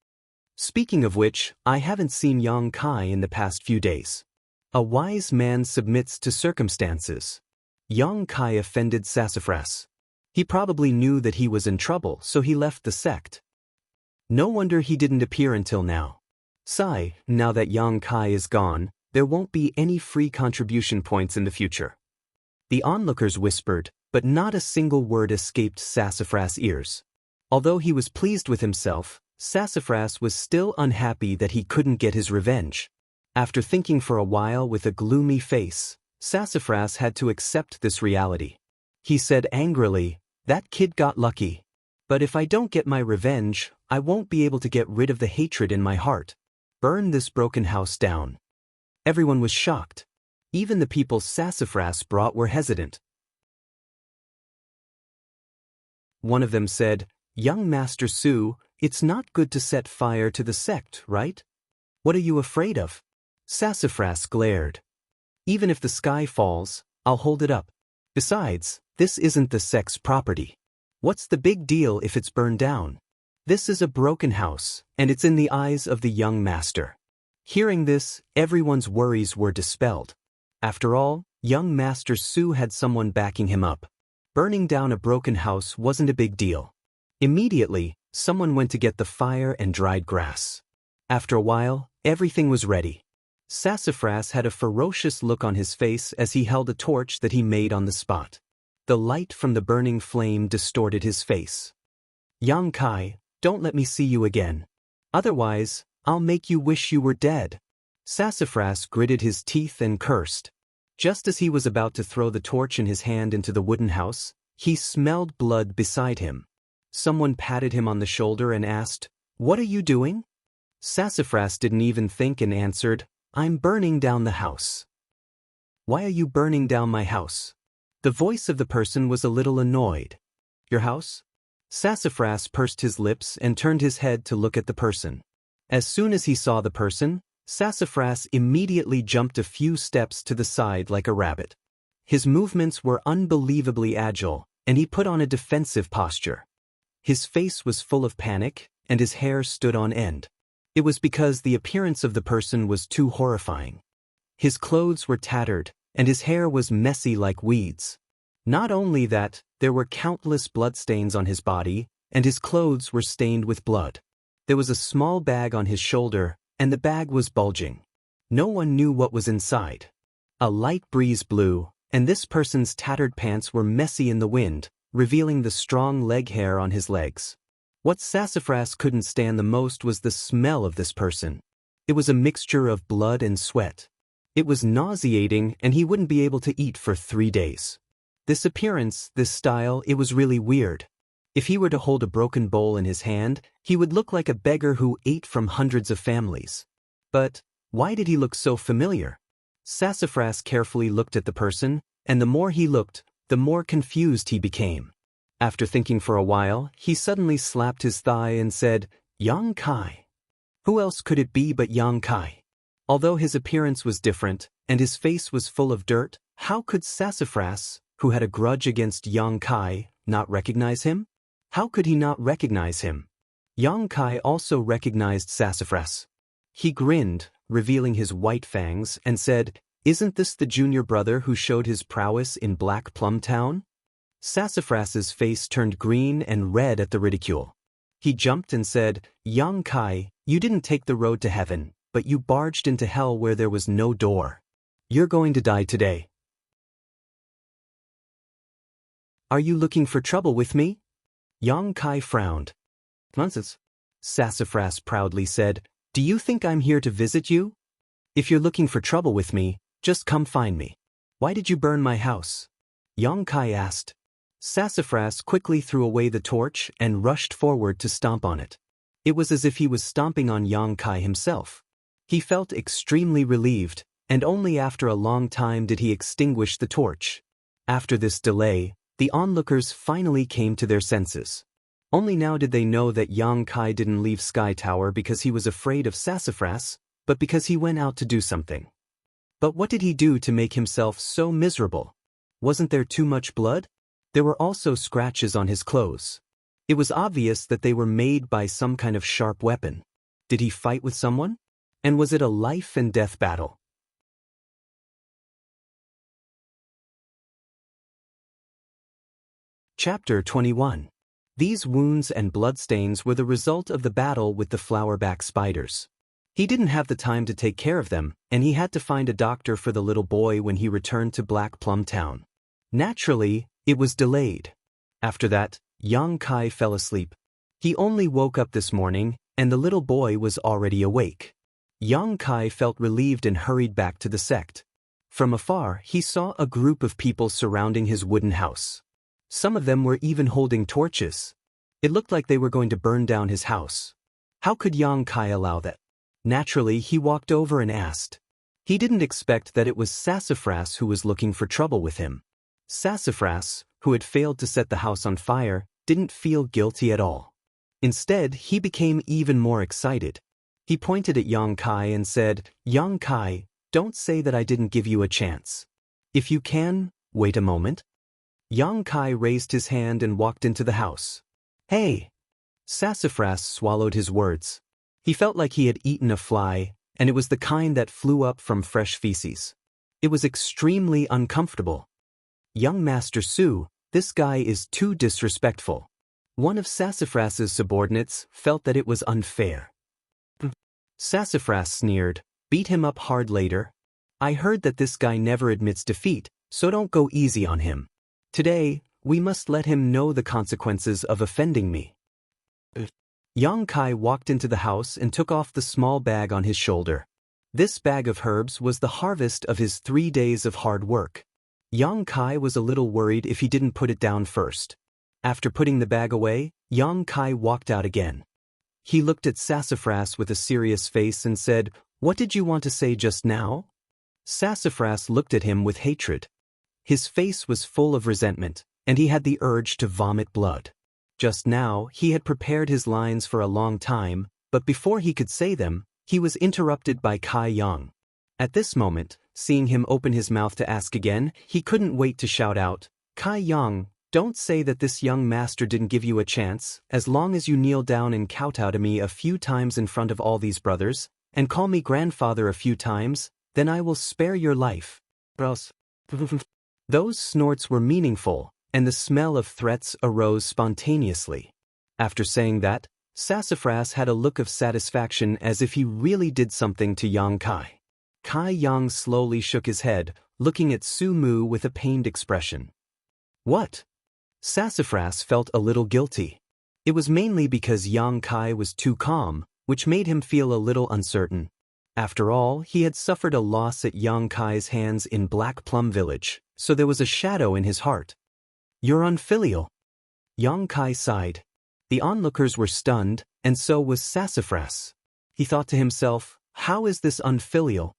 Speaking of which, I haven't seen Yang Kai in the past few days. A wise man submits to circumstances. Yang Kai offended Sassafras. He probably knew that he was in trouble, so he left the sect. No wonder he didn't appear until now. Sigh, now that Yang Kai is gone, there won't be any free contribution points in the future. The onlookers whispered, but not a single word escaped Sassafras' ears. Although he was pleased with himself, Sassafras was still unhappy that he couldn't get his revenge. After thinking for a while with a gloomy face, Sassafras had to accept this reality. He said angrily, "That kid got lucky. But if I don't get my revenge, I won't be able to get rid of the hatred in my heart. Burn this broken house down." Everyone was shocked. Even the people Sassafras brought were hesitant. One of them said, "Young Master Su, it's not good to set fire to the sect, right? What are you afraid of?" Sassafras glared. "Even if the sky falls, I'll hold it up. Besides, this isn't the sect's property. What's the big deal if it's burned down? This is a broken house, and it's in the eyes of the young master." Hearing this, everyone's worries were dispelled. After all, young Master Su had someone backing him up. Burning down a broken house wasn't a big deal. Immediately, someone went to get the fire and dried grass. After a while, everything was ready. Sassafras had a ferocious look on his face as he held a torch that he made on the spot. The light from the burning flame distorted his face. "Yang Kai, don't let me see you again. Otherwise, I'll make you wish you were dead." Sassafras gritted his teeth and cursed. Just as he was about to throw the torch in his hand into the wooden house, he smelled blood beside him. Someone patted him on the shoulder and asked, "What are you doing?" Sassafras didn't even think and answered, "I'm burning down the house." "Why are you burning down my house?" The voice of the person was a little annoyed. "Your house?" Sassafras pursed his lips and turned his head to look at the person. As soon as he saw the person, Sassafras immediately jumped a few steps to the side like a rabbit. His movements were unbelievably agile, and he put on a defensive posture. His face was full of panic, and his hair stood on end. It was because the appearance of the person was too horrifying. His clothes were tattered, and his hair was messy like weeds. Not only that, there were countless bloodstains on his body, and his clothes were stained with blood. There was a small bag on his shoulder, and the bag was bulging. No one knew what was inside. A light breeze blew, and this person's tattered pants were messy in the wind, revealing the strong leg hair on his legs. What Sassafras couldn't stand the most was the smell of this person. It was a mixture of blood and sweat. It was nauseating, and he wouldn't be able to eat for 3 days. This appearance, this style, it was really weird. If he were to hold a broken bowl in his hand, he would look like a beggar who ate from hundreds of families. But why did he look so familiar? Sassafras carefully looked at the person, and the more he looked, the more confused he became. After thinking for a while, he suddenly slapped his thigh and said, "Yang Kai." Who else could it be but Yang Kai? Although his appearance was different, and his face was full of dirt, how could Sassafras, who had a grudge against Yang Kai, not recognize him? How could he not recognize him? Yang Kai also recognized Sassafras. He grinned, revealing his white fangs, and said, "Isn't this the junior brother who showed his prowess in Black Plum Town?" Sassafras's face turned green and red at the ridicule. He jumped and said, "Yang Kai, you didn't take the road to heaven, but you barged into hell where there was no door. You're going to die today. Are you looking for trouble with me?" Yang Kai frowned. "Nonsense," Sassafras proudly said. "Do you think I'm here to visit you? If you're looking for trouble with me, just come find me." "Why did you burn my house?" Yang Kai asked. Sassafras quickly threw away the torch and rushed forward to stomp on it. It was as if he was stomping on Yang Kai himself. He felt extremely relieved, and only after a long time did he extinguish the torch. After this delay, the onlookers finally came to their senses. Only now did they know that Yang Kai didn't leave Sky Tower because he was afraid of Sassafras, but because he went out to do something. But what did he do to make himself so miserable? Wasn't there too much blood? There were also scratches on his clothes. It was obvious that they were made by some kind of sharp weapon. Did he fight with someone? And was it a life and death battle? Chapter 21. These wounds and bloodstains were the result of the battle with the flowerback spiders. He didn't have the time to take care of them, and he had to find a doctor for the little boy when he returned to Black Plum Town. Naturally, it was delayed. After that, Yang Kai fell asleep. He only woke up this morning, and the little boy was already awake. Yang Kai felt relieved and hurried back to the sect. From afar, he saw a group of people surrounding his wooden house. Some of them were even holding torches. It looked like they were going to burn down his house. How could Yang Kai allow that? Naturally, he walked over and asked. He didn't expect that it was Sassafras who was looking for trouble with him. Sassafras, who had failed to set the house on fire, didn't feel guilty at all. Instead, he became even more excited. He pointed at Yang Kai and said, "Yang Kai, don't say that I didn't give you a chance. If you can, wait a moment." Yang Kai raised his hand and walked into the house. "Hey!" Sassafras swallowed his words. He felt like he had eaten a fly, and it was the kind that flew up from fresh feces. It was extremely uncomfortable. "Young Master Su, this guy is too disrespectful." One of Sassafras's subordinates felt that it was unfair. Sassafras sneered, "Beat him up hard later. I heard that this guy never admits defeat, so don't go easy on him. Today, we must let him know the consequences of offending me." Yang Kai walked into the house and took off the small bag on his shoulder. This bag of herbs was the harvest of his 3 days of hard work. Yang Kai was a little worried if he didn't put it down first. After putting the bag away, Yang Kai walked out again. He looked at Sassafras with a serious face and said, "What did you want to say just now?" Sassafras looked at him with hatred. His face was full of resentment, and he had the urge to vomit blood. Just now, he had prepared his lines for a long time, but before he could say them, he was interrupted by Kai Yang. At this moment, seeing him open his mouth to ask again, he couldn't wait to shout out, "Kai Yang, don't say that this young master didn't give you a chance. As long as you kneel down and kowtow to me a few times in front of all these brothers, and call me grandfather a few times, then I will spare your life. Or else..." Those snorts were meaningful, and the smell of threats arose spontaneously. After saying that, Sassafras had a look of satisfaction as if he really did something to Yang Kai. Kai Yang slowly shook his head, looking at Su Mu with a pained expression. What? Sassafras felt a little guilty. It was mainly because Yang Kai was too calm, which made him feel a little uncertain. After all, he had suffered a loss at Yang Kai's hands in Black Plum Village, so there was a shadow in his heart. You're unfilial. Yang Kai sighed. The onlookers were stunned, and so was Sassafras. He thought to himself, how is this unfilial?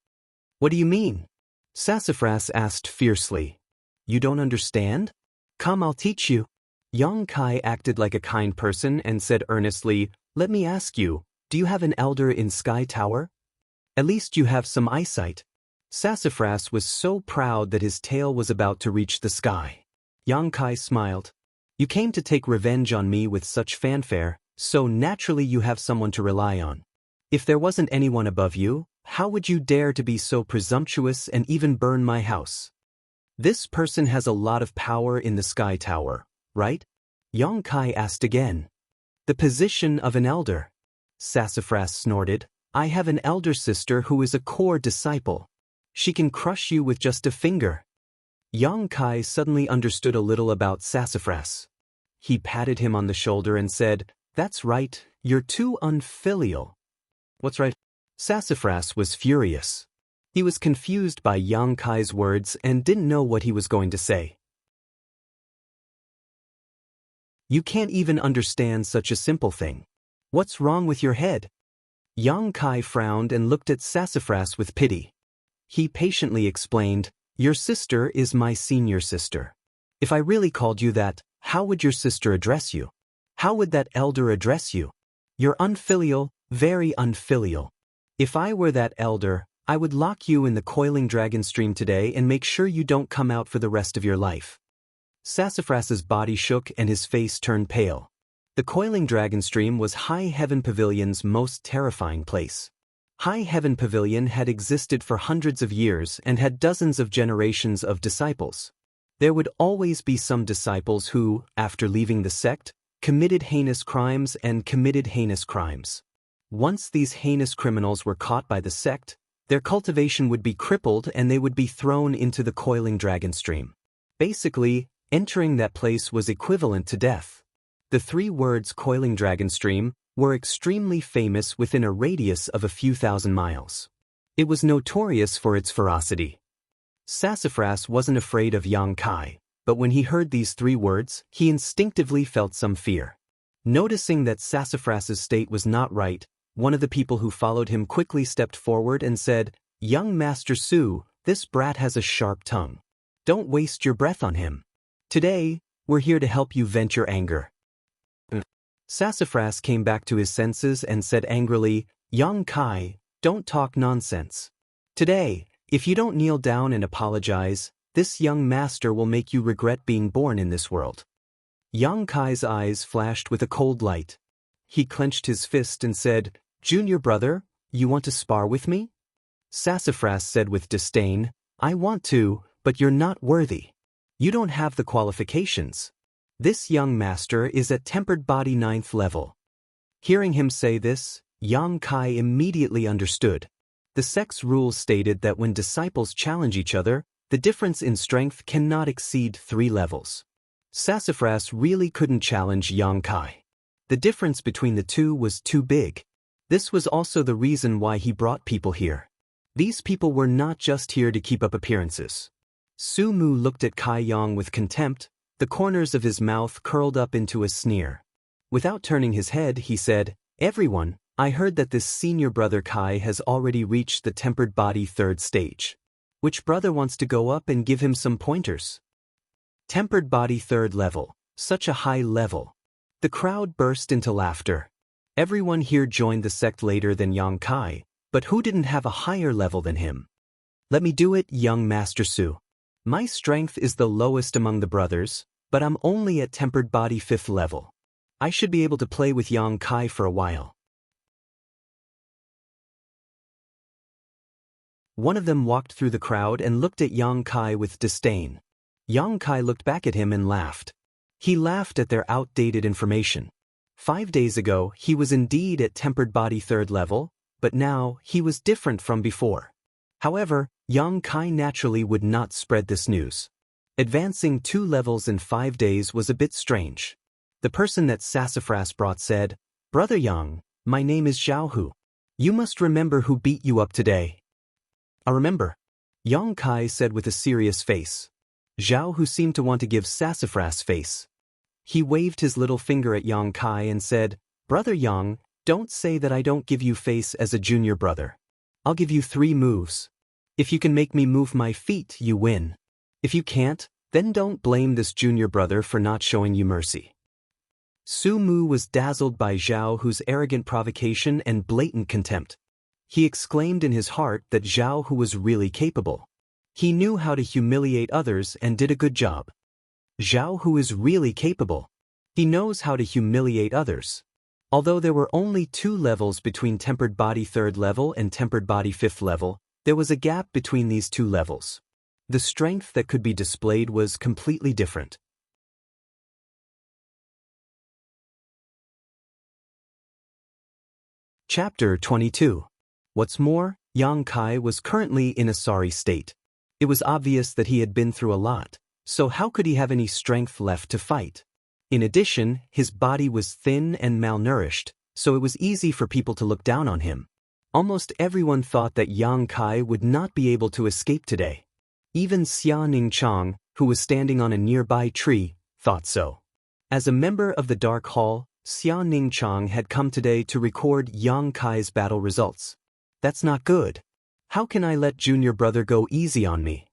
What do you mean? Sassafras asked fiercely. You don't understand? Come, I'll teach you. Yang Kai acted like a kind person and said earnestly, let me ask you, do you have an elder in Sky Tower? At least you have some eyesight. Sassafras was so proud that his tail was about to reach the sky. Yang Kai smiled. You came to take revenge on me with such fanfare, so naturally you have someone to rely on. If there wasn't anyone above you, how would you dare to be so presumptuous and even burn my house? This person has a lot of power in the Sky Tower, right? Yang Kai asked again. The position of an elder. Sassafras snorted. I have an elder sister who is a core disciple. She can crush you with just a finger. Yang Kai suddenly understood a little about Sassafras. He patted him on the shoulder and said, That's right, you're too unfilial. What's right? Sassafras was furious. He was confused by Yang Kai's words and didn't know what he was going to say. You can't even understand such a simple thing. What's wrong with your head? Yang Kai frowned and looked at Sassafras with pity. He patiently explained, Your sister is my senior sister. If I really called you that, how would your sister address you? How would that elder address you? You're unfilial, very unfilial. If I were that elder, I would lock you in the coiling dragon stream today and make sure you don't come out for the rest of your life. Sassafras's body shook and his face turned pale. The coiling dragon stream was High Heaven Pavilion's most terrifying place. High Heaven Pavilion had existed for hundreds of years and had dozens of generations of disciples. There would always be some disciples who, after leaving the sect, committed heinous crimes. Once these heinous criminals were caught by the sect, their cultivation would be crippled and they would be thrown into the coiling dragon stream. Basically, entering that place was equivalent to death. The 3 words coiling dragon stream were extremely famous within a radius of a few thousand miles. It was notorious for its ferocity. Sassafras wasn't afraid of Yang Kai, but when he heard these 3 words, he instinctively felt some fear. Noticing that Sassafras's state was not right, one of the people who followed him quickly stepped forward and said, Young Master Su, this brat has a sharp tongue. Don't waste your breath on him. Today, we're here to help you vent your anger. Sassafras came back to his senses and said angrily, Yang Kai, don't talk nonsense. Today, if you don't kneel down and apologize, this young master will make you regret being born in this world. Yang Kai's eyes flashed with a cold light. He clenched his fist and said, Junior brother, you want to spar with me? Sassafras said with disdain, I want to, but you're not worthy. You don't have the qualifications. This young master is at tempered body 9th level. Hearing him say this, Yang Kai immediately understood. The sect's rules stated that when disciples challenge each other, the difference in strength cannot exceed 3 levels. Sassafras really couldn't challenge Yang Kai. The difference between the two was too big. This was also the reason why he brought people here. These people were not just here to keep up appearances. Su Mu looked at Kai Yang with contempt, the corners of his mouth curled up into a sneer. Without turning his head, he said, Everyone, I heard that this senior brother Kai has already reached the tempered body 3rd stage. Which brother wants to go up and give him some pointers? Tempered body 3rd level, such a high level. The crowd burst into laughter. Everyone here joined the sect later than Yang Kai, but who didn't have a higher level than him? Let me do it, young Master Su. My strength is the lowest among the brothers, but I'm only at tempered body 5th level. I should be able to play with Yang Kai for a while. One of them walked through the crowd and looked at Yang Kai with disdain. Yang Kai looked back at him and laughed. He laughed at their outdated information. 5 days ago, he was indeed at tempered body 3rd level, but now, he was different from before. However, Yang Kai naturally would not spread this news. Advancing 2 levels in 5 days was a bit strange. The person that Sassafras brought said, "Brother Yang, my name is Jianghu. You must remember who beat you up today." "I remember," Yang Kai said with a serious face. Zhao, who seemed to want to give Sassafras face. He waved his little finger at Yang Kai and said, "Brother Yang, don't say that I don't give you face as a junior brother. I'll give you 3 moves. If you can make me move my feet, you win. If you can't, then don't blame this junior brother for not showing you mercy." Su Mu was dazzled by Zhao Hu's arrogant provocation and blatant contempt. He exclaimed in his heart that Zhao Hu was really capable. He knew how to humiliate others and did a good job. Zhao Hu is really capable. He knows how to humiliate others. Although there were only 2 levels between tempered body 3rd level and tempered body 5th level, there was a gap between these 2 levels. The strength that could be displayed was completely different. Chapter 22. What's more, Yang Kai was currently in a sorry state. It was obvious that he had been through a lot, so how could he have any strength left to fight? In addition, his body was thin and malnourished, so it was easy for people to look down on him. Almost everyone thought that Yang Kai would not be able to escape today. Even Xia Ningchang, who was standing on a nearby tree, thought so. As a member of the Dark Hall, Xia Ningchang had come today to record Yang Kai's battle results. That's not good. How can I let junior brother go easy on me?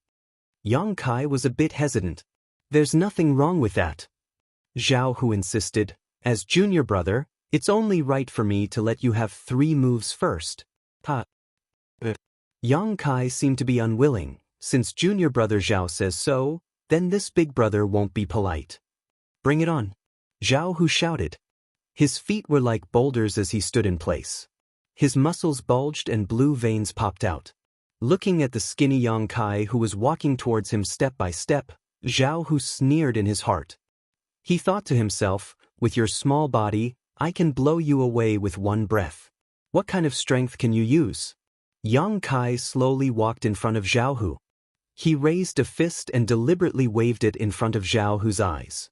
Yang Kai was a bit hesitant. There's nothing wrong with that. Zhao Hu insisted, as junior brother, it's only right for me to let you have 3 moves first. Yang Kai seemed to be unwilling. Since junior brother Zhao says so, then this big brother won't be polite. Bring it on. Zhao Hu shouted. His feet were like boulders as he stood in place. His muscles bulged and blue veins popped out. Looking at the skinny Yang Kai who was walking towards him step by step, Zhao Hu sneered in his heart. He thought to himself, with your small body, I can blow you away with 1 breath. What kind of strength can you use? Yang Kai slowly walked in front of Zhao Hu. He raised a fist and deliberately waved it in front of Zhao Hu's eyes.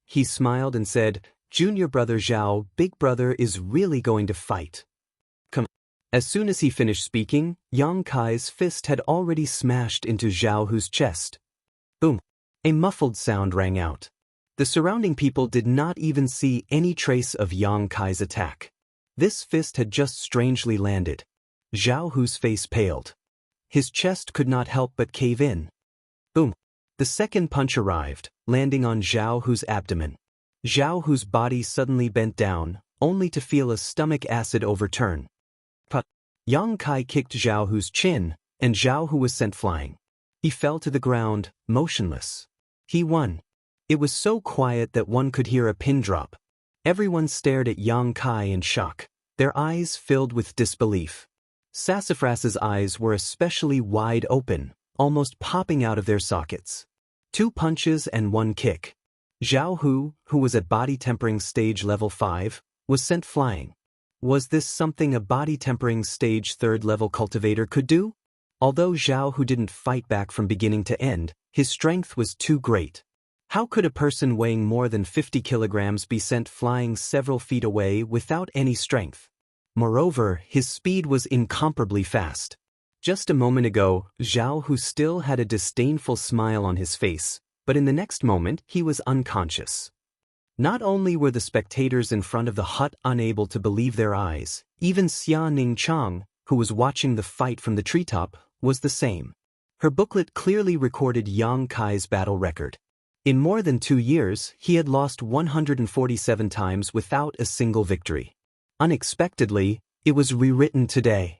He smiled and said, "Junior brother Zhao, big brother is really going to fight." Come. As soon as he finished speaking, Yang Kai's fist had already smashed into Zhao Hu's chest. Boom. A muffled sound rang out. The surrounding people did not even see any trace of Yang Kai's attack. This fist had just strangely landed. Zhao Hu's face paled. His chest could not help but cave in. Boom. The second punch arrived, landing on Zhao Hu's abdomen. Zhao Hu's body suddenly bent down, only to feel a stomach acid overturn. But Yang Kai kicked Zhao Hu's chin, and Zhao Hu was sent flying. He fell to the ground, motionless. He won. It was so quiet that one could hear a pin drop. Everyone stared at Yang Kai in shock, their eyes filled with disbelief. Sassafras's eyes were especially wide open, almost popping out of their sockets. 2 punches and 1 kick. Zhao Hu, who was at body tempering stage level 5, was sent flying. Was this something a body tempering stage 3rd level cultivator could do? Although Zhao Hu didn't fight back from beginning to end, his strength was too great. How could a person weighing more than 50 kilograms be sent flying several feet away without any strength? Moreover, his speed was incomparably fast. Just a moment ago, Zhao Hu still had a disdainful smile on his face, but in the next moment he was unconscious. Not only were the spectators in front of the hut unable to believe their eyes, even Xia Ningchang, who was watching the fight from the treetop, was the same. Her booklet clearly recorded Yang Kai's battle record. In more than 2 years, he had lost 147 times without a single victory. Unexpectedly, it was rewritten today.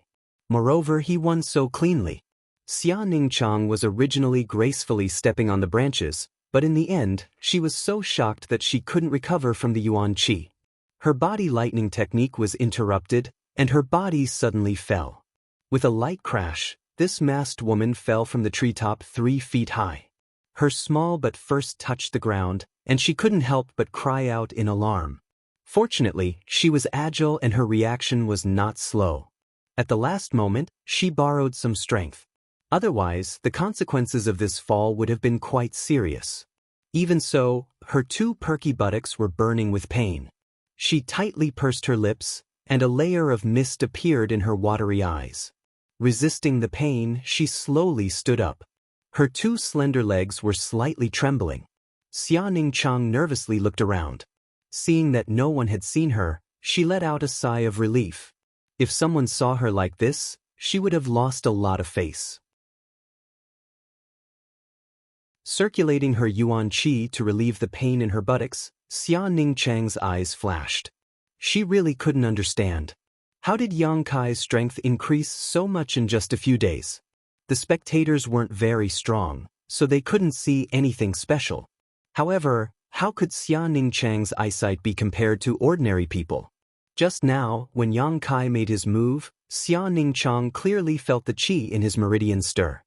Moreover, he won so cleanly. Xia Ningchang was originally gracefully stepping on the branches, but in the end, she was so shocked that she couldn't recover from the Yuan Qi. Her body lightning technique was interrupted, and her body suddenly fell. With a light crash, this masked woman fell from the treetop 3 feet high. Her small but first touched the ground, and she couldn't help but cry out in alarm. Fortunately, she was agile and her reaction was not slow. At the last moment, she borrowed some strength. Otherwise, the consequences of this fall would have been quite serious. Even so, her 2 perky buttocks were burning with pain. She tightly pursed her lips, and a layer of mist appeared in her watery eyes. Resisting the pain, she slowly stood up. Her 2 slender legs were slightly trembling. Xia Ningchang nervously looked around. Seeing that no one had seen her, she let out a sigh of relief. If someone saw her like this, she would have lost a lot of face. Circulating her yuan qi to relieve the pain in her buttocks, Xia Ningchang's eyes flashed. She really couldn't understand. How did Yang Kai's strength increase so much in just a few days? The spectators weren't very strong, so they couldn't see anything special. However, how could Xia Ningchang's eyesight be compared to ordinary people? Just now, when Yang Kai made his move, Xia Ningchang clearly felt the qi in his meridian stir.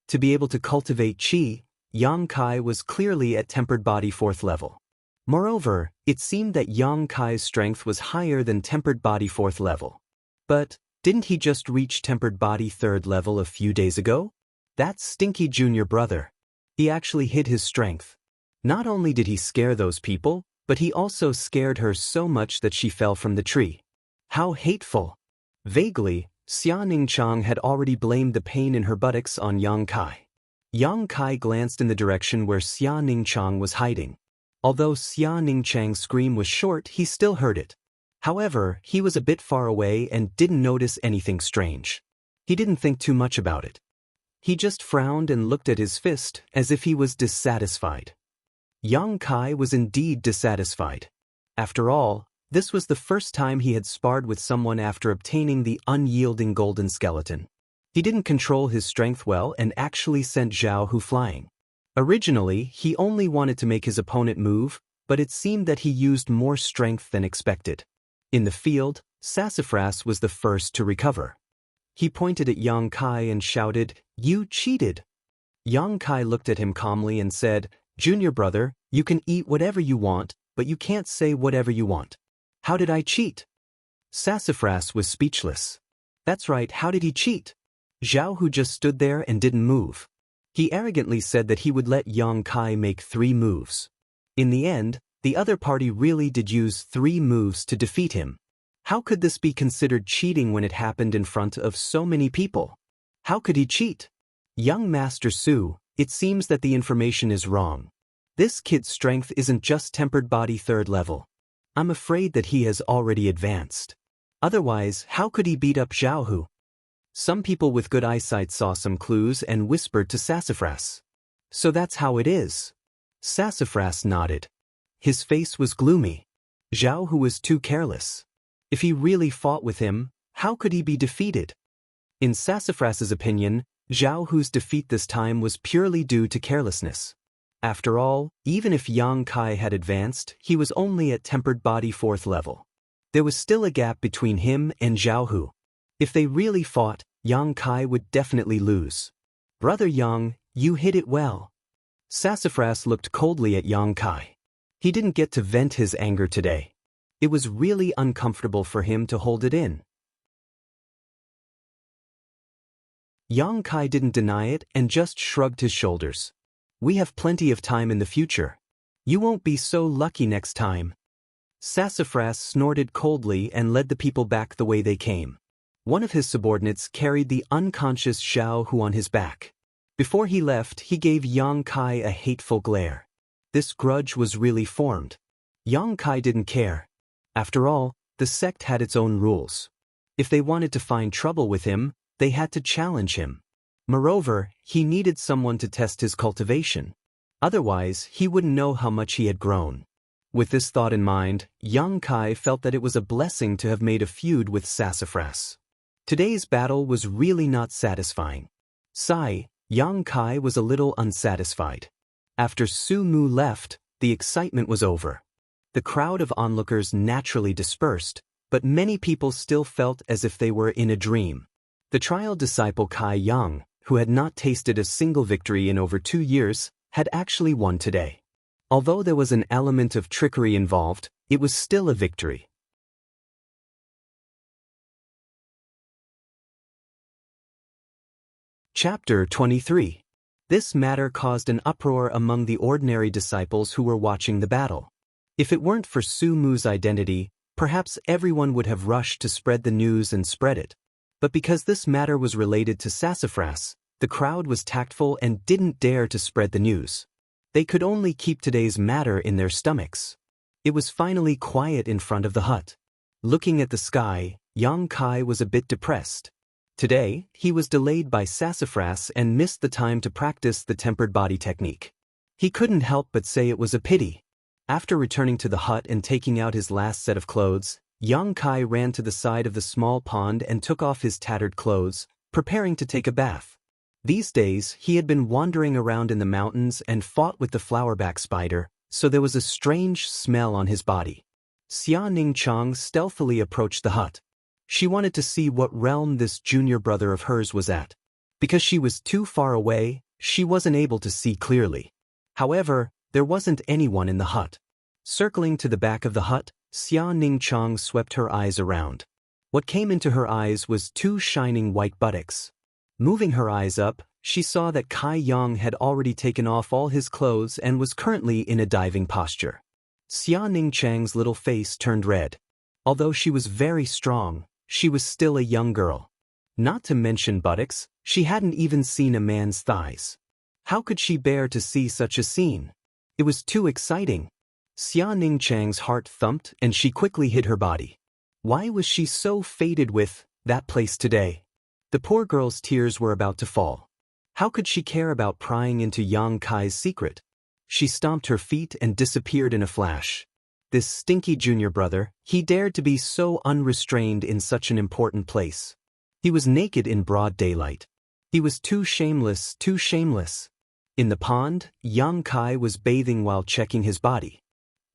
To be able to cultivate qi, Yang Kai was clearly at tempered body 4th level. Moreover, it seemed that Yang Kai's strength was higher than tempered body 4th level. But, didn't he just reach tempered body 3rd level a few days ago? That stinky junior brother. He actually hid his strength. Not only did he scare those people, but he also scared her so much that she fell from the tree. How hateful! Vaguely, Xia Ningchang had already blamed the pain in her buttocks on Yang Kai. Yang Kai glanced in the direction where Xia Ningchang was hiding. Although Xia Ningchang's scream was short, he still heard it. However, he was a bit far away and didn't notice anything strange. He didn't think too much about it. He just frowned and looked at his fist as if he was dissatisfied. Yang Kai was indeed dissatisfied. After all, this was the first time he had sparred with someone after obtaining the unyielding golden skeleton. He didn't control his strength well and actually sent Jianghu flying. Originally, he only wanted to make his opponent move, but it seemed that he used more strength than expected. In the field, Sassafras was the first to recover. He pointed at Yang Kai and shouted, "You cheated!" Yang Kai looked at him calmly and said, "Junior brother, you can eat whatever you want, but you can't say whatever you want." "How did I cheat?" Sassafras was speechless. "That's right, how did he cheat?" Jianghu just stood there and didn't move. He arrogantly said that he would let Yang Kai make 3 moves. In the end, the other party really did use 3 moves to defeat him. How could this be considered cheating when it happened in front of so many people? How could he cheat? Young Master Su, it seems that the information is wrong. This kid's strength isn't just tempered body 3rd level. I'm afraid that he has already advanced. Otherwise, how could he beat up Jianghu? Some people with good eyesight saw some clues and whispered to Sassafras. "So that's how it is." Sassafras nodded. His face was gloomy. Jianghu was too careless. If he really fought with him, how could he be defeated? In Sassafras's opinion, Jianghu's defeat this time was purely due to carelessness. After all, even if Yang Kai had advanced, he was only at tempered body 4th level. There was still a gap between him and Jianghu. If they really fought, Yang Kai would definitely lose. "Brother Yang, you hit it well." Sassafras looked coldly at Yang Kai. He didn't get to vent his anger today. It was really uncomfortable for him to hold it in. Yang Kai didn't deny it and just shrugged his shoulders. "We have plenty of time in the future. You won't be so lucky next time." Sassafras snorted coldly and led the people back the way they came. One of his subordinates carried the unconscious Jianghu on his back. Before he left, he gave Yang Kai a hateful glare. This grudge was really formed. Yang Kai didn't care. After all, the sect had its own rules. If they wanted to find trouble with him, they had to challenge him. Moreover, he needed someone to test his cultivation. Otherwise, he wouldn't know how much he had grown. With this thought in mind, Yang Kai felt that it was a blessing to have made a feud with Sassafras. Today's battle was really not satisfying. Yang Kai was a little unsatisfied. After Su Mu left, the excitement was over. The crowd of onlookers naturally dispersed, but many people still felt as if they were in a dream. The trial disciple Kai Yang, who had not tasted a single victory in over 2 years, had actually won today. Although there was an element of trickery involved, it was still a victory. Chapter 23. This matter caused an uproar among the ordinary disciples who were watching the battle. If it weren't for Su Mu's identity, perhaps everyone would have rushed to spread the news and spread it. But because this matter was related to sassafras, the crowd was tactful and didn't dare to spread the news. They could only keep today's matter in their stomachs. It was finally quiet in front of the hut. Looking at the sky, Yang Kai was a bit depressed. Today, he was delayed by sassafras and missed the time to practice the tempered body technique. He couldn't help but say it was a pity. After returning to the hut and taking out his last set of clothes, Yang Kai ran to the side of the small pond and took off his tattered clothes, preparing to take a bath. These days, he had been wandering around in the mountains and fought with the flowerback spider, so there was a strange smell on his body. Xia Ningchang stealthily approached the hut. She wanted to see what realm this junior brother of hers was at. Because she was too far away, she wasn't able to see clearly. However, there wasn't anyone in the hut. Circling to the back of the hut, Xia Ningchang swept her eyes around. What came into her eyes was two shining white buttocks. Moving her eyes up, she saw that Kai Yang had already taken off all his clothes and was currently in a diving posture. Xia Ningchang's little face turned red. Although she was very strong, she was still a young girl. Not to mention buttocks, she hadn't even seen a man's thighs. How could she bear to see such a scene? It was too exciting. Xia Ningchang's heart thumped and she quickly hid her body. Why was she so fated with that place today? The poor girl's tears were about to fall. How could she care about prying into Yang Kai's secret? She stomped her feet and disappeared in a flash. This stinky junior brother, he dared to be so unrestrained in such an important place. He was naked in broad daylight. He was too shameless, too shameless. In the pond, Yang Kai was bathing while checking his body.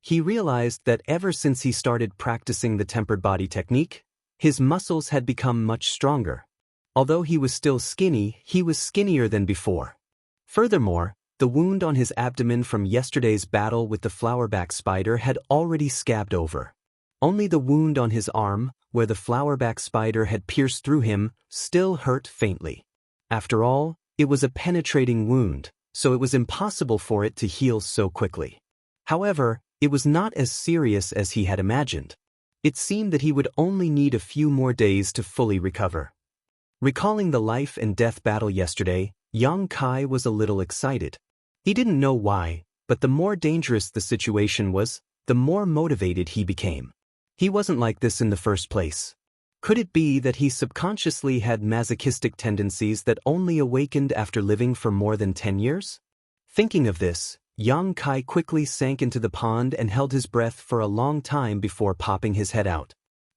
He realized that ever since he started practicing the tempered body technique, his muscles had become much stronger. Although he was still skinny, he was skinnier than before. Furthermore, the wound on his abdomen from yesterday's battle with the flowerback spider had already scabbed over. Only the wound on his arm, where the flowerback spider had pierced through him, still hurt faintly. After all, it was a penetrating wound, so it was impossible for it to heal so quickly. However, it was not as serious as he had imagined. It seemed that he would only need a few more days to fully recover. Recalling the life and death battle yesterday, Yang Kai was a little excited. He didn't know why, but the more dangerous the situation was, the more motivated he became. He wasn't like this in the first place. Could it be that he subconsciously had masochistic tendencies that only awakened after living for more than 10 years? Thinking of this, Yang Kai quickly sank into the pond and held his breath for a long time before popping his head out.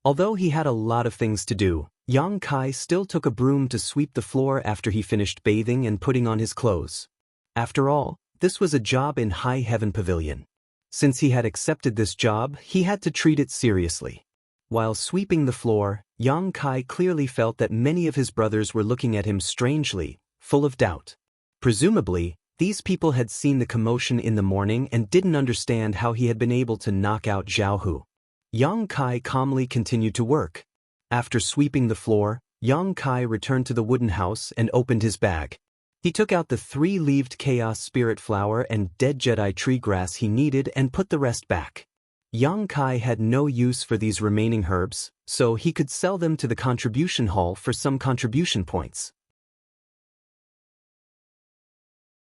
Although he had a lot of things to do, Yang Kai still took a broom to sweep the floor after he finished bathing and putting on his clothes. After all, this was a job in High Heaven Pavilion. Since he had accepted this job, he had to treat it seriously. While sweeping the floor, Yang Kai clearly felt that many of his brothers were looking at him strangely, full of doubt. Presumably, these people had seen the commotion in the morning and didn't understand how he had been able to knock out Jianghu. Yang Kai calmly continued to work. After sweeping the floor, Yang Kai returned to the wooden house and opened his bag. He took out the 3-leaved Chaos Spirit Flower and dead Jedi tree grass he needed and put the rest back. Yang Kai had no use for these remaining herbs, so he could sell them to the contribution hall for some contribution points.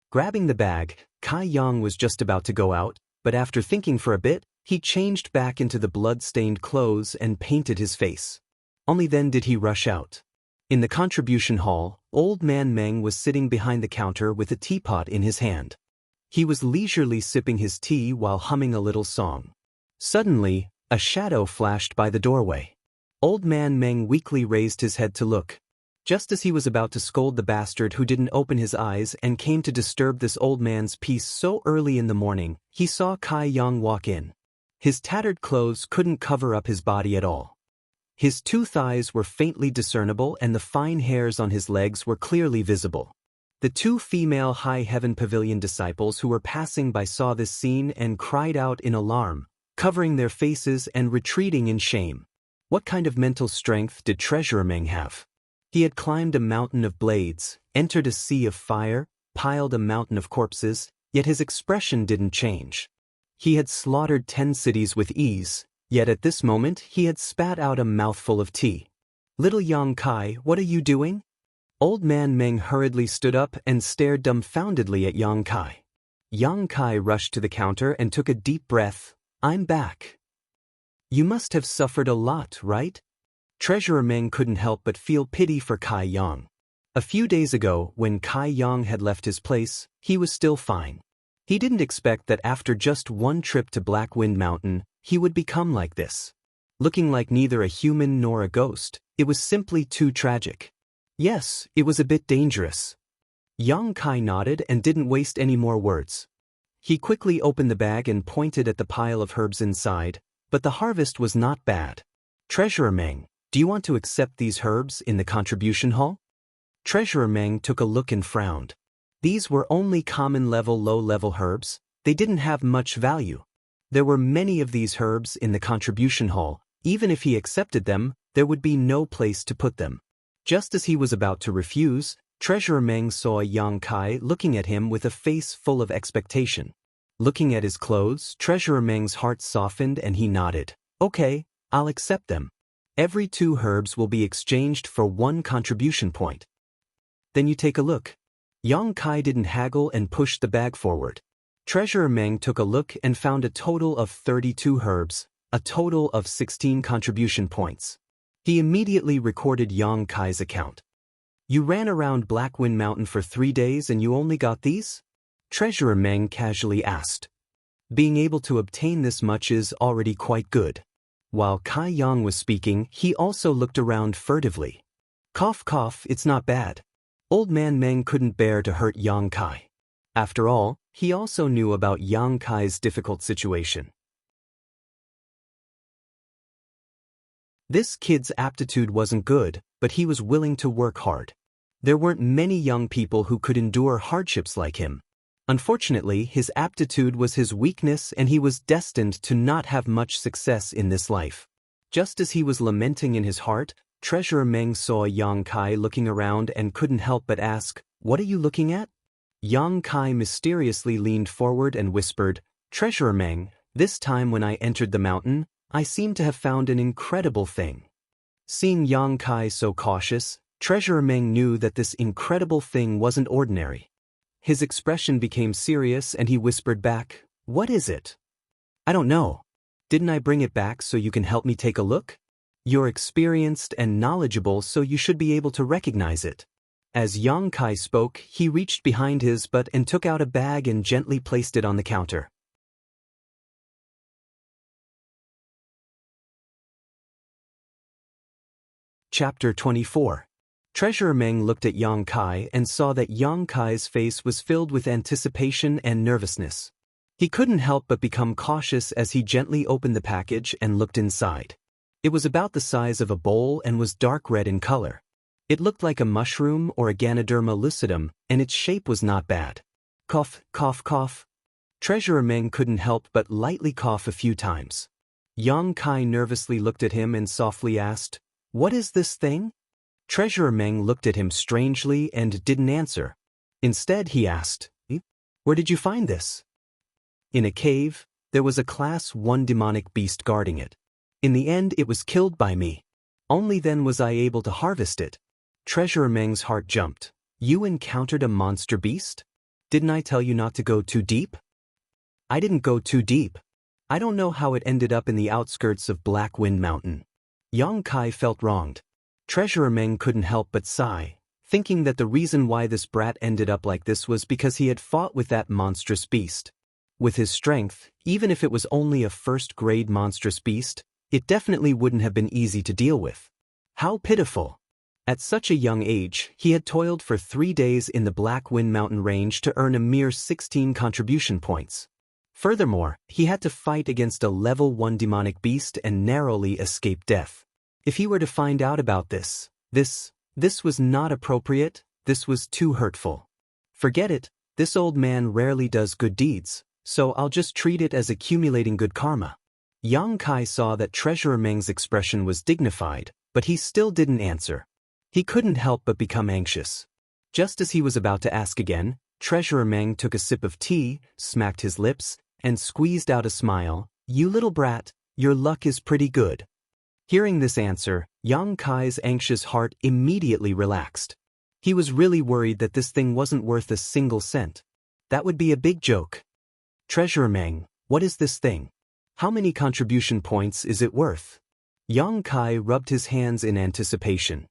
Grabbing the bag, Kai Yang was just about to go out, but after thinking for a bit, he changed back into the blood-stained clothes and painted his face. Only then did he rush out. In the contribution hall, Old Man Meng was sitting behind the counter with a teapot in his hand. He was leisurely sipping his tea while humming a little song. Suddenly, a shadow flashed by the doorway. Old Man Meng weakly raised his head to look. Just as he was about to scold the bastard who didn't open his eyes and came to disturb this old man's peace so early in the morning, he saw Kai Yang walk in. His tattered clothes couldn't cover up his body at all. His 2 thighs were faintly discernible and the fine hairs on his legs were clearly visible. The two female High Heaven Pavilion disciples who were passing by saw this scene and cried out in alarm, covering their faces and retreating in shame. What kind of mental strength did Treasurer Meng have? He had climbed a mountain of blades, entered a sea of fire, piled a mountain of corpses, yet his expression didn't change. He had slaughtered 10 cities with ease, yet at this moment he had spat out a mouthful of tea. Little Yang Kai, what are you doing? Old man Meng hurriedly stood up and stared dumbfoundedly at Yang Kai. Yang Kai rushed to the counter and took a deep breath. I'm back. You must have suffered a lot, right? Treasurer Meng couldn't help but feel pity for Kai Yang. A few days ago, when Kai Yang had left his place, he was still fine. He didn't expect that after just one trip to Black Wind Mountain, he would become like this. Looking like neither a human nor a ghost, it was simply too tragic. Yes, it was a bit dangerous. Yang Kai nodded and didn't waste any more words. He quickly opened the bag and pointed at the pile of herbs inside, but the harvest was not bad. Treasurer Meng, do you want to accept these herbs in the contribution hall? Treasurer Meng took a look and frowned. These were only common low-level herbs. They didn't have much value. There were many of these herbs in the contribution hall. Even if he accepted them, there would be no place to put them. Just as he was about to refuse, Treasurer Meng saw Yang Kai looking at him with a face full of expectation. Looking at his clothes, Treasurer Meng's heart softened and he nodded. Okay, I'll accept them. Every 2 herbs will be exchanged for 1 contribution point. Then you take a look. Yang Kai didn't haggle and pushed the bag forward. Treasurer Meng took a look and found a total of 32 herbs, a total of 16 contribution points. He immediately recorded Yang Kai's account. You ran around Black Wind Mountain for 3 days and you only got these? Treasurer Meng casually asked. Being able to obtain this much is already quite good. While Kai Yang was speaking, he also looked around furtively. Cough cough, it's not bad. Old man Meng couldn't bear to hurt Yang Kai. After all, he also knew about Yang Kai's difficult situation. This kid's aptitude wasn't good, but he was willing to work hard. There weren't many young people who could endure hardships like him. Unfortunately, his aptitude was his weakness and he was destined to not have much success in this life. Just as he was lamenting in his heart, Treasurer Meng saw Yang Kai looking around and couldn't help but ask, "What are you looking at?" Yang Kai mysteriously leaned forward and whispered, "Treasurer Meng, this time when I entered the mountain, I seem to have found an incredible thing." Seeing Yang Kai so cautious, Treasurer Meng knew that this incredible thing wasn't ordinary. His expression became serious and he whispered back, "What is it?" "I don't know. Didn't I bring it back so you can help me take a look? You're experienced and knowledgeable, so you should be able to recognize it." As Yang Kai spoke, he reached behind his butt and took out a bag and gently placed it on the counter. Chapter 24. Treasurer Meng looked at Yang Kai and saw that Yang Kai's face was filled with anticipation and nervousness. He couldn't help but become cautious as he gently opened the package and looked inside. It was about the size of a bowl and was dark red in color. It looked like a mushroom or a Ganoderma lucidum, and its shape was not bad. Cough, cough, cough. Treasurer Meng couldn't help but lightly cough a few times. Yang Kai nervously looked at him and softly asked, "What is this thing?" Treasurer Meng looked at him strangely and didn't answer. Instead, he asked, "Where did you find this?" "In a cave. There was a Class 1 demonic beast guarding it. In the end, it was killed by me. Only then was I able to harvest it." Treasurer Meng's heart jumped. "You encountered a monster beast? Didn't I tell you not to go too deep?" "I didn't go too deep. I don't know how it ended up in the outskirts of Black Wind Mountain." Yang Kai felt wronged. Treasurer Meng couldn't help but sigh, thinking that the reason why this brat ended up like this was because he had fought with that monstrous beast. With his strength, even if it was only a first-grade monstrous beast, it definitely wouldn't have been easy to deal with. How pitiful! At such a young age, he had toiled for 3 days in the Black Wind Mountain range to earn a mere 16 contribution points. Furthermore, he had to fight against a level 1 demonic beast and narrowly escape death. If he were to find out about this was not appropriate, this was too hurtful. Forget it, this old man rarely does good deeds, so I'll just treat it as accumulating good karma. Yang Kai saw that Treasurer Meng's expression was dignified, but he still didn't answer. He couldn't help but become anxious. Just as he was about to ask again, Treasurer Meng took a sip of tea, smacked his lips, and squeezed out a smile. "You little brat, your luck is pretty good." Hearing this answer, Yang Kai's anxious heart immediately relaxed. He was really worried that this thing wasn't worth a single cent. That would be a big joke. "Treasurer Meng, what is this thing? How many contribution points is it worth?" Yang Kai rubbed his hands in anticipation.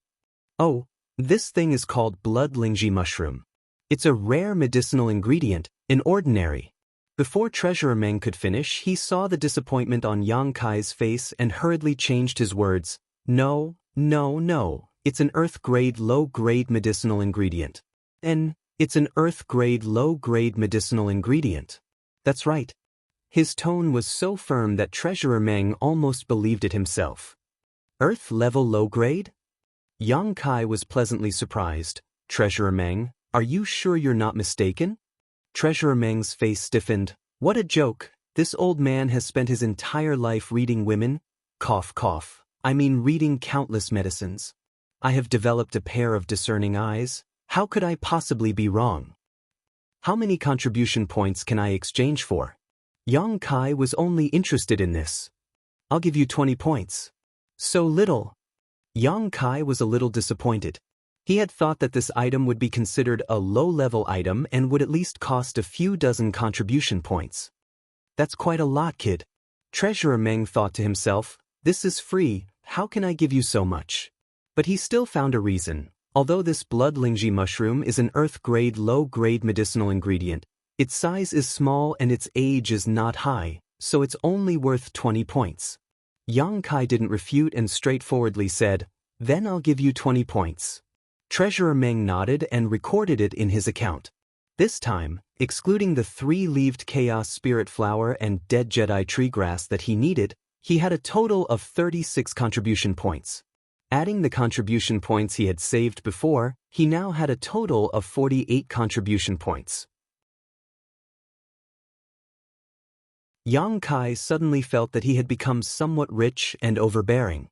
"Oh, this thing is called blood lingji mushroom. It's a rare medicinal ingredient, an ordinary." Before Treasurer Meng could finish, he saw the disappointment on Yang Kai's face and hurriedly changed his words. "No, no, no, it's an earth-grade low-grade medicinal ingredient. It's an earth-grade low-grade medicinal ingredient. That's right." His tone was so firm that Treasurer Meng almost believed it himself. "Earth-level low-grade?" Yang Kai was pleasantly surprised. "Treasurer Meng, are you sure you're not mistaken?" Treasurer Meng's face stiffened. What a joke, this old man has spent his entire life reading women. Cough cough, I mean reading countless medicines. I have developed a pair of discerning eyes. How could I possibly be wrong? How many contribution points can I exchange for? Yang Kai was only interested in this. "I'll give you 20 points. So little." Yang Kai was a little disappointed. He had thought that this item would be considered a low-level item and would at least cost a few dozen contribution points. "That's quite a lot, kid." Treasurer Meng thought to himself, "This is free, how can I give you so much?" But he still found a reason. Although this blood lingji mushroom is an earth-grade low-grade medicinal ingredient, its size is small and its age is not high, so it's only worth 20 points. Yang Kai didn't refute and straightforwardly said, "Then I'll give you 20 points." Treasurer Meng nodded and recorded it in his account. This time, excluding the 3-leaved Chaos Spirit Flower and Dead Jedi Tree Grass that he needed, he had a total of 36 contribution points. Adding the contribution points he had saved before, he now had a total of 48 contribution points. Yang Kai suddenly felt that he had become somewhat rich and overbearing.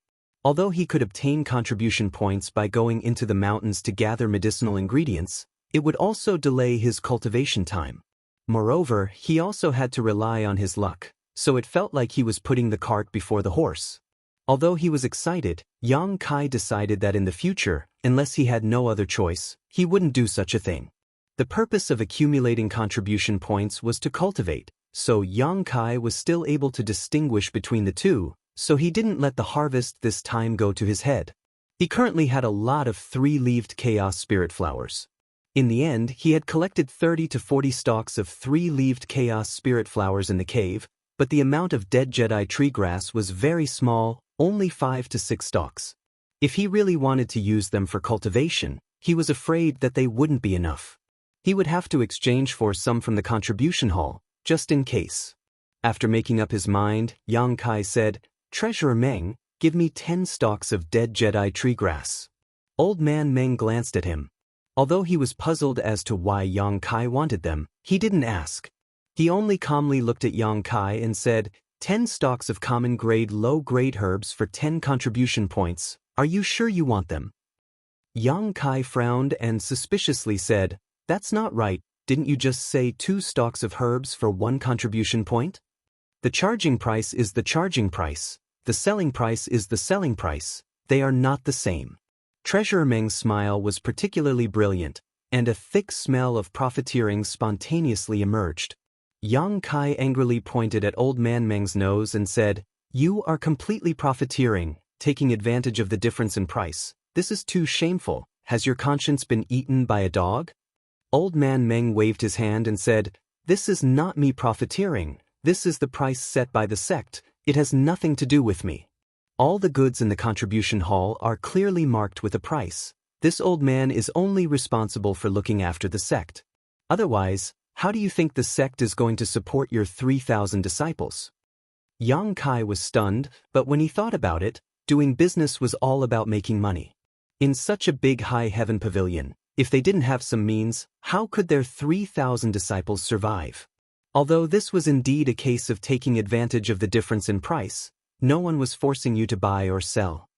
Although he could obtain contribution points by going into the mountains to gather medicinal ingredients, it would also delay his cultivation time. Moreover, he also had to rely on his luck, so it felt like he was putting the cart before the horse. Although he was excited, Yang Kai decided that in the future, unless he had no other choice, he wouldn't do such a thing. The purpose of accumulating contribution points was to cultivate, so Yang Kai was still able to distinguish between the two, so he didn't let the harvest this time go to his head. He currently had a lot of 3-leaved Chaos Spirit Flowers. In the end, he had collected 30 to 40 stalks of 3-leaved Chaos Spirit Flowers in the cave, but the amount of Dead Jedi Tree Grass was very small, only 5 to 6 stalks. If he really wanted to use them for cultivation, he was afraid that they wouldn't be enough. He would have to exchange for some from the contribution hall, just in case. After making up his mind, Yang Kai said, "Treasurer Meng, give me 10 stalks of Dead Jedi Tree Grass." Old Man Meng glanced at him. Although he was puzzled as to why Yang Kai wanted them, he didn't ask. He only calmly looked at Yang Kai and said, 10 stalks of common-grade low-grade herbs for 10 contribution points. Are you sure you want them?" Yang Kai frowned and suspiciously said, "That's not right, didn't you just say 2 stalks of herbs for 1 contribution point? The charging price is the charging price. The selling price is the selling price. They are not the same." Treasurer Meng's smile was particularly brilliant, and a thick smell of profiteering spontaneously emerged. Yang Kai angrily pointed at Old Man Meng's nose and said, "You are completely profiteering, taking advantage of the difference in price. This is too shameful. Has your conscience been eaten by a dog?" Old Man Meng waved his hand and said, "This is not me profiteering. This is the price set by the sect. It has nothing to do with me. All the goods in the contribution hall are clearly marked with a price. This old man is only responsible for looking after the sect. Otherwise, how do you think the sect is going to support your 3,000 disciples?" Yang Kai was stunned, but when he thought about it, doing business was all about making money. In such a big high heaven pavilion, If they didn't have some means, how could their 3,000 disciples survive? Although this was indeed a case of taking advantage of the difference in price, no one was forcing you to buy or sell.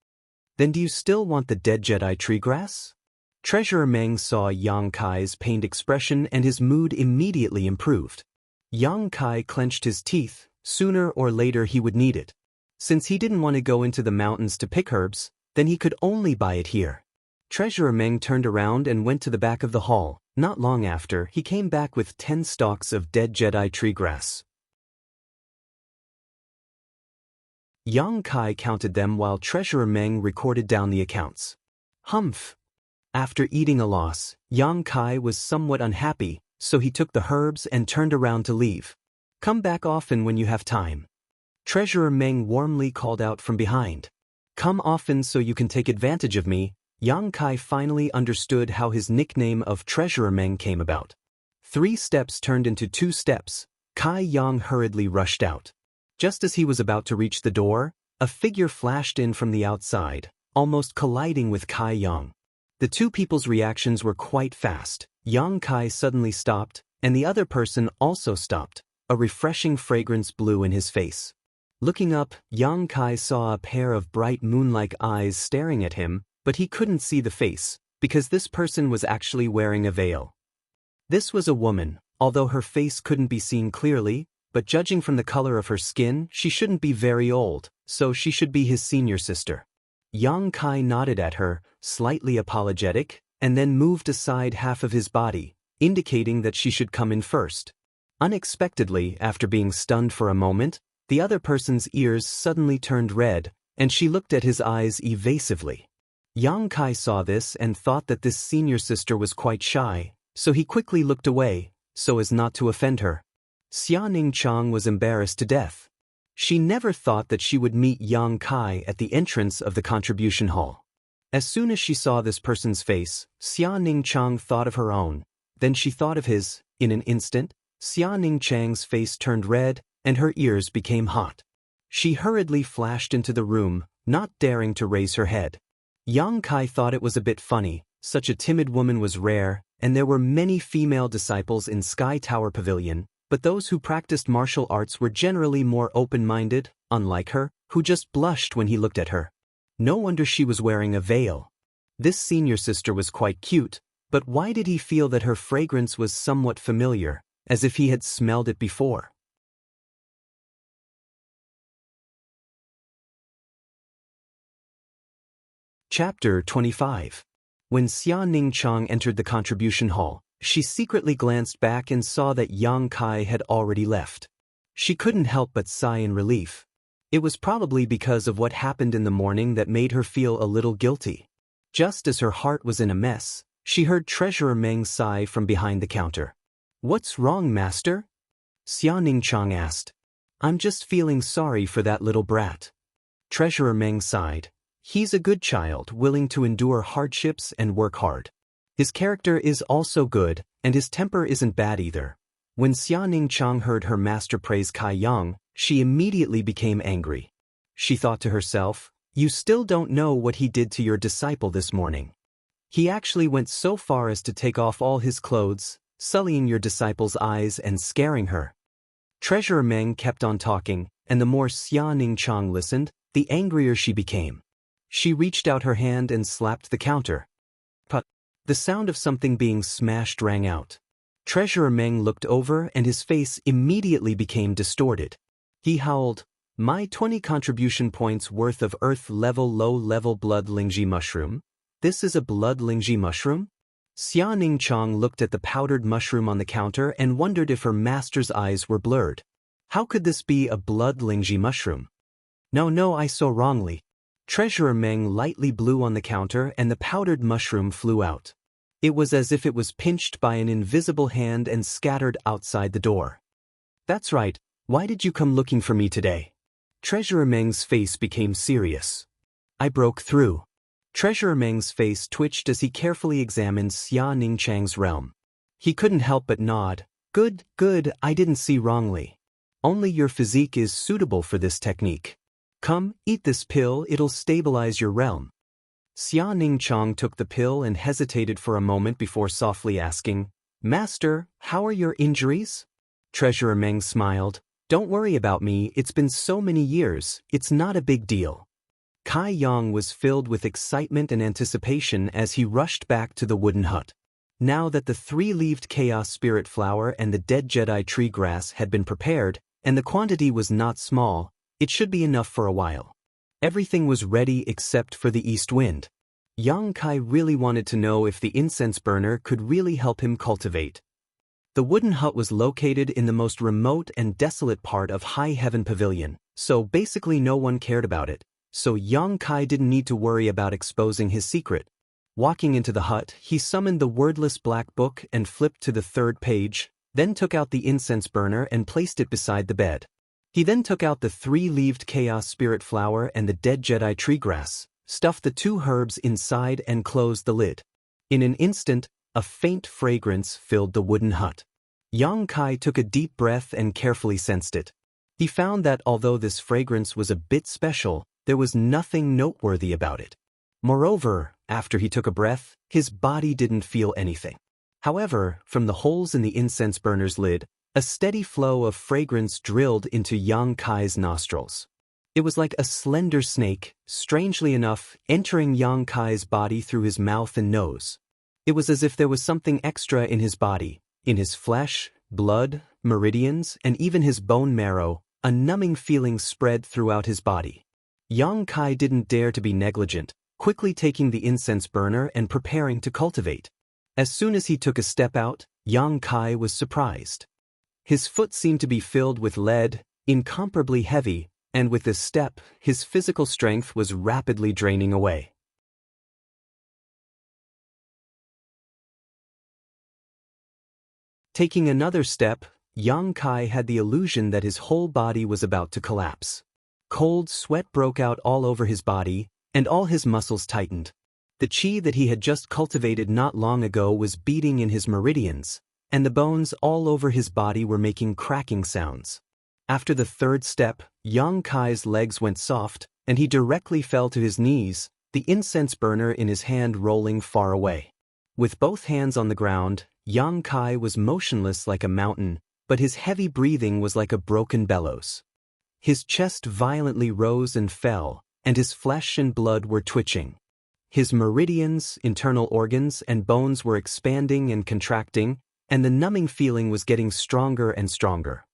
Then do you still want the dead Jedi tree grass? Treasurer Meng saw Yang Kai's pained expression and his mood immediately improved. Yang Kai clenched his teeth. Sooner or later he would need it. Since he didn't want to go into the mountains to pick herbs, then he could only buy it here. Treasurer Meng turned around and went to the back of the hall. Not long after, he came back with 10 stalks of dead Jedi tree grass. Yang Kai counted them while Treasurer Meng recorded down the accounts. Humph! After eating a loss, Yang Kai was somewhat unhappy, so he took the herbs and turned around to leave. Come back often when you have time. Treasurer Meng warmly called out from behind. Come often so you can take advantage of me. Yang Kai finally understood how his nickname of Treasurer Meng came about. 3 steps turned into 2 steps. Kai Yang hurriedly rushed out. Just as he was about to reach the door, a figure flashed in from the outside, almost colliding with Kai Yang. The two people's reactions were quite fast. Yang Kai suddenly stopped, and the other person also stopped. A refreshing fragrance blew in his face. Looking up, Yang Kai saw a pair of bright moon-like eyes staring at him, but he couldn't see the face, because this person was actually wearing a veil. This was a woman, although her face couldn't be seen clearly, but judging from the color of her skin, she shouldn't be very old, so she should be his senior sister. Yang Kai nodded at her, slightly apologetic, and then moved aside half of his body, indicating that she should come in first. Unexpectedly, after being stunned for a moment, the other person's ears suddenly turned red, and she looked at his eyes evasively. Yang Kai saw this and thought that this senior sister was quite shy, so he quickly looked away, so as not to offend her. Xia Ningchang was embarrassed to death. She never thought that she would meet Yang Kai at the entrance of the contribution hall. As soon as she saw this person's face, Xia Ningchang thought of her own. Then she thought of his. In an instant, Xia Ningchang's face turned red, and her ears became hot. She hurriedly flashed into the room, not daring to raise her head. Yang Kai thought it was a bit funny. Such a timid woman was rare, and there were many female disciples in Sky Tower Pavilion, but those who practiced martial arts were generally more open-minded, unlike her, who just blushed when he looked at her. No wonder she was wearing a veil. This senior sister was quite cute, but why did he feel that her fragrance was somewhat familiar, as if he had smelled it before? Chapter 25. When Xia Ningchang entered the contribution hall, she secretly glanced back and saw that Yang Kai had already left. She couldn't help but sigh in relief. It was probably because of what happened in the morning that made her feel a little guilty. Just as her heart was in a mess, she heard Treasurer Meng sigh from behind the counter. What's wrong, master? Xia Ningchang asked. I'm just feeling sorry for that little brat. Treasurer Meng sighed. He's a good child, willing to endure hardships and work hard. His character is also good, and his temper isn't bad either. When Xia Ningchang heard her master praise Kai Yang, she immediately became angry. She thought to herself, you still don't know what he did to your disciple this morning. He actually went so far as to take off all his clothes, sullying your disciple's eyes and scaring her. Treasurer Meng kept on talking, and the more Xia Ningchang listened, the angrier she became. She reached out her hand and slapped the counter. But the sound of something being smashed rang out. Treasurer Meng looked over and his face immediately became distorted. He howled, my 20 contribution points worth of earth-level low-level blood lingji mushroom? This is a blood lingji mushroom? Xia Ningchang looked at the powdered mushroom on the counter and wondered if her master's eyes were blurred. How could this be a blood lingji mushroom? No, I saw wrongly. Treasurer Meng lightly blew on the counter and the powdered mushroom flew out. It was as if it was pinched by an invisible hand and scattered outside the door. That's right, why did you come looking for me today? Treasurer Meng's face became serious. I broke through. Treasurer Meng's face twitched as he carefully examined Xia Ningchang's realm. He couldn't help but nod. Good, I didn't see wrongly. Only your physique is suitable for this technique. Come, eat this pill, it'll stabilize your realm. Xia Ningchong took the pill and hesitated for a moment before softly asking, "Master, how are your injuries?" Treasurer Meng smiled. "Don't worry about me, it's been so many years, it's not a big deal." Kai Yang was filled with excitement and anticipation as he rushed back to the wooden hut. Now that the three-leaved Chaos Spirit Flower and the dead Jedi Tree Grass had been prepared, and the quantity was not small, it should be enough for a while. Everything was ready except for the east wind. Yang Kai really wanted to know if the incense burner could really help him cultivate. The wooden hut was located in the most remote and desolate part of High Heaven Pavilion, so basically no one cared about it, so Yang Kai didn't need to worry about exposing his secret. Walking into the hut, he summoned the wordless black book and flipped to the 3rd page, then took out the incense burner and placed it beside the bed. He then took out the 3-leaved Chaos Spirit Flower and the dead Jedi Tree Grass, stuffed the 2 herbs inside and closed the lid. In an instant, a faint fragrance filled the wooden hut. Yang Kai took a deep breath and carefully sensed it. He found that although this fragrance was a bit special, there was nothing noteworthy about it. Moreover, after he took a breath, his body didn't feel anything. However, from the holes in the incense burner's lid, a steady flow of fragrance drilled into Yang Kai's nostrils. It was like a slender snake, strangely enough, entering Yang Kai's body through his mouth and nose. It was as if there was something extra in his body, in his flesh, blood, meridians, and even his bone marrow. A numbing feeling spread throughout his body. Yang Kai didn't dare to be negligent, quickly taking the incense burner and preparing to cultivate. As soon as he took a step out, Yang Kai was surprised. His foot seemed to be filled with lead, incomparably heavy, and with this step, his physical strength was rapidly draining away. Taking another step, Yang Kai had the illusion that his whole body was about to collapse. Cold sweat broke out all over his body, and all his muscles tightened. The chi that he had just cultivated not long ago was beating in his meridians, and the bones all over his body were making cracking sounds. After the 3rd step, Yang Kai's legs went soft, and he directly fell to his knees, the incense burner in his hand rolling far away. With both hands on the ground, Yang Kai was motionless like a mountain, but his heavy breathing was like a broken bellows. His chest violently rose and fell, and his flesh and blood were twitching. His meridians, internal organs, and bones were expanding and contracting, and the numbing feeling was getting stronger and stronger.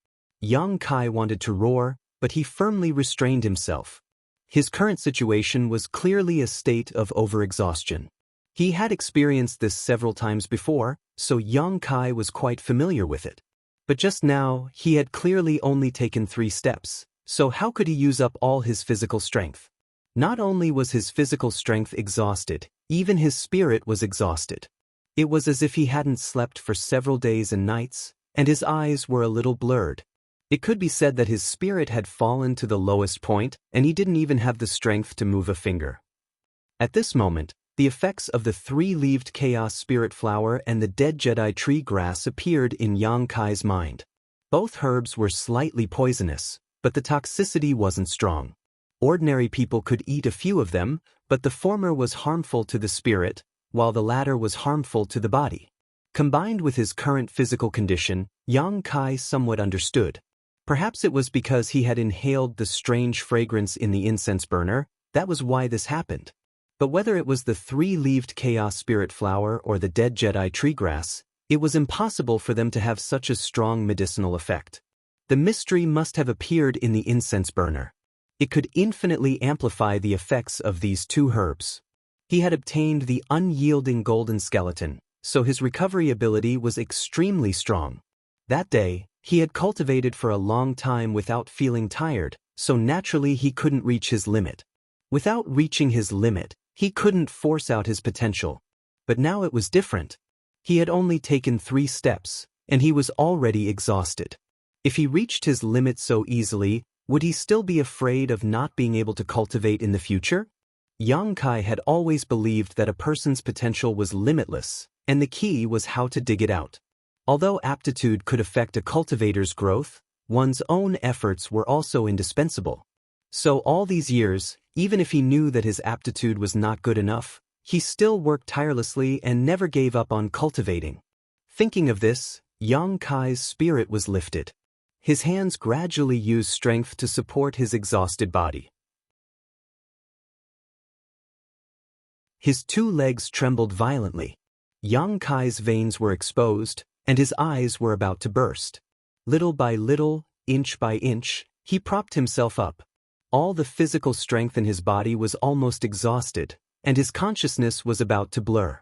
Yang Kai wanted to roar, but he firmly restrained himself. His current situation was clearly a state of overexhaustion. He had experienced this several times before, so Yang Kai was quite familiar with it. But just now, he had clearly only taken 3 steps, so how could he use up all his physical strength? Not only was his physical strength exhausted, even his spirit was exhausted. It was as if he hadn't slept for several days and nights, and his eyes were a little blurred. It could be said that his spirit had fallen to the lowest point, and he didn't even have the strength to move a finger. At this moment, the effects of the 3-leaved Chaos Spirit Flower and the dead Jedi Tree Grass appeared in Yang Kai's mind. Both herbs were slightly poisonous, but the toxicity wasn't strong. Ordinary people could eat a few of them, but the former was harmful to the spirit, while the latter was harmful to the body. Combined with his current physical condition, Yang Kai somewhat understood. Perhaps it was because he had inhaled the strange fragrance in the incense burner, that was why this happened. But whether it was the 3-leaved Chaos Spirit Flower or the dead Jedi Tree Grass, it was impossible for them to have such a strong medicinal effect. The mystery must have appeared in the incense burner. It could infinitely amplify the effects of these 2 herbs. He had obtained the unyielding golden skeleton, so his recovery ability was extremely strong. That day, he had cultivated for a long time without feeling tired, so naturally he couldn't reach his limit. Without reaching his limit, he couldn't force out his potential. But now it was different. He had only taken 3 steps, and he was already exhausted. If he reached his limit so easily, would he still be afraid of not being able to cultivate in the future? Yang Kai had always believed that a person's potential was limitless, and the key was how to dig it out. Although aptitude could affect a cultivator's growth, one's own efforts were also indispensable. So all these years, Even if he knew that his aptitude was not good enough, he still worked tirelessly and never gave up on cultivating. Thinking of this, Yang Kai's spirit was lifted. His hands gradually used strength to support his exhausted body. His 2 legs trembled violently. Yang Kai's veins were exposed, and his eyes were about to burst. Little by little, inch by inch, he propped himself up. All the physical strength in his body was almost exhausted, and his consciousness was about to blur.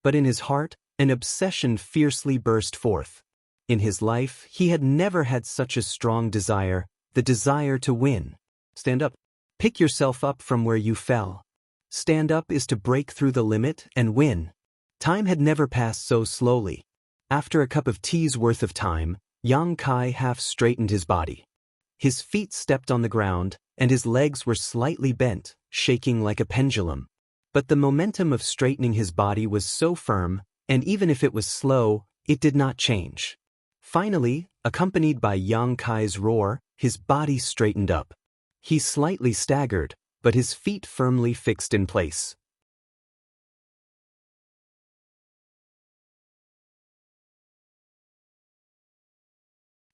But in his heart, an obsession fiercely burst forth. In his life, he had never had such a strong desire, the desire to win. Stand up. Pick yourself up from where you fell. Stand up is to break through the limit and win. Time had never passed so slowly. After a cup of tea's worth of time, Yang Kai half straightened his body. His feet stepped on the ground, and his legs were slightly bent, shaking like a pendulum. But the momentum of straightening his body was so firm, and even if it was slow, it did not change. Finally, accompanied by Yang Kai's roar, his body straightened up. He slightly staggered, but his feet firmly fixed in place.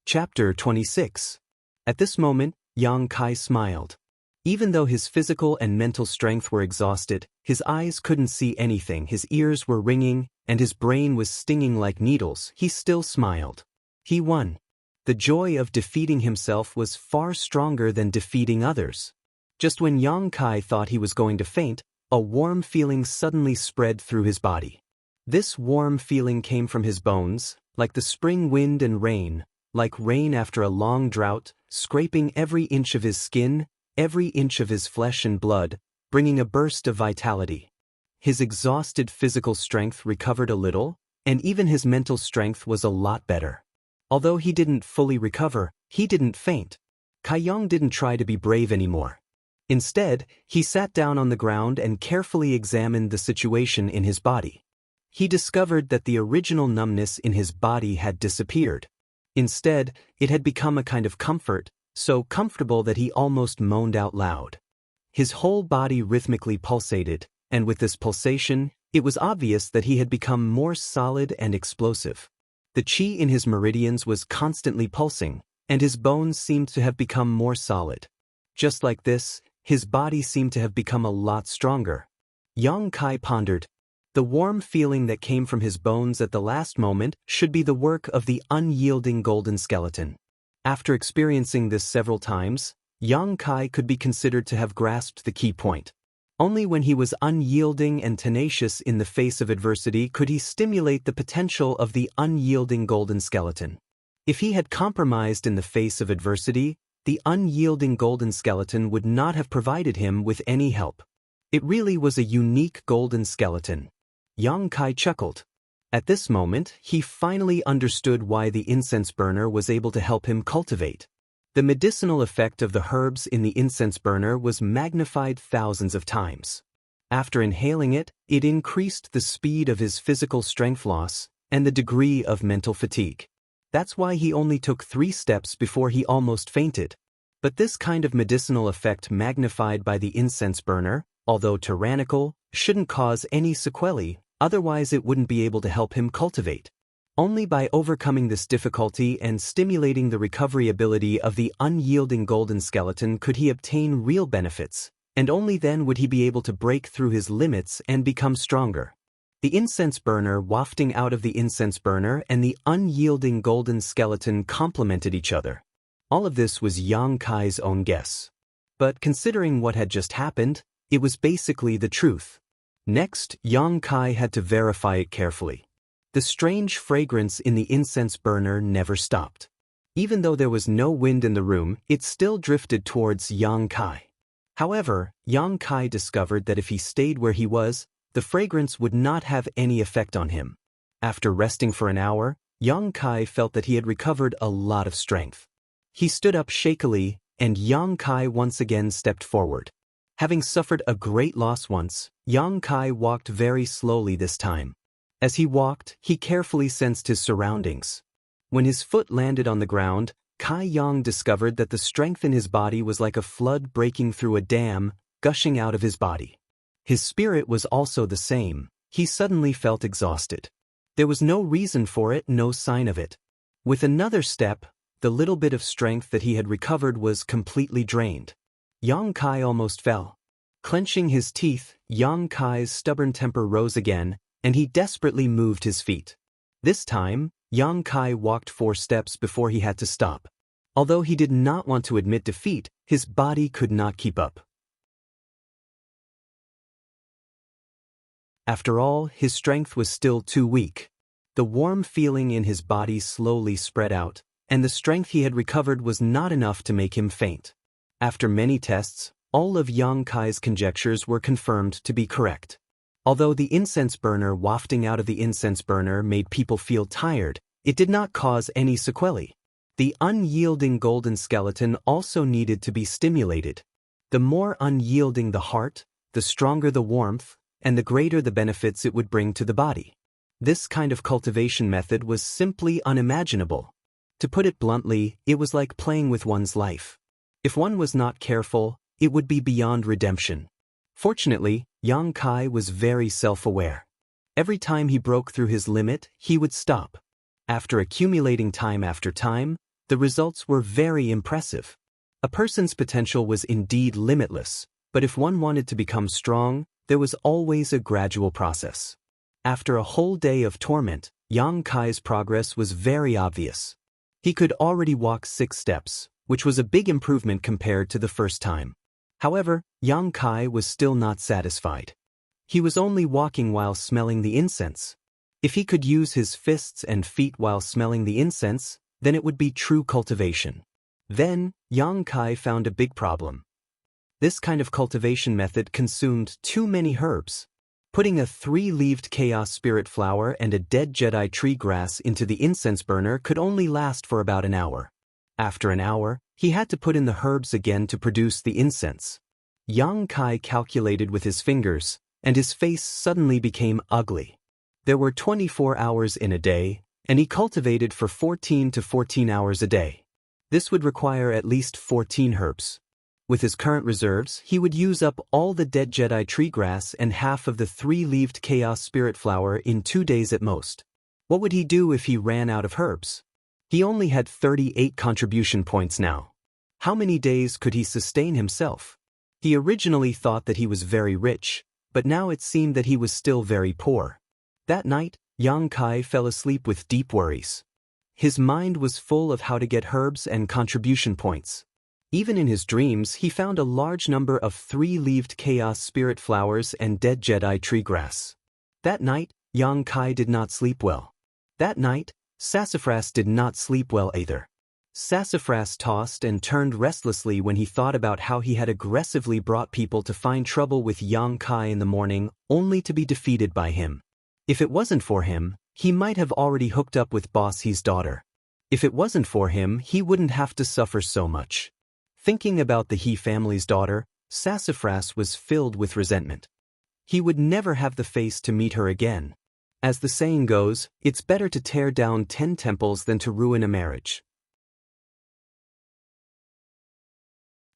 Chapter 26. At this moment, Yang Kai smiled. Even though his physical and mental strength were exhausted, his eyes couldn't see anything, his ears were ringing, and his brain was stinging like needles, he still smiled. He won. The joy of defeating himself was far stronger than defeating others. Just when Yang Kai thought he was going to faint, a warm feeling suddenly spread through his body. This warm feeling came from his bones, like the spring wind and rain, like rain after a long drought, scraping every inch of his skin, every inch of his flesh and blood, bringing a burst of vitality. His exhausted physical strength recovered a little, and even his mental strength was a lot better. Although he didn't fully recover, he didn't faint. Kaiyong didn't try to be brave anymore. Instead, he sat down on the ground and carefully examined the situation in his body. He discovered that the original numbness in his body had disappeared. Instead, it had become a kind of comfort, so comfortable that he almost moaned out loud. His whole body rhythmically pulsated, and with this pulsation, it was obvious that he had become more solid and explosive. The qi in his meridians was constantly pulsing, and his bones seemed to have become more solid. Just like this, his body seemed to have become a lot stronger. Yang Kai pondered. The warm feeling that came from his bones at the last moment should be the work of the unyielding golden skeleton. After experiencing this several times, Yang Kai could be considered to have grasped the key point. Only when he was unyielding and tenacious in the face of adversity could he stimulate the potential of the unyielding golden skeleton. If he had compromised in the face of adversity, the unyielding golden skeleton would not have provided him with any help. It really was a unique golden skeleton. Yang Kai chuckled. At this moment, he finally understood why the incense burner was able to help him cultivate. The medicinal effect of the herbs in the incense burner was magnified thousands of times. After inhaling it, it increased the speed of his physical strength loss and the degree of mental fatigue. That's why he only took 3 steps before he almost fainted. But this kind of medicinal effect magnified by the incense burner, although tyrannical, shouldn't cause any sequelae, otherwise it wouldn't be able to help him cultivate. Only by overcoming this difficulty and stimulating the recovery ability of the unyielding golden skeleton could he obtain real benefits, and only then would he be able to break through his limits and become stronger. The incense burner wafting out of the incense burner and the unyielding golden skeleton complemented each other. All of this was Yang Kai's own guess. But considering what had just happened, it was basically the truth. Next, Yang Kai had to verify it carefully. The strange fragrance in the incense burner never stopped. Even though there was no wind in the room, it still drifted towards Yang Kai. However, Yang Kai discovered that if he stayed where he was, the fragrance would not have any effect on him. After resting for an hour, Yang Kai felt that he had recovered a lot of strength. He stood up shakily, and Yang Kai once again stepped forward. Having suffered a great loss once, Yang Kai walked very slowly this time. As he walked, he carefully sensed his surroundings. When his foot landed on the ground, Kai Yang discovered that the strength in his body was like a flood breaking through a dam, gushing out of his body. His spirit was also the same. He suddenly felt exhausted. There was no reason for it, no sign of it. With another step, the little bit of strength that he had recovered was completely drained. Yang Kai almost fell. Clenching his teeth, Yang Kai's stubborn temper rose again, and he desperately moved his feet. This time, Yang Kai walked 4 steps before he had to stop. Although he did not want to admit defeat, his body could not keep up. After all, his strength was still too weak. The warm feeling in his body slowly spread out, and the strength he had recovered was not enough to make him faint. After many tests, all of Yang Kai's conjectures were confirmed to be correct. Although the incense burner wafting out of the incense burner made people feel tired, it did not cause any sequelae. The unyielding golden skeleton also needed to be stimulated. The more unyielding the heart, the stronger the warmth, and the greater the benefits it would bring to the body. This kind of cultivation method was simply unimaginable. To put it bluntly, it was like playing with one's life. If one was not careful, it would be beyond redemption. Fortunately, Yang Kai was very self-aware. Every time he broke through his limit, he would stop. After accumulating time after time, the results were very impressive. A person's potential was indeed limitless, but if one wanted to become strong, there was always a gradual process. After a whole day of torment, Yang Kai's progress was very obvious. He could already walk 6 steps, which was a big improvement compared to the first time. However, Yang Kai was still not satisfied. He was only walking while smelling the incense. If he could use his fists and feet while smelling the incense, then it would be true cultivation. Then, Yang Kai found a big problem. This kind of cultivation method consumed too many herbs. Putting a 3-leaved chaos spirit flower and a dead Jedi tree grass into the incense burner could only last for about an hour. After an hour, he had to put in the herbs again to produce the incense. Yang Kai calculated with his fingers, and his face suddenly became ugly. There were 24 hours in a day, and he cultivated for 14 to 14 hours a day. This would require at least 14 herbs. With his current reserves, he would use up all the dead Jedi tree grass and half of the 3-leaved chaos spirit flower in 2 days at most. What would he do if he ran out of herbs? He only had 38 contribution points now. How many days could he sustain himself? He originally thought that he was very rich, but now it seemed that he was still very poor. That night, Yang Kai fell asleep with deep worries. His mind was full of how to get herbs and contribution points. Even in his dreams, he found a large number of 3-leaved chaos spirit flowers and dead Jedi tree grass. That night, Yang Kai did not sleep well. That night, Sassafras did not sleep well either. Sassafras tossed and turned restlessly when he thought about how he had aggressively brought people to find trouble with Yang Kai in the morning, only to be defeated by him. If it wasn't for him, he might have already hooked up with Boss He's daughter. If it wasn't for him, he wouldn't have to suffer so much. Thinking about the He family's daughter, Sassafras was filled with resentment. He would never have the face to meet her again. As the saying goes, it's better to tear down 10 temples than to ruin a marriage.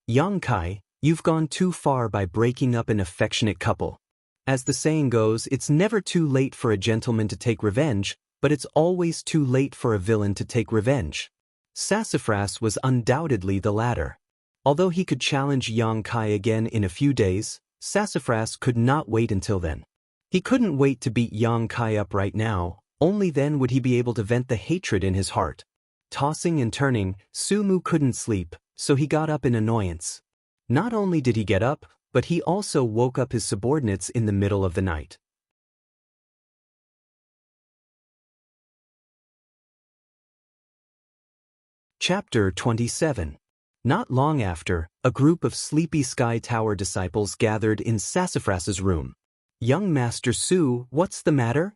Yang Kai, you've gone too far by breaking up an affectionate couple. As the saying goes, it's never too late for a gentleman to take revenge, but it's always too late for a villain to take revenge. Sassafras was undoubtedly the latter. Although he could challenge Yang Kai again in a few days, Sassafras could not wait until then. He couldn't wait to beat Yang Kai up right now, only then would he be able to vent the hatred in his heart. Tossing and turning, Sumu couldn't sleep, so he got up in annoyance. Not only did he get up, but he also woke up his subordinates in the middle of the night. Chapter 27. Not long after, a group of sleepy Sky Tower disciples gathered in Sassafras's room. "Young Master Su, what's the matter?"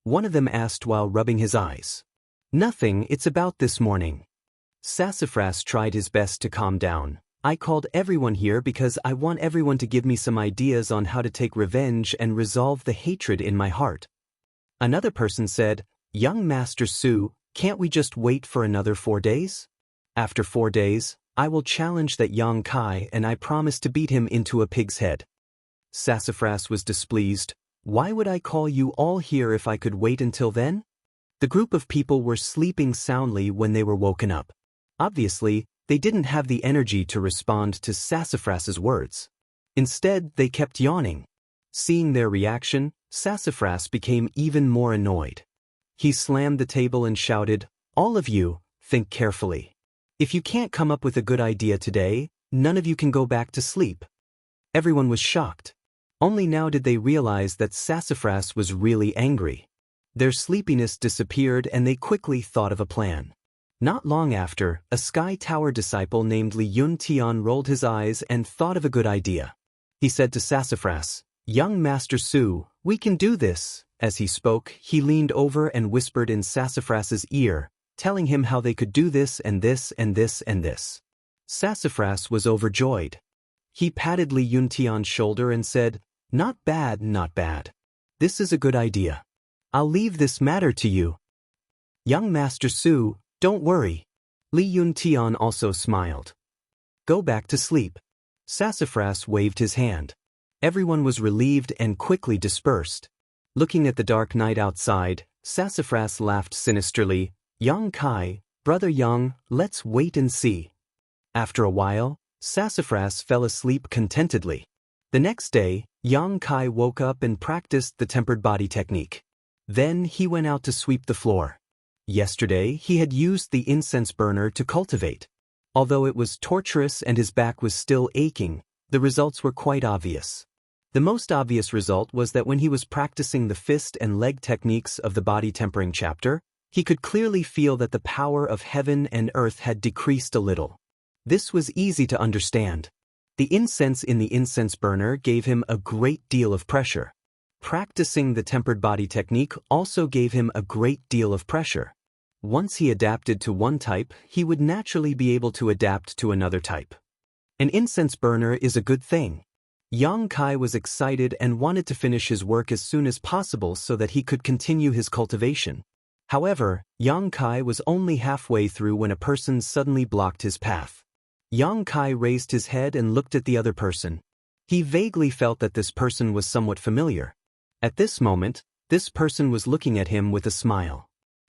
one of them asked while rubbing his eyes. "Nothing, it's about this morning." Sassafras tried his best to calm down. "I called everyone here because I want everyone to give me some ideas on how to take revenge and resolve the hatred in my heart." Another person said, "Young Master Su, can't we just wait for another 4 days? After 4 days, I will challenge that Yang Kai and I promise to beat him into a pig's head. Sassafras was displeased. Why would I call you all here if I could wait until then? The group of people were sleeping soundly when they were woken up. Obviously, they didn't have the energy to respond to Sassafras's words. Instead, they kept yawning. Seeing their reaction, Sassafras became even more annoyed. He slammed the table and shouted, "All of you, think carefully. If you can't come up with a good idea today, none of you can go back to sleep." Everyone was shocked. Only now did they realize that Sassafras was really angry. Their sleepiness disappeared and they quickly thought of a plan. Not long after, a Sky Tower disciple named Li Yuntian rolled his eyes and thought of a good idea. He said to Sassafras, "Young Master Su, we can do this." As he spoke, he leaned over and whispered in Sassafras's ear, telling him how they could do this and this and this and this. Sassafras was overjoyed. He patted Li Yuntian's shoulder and said, "Not bad, not bad. This is a good idea. I'll leave this matter to you. Young Master Su, don't worry." Li Yuntian also smiled. "Go back to sleep." Sassafras waved his hand. Everyone was relieved and quickly dispersed. Looking at the dark night outside, Sassafras laughed sinisterly. "Yang Kai, brother Yang, let's wait and see." After a while, Sassafras fell asleep contentedly. The next day, Yang Kai woke up and practiced the tempered body technique. Then he went out to sweep the floor. Yesterday, he had used the incense burner to cultivate. Although it was torturous and his back was still aching, the results were quite obvious. The most obvious result was that when he was practicing the fist and leg techniques of the body tempering chapter, he could clearly feel that the power of heaven and earth had decreased a little. This was easy to understand. The incense in the incense burner gave him a great deal of pressure. Practicing the tempered body technique also gave him a great deal of pressure. Once he adapted to one type, he would naturally be able to adapt to another type. An incense burner is a good thing. Yang Kai was excited and wanted to finish his work as soon as possible so that he could continue his cultivation. However, Yang Kai was only halfway through when a person suddenly blocked his path. Yang Kai raised his head and looked at the other person. He vaguely felt that this person was somewhat familiar. At this moment, this person was looking at him with a smile.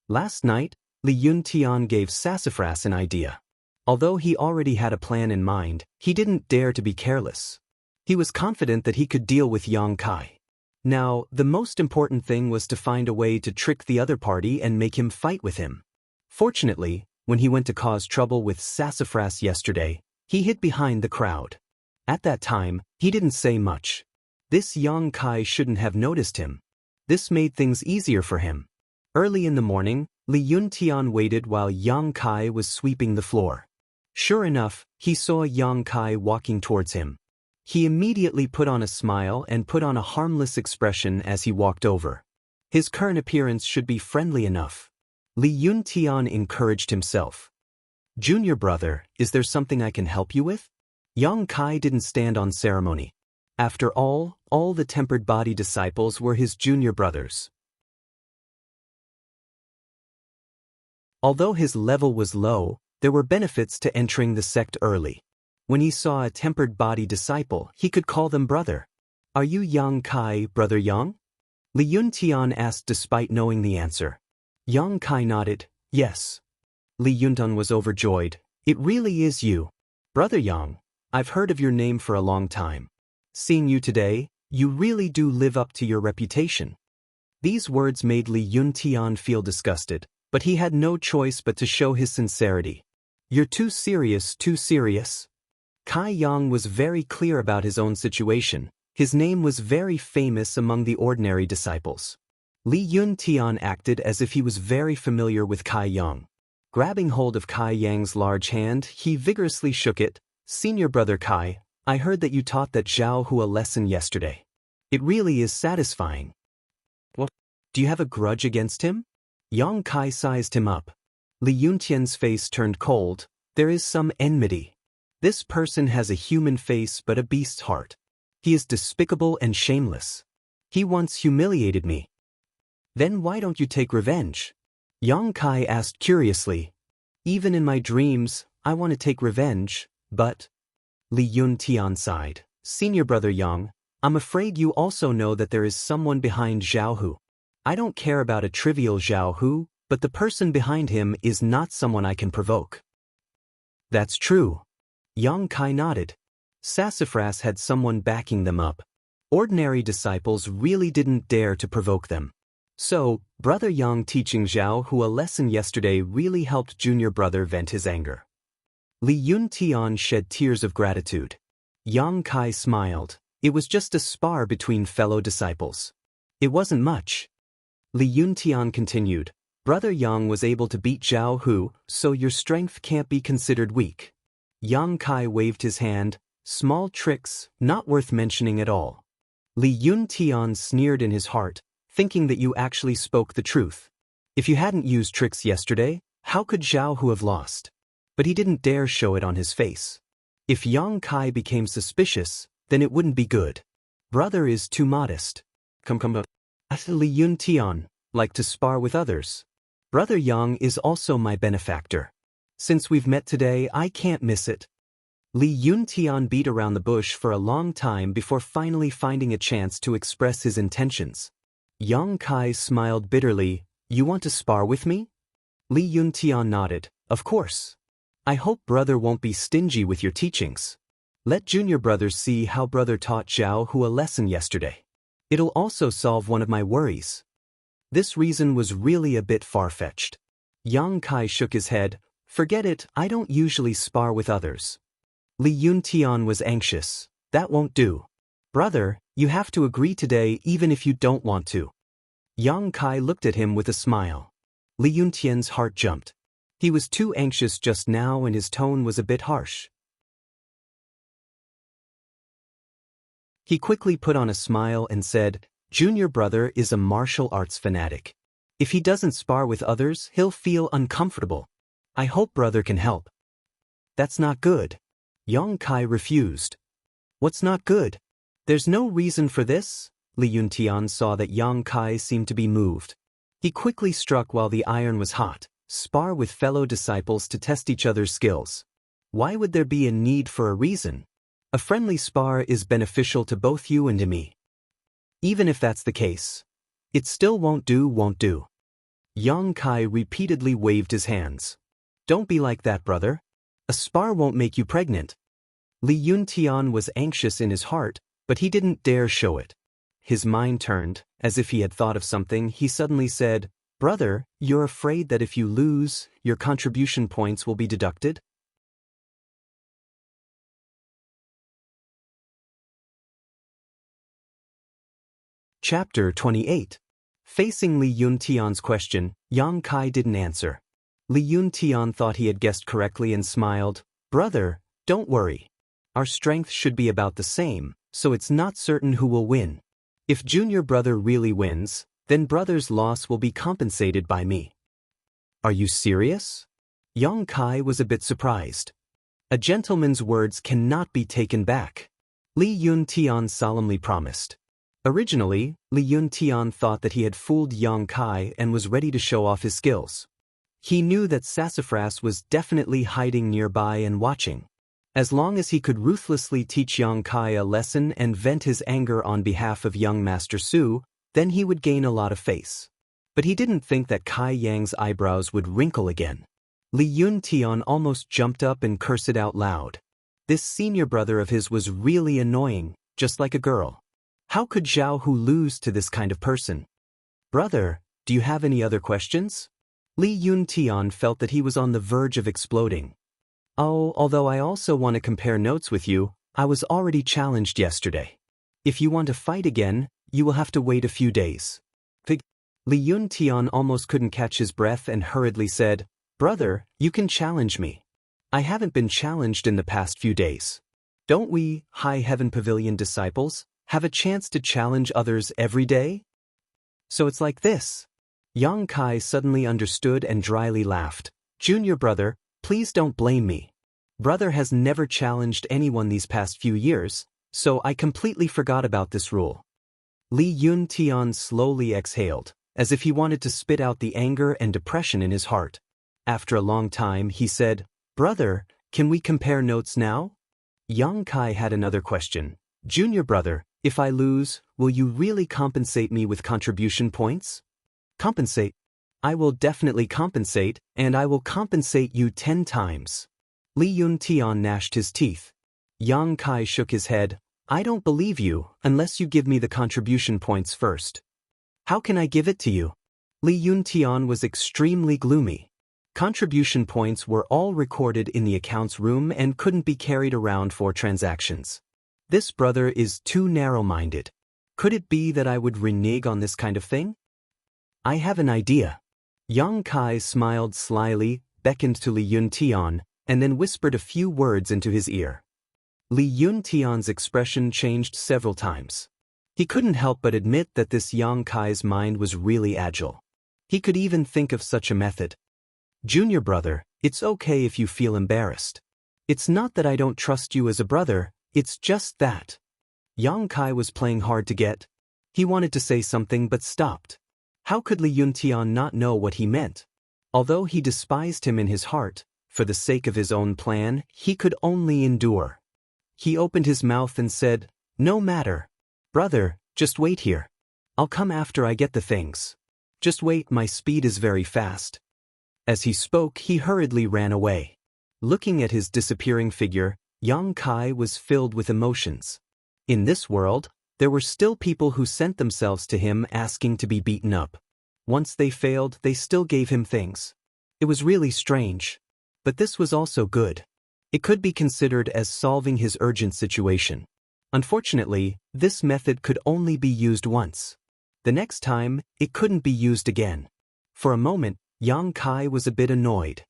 Last night, Li Yuntian gave Sassafras an idea. Although he already had a plan in mind, he didn't dare to be careless. He was confident that he could deal with Yang Kai. Now, the most important thing was to find a way to trick the other party and make him fight with him. Fortunately, when he went to cause trouble with Sassafras yesterday, he hid behind the crowd. At that time, he didn't say much. This Yang Kai shouldn't have noticed him. This made things easier for him. Early in the morning, Li Yuntian waited while Yang Kai was sweeping the floor. Sure enough, he saw Yang Kai walking towards him. He immediately put on a smile and put on a harmless expression as he walked over. His current appearance should be friendly enough. Li Yuntian encouraged himself. "Junior brother, is there something I can help you with?" Yang Kai didn't stand on ceremony. After all the tempered body disciples were his junior brothers. Although his level was low, there were benefits to entering the sect early. When he saw a tempered body disciple, he could call them brother. "Are you Yang Kai, brother Yang?" Li Yuntian asked despite knowing the answer. Yang Kai nodded, "Yes." Li Yuntian was overjoyed. "It really is you. Brother Yang, I've heard of your name for a long time. Seeing you today, you really do live up to your reputation." These words made Li Yuntian feel disgusted, but he had no choice but to show his sincerity. "You're too serious, too serious." Kai Yang was very clear about his own situation. His name was very famous among the ordinary disciples. Li Yuntian acted as if he was very familiar with Kai Yang. Grabbing hold of Kai Yang's large hand, he vigorously shook it. "Senior brother Kai, I heard that you taught that Jianghu a lesson yesterday. It really is satisfying. What? Do you have a grudge against him?" Yang Kai sized him up. Li Yuntian's face turned cold. "There is some enmity. This person has a human face but a beast's heart. He is despicable and shameless. He once humiliated me." "Then why don't you take revenge?" Yang Kai asked curiously. "Even in my dreams, I want to take revenge, but... Li Yun Tian sighed. Senior brother Yang, I'm afraid you also know that there is someone behind Jianghu. I don't care about a trivial Jianghu, but the person behind him is not someone I can provoke. That's true. Yang Kai nodded. Sassafras had someone backing them up. Ordinary disciples really didn't dare to provoke them. So, Brother Yang teaching Jianghu a lesson yesterday really helped junior brother vent his anger. Li Yun Tian shed tears of gratitude. Yang Kai smiled. It was just a spar between fellow disciples. It wasn't much. Li Yun Tian continued. Brother Yang was able to beat Jianghu, so your strength can't be considered weak. Yang Kai waved his hand. Small tricks, not worth mentioning at all. Li Yun Tian sneered in his heart, thinking that you actually spoke the truth. If you hadn't used tricks yesterday, how could Jianghu have lost? But he didn't dare show it on his face. If Yang Kai became suspicious, then it wouldn't be good. Brother is too modest. Come. Li Yun Tian, like to spar with others. Brother Yang is also my benefactor. Since we've met today, I can't miss it. Li Yun Tian beat around the bush for a long time before finally finding a chance to express his intentions. Yang Kai smiled bitterly. You want to spar with me? Li Yun Tian nodded. Of course. I hope brother won't be stingy with your teachings. Let junior brothers see how brother taught Jianghu a lesson yesterday. It'll also solve one of my worries. This reason was really a bit far-fetched. Yang Kai shook his head. Forget it, I don't usually spar with others. Li Yun Tian was anxious. That won't do. Brother, you have to agree today even if you don't want to. Yang Kai looked at him with a smile. Li Yun Tian's heart jumped. He was too anxious just now and his tone was a bit harsh. He quickly put on a smile and said, Junior brother is a martial arts fanatic. If he doesn't spar with others, he'll feel uncomfortable. I hope brother can help. That's not good. Yang Kai refused. What's not good? There's no reason for this? Li Yun Tian saw that Yang Kai seemed to be moved. He quickly struck while the iron was hot. Spar with fellow disciples to test each other's skills. Why would there be a need for a reason? A friendly spar is beneficial to both you and to me. Even if that's the case, it still won't do. Yang Kai repeatedly waved his hands. Don't be like that, brother. A spar won't make you pregnant. Li Yun Tian was anxious in his heart, but he didn't dare show it. His mind turned, as if he had thought of something. He suddenly said, Brother, you're afraid that if you lose, your contribution points will be deducted? Chapter 28. Facing Li Yun Tian's question, Yang Kai didn't answer. Li Yun Tian thought he had guessed correctly and smiled. Brother, don't worry. Our strength should be about the same, so it's not certain who will win. If junior brother really wins, then brother's loss will be compensated by me. Are you serious? Yang Kai was a bit surprised. A gentleman's words cannot be taken back. Li Yun Tian solemnly promised. Originally, Li Yun Tian thought that he had fooled Yang Kai and was ready to show off his skills. He knew that Sassafras was definitely hiding nearby and watching. As long as he could ruthlessly teach Yang Kai a lesson and vent his anger on behalf of young Master Su, then he would gain a lot of face. But he didn't think that Kai Yang's eyebrows would wrinkle again. Li Yun Tian almost jumped up and cursed out loud. This senior brother of his was really annoying, just like a girl. How could Jianghu lose to this kind of person? Brother, do you have any other questions? Li Yun Tian felt that he was on the verge of exploding. Oh, although I also want to compare notes with you, I was already challenged yesterday. If you want to fight again, you will have to wait a few days. Li Yun Tian almost couldn't catch his breath and hurriedly said, Brother, you can challenge me. I haven't been challenged in the past few days. Don't we, High Heaven Pavilion disciples, have a chance to challenge others every day? So it's like this. Yang Kai suddenly understood and dryly laughed. Junior brother, please don't blame me. Brother has never challenged anyone these past few years, so I completely forgot about this rule. Li Yun Tian slowly exhaled, as if he wanted to spit out the anger and depression in his heart. After a long time, he said, Brother, can we compare notes now? Yang Kai had another question. Junior brother, if I lose, will you really compensate me with contribution points? Compensate? I will definitely compensate, and I will compensate you 10 times. Li Yuntian gnashed his teeth. Yang Kai shook his head. I don't believe you, unless you give me the contribution points first. How can I give it to you? Li Yuntian was extremely gloomy. Contribution points were all recorded in the accounts room and couldn't be carried around for transactions. This brother is too narrow-minded. Could it be that I would renege on this kind of thing? I have an idea. Yang Kai smiled slyly, beckoned to Li Yuntian, and then whispered a few words into his ear. Li Yuntian's expression changed several times. He couldn't help but admit that this Yang Kai's mind was really agile. He could even think of such a method. Junior brother, it's okay if you feel embarrassed. It's not that I don't trust you as a brother, it's just that. Yang Kai was playing hard to get. He wanted to say something but stopped. How could Li Yuntian not know what he meant? Although he despised him in his heart, for the sake of his own plan, he could only endure. He opened his mouth and said, No matter. Brother, just wait here. I'll come after I get the things. Just wait, my speed is very fast. As he spoke, he hurriedly ran away. Looking at his disappearing figure, Yang Kai was filled with emotions. In this world, there were still people who sent themselves to him asking to be beaten up. Once they failed, they still gave him things. It was really strange. But this was also good. It could be considered as solving his urgent situation. Unfortunately, this method could only be used once. The next time, it couldn't be used again. For a moment, Yang Kai was a bit annoyed.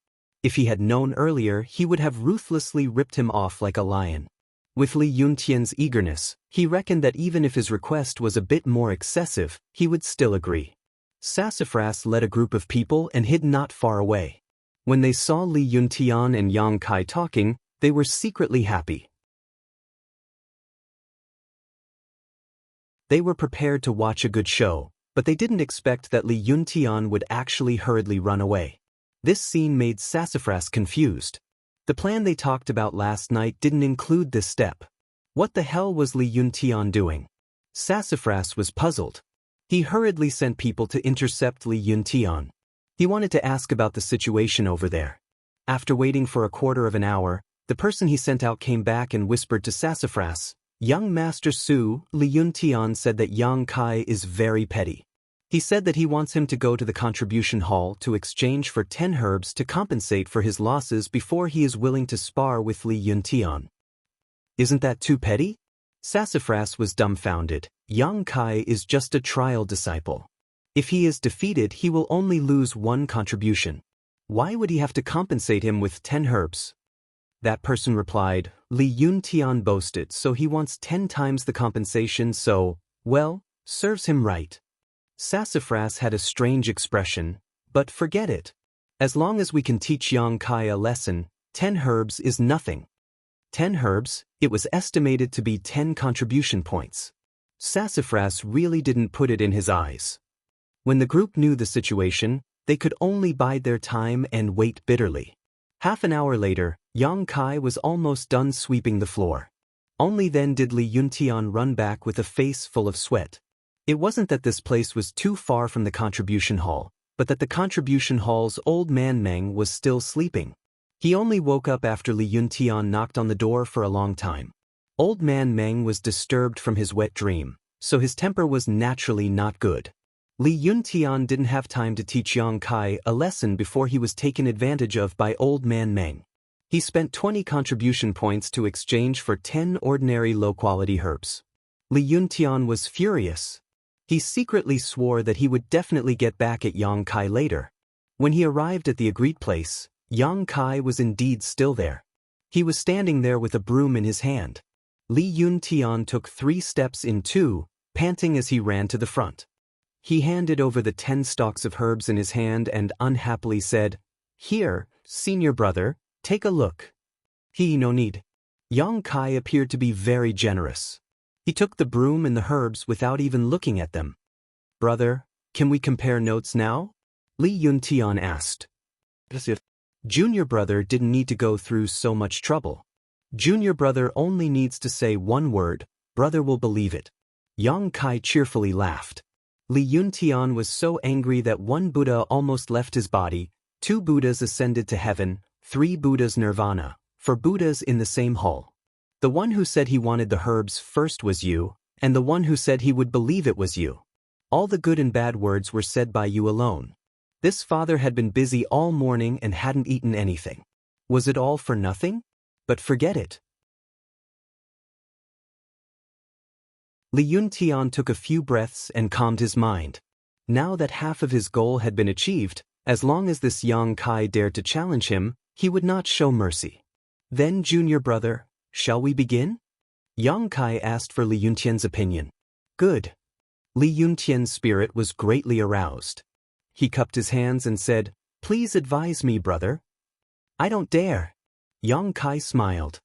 If he had known earlier, he would have ruthlessly ripped him off like a lion. With Li Yuntian's eagerness, he reckoned that even if his request was a bit more excessive, he would still agree. Sassafras led a group of people and hid not far away. When they saw Li Yuntian and Yang Kai talking, they were secretly happy. They were prepared to watch a good show, but they didn't expect that Li Yuntian would actually hurriedly run away. This scene made Sassafras confused. The plan they talked about last night didn't include this step. What the hell was Li Yuntian doing? Sassafras was puzzled. He hurriedly sent people to intercept Li Yuntian. He wanted to ask about the situation over there. After waiting for a quarter of an hour, the person he sent out came back and whispered to Sassafras, Young Master Su, Li Yuntian said that Yang Kai is very petty. He said that he wants him to go to the contribution hall to exchange for 10 herbs to compensate for his losses before he is willing to spar with Li Yuntian. Isn't that too petty? Sassafras was dumbfounded. Yang Kai is just a trial disciple. If he is defeated, he will only lose 1 contribution. Why would he have to compensate him with 10 herbs? That person replied, Li Yuntian boasted, so he wants 10 times the compensation, so, well, serves him right. Sassafras had a strange expression, but forget it. As long as we can teach Yang Kai a lesson, 10 herbs is nothing. 10 herbs, it was estimated to be 10 contribution points. Sassafras really didn't put it in his eyes. When the group knew the situation, they could only bide their time and wait bitterly. Half an hour later, Yang Kai was almost done sweeping the floor. Only then did Li Yuntian run back with a face full of sweat. It wasn't that this place was too far from the contribution hall, but that the contribution hall's old man Meng was still sleeping. He only woke up after Li Yuntian knocked on the door for a long time. Old man Meng was disturbed from his wet dream, so his temper was naturally not good. Li Yuntian didn't have time to teach Yang Kai a lesson before he was taken advantage of by old man Meng. He spent 20 contribution points to exchange for 10 ordinary low-quality herbs. Li Yuntian was furious. He secretly swore that he would definitely get back at Yang Kai later. When he arrived at the agreed place, Yang Kai was indeed still there. He was standing there with a broom in his hand. Li Yuntian took 3 steps in 2, panting as he ran to the front. He handed over the 10 stalks of herbs in his hand and unhappily said, Here, senior brother, take a look. No need. Yang Kai appeared to be very generous. He took the broom and the herbs without even looking at them. Brother, can we compare notes now? Li Yuntian asked. Junior brother didn't need to go through so much trouble. Junior brother only needs to say one word, brother will believe it. Yang Kai cheerfully laughed. Li Yuntian was so angry that one Buddha almost left his body, 2 Buddhas ascended to heaven, 3 Buddhas nirvana, 4 Buddhas in the same hall. The one who said he wanted the herbs first was you, and the one who said he would believe it was you. All the good and bad words were said by you alone. This father had been busy all morning and hadn't eaten anything. Was it all for nothing? But forget it. Li Yuntian took a few breaths and calmed his mind. Now that half of his goal had been achieved, as long as this Yang Kai dared to challenge him, he would not show mercy. Then, junior brother, shall we begin? Yang Kai asked for Li Yuntian's opinion. Good. Li Yuntian's spirit was greatly aroused. He cupped his hands and said, Please advise me, brother. I don't dare. Yang Kai smiled.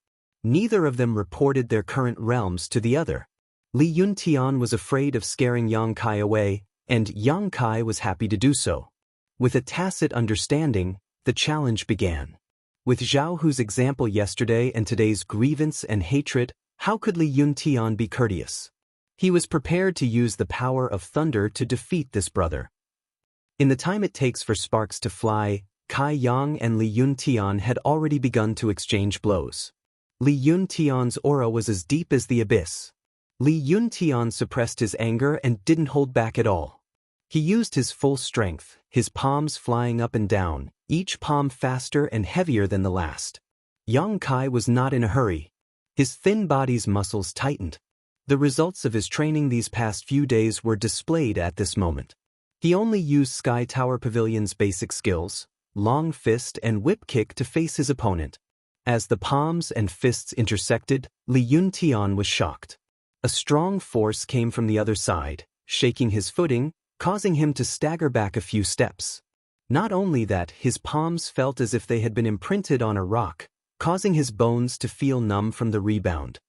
Neither of them reported their current realms to the other. Li Yuntian was afraid of scaring Yang Kai away, and Yang Kai was happy to do so. With a tacit understanding, the challenge began. With Jianghu's example yesterday and today's grievance and hatred, how could Li Yuntian be courteous? He was prepared to use the power of thunder to defeat this brother. In the time it takes for sparks to fly, Kai Yang and Li Yuntian had already begun to exchange blows. Li Yuntian's aura was as deep as the abyss. Li Yuntian suppressed his anger and didn't hold back at all. He used his full strength, his palms flying up and down, each palm faster and heavier than the last. Yang Kai was not in a hurry. His thin body's muscles tightened. The results of his training these past few days were displayed at this moment. He only used Sky Tower Pavilion's basic skills, long fist and whip kick to face his opponent. As the palms and fists intersected, Li Yuntian was shocked. A strong force came from the other side, shaking his footing, causing him to stagger back a few steps. Not only that, his palms felt as if they had been imprinted on a rock, causing his bones to feel numb from the rebound.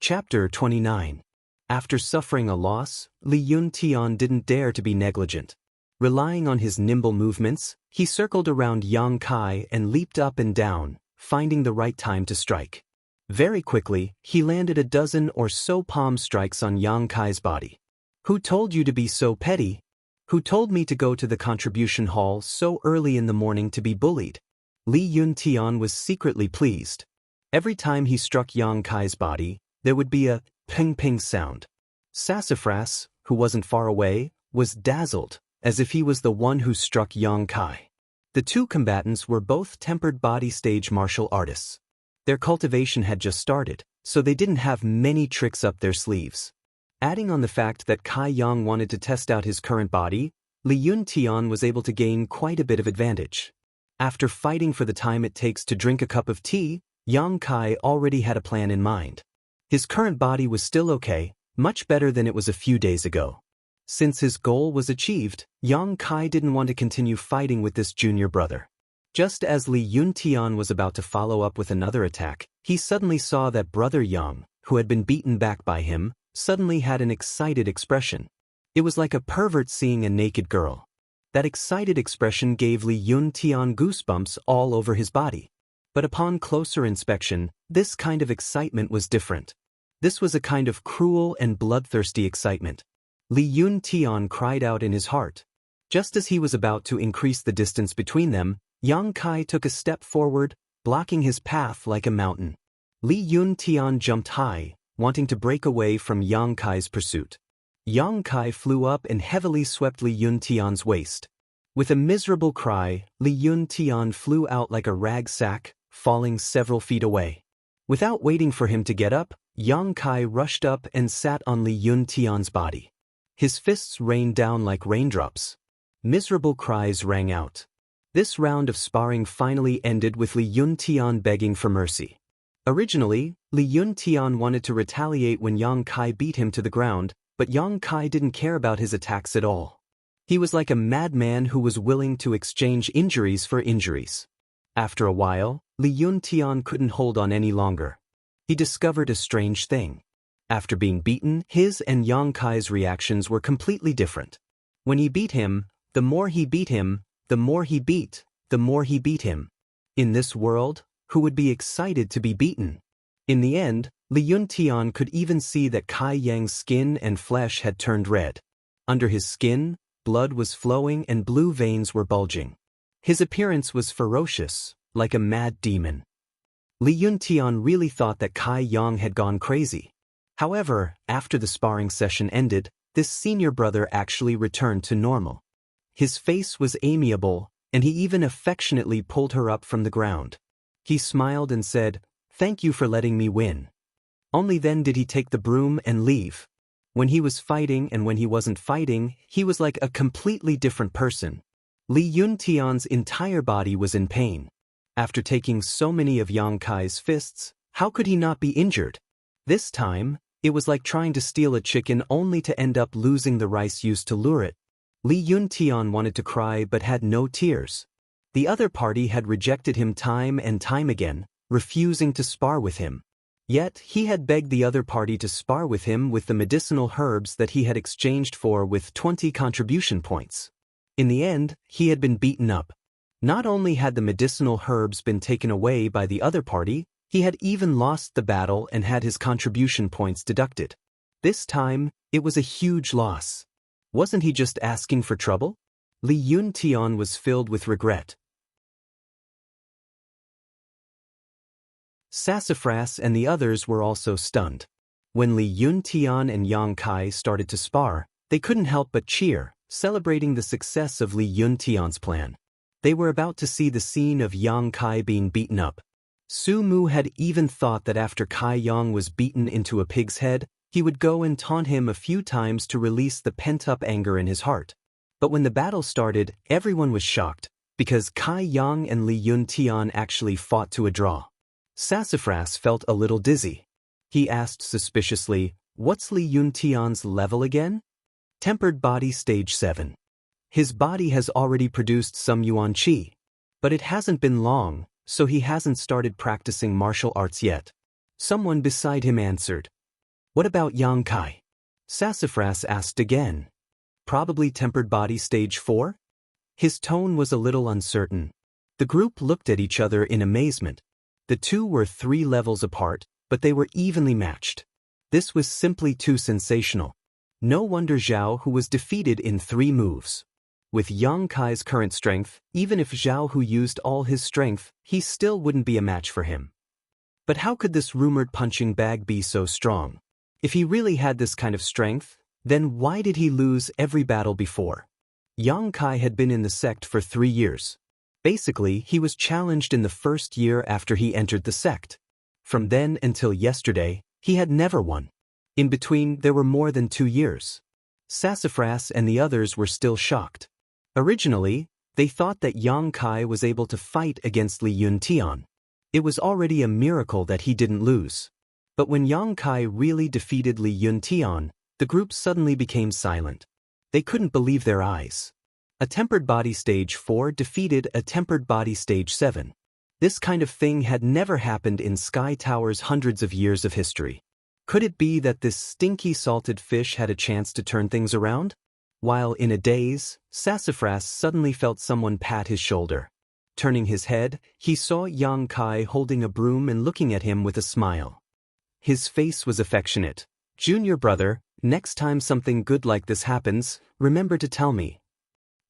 Chapter 29. After suffering a loss, Li Yuntian didn't dare to be negligent. Relying on his nimble movements, he circled around Yang Kai and leaped up and down, finding the right time to strike. Very quickly, he landed a dozen or so palm strikes on Yang Kai's body. Who told you to be so petty? Who told me to go to the contribution hall so early in the morning to be bullied? Li Yuntian was secretly pleased. Every time he struck Yang Kai's body, there would be a ping-ping sound. Sassafras, who wasn't far away, was dazzled, as if he was the one who struck Yang Kai. The two combatants were both tempered body stage martial artists. Their cultivation had just started, so they didn't have many tricks up their sleeves. Adding on the fact that Kai Yang wanted to test out his current body, Li Yuntian was able to gain quite a bit of advantage. After fighting for the time it takes to drink a cup of tea, Yang Kai already had a plan in mind. His current body was still okay, much better than it was a few days ago. Since his goal was achieved, Yang Kai didn't want to continue fighting with this junior brother. Just as Li Yuntian was about to follow up with another attack, he suddenly saw that brother Yang, who had been beaten back by him, suddenly had an excited expression. It was like a pervert seeing a naked girl. That excited expression gave Li Yuntian goosebumps all over his body. But upon closer inspection, this kind of excitement was different. This was a kind of cruel and bloodthirsty excitement. Li Yuntian cried out in his heart. Just as he was about to increase the distance between them, Yang Kai took a step forward, blocking his path like a mountain. Li Yuntian jumped high, wanting to break away from Yang Kai's pursuit. Yang Kai flew up and heavily swept Li Yuntian's waist. With a miserable cry, Li Yuntian flew out like a rag sack, falling several feet away. Without waiting for him to get up, Yang Kai rushed up and sat on Li Yuntian's body. His fists rained down like raindrops. Miserable cries rang out. This round of sparring finally ended with Li Yuntian begging for mercy. Originally, Li Yuntian wanted to retaliate when Yang Kai beat him to the ground, but Yang Kai didn't care about his attacks at all. He was like a madman who was willing to exchange injuries for injuries. After a while, Li Yuntian couldn't hold on any longer. He discovered a strange thing. After being beaten, his and Yang Kai's reactions were completely different. When he beat him, the more he beat him, the more he beat, the more he beat him. In this world, who would be excited to be beaten? In the end, Li Yuntian could even see that Kai Yang's skin and flesh had turned red. Under his skin, blood was flowing and blue veins were bulging. His appearance was ferocious, like a mad demon. Li Yuntian really thought that Kai Yang had gone crazy. However, after the sparring session ended, this senior brother actually returned to normal. His face was amiable, and he even affectionately pulled her up from the ground. He smiled and said, "Thank you for letting me win." Only then did he take the broom and leave. When he was fighting and when he wasn't fighting, he was like a completely different person. Li Yuntian's entire body was in pain. After taking so many of Yang Kai's fists, how could he not be injured? This time, it was like trying to steal a chicken only to end up losing the rice used to lure it. Li Yuntian wanted to cry but had no tears. The other party had rejected him time and time again, refusing to spar with him. Yet, he had begged the other party to spar with him with the medicinal herbs that he had exchanged for with 20 contribution points. In the end, he had been beaten up. Not only had the medicinal herbs been taken away by the other party, he had even lost the battle and had his contribution points deducted. This time, it was a huge loss. Wasn't he just asking for trouble? Li Yuntian was filled with regret. Sassafras and the others were also stunned. When Li Yuntian and Yang Kai started to spar, they couldn't help but cheer, celebrating the success of Li Yuntian's plan. They were about to see the scene of Yang Kai being beaten up. Su Mu had even thought that after Kai Yang was beaten into a pig's head, he would go and taunt him a few times to release the pent-up anger in his heart. But when the battle started, everyone was shocked, because Kai Yang and Li Yuntian actually fought to a draw. Sassafras felt a little dizzy. He asked suspiciously, "What's Li Yuntian's level again?" Tempered body stage 7. His body has already produced some yuan qi. But it hasn't been long, so he hasn't started practicing martial arts yet. Someone beside him answered. "What about Yang Kai?" Sassafras asked again. "Probably tempered body stage 4? His tone was a little uncertain. The group looked at each other in amazement. The two were 3 levels apart, but they were evenly matched. This was simply too sensational. No wonder Zhao Hu was defeated in 3 moves. With Yang Kai's current strength, even if Zhao Hu used all his strength, he still wouldn't be a match for him. But how could this rumored punching bag be so strong? If he really had this kind of strength, then why did he lose every battle before? Yang Kai had been in the sect for 3 years. Basically, he was challenged in the first year after he entered the sect. From then until yesterday, he had never won. In between, there were more than 2 years. Sassafras and the others were still shocked. Originally, they thought that Yang Kai was able to fight against Li Yuntian. It was already a miracle that he didn't lose. But when Yang Kai really defeated Li Yuntian, the group suddenly became silent. They couldn't believe their eyes. A tempered body stage 4 defeated a tempered body stage 7. This kind of thing had never happened in Sky Tower's hundreds of years of history. Could it be that this stinky salted fish had a chance to turn things around? While in a daze, Sassafras suddenly felt someone pat his shoulder. Turning his head, he saw Yang Kai holding a broom and looking at him with a smile. His face was affectionate. "Junior brother, next time something good like this happens, remember to tell me."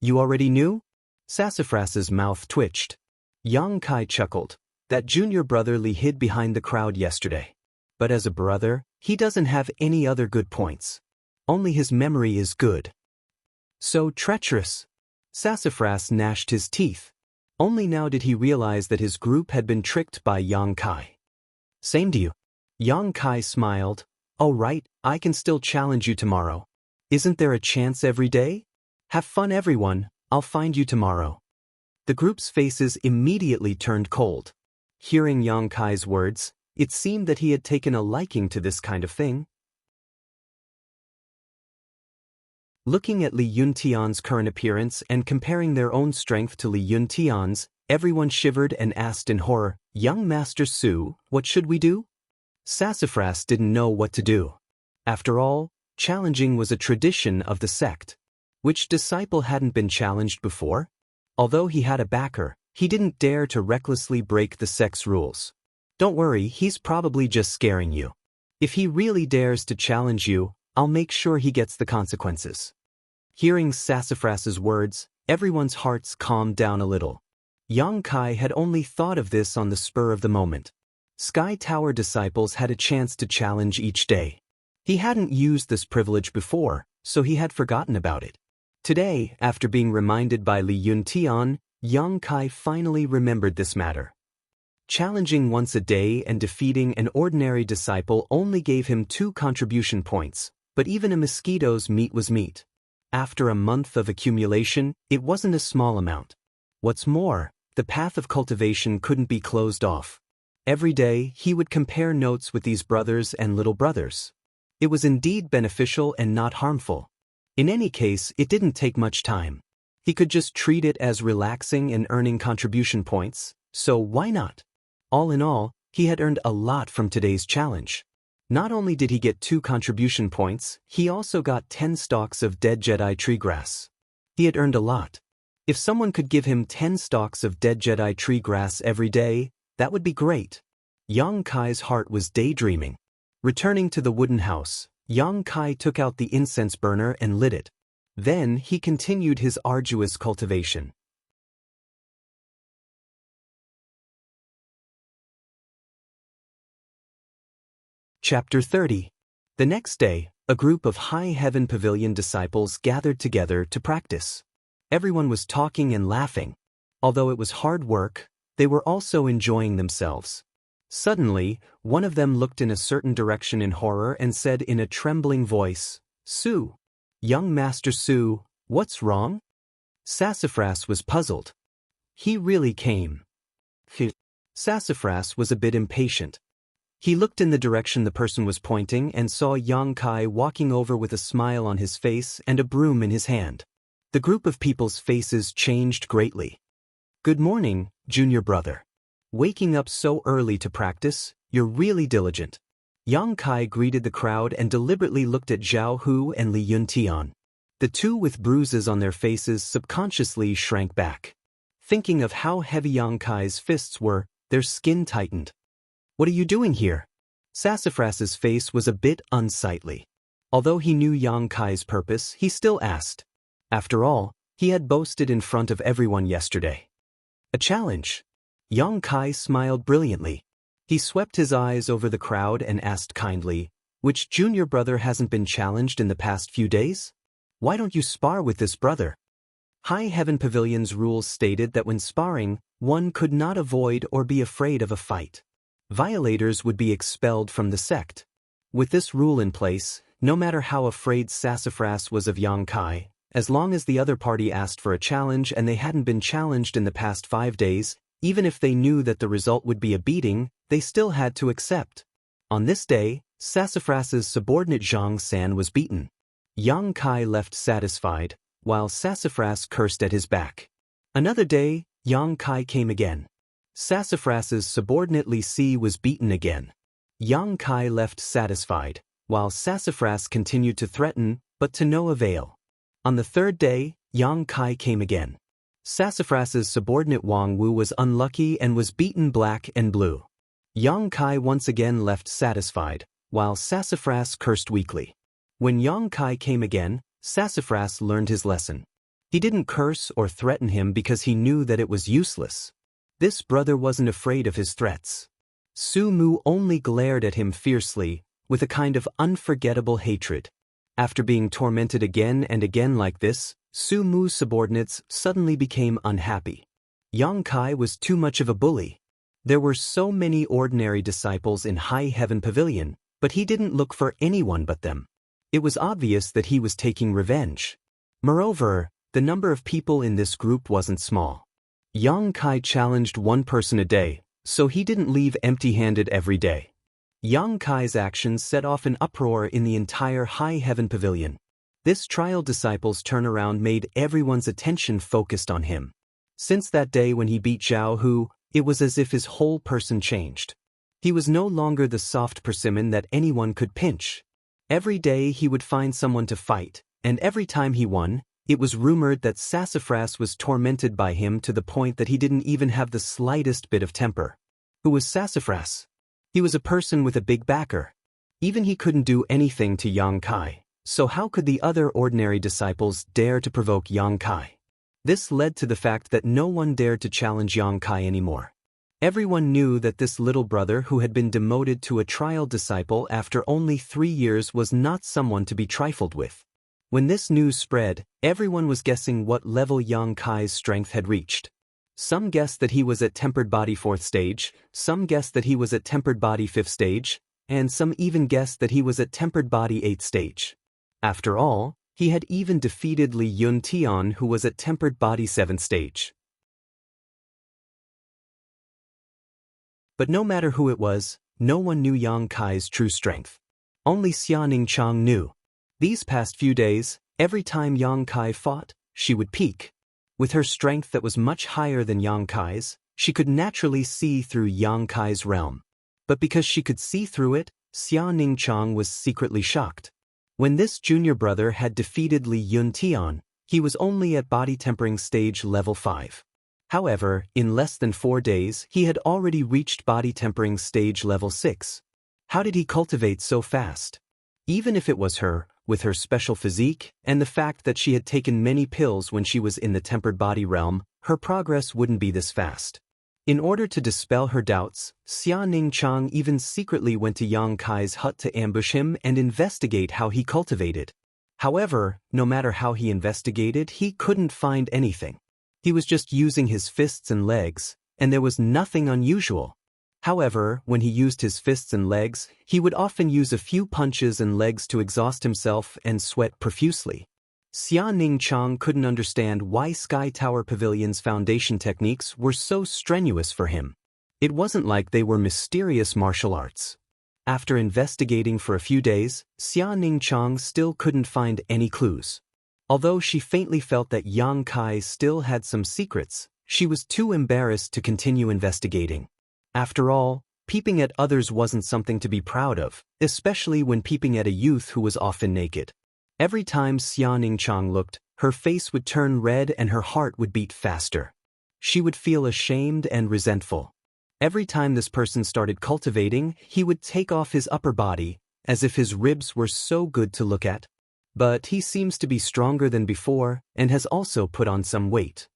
"You already knew?" Sassafras's mouth twitched. Yang Kai chuckled. "That junior brother Li hid behind the crowd yesterday. But as a brother, he doesn't have any other good points. Only his memory is good." "So treacherous." Sassafras gnashed his teeth. Only now did he realize that his group had been tricked by Yang Kai. "Same to you." Yang Kai smiled. "Oh right, I can still challenge you tomorrow. Isn't there a chance every day? Have fun everyone, I'll find you tomorrow." The group's faces immediately turned cold. Hearing Yang Kai's words, it seemed that he had taken a liking to this kind of thing. Looking at Li Yuntian's current appearance and comparing their own strength to Li Yuntian's, everyone shivered and asked in horror, "Young Master Su, what should we do?" Sassafras didn't know what to do. After all, challenging was a tradition of the sect. Which disciple hadn't been challenged before? Although he had a backer, he didn't dare to recklessly break the sect's rules. Don't worry, he's probably just scaring you. If he really dares to challenge you, I'll make sure he gets the consequences. Hearing Sassafras's words, everyone's hearts calmed down a little. Yang Kai had only thought of this on the spur of the moment. Sky Tower disciples had a chance to challenge each day. He hadn't used this privilege before, so he had forgotten about it. Today, after being reminded by Li Yuntian, Yang Kai finally remembered this matter. Challenging once a day and defeating an ordinary disciple only gave him 2 contribution points, but even a mosquito's meat was meat. After a month of accumulation, it wasn't a small amount. What's more, the path of cultivation couldn't be closed off. Every day, he would compare notes with these brothers and little brothers. It was indeed beneficial and not harmful. In any case, it didn't take much time. He could just treat it as relaxing and earning contribution points, so why not? All in all, he had earned a lot from today's challenge. Not only did he get 2 contribution points, he also got 10 stalks of dead Jedi tree grass. He had earned a lot. If someone could give him 10 stalks of dead Jedi tree grass every day, that would be great. Yang Kai's heart was daydreaming. Returning to the wooden house, Yang Kai took out the incense burner and lit it. Then he continued his arduous cultivation. Chapter 30. The next day, a group of High Heaven Pavilion disciples gathered together to practice. Everyone was talking and laughing. Although it was hard work, they were also enjoying themselves. Suddenly, one of them looked in a certain direction in horror and said in a trembling voice, "Su! Young Master Su, what's wrong?" Sassafras was puzzled. He really came. Sassafras was a bit impatient. He looked in the direction the person was pointing and saw Yang Kai walking over with a smile on his face and a broom in his hand. The group of people's faces changed greatly. "Good morning, junior brother. Waking up so early to practice, you're really diligent." Yang Kai greeted the crowd and deliberately looked at Jianghu and Li Yuntian. The two with bruises on their faces subconsciously shrank back. Thinking of how heavy Yang Kai's fists were, their skin tightened. "What are you doing here?" Sassafras's face was a bit unsightly. Although he knew Yang Kai's purpose, he still asked. After all, he had boasted in front of everyone yesterday. "A challenge." Yang Kai smiled brilliantly. He swept his eyes over the crowd and asked kindly, "Which junior brother hasn't been challenged in the past few days? Why don't you spar with this brother?" High Heaven Pavilion's rules stated that when sparring, one could not avoid or be afraid of a fight. Violators would be expelled from the sect. With this rule in place, no matter how afraid Sassafras was of Yang Kai, as long as the other party asked for a challenge and they hadn't been challenged in the past 5 days, even if they knew that the result would be a beating, they still had to accept. On this day, Sassafras's subordinate Zhang San was beaten. Yang Kai left satisfied, while Sassafras cursed at his back. Another day, Yang Kai came again. Sassafras's subordinate Li Si was beaten again. Yang Kai left satisfied, while Sassafras continued to threaten, but to no avail. On the 3rd day, Yang Kai came again. Sassafras's subordinate Wang Wu was unlucky and was beaten black and blue. Yang Kai once again left satisfied, while Sassafras cursed weakly. When Yang Kai came again, Sassafras learned his lesson. He didn't curse or threaten him because he knew that it was useless. This brother wasn't afraid of his threats. Su Mu only glared at him fiercely, with a kind of unforgettable hatred. After being tormented again and again like this, Su Mu's subordinates suddenly became unhappy. Yang Kai was too much of a bully. There were so many ordinary disciples in High Heaven Pavilion, but he didn't look for anyone but them. It was obvious that he was taking revenge. Moreover, the number of people in this group wasn't small. Yang Kai challenged one person a day, so he didn't leave empty-handed every day. Yang Kai's actions set off an uproar in the entire High Heaven Pavilion. This trial disciple's turnaround made everyone's attention focused on him. Since that day when he beat Jianghu, it was as if his whole person changed. He was no longer the soft persimmon that anyone could pinch. Every day he would find someone to fight, and every time he won, it was rumored that Sassafras was tormented by him to the point that he didn't even have the slightest bit of temper. Who was Sassafras? He was a person with a big backer. Even he couldn't do anything to Yang Kai, so how could the other ordinary disciples dare to provoke Yang Kai? This led to the fact that no one dared to challenge Yang Kai anymore. Everyone knew that this little brother who had been demoted to a trial disciple after only 3 years was not someone to be trifled with. When this news spread, everyone was guessing what level Yang Kai's strength had reached. Some guessed that he was at tempered body 4th stage, some guessed that he was at tempered body 5th stage, and some even guessed that he was at tempered body 8th stage. After all, he had even defeated Li Yuntian, who was at tempered body 7th stage. But no matter who it was, no one knew Yang Kai's true strength. Only Xia Ningchang knew. These past few days, every time Yang Kai fought, she would peak. With her strength that was much higher than Yang Kai's, she could naturally see through Yang Kai's realm. But because she could see through it, Xia Ningchang was secretly shocked. When this junior brother had defeated Li Yuntian, he was only at body tempering stage level 5. However, in less than 4 days, he had already reached body tempering stage level 6. How did he cultivate so fast? Even if it was her, with her special physique, and the fact that she had taken many pills when she was in the tempered body realm, her progress wouldn't be this fast. In order to dispel her doubts, Xia Ningchang even secretly went to Yang Kai's hut to ambush him and investigate how he cultivated. However, no matter how he investigated, he couldn't find anything. He was just using his fists and legs, and there was nothing unusual. However, when he used his fists and legs, he would often use a few punches and legs to exhaust himself and sweat profusely. Xia Ningchang couldn't understand why Sky Tower Pavilion's foundation techniques were so strenuous for him. It wasn't like they were mysterious martial arts. After investigating for a few days, Xia Ningchang still couldn't find any clues. Although she faintly felt that Yang Kai still had some secrets, she was too embarrassed to continue investigating. After all, peeping at others wasn't something to be proud of, especially when peeping at a youth who was often naked. Every time Xia Ningchang looked, her face would turn red and her heart would beat faster. She would feel ashamed and resentful. Every time this person started cultivating, he would take off his upper body, as if his ribs were so good to look at. But he seems to be stronger than before and has also put on some weight.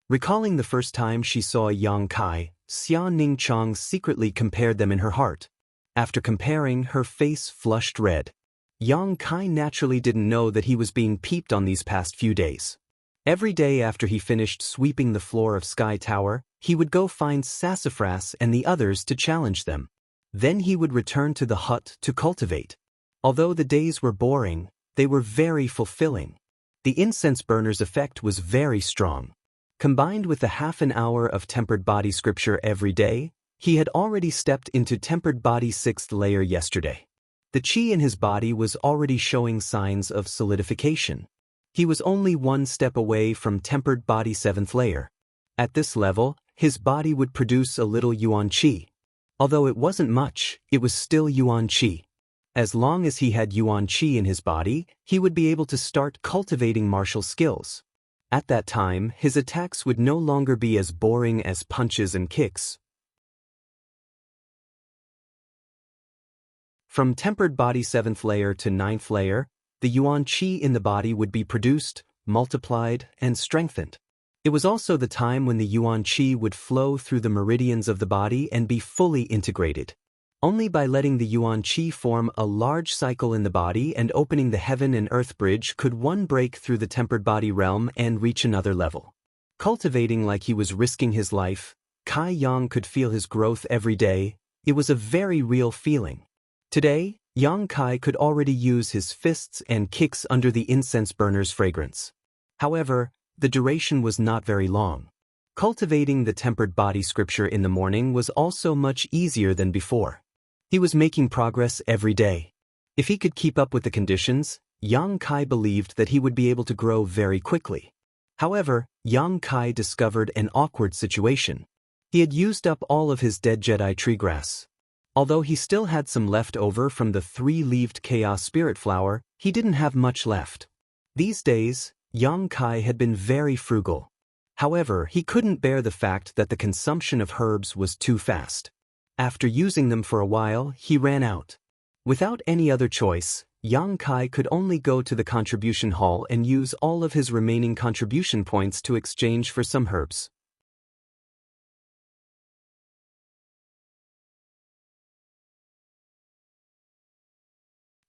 Recalling the first time she saw Yang Kai, Xia Ningchang secretly compared them in her heart. After comparing, her face flushed red. Yang Kai naturally didn't know that he was being peeped on these past few days. Every day after he finished sweeping the floor of Sky Tower, he would go find Sassafras and the others to challenge them. Then he would return to the hut to cultivate. Although the days were boring, they were very fulfilling. The incense burner's effect was very strong. Combined with the half an hour of tempered body scripture every day, he had already stepped into tempered body 6th layer yesterday. The chi in his body was already showing signs of solidification. He was only one step away from tempered body 7th layer. At this level, his body would produce a little yuan chi. Although it wasn't much, it was still yuan chi. As long as he had yuan chi in his body, he would be able to start cultivating martial skills. At that time, his attacks would no longer be as boring as punches and kicks. From tempered body 7th layer to 9th layer, the yuan chi in the body would be produced, multiplied, and strengthened. It was also the time when the yuan chi would flow through the meridians of the body and be fully integrated. Only by letting the yuan chi form a large cycle in the body and opening the heaven and earth bridge could one break through the tempered body realm and reach another level. Cultivating like he was risking his life, Kai Yang could feel his growth every day. It was a very real feeling. Today, Yang Kai could already use his fists and kicks under the incense burner's fragrance. However, the duration was not very long. Cultivating the tempered body scripture in the morning was also much easier than before. He was making progress every day. If he could keep up with the conditions, Yang Kai believed that he would be able to grow very quickly. However, Yang Kai discovered an awkward situation. He had used up all of his dead Jedi tree grass. Although he still had some left over from the 3-leaved chaos spirit flower, he didn't have much left. These days, Yang Kai had been very frugal. However, he couldn't bear the fact that the consumption of herbs was too fast. After using them for a while, he ran out. Without any other choice, Yang Kai could only go to the contribution hall and use all of his remaining contribution points to exchange for some herbs.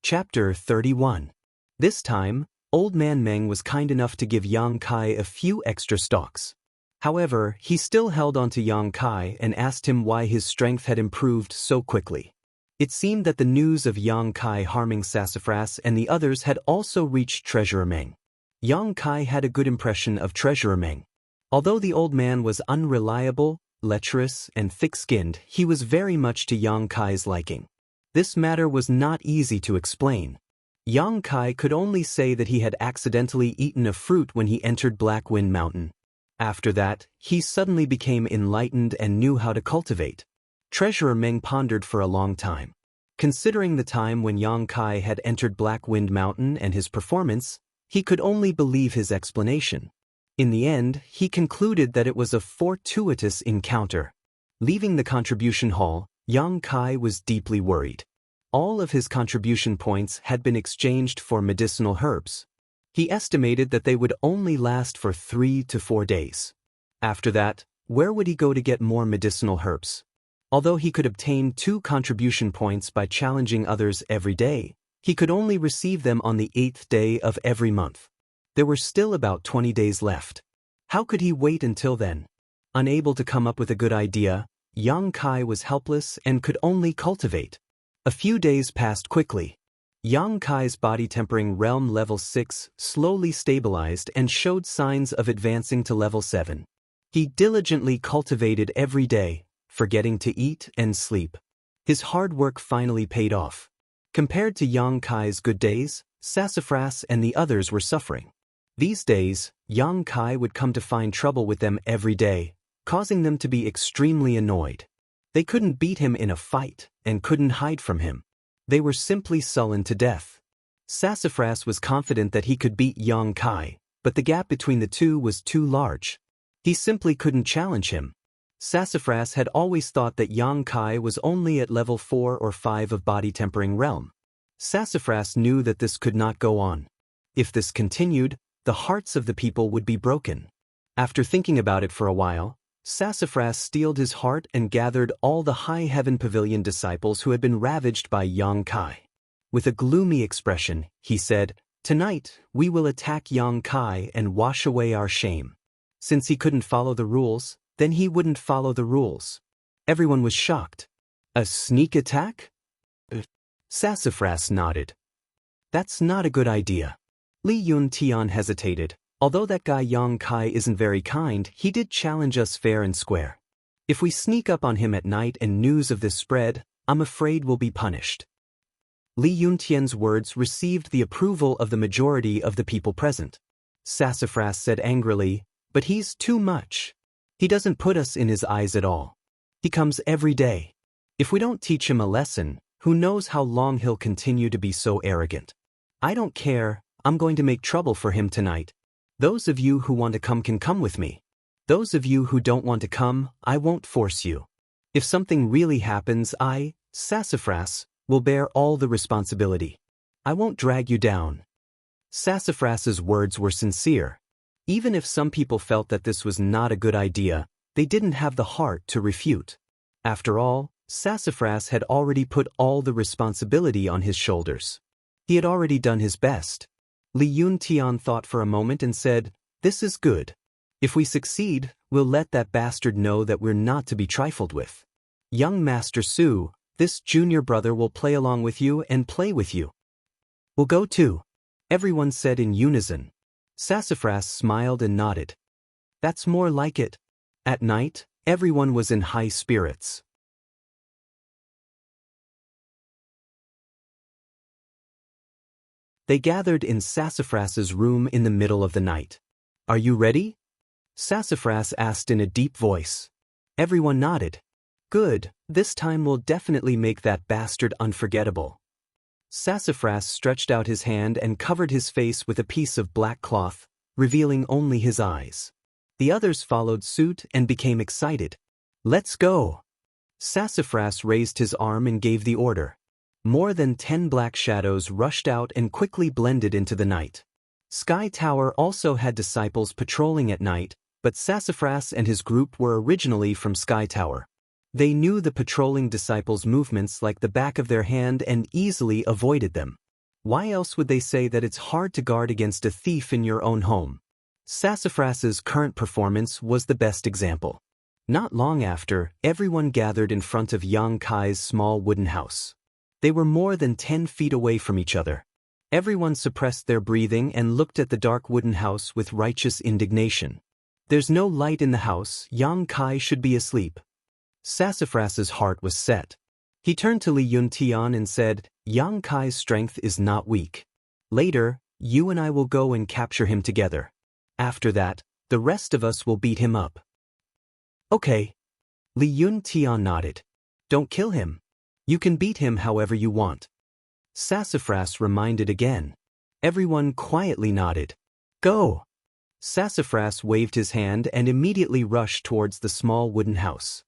Chapter 31. This time, Old Man Meng was kind enough to give Yang Kai a few extra stalks. However, he still held on to Yang Kai and asked him why his strength had improved so quickly. It seemed that the news of Yang Kai harming Sassafras and the others had also reached Treasurer Meng. Yang Kai had a good impression of Treasurer Meng. Although the old man was unreliable, lecherous, and thick-skinned, he was very much to Yang Kai's liking. This matter was not easy to explain. Yang Kai could only say that he had accidentally eaten a fruit when he entered Black Wind Mountain. After that, he suddenly became enlightened and knew how to cultivate. Treasurer Meng pondered for a long time. Considering the time when Yang Kai had entered Black Wind Mountain and his performance, he could only believe his explanation. In the end, he concluded that it was a fortuitous encounter. Leaving the contribution hall, Yang Kai was deeply worried. All of his contribution points had been exchanged for medicinal herbs. He estimated that they would only last for 3 to 4 days. After that, where would he go to get more medicinal herbs? Although he could obtain 2 contribution points by challenging others every day, he could only receive them on the 8th day of every month. There were still about 20 days left. How could he wait until then? Unable to come up with a good idea, Yang Kai was helpless and could only cultivate. A few days passed quickly. Yang Kai's body tempering realm level 6 slowly stabilized and showed signs of advancing to level 7. He diligently cultivated every day, forgetting to eat and sleep. His hard work finally paid off. Compared to Yang Kai's good days, Sassafras and the others were suffering. These days, Yang Kai would come to find trouble with them every day, causing them to be extremely annoyed. They couldn't beat him in a fight and couldn't hide from him. They were simply sullen to death. Sassafras was confident that he could beat Yang Kai, but the gap between the two was too large. He simply couldn't challenge him. Sassafras had always thought that Yang Kai was only at level 4 or 5 of body tempering realm. Sassafras knew that this could not go on. If this continued, the hearts of the people would be broken. After thinking about it for a while, Sassafras steeled his heart and gathered all the High Heaven Pavilion disciples who had been ravaged by Yang Kai. With a gloomy expression, he said, "Tonight, we will attack Yang Kai and wash away our shame." Since he couldn't follow the rules, then he wouldn't follow the rules. Everyone was shocked. A sneak attack? Sassafras nodded. That's not a good idea. Li Yuntian hesitated. Although that guy Yang Kai isn't very kind, he did challenge us fair and square. If we sneak up on him at night and news of this spread, I'm afraid we'll be punished. Li Yuntian's words received the approval of the majority of the people present. Sassafras said angrily, "But he's too much. He doesn't put us in his eyes at all. He comes every day. If we don't teach him a lesson, who knows how long he'll continue to be so arrogant. I don't care, I'm going to make trouble for him tonight. Those of you who want to come can come with me. Those of you who don't want to come, I won't force you. If something really happens, I, Sassafras, will bear all the responsibility. I won't drag you down." Sassafras's words were sincere. Even if some people felt that this was not a good idea, they didn't have the heart to refute. After all, Sassafras had already put all the responsibility on his shoulders. He had already done his best. Li Yuntian thought for a moment and said, "This is good. If we succeed, we'll let that bastard know that we're not to be trifled with. Young Master Su, this junior brother will play along with you and play with you." "We'll go too," everyone said in unison. Sassafras smiled and nodded. "That's more like it." At night, everyone was in high spirits. They gathered in Sassafras's room in the middle of the night. "Are you ready?" Sassafras asked in a deep voice. Everyone nodded. Good, this time we'll definitely make that bastard unforgettable. Sassafras stretched out his hand and covered his face with a piece of black cloth, revealing only his eyes. The others followed suit and became excited. Let's go! Sassafras raised his arm and gave the order. More than 10 black shadows rushed out and quickly blended into the night. Sky Tower also had disciples patrolling at night, but Sassafras and his group were originally from Sky Tower. They knew the patrolling disciples' movements like the back of their hand and easily avoided them. Why else would they say that it's hard to guard against a thief in your own home? Sassafras's current performance was the best example. Not long after, everyone gathered in front of Yang Kai's small wooden house. They were more than 10 feet away from each other. Everyone suppressed their breathing and looked at the dark wooden house with righteous indignation. There's no light in the house, Yang Kai should be asleep. Sassafras's heart was set. He turned to Li Yuntian and said, Yang Kai's strength is not weak. Later, you and I will go and capture him together. After that, the rest of us will beat him up. Okay. Li Yuntian nodded. Don't kill him. You can beat him however you want. Sassafras reminded again. Everyone quietly nodded. Go! Sassafras waved his hand and immediately rushed towards the small wooden house.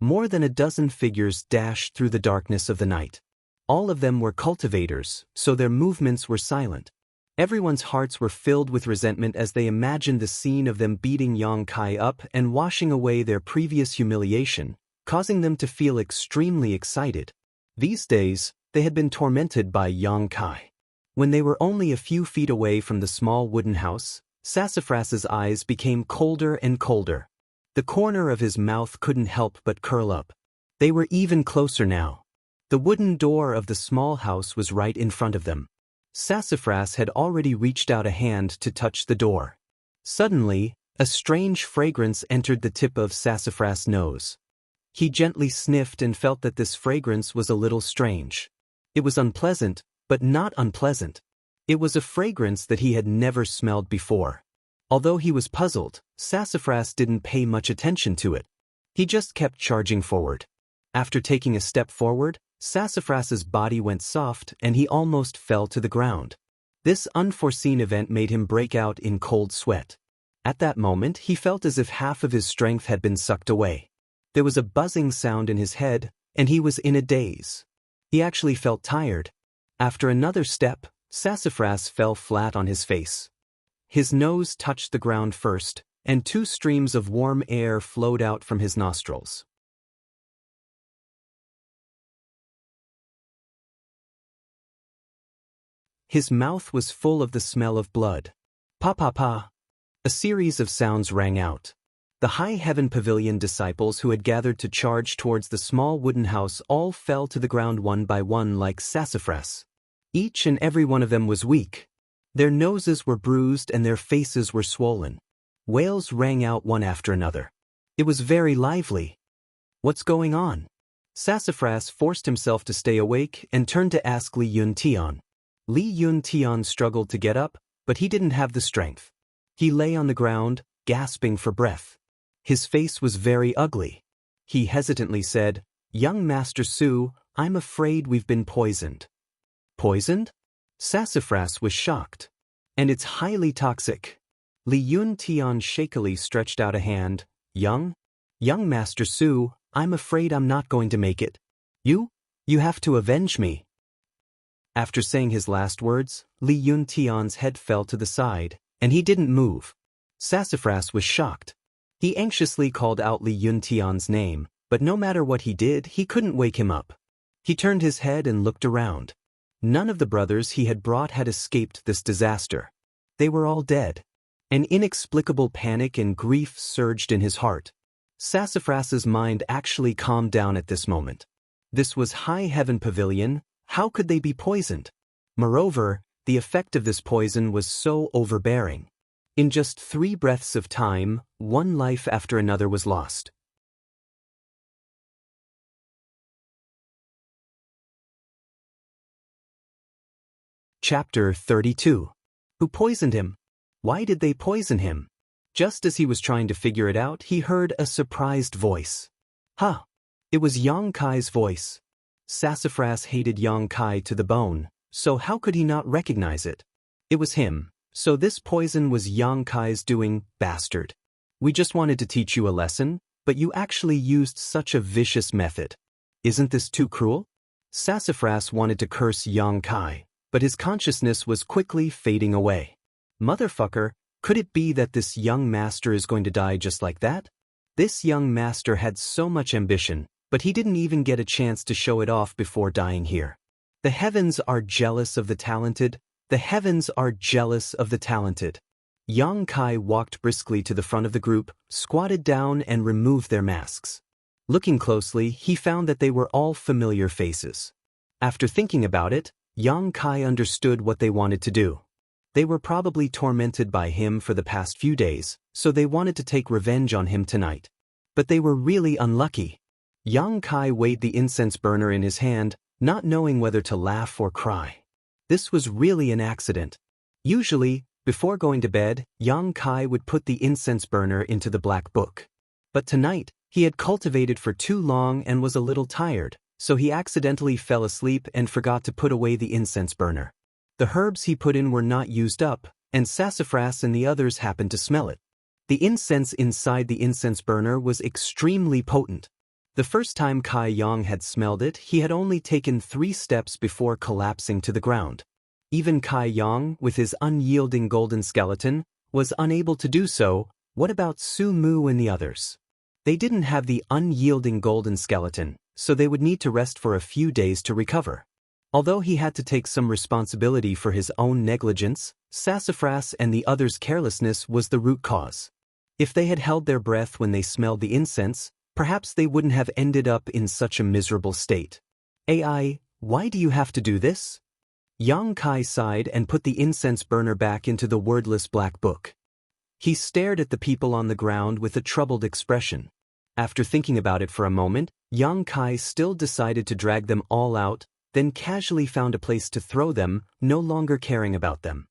More than a dozen figures dashed through the darkness of the night. All of them were cultivators, so their movements were silent. Everyone's hearts were filled with resentment as they imagined the scene of them beating Yang Kai up and washing away their previous humiliation, causing them to feel extremely excited. These days, they had been tormented by Yang Kai. When they were only a few feet away from the small wooden house, Sassafras's eyes became colder and colder. The corner of his mouth couldn't help but curl up. They were even closer now. The wooden door of the small house was right in front of them. Sassafras had already reached out a hand to touch the door. Suddenly, a strange fragrance entered the tip of Sassafras' nose. He gently sniffed and felt that this fragrance was a little strange. It was unpleasant, but not unpleasant. It was a fragrance that he had never smelled before. Although he was puzzled, Sassafras didn't pay much attention to it. He just kept charging forward. After taking a step forward, Sassafras's body went soft and he almost fell to the ground. This unforeseen event made him break out in cold sweat. At that moment, he felt as if half of his strength had been sucked away. There was a buzzing sound in his head, and he was in a daze. He actually felt tired. After another step, Sassafras fell flat on his face. His nose touched the ground first, and 2 streams of warm air flowed out from his nostrils. His mouth was full of the smell of blood. Pa pa pa. A series of sounds rang out. The High Heaven Pavilion disciples who had gathered to charge towards the small wooden house all fell to the ground one by one like Sassafras. Each and every one of them was weak. Their noses were bruised and their faces were swollen. Wails rang out one after another. It was very lively. What's going on? Sassafras forced himself to stay awake and turned to ask Li Yuntian. Li Yuntian struggled to get up, but he didn't have the strength. He lay on the ground, gasping for breath. His face was very ugly. He hesitantly said, Young Master Su, I'm afraid we've been poisoned. Poisoned? Sassafras was shocked. And it's highly toxic. Li Yuntian shakily stretched out a hand. Young Master Su, I'm afraid I'm not going to make it. You have to avenge me. After saying his last words, Li Yuntian's head fell to the side, and he didn't move. Sassafras was shocked. He anxiously called out Li Yuntian's name, but no matter what he did, he couldn't wake him up. He turned his head and looked around. None of the brothers he had brought had escaped this disaster. They were all dead. An inexplicable panic and grief surged in his heart. Sassafras's mind actually calmed down at this moment. This was High Heaven Pavilion. How could they be poisoned? Moreover, the effect of this poison was so overbearing. In just 3 breaths of time, 1 life after another was lost. Chapter 32. Who poisoned him? Why did they poison him? Just as he was trying to figure it out, he heard a surprised voice. Huh! It was Yang Kai's voice. Sassafras hated Yang Kai to the bone, so how could he not recognize it? It was him. So this poison was Yang Kai's doing, bastard. We just wanted to teach you a lesson, but you actually used such a vicious method. Isn't this too cruel? Sassafras wanted to curse Yang Kai, but his consciousness was quickly fading away. Motherfucker, could it be that this young master is going to die just like that? This young master had so much ambition, but he didn't even get a chance to show it off before dying here. The heavens are jealous of the talented. The heavens are jealous of the talented. Yang Kai walked briskly to the front of the group, squatted down and removed their masks. Looking closely, he found that they were all familiar faces. After thinking about it, Yang Kai understood what they wanted to do. They were probably tormented by him for the past few days, so they wanted to take revenge on him tonight. But they were really unlucky. Yang Kai weighed the incense burner in his hand, not knowing whether to laugh or cry. This was really an accident. Usually, before going to bed, Yang Kai would put the incense burner into the black book. But tonight, he had cultivated for too long and was a little tired, so he accidentally fell asleep and forgot to put away the incense burner. The herbs he put in were not used up, and Sassafras and the others happened to smell it. The incense inside the incense burner was extremely potent. The first time Kai Yang had smelled it, he had only taken 3 steps before collapsing to the ground. Even Kai Yang, with his unyielding golden skeleton, was unable to do so. What about Su Mu and the others? They didn't have the unyielding golden skeleton, so they would need to rest for a few days to recover. Although he had to take some responsibility for his own negligence, Sassafras and the others' carelessness was the root cause. If they had held their breath when they smelled the incense, perhaps they wouldn't have ended up in such a miserable state. AI, why do you have to do this? Yang Kai sighed and put the incense burner back into the wordless black book. He stared at the people on the ground with a troubled expression. After thinking about it for a moment, Yang Kai still decided to drag them all out, then casually found a place to throw them, no longer caring about them.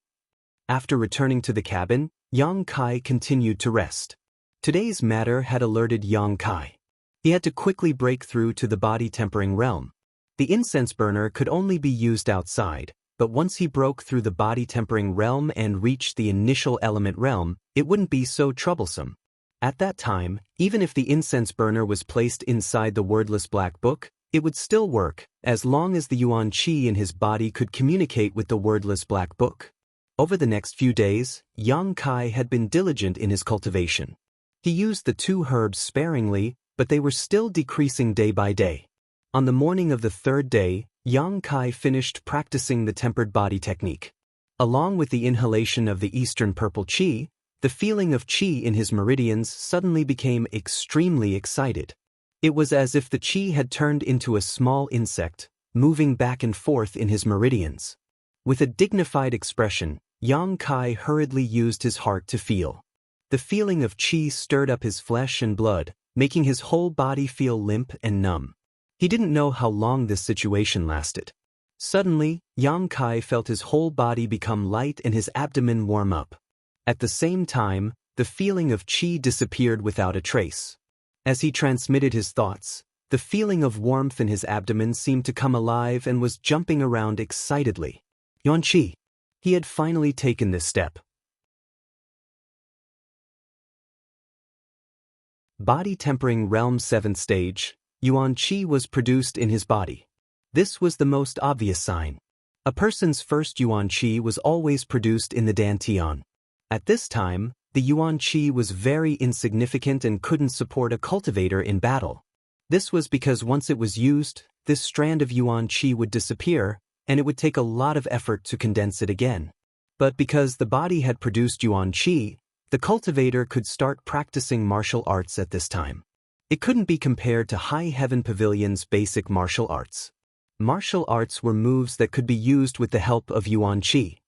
After returning to the cabin, Yang Kai continued to rest. Today's matter had alerted Yang Kai. He had to quickly break through to the body-tempering realm. The incense burner could only be used outside, but once he broke through the body-tempering realm and reached the initial element realm, it wouldn't be so troublesome. At that time, even if the incense burner was placed inside the wordless black book, it would still work, as long as the Yuan Qi in his body could communicate with the wordless black book. Over the next few days, Yang Kai had been diligent in his cultivation. He used the 2 herbs sparingly, but they were still decreasing day by day. On the morning of the 3rd day, Yang Kai finished practicing the tempered body technique. Along with the inhalation of the Eastern Purple Qi, the feeling of Qi in his meridians suddenly became extremely excited. It was as if the Qi had turned into a small insect, moving back and forth in his meridians. With a dignified expression, Yang Kai hurriedly used his heart to feel. The feeling of Qi stirred up his flesh and blood, making his whole body feel limp and numb. He didn't know how long this situation lasted. Suddenly, Yang Kai felt his whole body become light and his abdomen warm up. At the same time, the feeling of Qi disappeared without a trace. As he transmitted his thoughts, the feeling of warmth in his abdomen seemed to come alive and was jumping around excitedly. Yuan Qi. He had finally taken this step. Body tempering realm 7th stage, Yuan Qi was produced in his body. This was the most obvious sign. A person's first Yuan Qi was always produced in the Dantian. At this time, the Yuan Qi was very insignificant and couldn't support a cultivator in battle. This was because once it was used, this strand of Yuan Qi would disappear, and it would take a lot of effort to condense it again. But because the body had produced Yuan Qi, the cultivator could start practicing martial arts at this time. It couldn't be compared to High Heaven Pavilion's basic martial arts. Martial arts were moves that could be used with the help of Yuan Qi.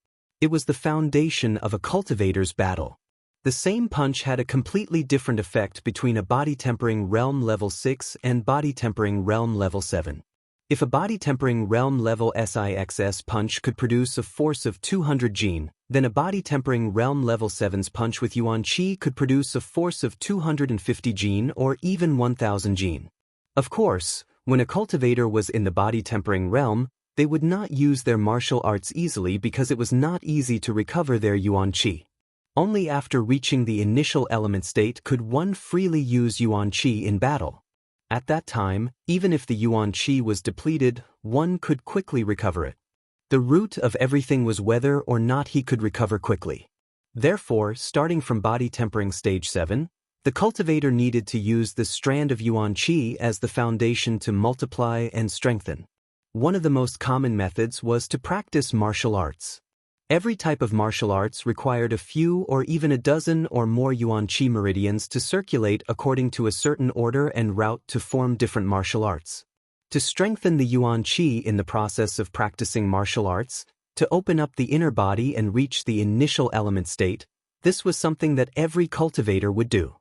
It was the foundation of a cultivator's battle. The same punch had a completely different effect between a body tempering realm level 6 and body tempering realm level 7. If a body tempering realm level SIXS punch could produce a force of 200 Jin, then a body tempering realm level 7's punch with Yuan Qi could produce a force of 250 Jin or even 1000 Jin. Of course, when a cultivator was in the body-tempering realm, they would not use their martial arts easily because it was not easy to recover their yuan qi. Only after reaching the initial element state could one freely use yuan qi in battle. At that time, even if the yuan qi was depleted, one could quickly recover it. The root of everything was whether or not he could recover quickly. Therefore, starting from body tempering stage 7, the cultivator needed to use this strand of yuan qi as the foundation to multiply and strengthen. One of the most common methods was to practice martial arts. Every type of martial arts required a few or even a dozen or more yuan qi meridians to circulate according to a certain order and route to form different martial arts. To strengthen the yuan qi in the process of practicing martial arts, to open up the inner body and reach the initial element state, this was something that every cultivator would do.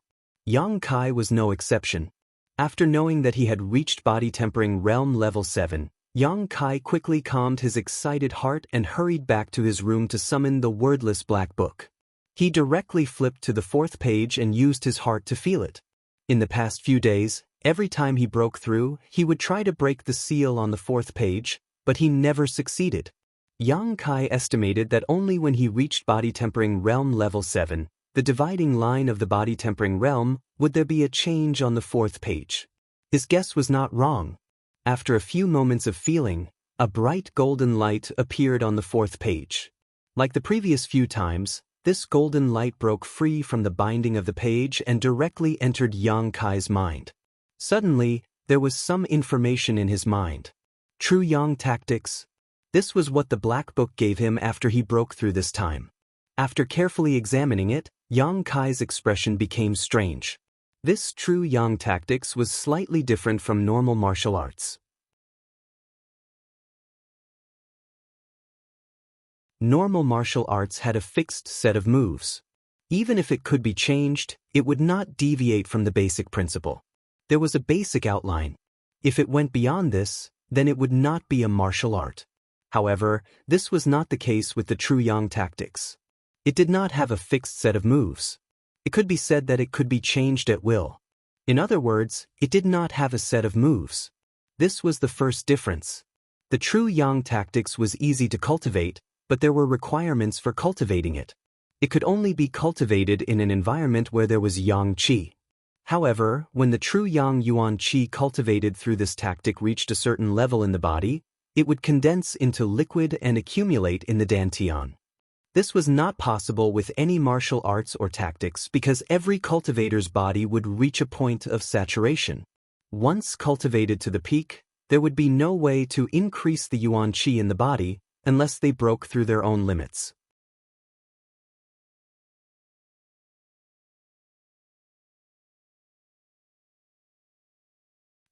Yang Kai was no exception. After knowing that he had reached body tempering realm level 7, Yang Kai quickly calmed his excited heart and hurried back to his room to summon the wordless black book. He directly flipped to the 4th page and used his heart to feel it. In the past few days, every time he broke through, he would try to break the seal on the 4th page, but he never succeeded. Yang Kai estimated that only when he reached body tempering realm level 7, the dividing line of the body tempering realm, would there be a change on the 4th page. His guess was not wrong. After a few moments of feeling, a bright golden light appeared on the 4th page. Like the previous few times, this golden light broke free from the binding of the page and directly entered Yang Kai's mind. Suddenly, there was some information in his mind. True Yang tactics. This was what the black book gave him after he broke through this time. After carefully examining it, Yang Kai's expression became strange. This true Yang tactics was slightly different from normal martial arts. Normal martial arts had a fixed set of moves. Even if it could be changed, it would not deviate from the basic principle. There was a basic outline. If it went beyond this, then it would not be a martial art. However, this was not the case with the true Yang tactics. It did not have a fixed set of moves. It could be said that it could be changed at will. In other words, it did not have a set of moves. This was the first difference. The true Yang tactics was easy to cultivate, but there were requirements for cultivating it. It could only be cultivated in an environment where there was Yang Qi. However, when the true Yang Yuan Qi cultivated through this tactic reached a certain level in the body, it would condense into liquid and accumulate in the dantian. This was not possible with any martial arts or tactics because every cultivator's body would reach a point of saturation. Once cultivated to the peak, there would be no way to increase the yuan qi in the body unless they broke through their own limits.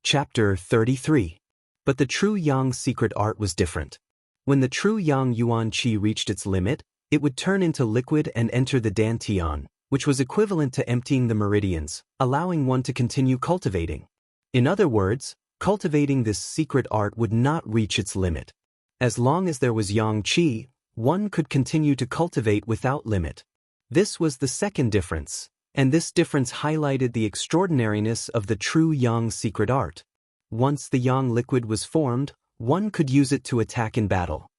Chapter 33. But the true Yang secret art was different. When the true Yang yuan qi reached its limit, it would turn into liquid and enter the dantian, which was equivalent to emptying the meridians, allowing one to continue cultivating. In other words, cultivating this secret art would not reach its limit. As long as there was Yang Qi, one could continue to cultivate without limit. This was the second difference, and this difference highlighted the extraordinariness of the true Yang secret art. Once the Yang liquid was formed, one could use it to attack in battle.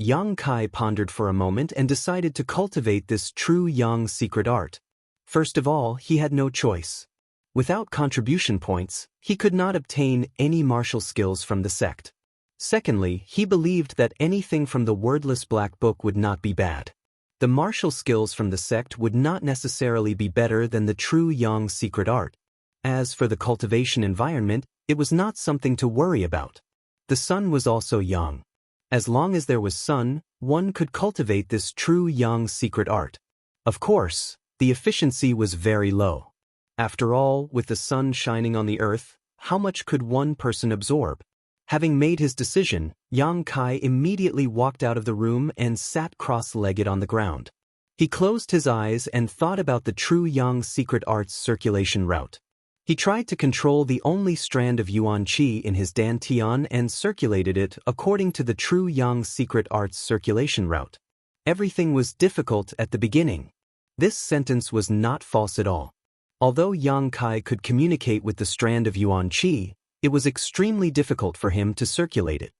Yang Kai pondered for a moment and decided to cultivate this true Yang secret art. First of all, he had no choice. Without contribution points, he could not obtain any martial skills from the sect. Secondly, he believed that anything from the wordless black book would not be bad. The martial skills from the sect would not necessarily be better than the true Yang secret art. As for the cultivation environment, it was not something to worry about. The sun was also Yang. As long as there was sun, one could cultivate this true Yang secret art. Of course, the efficiency was very low. After all, with the sun shining on the earth, how much could one person absorb? Having made his decision, Yang Kai immediately walked out of the room and sat cross-legged on the ground. He closed his eyes and thought about the true Yang secret art's circulation route. He tried to control the only strand of yuan qi in his dantian and circulated it according to the true Yang secret art's circulation route. Everything was difficult at the beginning. This sentence was not false at all. Although Yang Kai could communicate with the strand of yuan qi, It was extremely difficult for him to circulate it.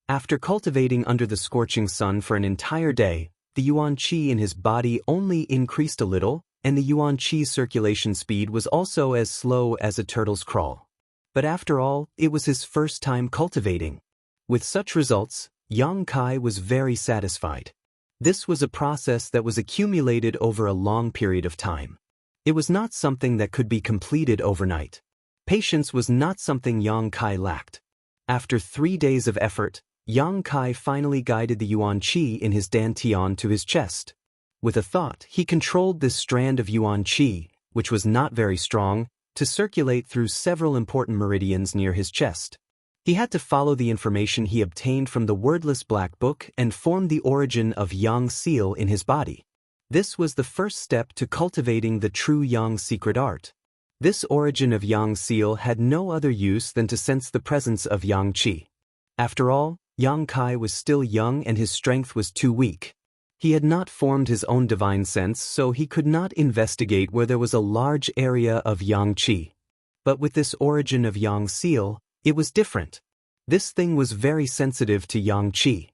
After cultivating under the scorching sun for an entire day, the yuan qi in his body only increased a little, and the yuan qi circulation speed was also as slow as a turtle's crawl. But after all, it was his first time cultivating. With such results, Yang Kai was very satisfied. This was a process that was accumulated over a long period of time. It was not something that could be completed overnight. Patience was not something Yang Kai lacked. After 3 days of effort, Yang Kai finally guided the yuan qi in his dantian to his chest. With a thought, he controlled this strand of yuan qi, which was not very strong, to circulate through several important meridians near his chest. He had to follow the information he obtained from the wordless black book and form the origin of Yang seal in his body. This was the first step to cultivating the true Yang secret art. This origin of Yang seal had no other use than to sense the presence of Yang qi. After all, Yang Kai was still young and his strength was too weak. He had not formed his own divine sense, so he could not investigate where there was a large area of Yang qi. But with this origin of Yang seal, it was different. This thing was very sensitive to Yang qi.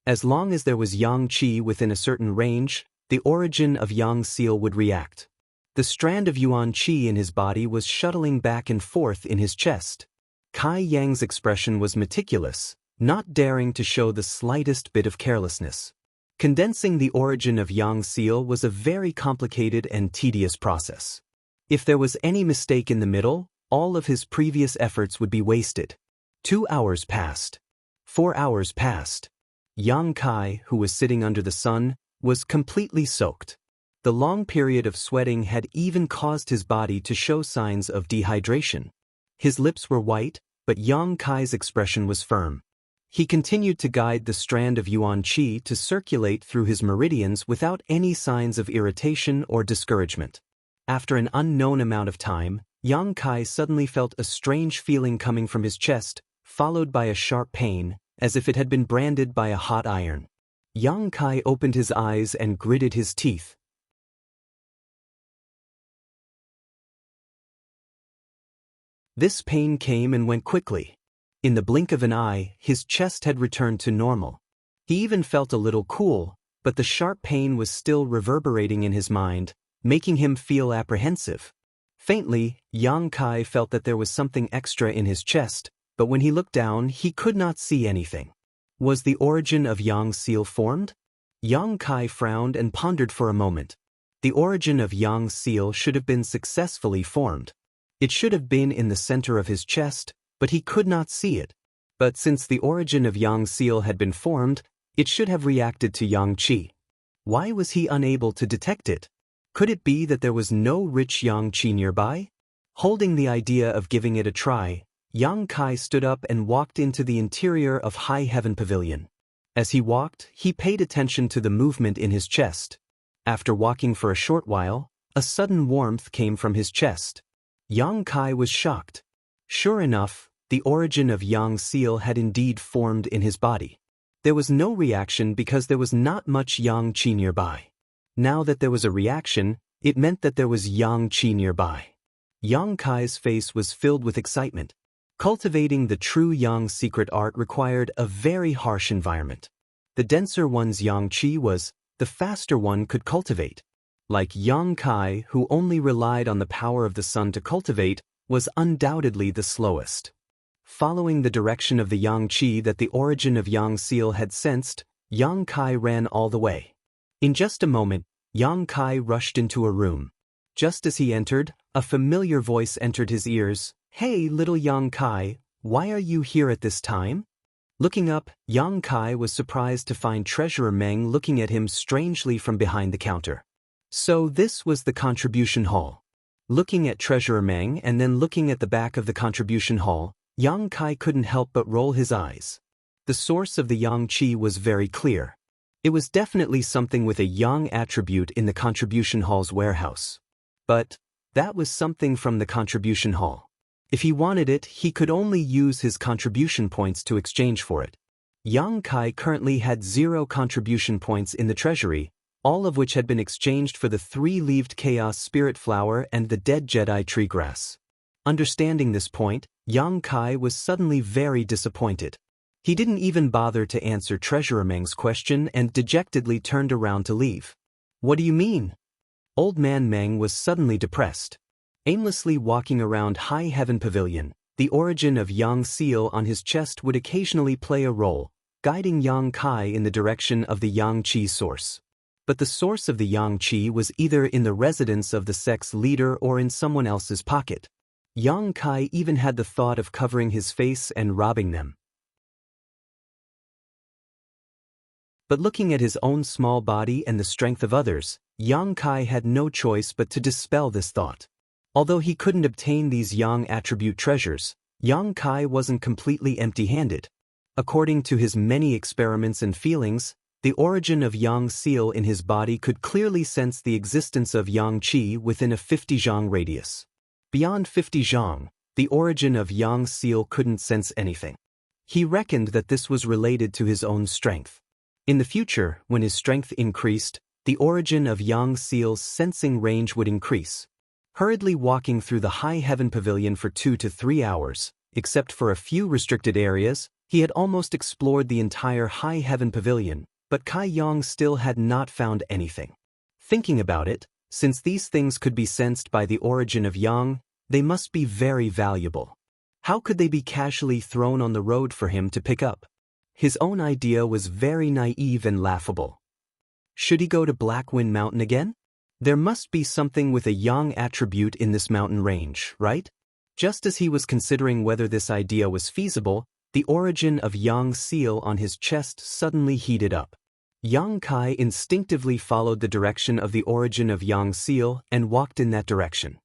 As long as there was Yang qi within a certain range, the origin of Yang seal would react. The strand of yuan qi in his body was shuttling back and forth in his chest. Kai Yang's expression was meticulous, not daring to show the slightest bit of carelessness. Condensing the origin of Yang seal was a very complicated and tedious process. If there was any mistake in the middle, all of his previous efforts would be wasted. 2 hours passed. 4 hours passed. Yang Kai, who was sitting under the sun, was completely soaked. The long period of sweating had even caused his body to show signs of dehydration. His lips were white, but Yang Kai's expression was firm. He continued to guide the strand of yuan qi to circulate through his meridians without any signs of irritation or discouragement. After an unknown amount of time, Yang Kai suddenly felt a strange feeling coming from his chest, followed by a sharp pain, as if it had been branded by a hot iron. Yang Kai opened his eyes and gritted his teeth. This pain came and went quickly. In the blink of an eye, his chest had returned to normal. He even felt a little cool, but the sharp pain was still reverberating in his mind, making him feel apprehensive. Faintly, Yang Kai felt that there was something extra in his chest, but when he looked down, he could not see anything. Was the origin of Yang seal formed? Yang Kai frowned and pondered for a moment. The origin of Yang seal should have been successfully formed. It should have been in the center of his chest, but he could not see it. But since the origin of Yang seal had been formed, it should have reacted to Yang qi. Why was he unable to detect it? Could it be that there was no rich Yang qi nearby? Holding the idea of giving it a try, Yang Kai stood up and walked into the interior of High Heaven Pavilion. As he walked, he paid attention to the movement in his chest. After walking for a short while, a sudden warmth came from his chest. Yang Kai was shocked. Sure enough, the origin of Yang seal had indeed formed in his body. There was no reaction because there was not much Yang qi nearby. Now that there was a reaction, it meant that there was Yang qi nearby. Yang Kai's face was filled with excitement. Cultivating the true Yang secret art required a very harsh environment. The denser one's Yang qi was, the faster one could cultivate. Like Yang Kai, who only relied on the power of the sun to cultivate, was undoubtedly the slowest. Following the direction of the Yang qi that the origin of Yang seal had sensed, Yang Kai ran all the way. In just a moment, Yang Kai rushed into a room. Just as he entered, a familiar voice entered his ears. "Hey, little Yang Kai, why are you here at this time?" Looking up, Yang Kai was surprised to find Treasurer Meng looking at him strangely from behind the counter. So this was the contribution hall. Looking at Treasurer Meng and then looking at the back of the contribution hall, Yang Kai couldn't help but roll his eyes. The source of the Yang qi was very clear. It was definitely something with a Yang attribute in the contribution hall's warehouse. But that was something from the contribution hall. If he wanted it, he could only use his contribution points to exchange for it. Yang Kai currently had 0 contribution points in the treasury, all of which had been exchanged for the 3-leaved Chaos Spirit Flower and the dead Jedi tree grass. Understanding this point, Yang Kai was suddenly very disappointed. He didn't even bother to answer Treasurer Meng's question and dejectedly turned around to leave. What do you mean? Old Man Meng was suddenly depressed. Aimlessly walking around High Heaven Pavilion, the origin of Yang seal on his chest would occasionally play a role, guiding Yang Kai in the direction of the Yang Qi source. But the source of the Yang Qi was either in the residence of the sect's leader or in someone else's pocket. Yang Kai even had the thought of covering his face and robbing them. But looking at his own small body and the strength of others, Yang Kai had no choice but to dispel this thought. Although he couldn't obtain these Yang attribute treasures, Yang Kai wasn't completely empty-handed. According to his many experiments and feelings, the origin of Yang seal in his body could clearly sense the existence of Yang Qi within a 50 zhang radius. Beyond 50 zhang, the origin of Yang seal couldn't sense anything. He reckoned that this was related to his own strength. In the future, when his strength increased, the origin of Yang seal's sensing range would increase. Hurriedly walking through the High Heaven Pavilion for 2 to 3 hours, except for a few restricted areas, he had almost explored the entire High Heaven Pavilion, but Kai Yang still had not found anything. Thinking about it, since these things could be sensed by the origin of Yang, they must be very valuable. How could they be casually thrown on the road for him to pick up? His own idea was very naive and laughable. Should he go to Blackwind Mountain again? There must be something with a Yang attribute in this mountain range, right? Just as he was considering whether this idea was feasible, the origin of Yang seal on his chest suddenly heated up. Yang Kai instinctively followed the direction of the origin of Yang seal and walked in that direction.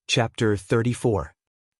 Chapter 34.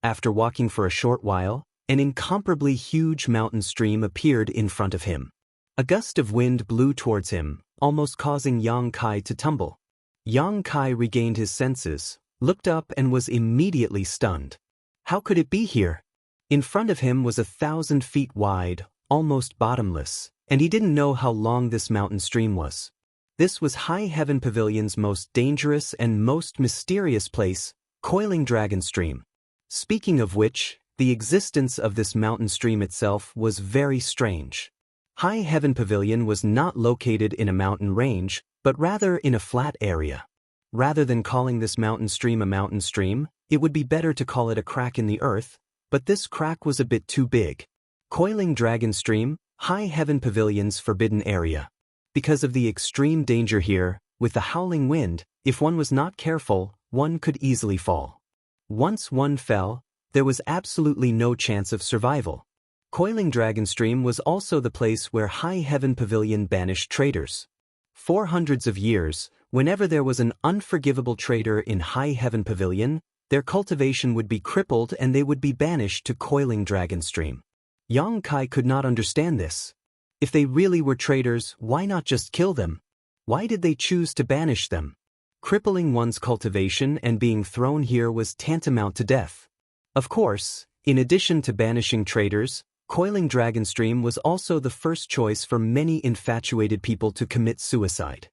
After walking for a short while, an incomparably huge mountain stream appeared in front of him. A gust of wind blew towards him, almost causing Yang Kai to tumble. Yang Kai regained his senses, looked up and was immediately stunned. How could it be here? In front of him was 1,000 feet wide, almost bottomless, and he didn't know how long this mountain stream was. This was High Heaven Pavilion's most dangerous and most mysterious place, Coiling Dragon Stream. Speaking of which, the existence of this mountain stream itself was very strange. High Heaven Pavilion was not located in a mountain range, but rather in a flat area. Rather than calling this mountain stream, it would be better to call it a crack in the earth, but this crack was a bit too big. Coiling Dragon Stream, High Heaven Pavilion's forbidden area. Because of the extreme danger here, with the howling wind, if one was not careful, one could easily fall. Once one fell, there was absolutely no chance of survival. Coiling Dragon Stream was also the place where High Heaven Pavilion banished traitors. For hundreds of years, whenever there was an unforgivable traitor in High Heaven Pavilion, their cultivation would be crippled and they would be banished to Coiling Dragon Stream. Yang Kai could not understand this. If they really were traitors, why not just kill them? Why did they choose to banish them? Crippling one's cultivation and being thrown here was tantamount to death. Of course, in addition to banishing traitors, Coiling Dragon Stream was also the first choice for many infatuated people to commit suicide.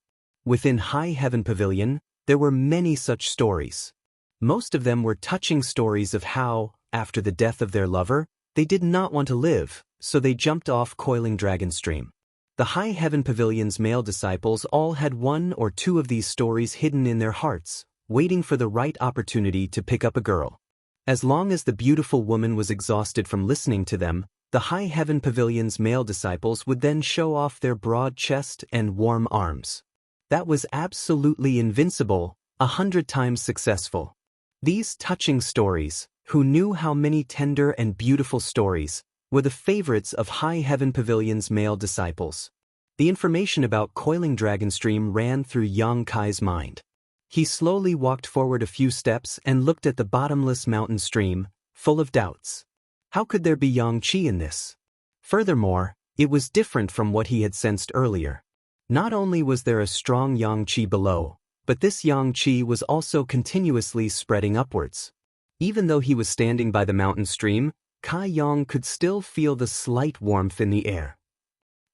Within High Heaven Pavilion, there were many such stories. Most of them were touching stories of how, after the death of their lover, they did not want to live, so they jumped off Coiling Dragon Stream. The High Heaven Pavilion's male disciples all had one or two of these stories hidden in their hearts, waiting for the right opportunity to pick up a girl. As long as the beautiful woman was exhausted from listening to them, the High Heaven Pavilion's male disciples would then show off their broad chest and warm arms. That was absolutely invincible, 100 times successful. These touching stories, who knew how many tender and beautiful stories, were the favorites of High Heaven Pavilion's male disciples. The information about Coiling Dragon Stream ran through Yang Kai's mind. He slowly walked forward a few steps and looked at the bottomless mountain stream, full of doubts. How could there be Yang Qi in this? Furthermore, it was different from what he had sensed earlier. Not only was there a strong Yang Qi below, but this Yang Qi was also continuously spreading upwards. Even though he was standing by the mountain stream, Kai Yang could still feel the slight warmth in the air.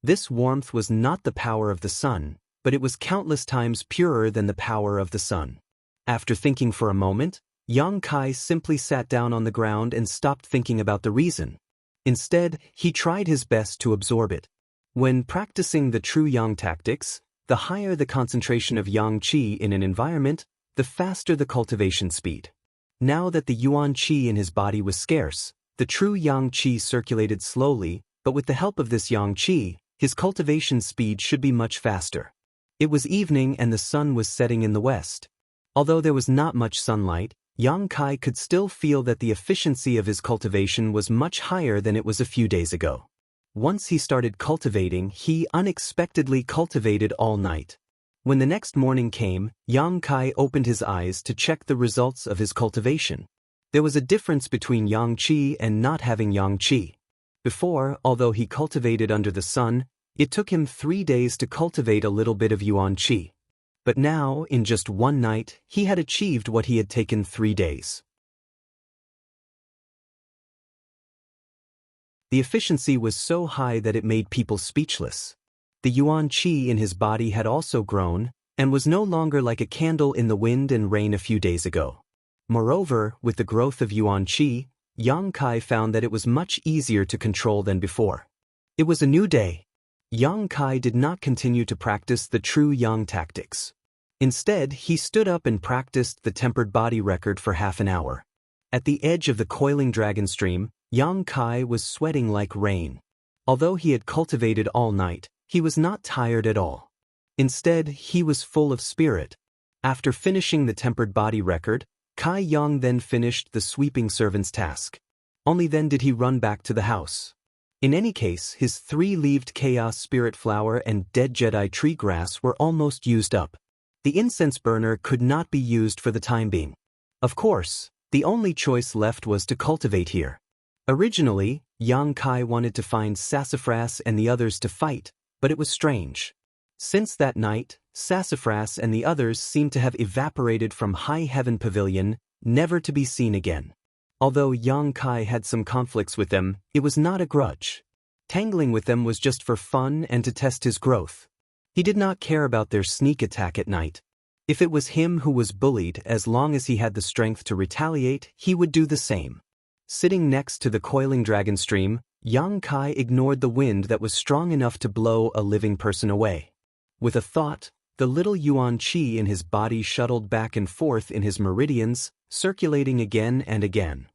This warmth was not the power of the sun, but it was countless times purer than the power of the sun. After thinking for a moment, Yang Kai simply sat down on the ground and stopped thinking about the reason. Instead, he tried his best to absorb it. When practicing the true Yang tactics, the higher the concentration of Yang Qi in an environment, the faster the cultivation speed. Now that the Yuan Qi in his body was scarce, the true Yang Qi circulated slowly, but with the help of this Yang Qi, his cultivation speed should be much faster. It was evening and the sun was setting in the west. Although there was not much sunlight, Yang Kai could still feel that the efficiency of his cultivation was much higher than it was a few days ago. Once he started cultivating, he unexpectedly cultivated all night. When the next morning came, Yang Kai opened his eyes to check the results of his cultivation. There was a difference between Yang Qi and not having Yang Qi. Before, although he cultivated under the sun, it took him 3 days to cultivate a little bit of Yuan Qi. But now, in just one night, he had achieved what he had taken 3 days. The efficiency was so high that it made people speechless. The Yuan Qi in his body had also grown, and was no longer like a candle in the wind and rain a few days ago. Moreover, with the growth of Yuan Qi, Yang Kai found that it was much easier to control than before. It was a new day. Yang Kai did not continue to practice the true Yang tactics. Instead, he stood up and practiced the tempered body record for half an hour. At the edge of the coiling dragon stream, Yang Kai was sweating like rain. Although he had cultivated all night, he was not tired at all. Instead, he was full of spirit. After finishing the tempered body record, Kai Yang then finished the sweeping servant's task. Only then did he run back to the house. In any case, his 3-leaved chaos spirit flower and dead Jedi tree grass were almost used up. The incense burner could not be used for the time being. Of course, the only choice left was to cultivate here. Originally, Yang Kai wanted to find Sassafras and the others to fight, but it was strange. Since that night, Sassafras and the others seemed to have evaporated from High Heaven Pavilion, never to be seen again. Although Yang Kai had some conflicts with them, it was not a grudge. Tangling with them was just for fun and to test his growth. He did not care about their sneak attack at night. If it was him who was bullied, as long as he had the strength to retaliate, he would do the same. Sitting next to the coiling dragon stream, Yang Kai ignored the wind that was strong enough to blow a living person away. With a thought, the little Yuan Qi in his body shuttled back and forth in his meridians, circulating again and again.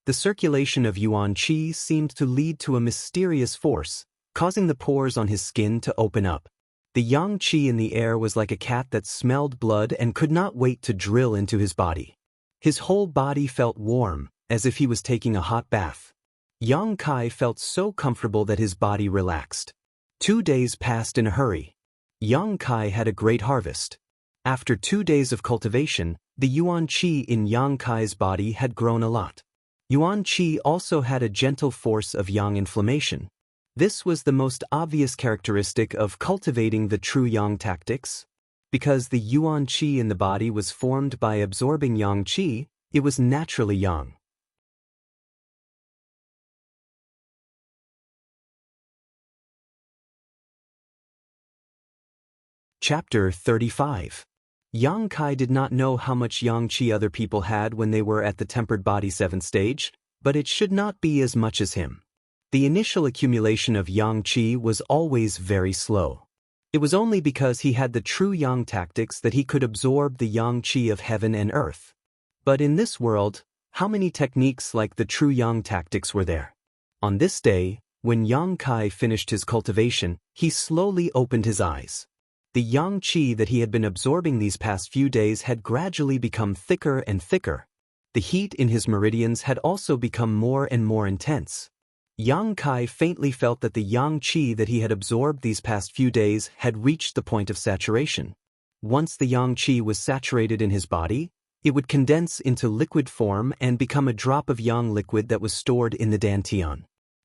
The circulation of Yuan Qi seemed to lead to a mysterious force, causing the pores on his skin to open up. The Yang Qi in the air was like a cat that smelled blood and could not wait to drill into his body. His whole body felt warm, as if he was taking a hot bath. Yang Kai felt so comfortable that his body relaxed. 2 days passed in a hurry. Yang Kai had a great harvest. After 2 days of cultivation, the Yuan Qi in Yang Kai's body had grown a lot. Yuan Qi also had a gentle force of Yang inflammation. This was the most obvious characteristic of cultivating the true Yang tactics. Because the Yuan Qi in the body was formed by absorbing Yang Qi, it was naturally Yang. Chapter 35. Yang Kai did not know how much Yang Qi other people had when they were at the tempered body 7th stage, but it should not be as much as him. The initial accumulation of Yang Qi was always very slow. It was only because he had the true Yang tactics that he could absorb the Yang Qi of heaven and earth. But in this world, how many techniques like the true Yang tactics were there? On this day, when Yang Kai finished his cultivation, he slowly opened his eyes. The Yang Qi that he had been absorbing these past few days had gradually become thicker and thicker. The heat in his meridians had also become more and more intense. Yang Kai faintly felt that the Yang Qi that he had absorbed these past few days had reached the point of saturation. Once the Yang Qi was saturated in his body, it would condense into liquid form and become a drop of Yang liquid that was stored in the Dantian.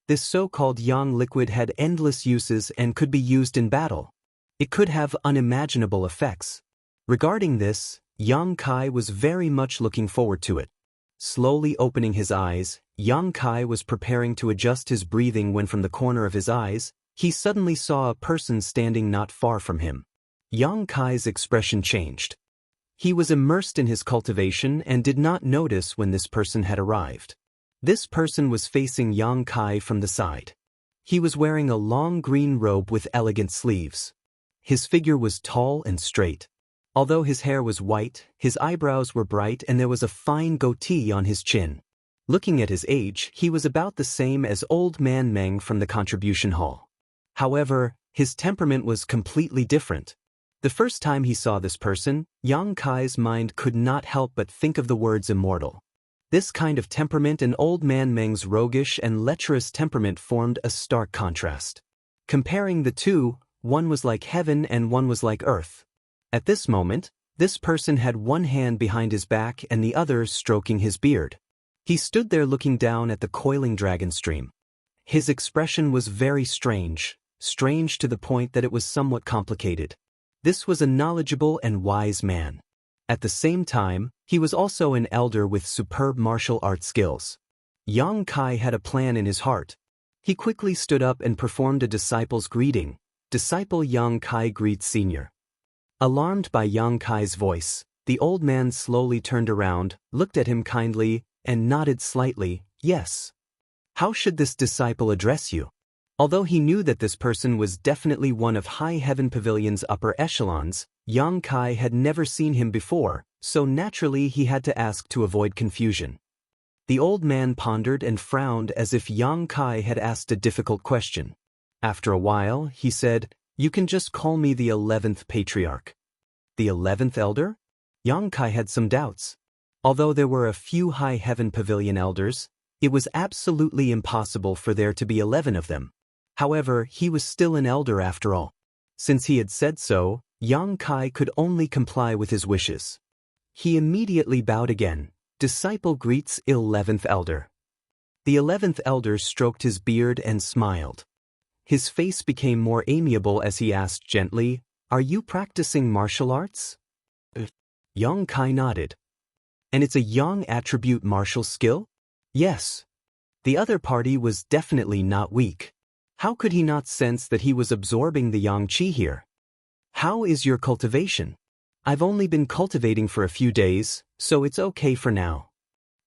This so-called Yang liquid had endless uses and could be used in battle. It could have unimaginable effects. Regarding this, Yang Kai was very much looking forward to it. Slowly opening his eyes, Yang Kai was preparing to adjust his breathing when from the corner of his eyes, he suddenly saw a person standing not far from him. Yang Kai's expression changed. He was immersed in his cultivation and did not notice when this person had arrived. This person was facing Yang Kai from the side. He was wearing a long green robe with elegant sleeves. His figure was tall and straight. Although his hair was white, his eyebrows were bright and there was a fine goatee on his chin. Looking at his age, he was about the same as Old Man Meng from the contribution hall. However, his temperament was completely different. The first time he saw this person, Yang Kai's mind could not help but think of the words immortal. This kind of temperament and Old Man Meng's roguish and lecherous temperament formed a stark contrast. Comparing the two, one was like heaven and one was like earth. At this moment, this person had one hand behind his back and the other stroking his beard. He stood there looking down at the coiling dragon stream. His expression was very strange to the point that it was somewhat complicated. This was a knowledgeable and wise man. At the same time, he was also an elder with superb martial arts skills. Yang Kai had a plan in his heart. He quickly stood up and performed a disciple's greeting. Disciple Yang Kai greets senior. Alarmed by Yang Kai's voice, the old man slowly turned around, looked at him kindly, and nodded slightly, yes. How should this disciple address you? Although he knew that this person was definitely one of High Heaven Pavilion's upper echelons, Yang Kai had never seen him before, so naturally he had to ask to avoid confusion. The old man pondered and frowned as if Yang Kai had asked a difficult question. After a while, he said, "You can just call me the 11th Patriarch." The 11th Elder? Yang Kai had some doubts. Although there were a few High Heaven Pavilion elders, it was absolutely impossible for there to be 11 of them. However, he was still an elder after all. Since he had said so, Yang Kai could only comply with his wishes. He immediately bowed again. Disciple greets 11th Elder. The 11th Elder stroked his beard and smiled. His face became more amiable as he asked gently, "Are you practicing martial arts?" Yang Kai nodded. "And it's a Yang attribute martial skill?" "Yes." The other party was definitely not weak. How could he not sense that he was absorbing the Yang Qi here? "How is your cultivation?" "I've only been cultivating for a few days, so it's okay for now."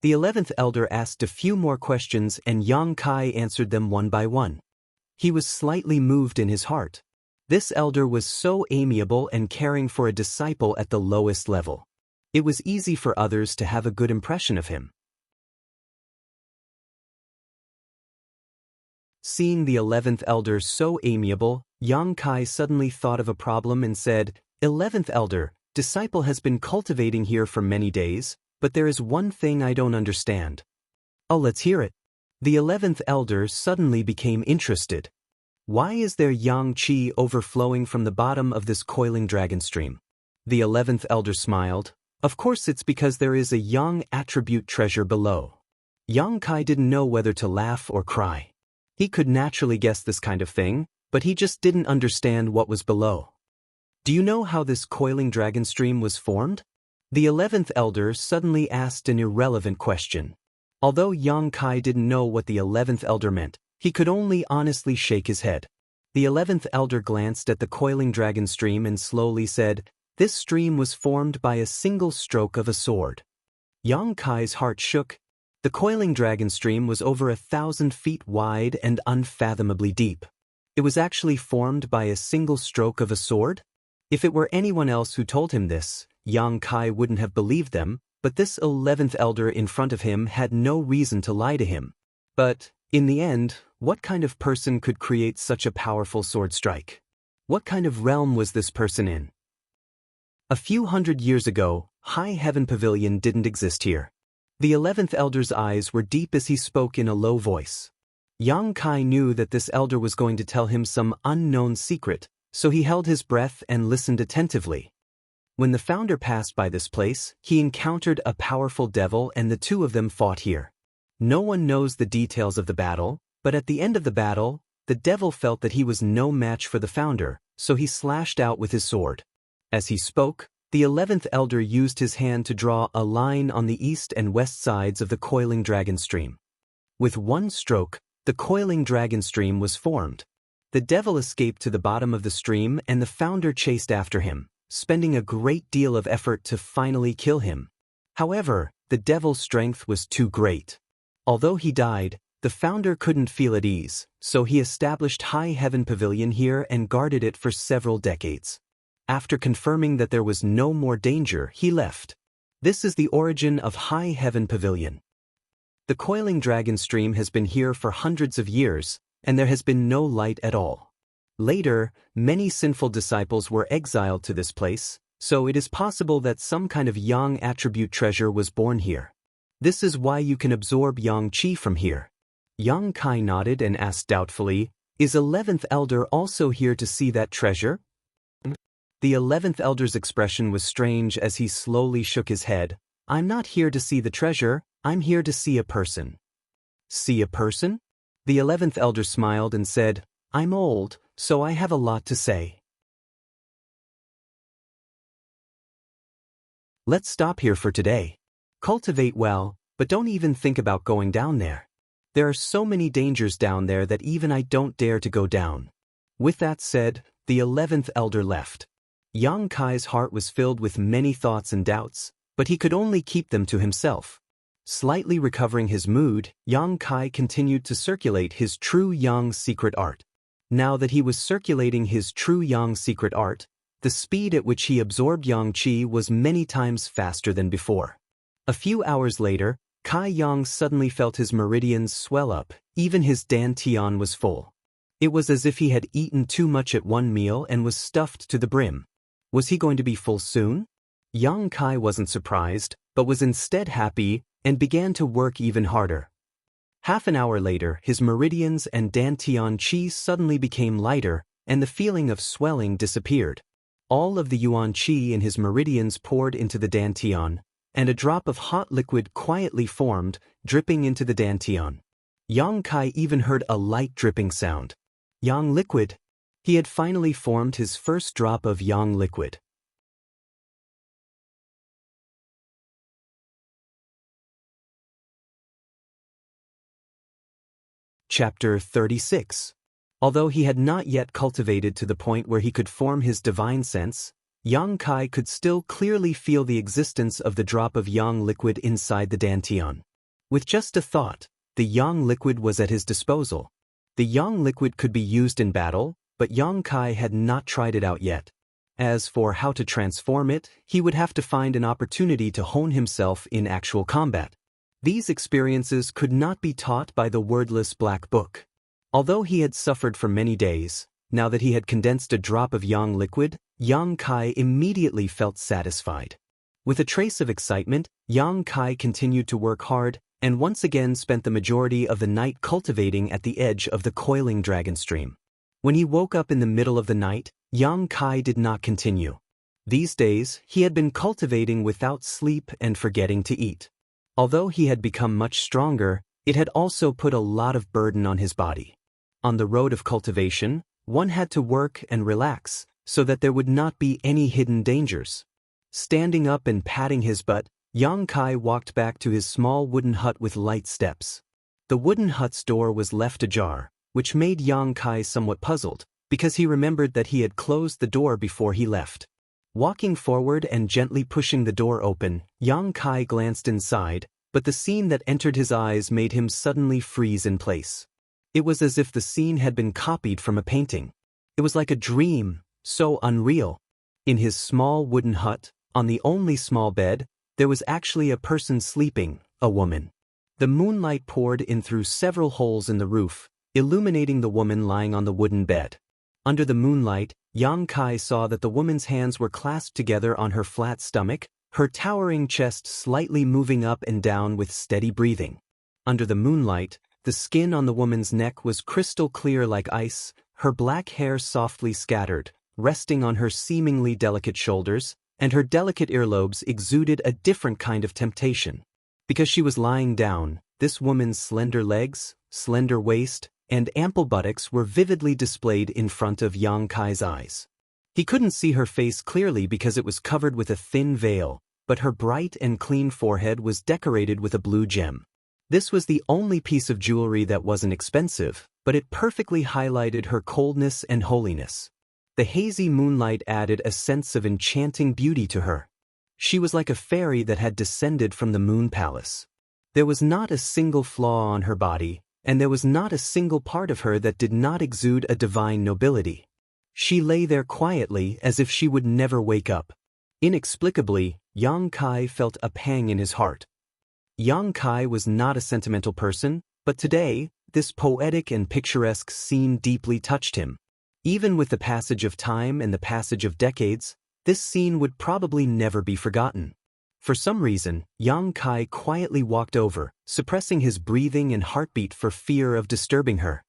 The 11th Elder asked a few more questions and Yang Kai answered them one by one. He was slightly moved in his heart. This elder was so amiable and caring for a disciple at the lowest level. It was easy for others to have a good impression of him. Seeing the 11th Elder so amiable, Yang Kai suddenly thought of a problem and said, "11th Elder, disciple has been cultivating here for many days, but there is one thing I don't understand." "Oh, let's hear it." The 11th Elder suddenly became interested. "Why is there Yang Qi overflowing from the bottom of this coiling dragon stream?" The 11th Elder smiled. "Of course it's because there is a Yang attribute treasure below." Yang Kai didn't know whether to laugh or cry. He could naturally guess this kind of thing, but he just didn't understand what was below. "Do you know how this coiling dragon stream was formed?" The 11th Elder suddenly asked an irrelevant question. Although Yang Kai didn't know what the 11th Elder meant, he could only honestly shake his head. The 11th Elder glanced at the coiling dragon stream and slowly said, "This stream was formed by a single stroke of a sword." Yang Kai's heart shook. The coiling dragon stream was over 1,000 feet wide and unfathomably deep. It was actually formed by a single stroke of a sword? If it were anyone else who told him this, Yang Kai wouldn't have believed them, but this 11th Elder in front of him had no reason to lie to him. But, in the end, what kind of person could create such a powerful sword strike? What kind of realm was this person in? A few hundred years ago, High Heaven Pavilion didn't exist here. The 11th Elder's eyes were deep as he spoke in a low voice. Yang Kai knew that this elder was going to tell him some unknown secret, so he held his breath and listened attentively. When the founder passed by this place, he encountered a powerful devil and the two of them fought here. No one knows the details of the battle, but at the end of the battle, the devil felt that he was no match for the founder, so he slashed out with his sword. As he spoke, The 11th elder used his hand to draw a line on the east and west sides of the coiling dragon stream. With one stroke, the coiling dragon stream was formed. The devil escaped to the bottom of the stream and the founder chased after him, spending a great deal of effort to finally kill him. However, the devil's strength was too great. Although he died, the founder couldn't feel at ease, so he established High Heaven Pavilion here and guarded it for several decades. After confirming that there was no more danger, he left. This is the origin of High Heaven Pavilion. The coiling dragon stream has been here for hundreds of years, and there has been no light at all. Later, many sinful disciples were exiled to this place, so it is possible that some kind of yang attribute treasure was born here. This is why you can absorb yang qi from here. Yang Kai nodded and asked doubtfully, "Is 11th elder also here to see that treasure?" The 11th elder's expression was strange as he slowly shook his head. "I'm not here to see the treasure, I'm here to see a person." "See a person?" The 11th elder smiled and said, "I'm old, so I have a lot to say." Let's stop here for today. Cultivate well, but don't even think about going down there. There are so many dangers down there that even I don't dare to go down. With that said, the 11th elder left. Yang Kai's heart was filled with many thoughts and doubts, but he could only keep them to himself. Slightly recovering his mood, Yang Kai continued to circulate his true yang secret art. Now that he was circulating his true yang secret art, the speed at which he absorbed yang qi was many times faster than before. A few hours later, Kai Yang suddenly felt his meridians swell up, even his dantian was full. It was as if he had eaten too much at one meal and was stuffed to the brim. Was he going to be full soon? Yang Kai wasn't surprised, but was instead happy and began to work even harder. Half an hour later, his meridians and dantian qi suddenly became lighter, and the feeling of swelling disappeared. All of the yuan qi in his meridians poured into the dantian, and a drop of hot liquid quietly formed, dripping into the dantian. Yang Kai even heard a light dripping sound. Yang liquid. He had finally formed his first drop of yang liquid. Chapter 36. Although he had not yet cultivated to the point where he could form his divine sense, Yang Kai could still clearly feel the existence of the drop of yang liquid inside the dantian. With just a thought, the yang liquid was at his disposal. The yang liquid could be used in battle, but Yang Kai had not tried it out yet. As for how to transform it, he would have to find an opportunity to hone himself in actual combat. These experiences could not be taught by the wordless black book. Although he had suffered for many days, now that he had condensed a drop of yang liquid, Yang Kai immediately felt satisfied. With a trace of excitement, Yang Kai continued to work hard, and once again spent the majority of the night cultivating at the edge of the coiling dragon stream. When he woke up in the middle of the night, Yang Kai did not continue. These days, he had been cultivating without sleep and forgetting to eat. Although he had become much stronger, it had also put a lot of burden on his body. On the road of cultivation, one had to work and relax, so that there would not be any hidden dangers. Standing up and patting his butt, Yang Kai walked back to his small wooden hut with light steps. The wooden hut's door was left ajar, which made Yang Kai somewhat puzzled, because he remembered that he had closed the door before he left. Walking forward and gently pushing the door open, Yang Kai glanced inside, but the scene that entered his eyes made him suddenly freeze in place. It was as if the scene had been copied from a painting. It was like a dream, so unreal. In his small wooden hut, on the only small bed, there was actually a person sleeping, a woman. The moonlight poured in through several holes in the roof, illuminating the woman lying on the wooden bed. Under the moonlight, Yang Kai saw that the woman's hands were clasped together on her flat stomach, her towering chest slightly moving up and down with steady breathing. Under the moonlight, the skin on the woman's neck was crystal clear like ice, her black hair softly scattered, resting on her seemingly delicate shoulders, and her delicate earlobes exuded a different kind of temptation. Because she was lying down, this woman's slender legs, slender waist, and ample buttocks were vividly displayed in front of Yang Kai's eyes. He couldn't see her face clearly because it was covered with a thin veil, but her bright and clean forehead was decorated with a blue gem. This was the only piece of jewelry that wasn't expensive, but it perfectly highlighted her coldness and holiness. The hazy moonlight added a sense of enchanting beauty to her. She was like a fairy that had descended from the moon palace. There was not a single flaw on her body, and there was not a single part of her that did not exude a divine nobility. She lay there quietly as if she would never wake up. Inexplicably, Yang Kai felt a pang in his heart. Yang Kai was not a sentimental person, but today, this poetic and picturesque scene deeply touched him. Even with the passage of time and the passage of decades, this scene would probably never be forgotten. For some reason, Yang Kai quietly walked over, suppressing his breathing and heartbeat for fear of disturbing her.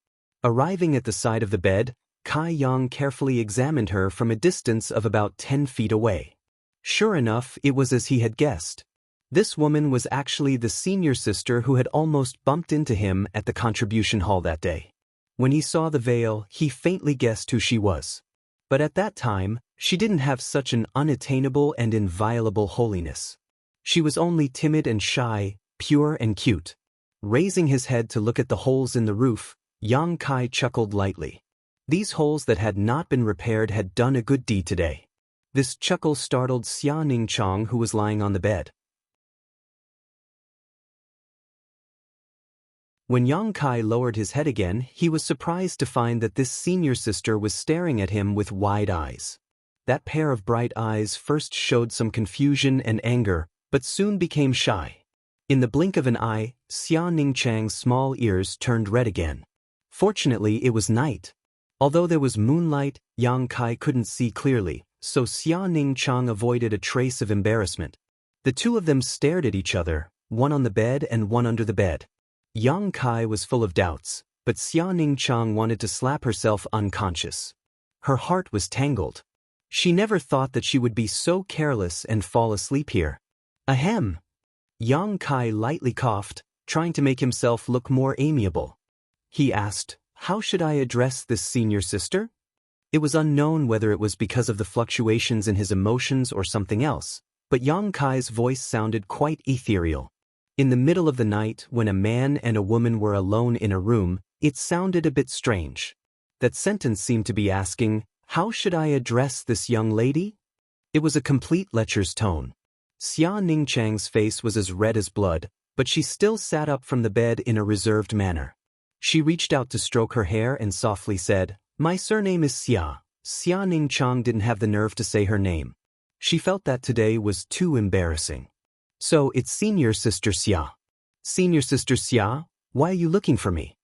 Arriving at the side of the bed, Kai Yang carefully examined her from a distance of about 10 feet away. Sure enough, it was as he had guessed. This woman was actually the senior sister who had almost bumped into him at the contribution hall that day. When he saw the veil, he faintly guessed who she was. But at that time, she didn't have such an unattainable and inviolable holiness. She was only timid and shy, pure and cute. Raising his head to look at the holes in the roof, Yang Kai chuckled lightly. These holes that had not been repaired had done a good deed today. This chuckle startled Xia Ningchang, who was lying on the bed. When Yang Kai lowered his head again, he was surprised to find that this senior sister was staring at him with wide eyes. That pair of bright eyes first showed some confusion and anger, but soon became shy. In the blink of an eye, Xia Ningchang's small ears turned red again. Fortunately, it was night. Although there was moonlight, Yang Kai couldn't see clearly, so Xia Ningchang avoided a trace of embarrassment. The two of them stared at each other, one on the bed and one under the bed. Yang Kai was full of doubts, but Xia Ningchang wanted to slap herself unconscious. Her heart was tangled. She never thought that she would be so careless and fall asleep here. Ahem! Yang Kai lightly coughed, trying to make himself look more amiable. He asked, "How should I address this senior sister?" It was unknown whether it was because of the fluctuations in his emotions or something else, but Yang Kai's voice sounded quite ethereal. In the middle of the night, when a man and a woman were alone in a room, it sounded a bit strange. That sentence seemed to be asking, "How should I address this young lady?" It was a complete lecher's tone. Xia Ningchang's face was as red as blood, but she still sat up from the bed in a reserved manner. She reached out to stroke her hair and softly said, "My surname is Xia." Xia Ningchang didn't have the nerve to say her name. She felt that today was too embarrassing. "So it's senior sister Xia." "Senior sister Xia, why are you looking for me?"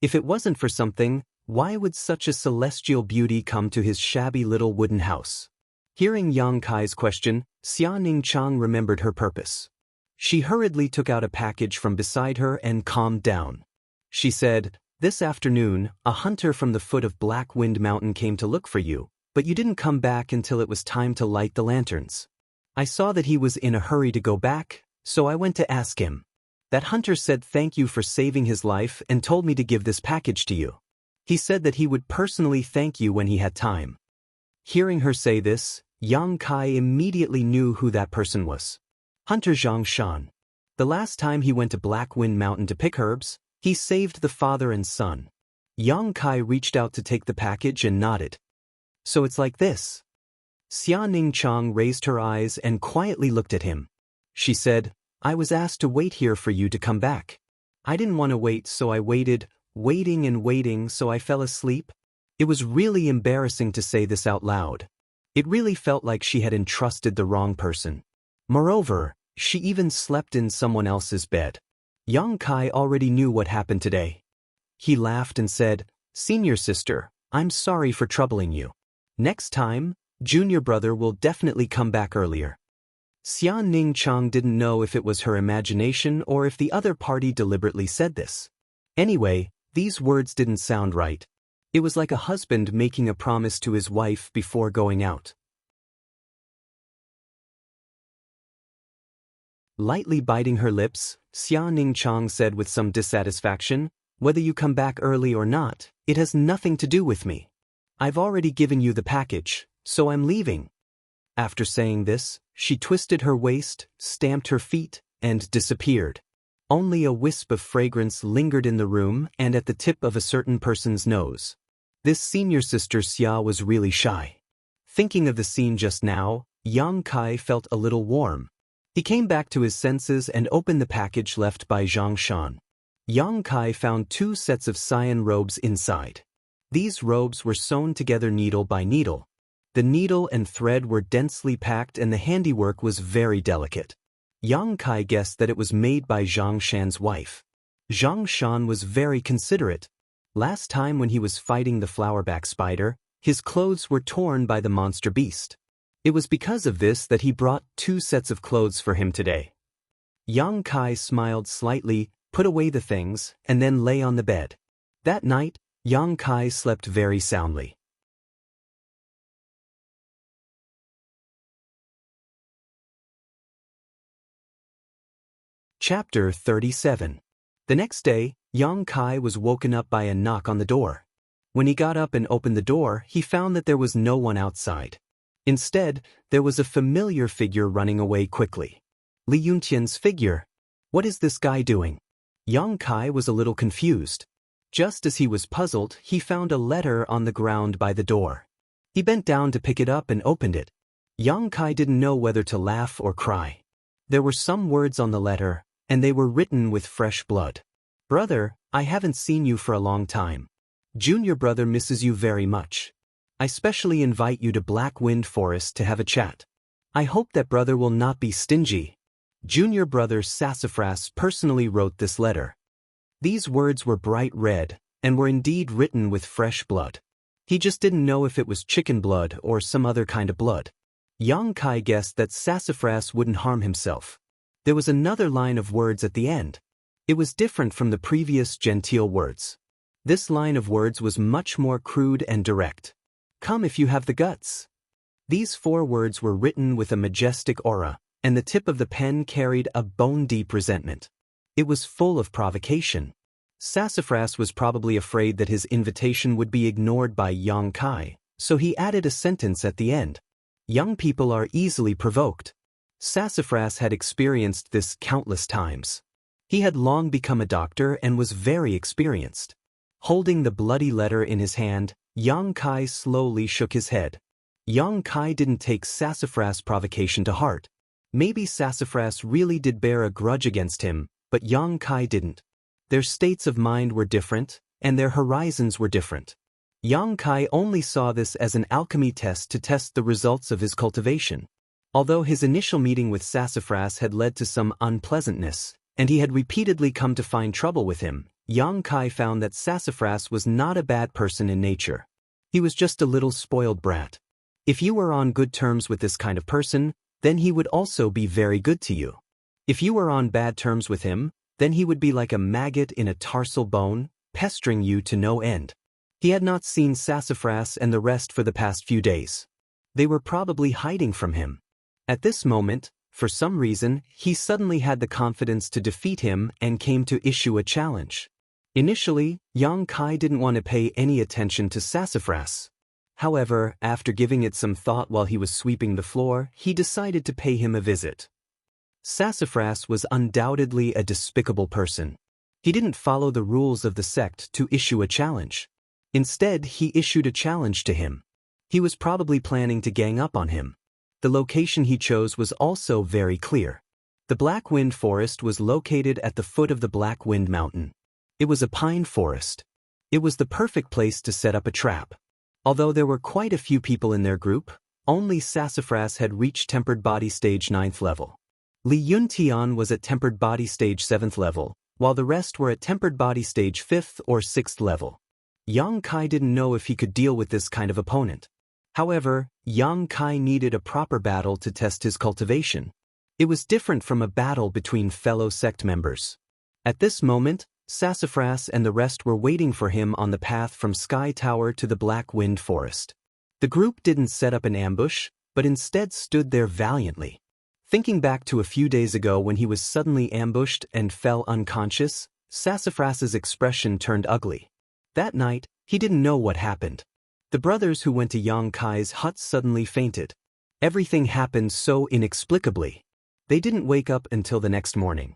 If it wasn't for something, why would such a celestial beauty come to his shabby little wooden house? Hearing Yang Kai's question, Xia Ningchang remembered her purpose. She hurriedly took out a package from beside her and calmed down. She said, "This afternoon, a hunter from the foot of Black Wind Mountain came to look for you, but you didn't come back until it was time to light the lanterns. I saw that he was in a hurry to go back, so I went to ask him. That hunter said thank you for saving his life and told me to give this package to you. He said that he would personally thank you when he had time." Hearing her say this, Yang Kai immediately knew who that person was. Hunter Zhang Shan. The last time he went to Black Wind Mountain to pick herbs, he saved the father and son. Yang Kai reached out to take the package and nodded. "So it's like this." Xia Ningchang raised her eyes and quietly looked at him. She said, "I was asked to wait here for you to come back. I didn't want to wait, so I waited, waiting and waiting, so I fell asleep." It was really embarrassing to say this out loud. It really felt like she had entrusted the wrong person. Moreover, she even slept in someone else's bed. Yang Kai already knew what happened today. He laughed and said, "Senior sister, I'm sorry for troubling you. Next time, junior brother will definitely come back earlier." Xia Ningchang didn't know if it was her imagination or if the other party deliberately said this. Anyway, these words didn't sound right. It was like a husband making a promise to his wife before going out. Lightly biting her lips, Xia Ningchang said with some dissatisfaction, "Whether you come back early or not, it has nothing to do with me. I've already given you the package, so I'm leaving." After saying this, she twisted her waist, stamped her feet, and disappeared. Only a wisp of fragrance lingered in the room and at the tip of a certain person's nose. This senior sister Xia was really shy. Thinking of the scene just now, Yang Kai felt a little warm. He came back to his senses and opened the package left by Zhang Shan. Yang Kai found 2 sets of cyan robes inside. These robes were sewn together needle by needle. The needle and thread were densely packed and the handiwork was very delicate. Yang Kai guessed that it was made by Zhang Shan's wife. Zhang Shan was very considerate. Last time when he was fighting the flowerback spider, his clothes were torn by the monster beast. It was because of this that he brought 2 sets of clothes for him today. Yang Kai smiled slightly, put away the things, and then lay on the bed. That night, Yang Kai slept very soundly. Chapter 37. The next day, Yang Kai was woken up by a knock on the door. When he got up and opened the door, he found that there was no one outside. Instead, there was a familiar figure running away quickly. Li Yuntian's figure. What is this guy doing? Yang Kai was a little confused. Just as he was puzzled, he found a letter on the ground by the door. He bent down to pick it up and opened it. Yang Kai didn't know whether to laugh or cry. There were some words on the letter, and they were written with fresh blood. "Brother, I haven't seen you for a long time. Junior brother misses you very much. I specially invite you to Black Wind Forest to have a chat. I hope that brother will not be stingy." Junior brother Sassafras personally wrote this letter. These words were bright red, and were indeed written with fresh blood. He just didn't know if it was chicken blood or some other kind of blood. Yang Kai guessed that Sassafras wouldn't harm himself. There was another line of words at the end. It was different from the previous genteel words. This line of words was much more crude and direct. "Come if you have the guts." These 4 words were written with a majestic aura, and the tip of the pen carried a bone-deep resentment. It was full of provocation. Sassafras was probably afraid that his invitation would be ignored by Yang Kai, so he added a sentence at the end. Young people are easily provoked. Sassafras had experienced this countless times. He had long become a doctor and was very experienced. Holding the bloody letter in his hand, Yang Kai slowly shook his head. Yang Kai didn't take Sassafras' provocation to heart. Maybe Sassafras really did bear a grudge against him, but Yang Kai didn't. Their states of mind were different, and their horizons were different. Yang Kai only saw this as an alchemy test to test the results of his cultivation. Although his initial meeting with Sassafras had led to some unpleasantness, and he had repeatedly come to find trouble with him, Yang Kai found that Sassafras was not a bad person in nature. He was just a little spoiled brat. If you were on good terms with this kind of person, then he would also be very good to you. If you were on bad terms with him, then he would be like a maggot in a tarsal bone, pestering you to no end. He had not seen Sassafras and the rest for the past few days. They were probably hiding from him. At this moment, for some reason, he suddenly had the confidence to defeat him and came to issue a challenge. Initially, Yang Kai didn't want to pay any attention to Sassafras. However, after giving it some thought while he was sweeping the floor, he decided to pay him a visit. Sassafras was undoubtedly a despicable person. He didn't follow the rules of the sect to issue a challenge. Instead, he issued a challenge to him. He was probably planning to gang up on him. The location he chose was also very clear. The Black Wind Forest was located at the foot of the Black Wind Mountain. It was a pine forest. It was the perfect place to set up a trap. Although there were quite a few people in their group, only Sassafras had reached Tempered Body Stage 9th level. Li Yuntian was at Tempered Body Stage 7th level, while the rest were at Tempered Body Stage 5th or 6th level. Yang Kai didn't know if he could deal with this kind of opponent. However, Yang Kai needed a proper battle to test his cultivation. It was different from a battle between fellow sect members. At this moment, Sassafras and the rest were waiting for him on the path from Sky Tower to the Black Wind Forest. The group didn't set up an ambush, but instead stood there valiantly. Thinking back to a few days ago when he was suddenly ambushed and fell unconscious, Sassafras's expression turned ugly. That night, he didn't know what happened. The brothers who went to Yang Kai's hut suddenly fainted. Everything happened so inexplicably. They didn't wake up until the next morning.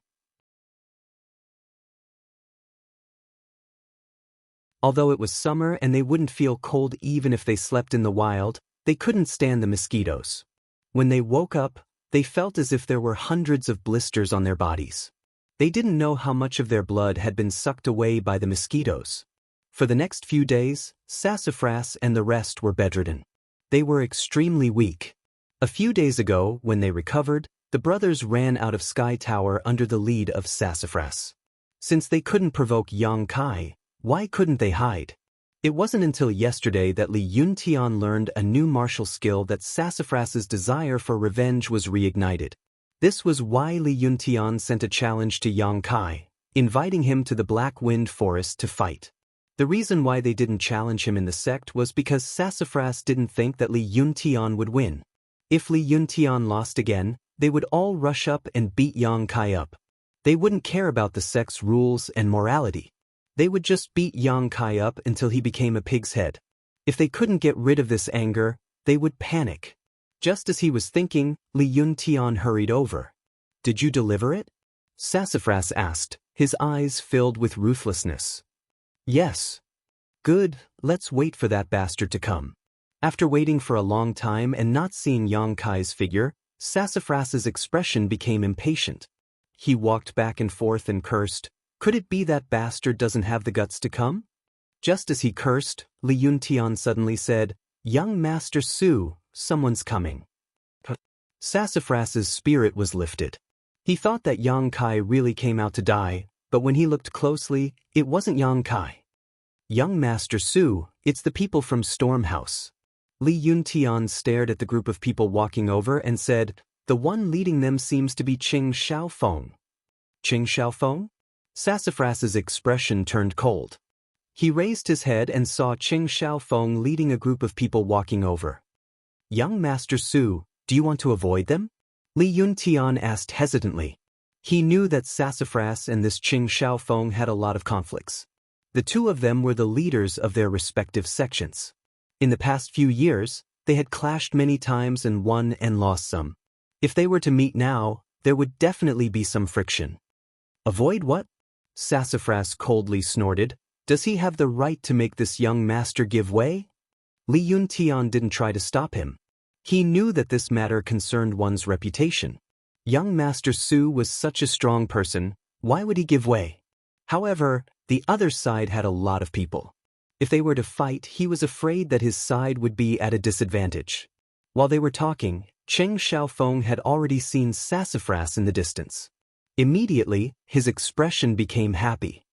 Although it was summer and they wouldn't feel cold even if they slept in the wild, they couldn't stand the mosquitoes. When they woke up, they felt as if there were hundreds of blisters on their bodies. They didn't know how much of their blood had been sucked away by the mosquitoes. For the next few days, Sassafras and the rest were bedridden. They were extremely weak. A few days ago, when they recovered, the brothers ran out of Sky Tower under the lead of Sassafras. Since they couldn't provoke Yang Kai, why couldn't they hide? It wasn't until yesterday that Li Yuntian learned a new martial skill that Sassafras's desire for revenge was reignited. This was why Li Yuntian sent a challenge to Yang Kai, inviting him to the Black Wind Forest to fight. The reason why they didn't challenge him in the sect was because Sassafras didn't think that Li Yuntian would win. If Li Yuntian lost again, they would all rush up and beat Yang Kai up. They wouldn't care about the sect's rules and morality. They would just beat Yang Kai up until he became a pig's head. If they couldn't get rid of this anger, they would panic. Just as he was thinking, Li Yuntian hurried over. "Did you deliver it?" Sassafras asked, his eyes filled with ruthlessness. "Yes." "Good, let's wait for that bastard to come." After waiting for a long time and not seeing Yang Kai's figure, Sassafras's expression became impatient. He walked back and forth and cursed. Could it be that bastard doesn't have the guts to come? Just as he cursed, Li Yuntian suddenly said, "Young Master Su, someone's coming." Sassafras's spirit was lifted. He thought that Yang Kai really came out to die, but when he looked closely, it wasn't Yang Kai. "Young Master Su, it's the people from Storm House." Li Yuntian stared at the group of people walking over and said, "The one leading them seems to be Qing Xiaofeng." "Qing Xiaofeng?" Sassafras's expression turned cold. He raised his head and saw Qing Xiaofeng leading a group of people walking over. "Young Master Su, do you want to avoid them?" Li Yuntian asked hesitantly. He knew that Sassafras and this Qing Xiaofeng had a lot of conflicts. The two of them were the leaders of their respective sections. In the past few years, they had clashed many times and won and lost some. If they were to meet now, there would definitely be some friction. "Avoid what?" Sassafras coldly snorted. "Does he have the right to make this young master give way?" Li Yuntian didn't try to stop him. He knew that this matter concerned one's reputation. Young Master Su was such a strong person, why would he give way? However, the other side had a lot of people. If they were to fight, he was afraid that his side would be at a disadvantage. While they were talking, Qing Xiaofeng had already seen Sassafras in the distance. Immediately, his expression became happy.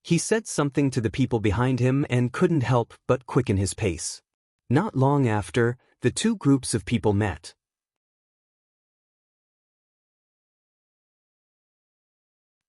He said something to the people behind him and couldn't help but quicken his pace. Not long after, the two groups of people met.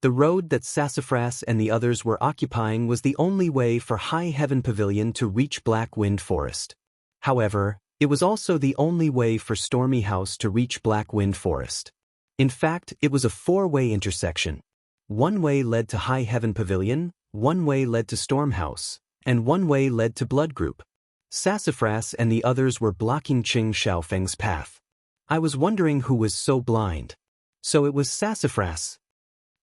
The road that Sassafras and the others were occupying was the only way for High Heaven Pavilion to reach Black Wind Forest. However, it was also the only way for Stormy House to reach Black Wind Forest. In fact, it was a four-way intersection. One way led to High Heaven Pavilion, one way led to Storm House, and one way led to Blood Group. Sassafras and the others were blocking Qing Xiaofeng's path. I was wondering who was so blind. So it was Sassafras.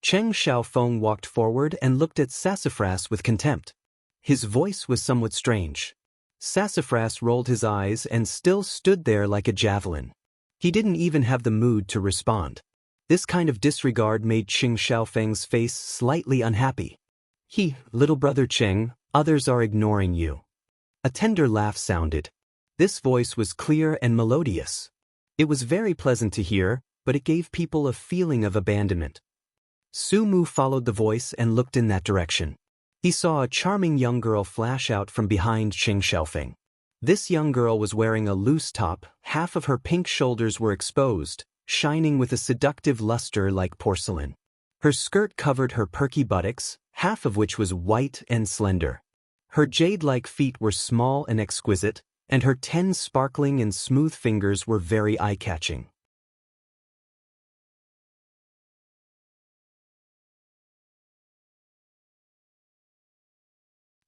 Qing Xiaofeng walked forward and looked at Sassafras with contempt. His voice was somewhat strange. Sassafras rolled his eyes and still stood there like a javelin. He didn't even have the mood to respond. This kind of disregard made Qing Xiaofeng's face slightly unhappy. "Little brother Qing, others are ignoring you." A tender laugh sounded. This voice was clear and melodious. It was very pleasant to hear, but it gave people a feeling of abandonment. Su Mu followed the voice and looked in that direction. He saw a charming young girl flash out from behind Qing Xiaofeng. This young girl was wearing a loose top, half of her pink shoulders were exposed, shining with a seductive luster like porcelain. Her skirt covered her perky buttocks, half of which was white and slender. Her jade-like feet were small and exquisite, and her 10 sparkling and smooth fingers were very eye-catching.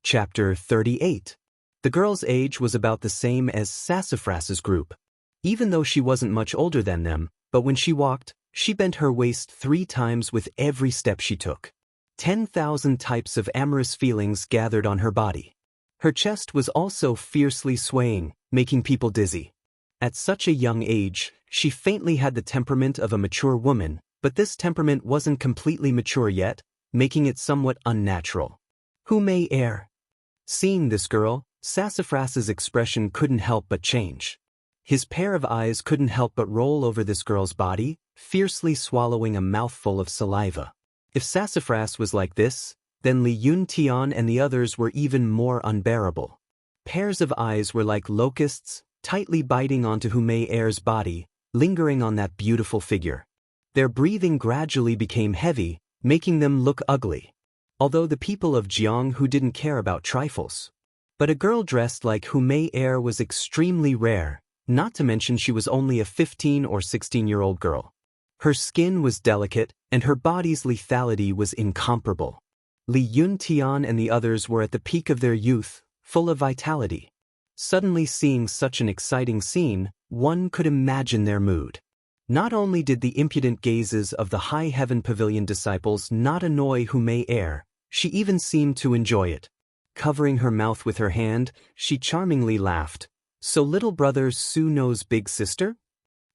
Chapter 38. The girl's age was about the same as Sassafras's group. Even though she wasn't much older than them, but when she walked, she bent her waist 3 times with every step she took. 10,000 types of amorous feelings gathered on her body. Her chest was also fiercely swaying, making people dizzy. At such a young age, she faintly had the temperament of a mature woman, but this temperament wasn't completely mature yet, making it somewhat unnatural. Who may err? Seeing this girl, Sassafras's expression couldn't help but change. His pair of eyes couldn't help but roll over this girl's body, fiercely swallowing a mouthful of saliva. If Sassafras was like this, then Li Yuntian and the others were even more unbearable. Pairs of eyes were like locusts, tightly biting onto Hu Mei Er's body, lingering on that beautiful figure. Their breathing gradually became heavy, making them look ugly. Although the people of Jianghu didn't care about trifles. But a girl dressed like Hu Mei Er was extremely rare, not to mention she was only a 15 or 16-year-old girl. Her skin was delicate, and her body's lethality was incomparable. Li Yuntian and the others were at the peak of their youth, full of vitality. Suddenly seeing such an exciting scene, one could imagine their mood. Not only did the impudent gazes of the High Heaven Pavilion disciples not annoy Hu Mei Er, she even seemed to enjoy it. Covering her mouth with her hand, she charmingly laughed. "So little brother Su knows big sister?"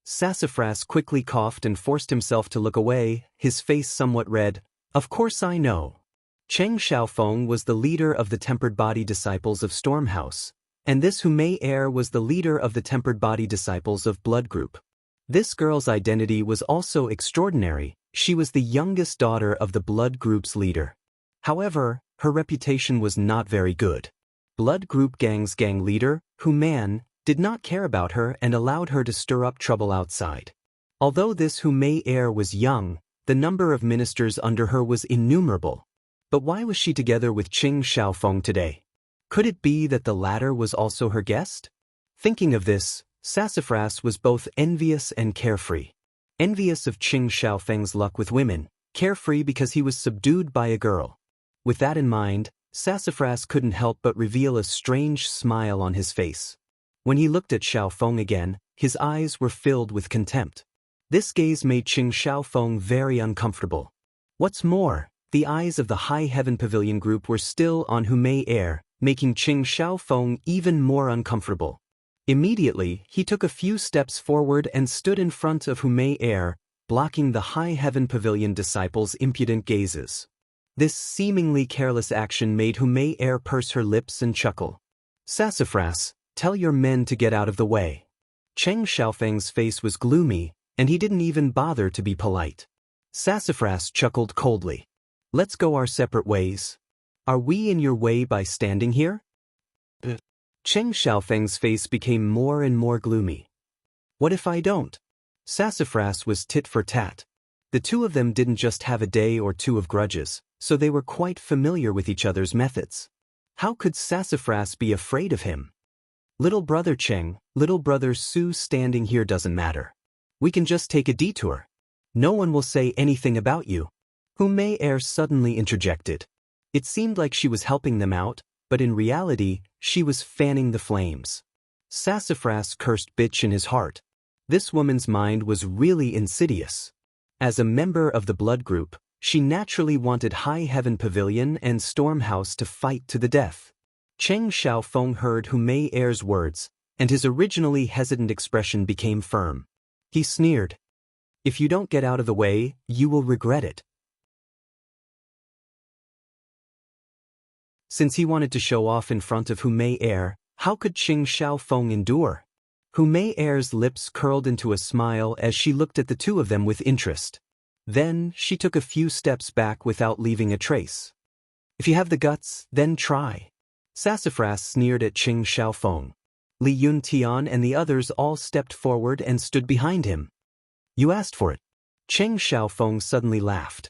Sassafras quickly coughed and forced himself to look away, his face somewhat red. "Of course I know." Cheng Xiaofeng was the leader of the Tempered Body Disciples of Stormhouse, and this Hu Mei Er was the leader of the Tempered Body Disciples of Blood Group. This girl's identity was also extraordinary. She was the youngest daughter of the Blood Group's leader. However, her reputation was not very good. Blood Group Gang's gang leader, Hu Man, did not care about her and allowed her to stir up trouble outside. Although this Hu Mei Er was young, the number of ministers under her was innumerable. But why was she together with Cheng Xiaofeng today? Could it be that the latter was also her guest? Thinking of this, Sassafras was both envious and carefree. Envious of Cheng Xiaofeng's luck with women, carefree because he was subdued by a girl. With that in mind, Sassafras couldn't help but reveal a strange smile on his face. When he looked at Xiaofeng again, his eyes were filled with contempt. This gaze made Cheng Xiaofeng very uncomfortable. What's more, the eyes of the High Heaven Pavilion group were still on Hu Mei Er, making Cheng Xiaofeng even more uncomfortable. Immediately, he took a few steps forward and stood in front of Hu Mei Er, blocking the High Heaven Pavilion disciples' impudent gazes. This seemingly careless action made Hu Mei Er purse her lips and chuckle. "Sassafras, tell your men to get out of the way." Cheng Xiaofeng's face was gloomy, and he didn't even bother to be polite. Sassafras chuckled coldly. "Let's go our separate ways. Are we in your way by standing here?" Cheng Xiaofeng's face became more and more gloomy. "What if I don't?" Sassafras was tit for tat. The two of them didn't just have a day or two of grudges, so they were quite familiar with each other's methods. How could Sassafras be afraid of him? "Little brother Cheng, little brother Su, standing here doesn't matter. We can just take a detour. No one will say anything about you." Hu Mei Er suddenly interjected. It seemed like she was helping them out, but in reality, she was fanning the flames. Sassafras cursed bitch in his heart. This woman's mind was really insidious. As a member of the Blood Group, she naturally wanted High Heaven Pavilion and Stormhouse to fight to the death. Cheng Xiaofeng heard Hu Mei Er's words, and his originally hesitant expression became firm. He sneered. "If you don't get out of the way, you will regret it." Since he wanted to show off in front of Hu Mei Er, how could Cheng Xiaofeng endure? Hu Mei Er's lips curled into a smile as she looked at the two of them with interest. Then, she took a few steps back without leaving a trace. "If you have the guts, then try." Sassafras sneered at Cheng Xiaofeng. Li Yuntian and the others all stepped forward and stood behind him. "You asked for it." Cheng Xiaofeng suddenly laughed.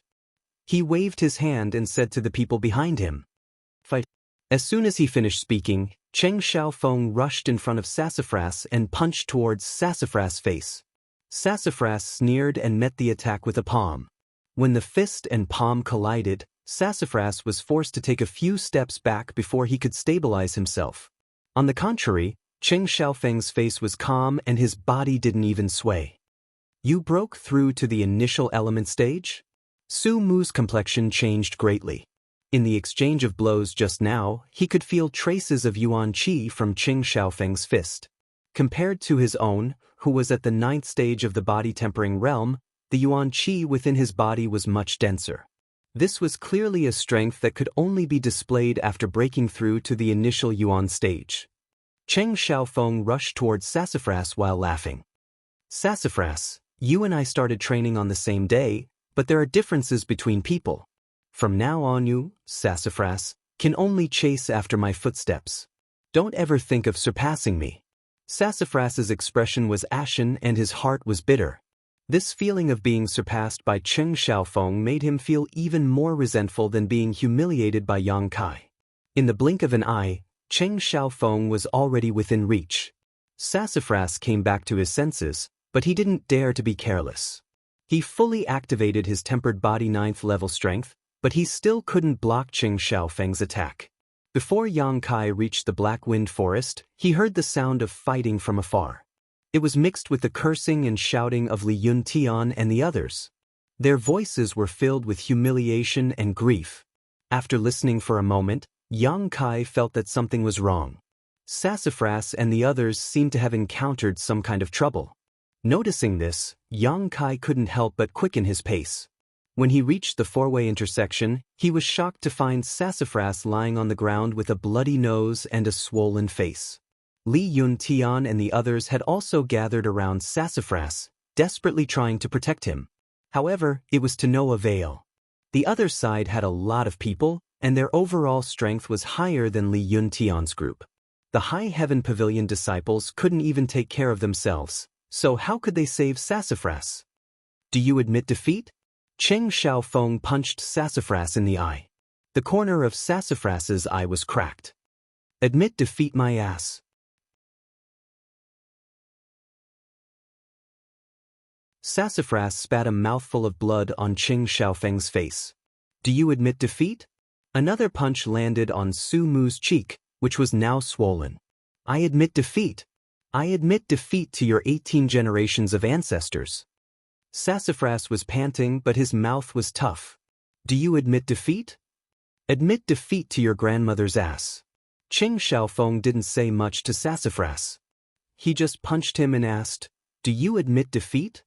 He waved his hand and said to the people behind him, "Fight." As soon as he finished speaking, Cheng Xiaofeng rushed in front of Sassafras and punched towards Sassafras' face. Sassafras sneered and met the attack with a palm. When the fist and palm collided, Sassafras was forced to take a few steps back before he could stabilize himself. On the contrary, Cheng Xiaofeng's face was calm and his body didn't even sway. You broke through to the initial element stage? Su Mu's complexion changed greatly. In the exchange of blows just now, he could feel traces of yuan qi from Cheng Xiaofeng's fist. Compared to his own, who was at the 9th stage of the body-tempering realm, the yuan qi within his body was much denser. This was clearly a strength that could only be displayed after breaking through to the initial yuan stage. Cheng Xiaofeng rushed towards Sassafras while laughing. Sassafras, you and I started training on the same day, but there are differences between people. From now on you, Sassafras, can only chase after my footsteps. Don't ever think of surpassing me. Sassafras's expression was ashen and his heart was bitter. This feeling of being surpassed by Cheng Xiaofeng made him feel even more resentful than being humiliated by Yang Kai. In the blink of an eye, Cheng Xiaofeng was already within reach. Sassafras came back to his senses, but he didn't dare to be careless. He fully activated his tempered body 9th level strength, but he still couldn't block Cheng Xiaofeng's attack. Before Yang Kai reached the Black Wind Forest, he heard the sound of fighting from afar. It was mixed with the cursing and shouting of Li Yuntian and the others. Their voices were filled with humiliation and grief. After listening for a moment, Yang Kai felt that something was wrong. Sassafras and the others seemed to have encountered some kind of trouble. Noticing this, Yang Kai couldn't help but quicken his pace. When he reached the four-way intersection, he was shocked to find Sassafras lying on the ground with a bloody nose and a swollen face. Li Yuntian and the others had also gathered around Sassafras, desperately trying to protect him. However, it was to no avail. The other side had a lot of people, and their overall strength was higher than Li Yuntian's group. The High Heaven Pavilion disciples couldn't even take care of themselves, so how could they save Sassafras? Do you admit defeat? Cheng Xiaofeng punched Sassafras in the eye. The corner of Sassafras's eye was cracked. Admit defeat, my ass. Sassafras spat a mouthful of blood on Cheng Xiaofeng's face. Do you admit defeat? Another punch landed on Su Mu's cheek, which was now swollen. I admit defeat. I admit defeat to your 18 generations of ancestors. Sassafras was panting, but his mouth was tough. Do you admit defeat? Admit defeat to your grandmother's ass. Cheng Xiaofeng didn't say much to Sassafras. He just punched him and asked, do you admit defeat?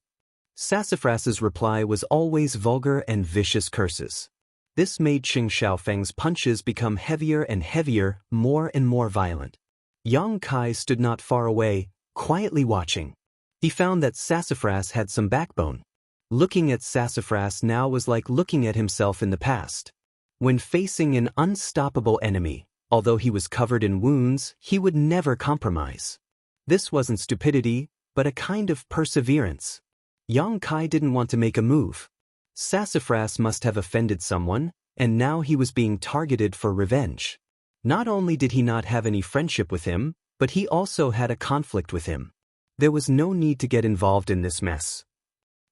Sassafras's reply was always vulgar and vicious curses. This made Cheng Xiaofeng's punches become heavier and heavier, more and more violent. Yang Kai stood not far away, quietly watching. He found that Sassafras had some backbone. Looking at Sassafras now was like looking at himself in the past. When facing an unstoppable enemy, although he was covered in wounds, he would never compromise. This wasn't stupidity, but a kind of perseverance. Yang Kai didn't want to make a move. Sassafras must have offended someone, and now he was being targeted for revenge. Not only did he not have any friendship with him, but he also had a conflict with him. There was no need to get involved in this mess.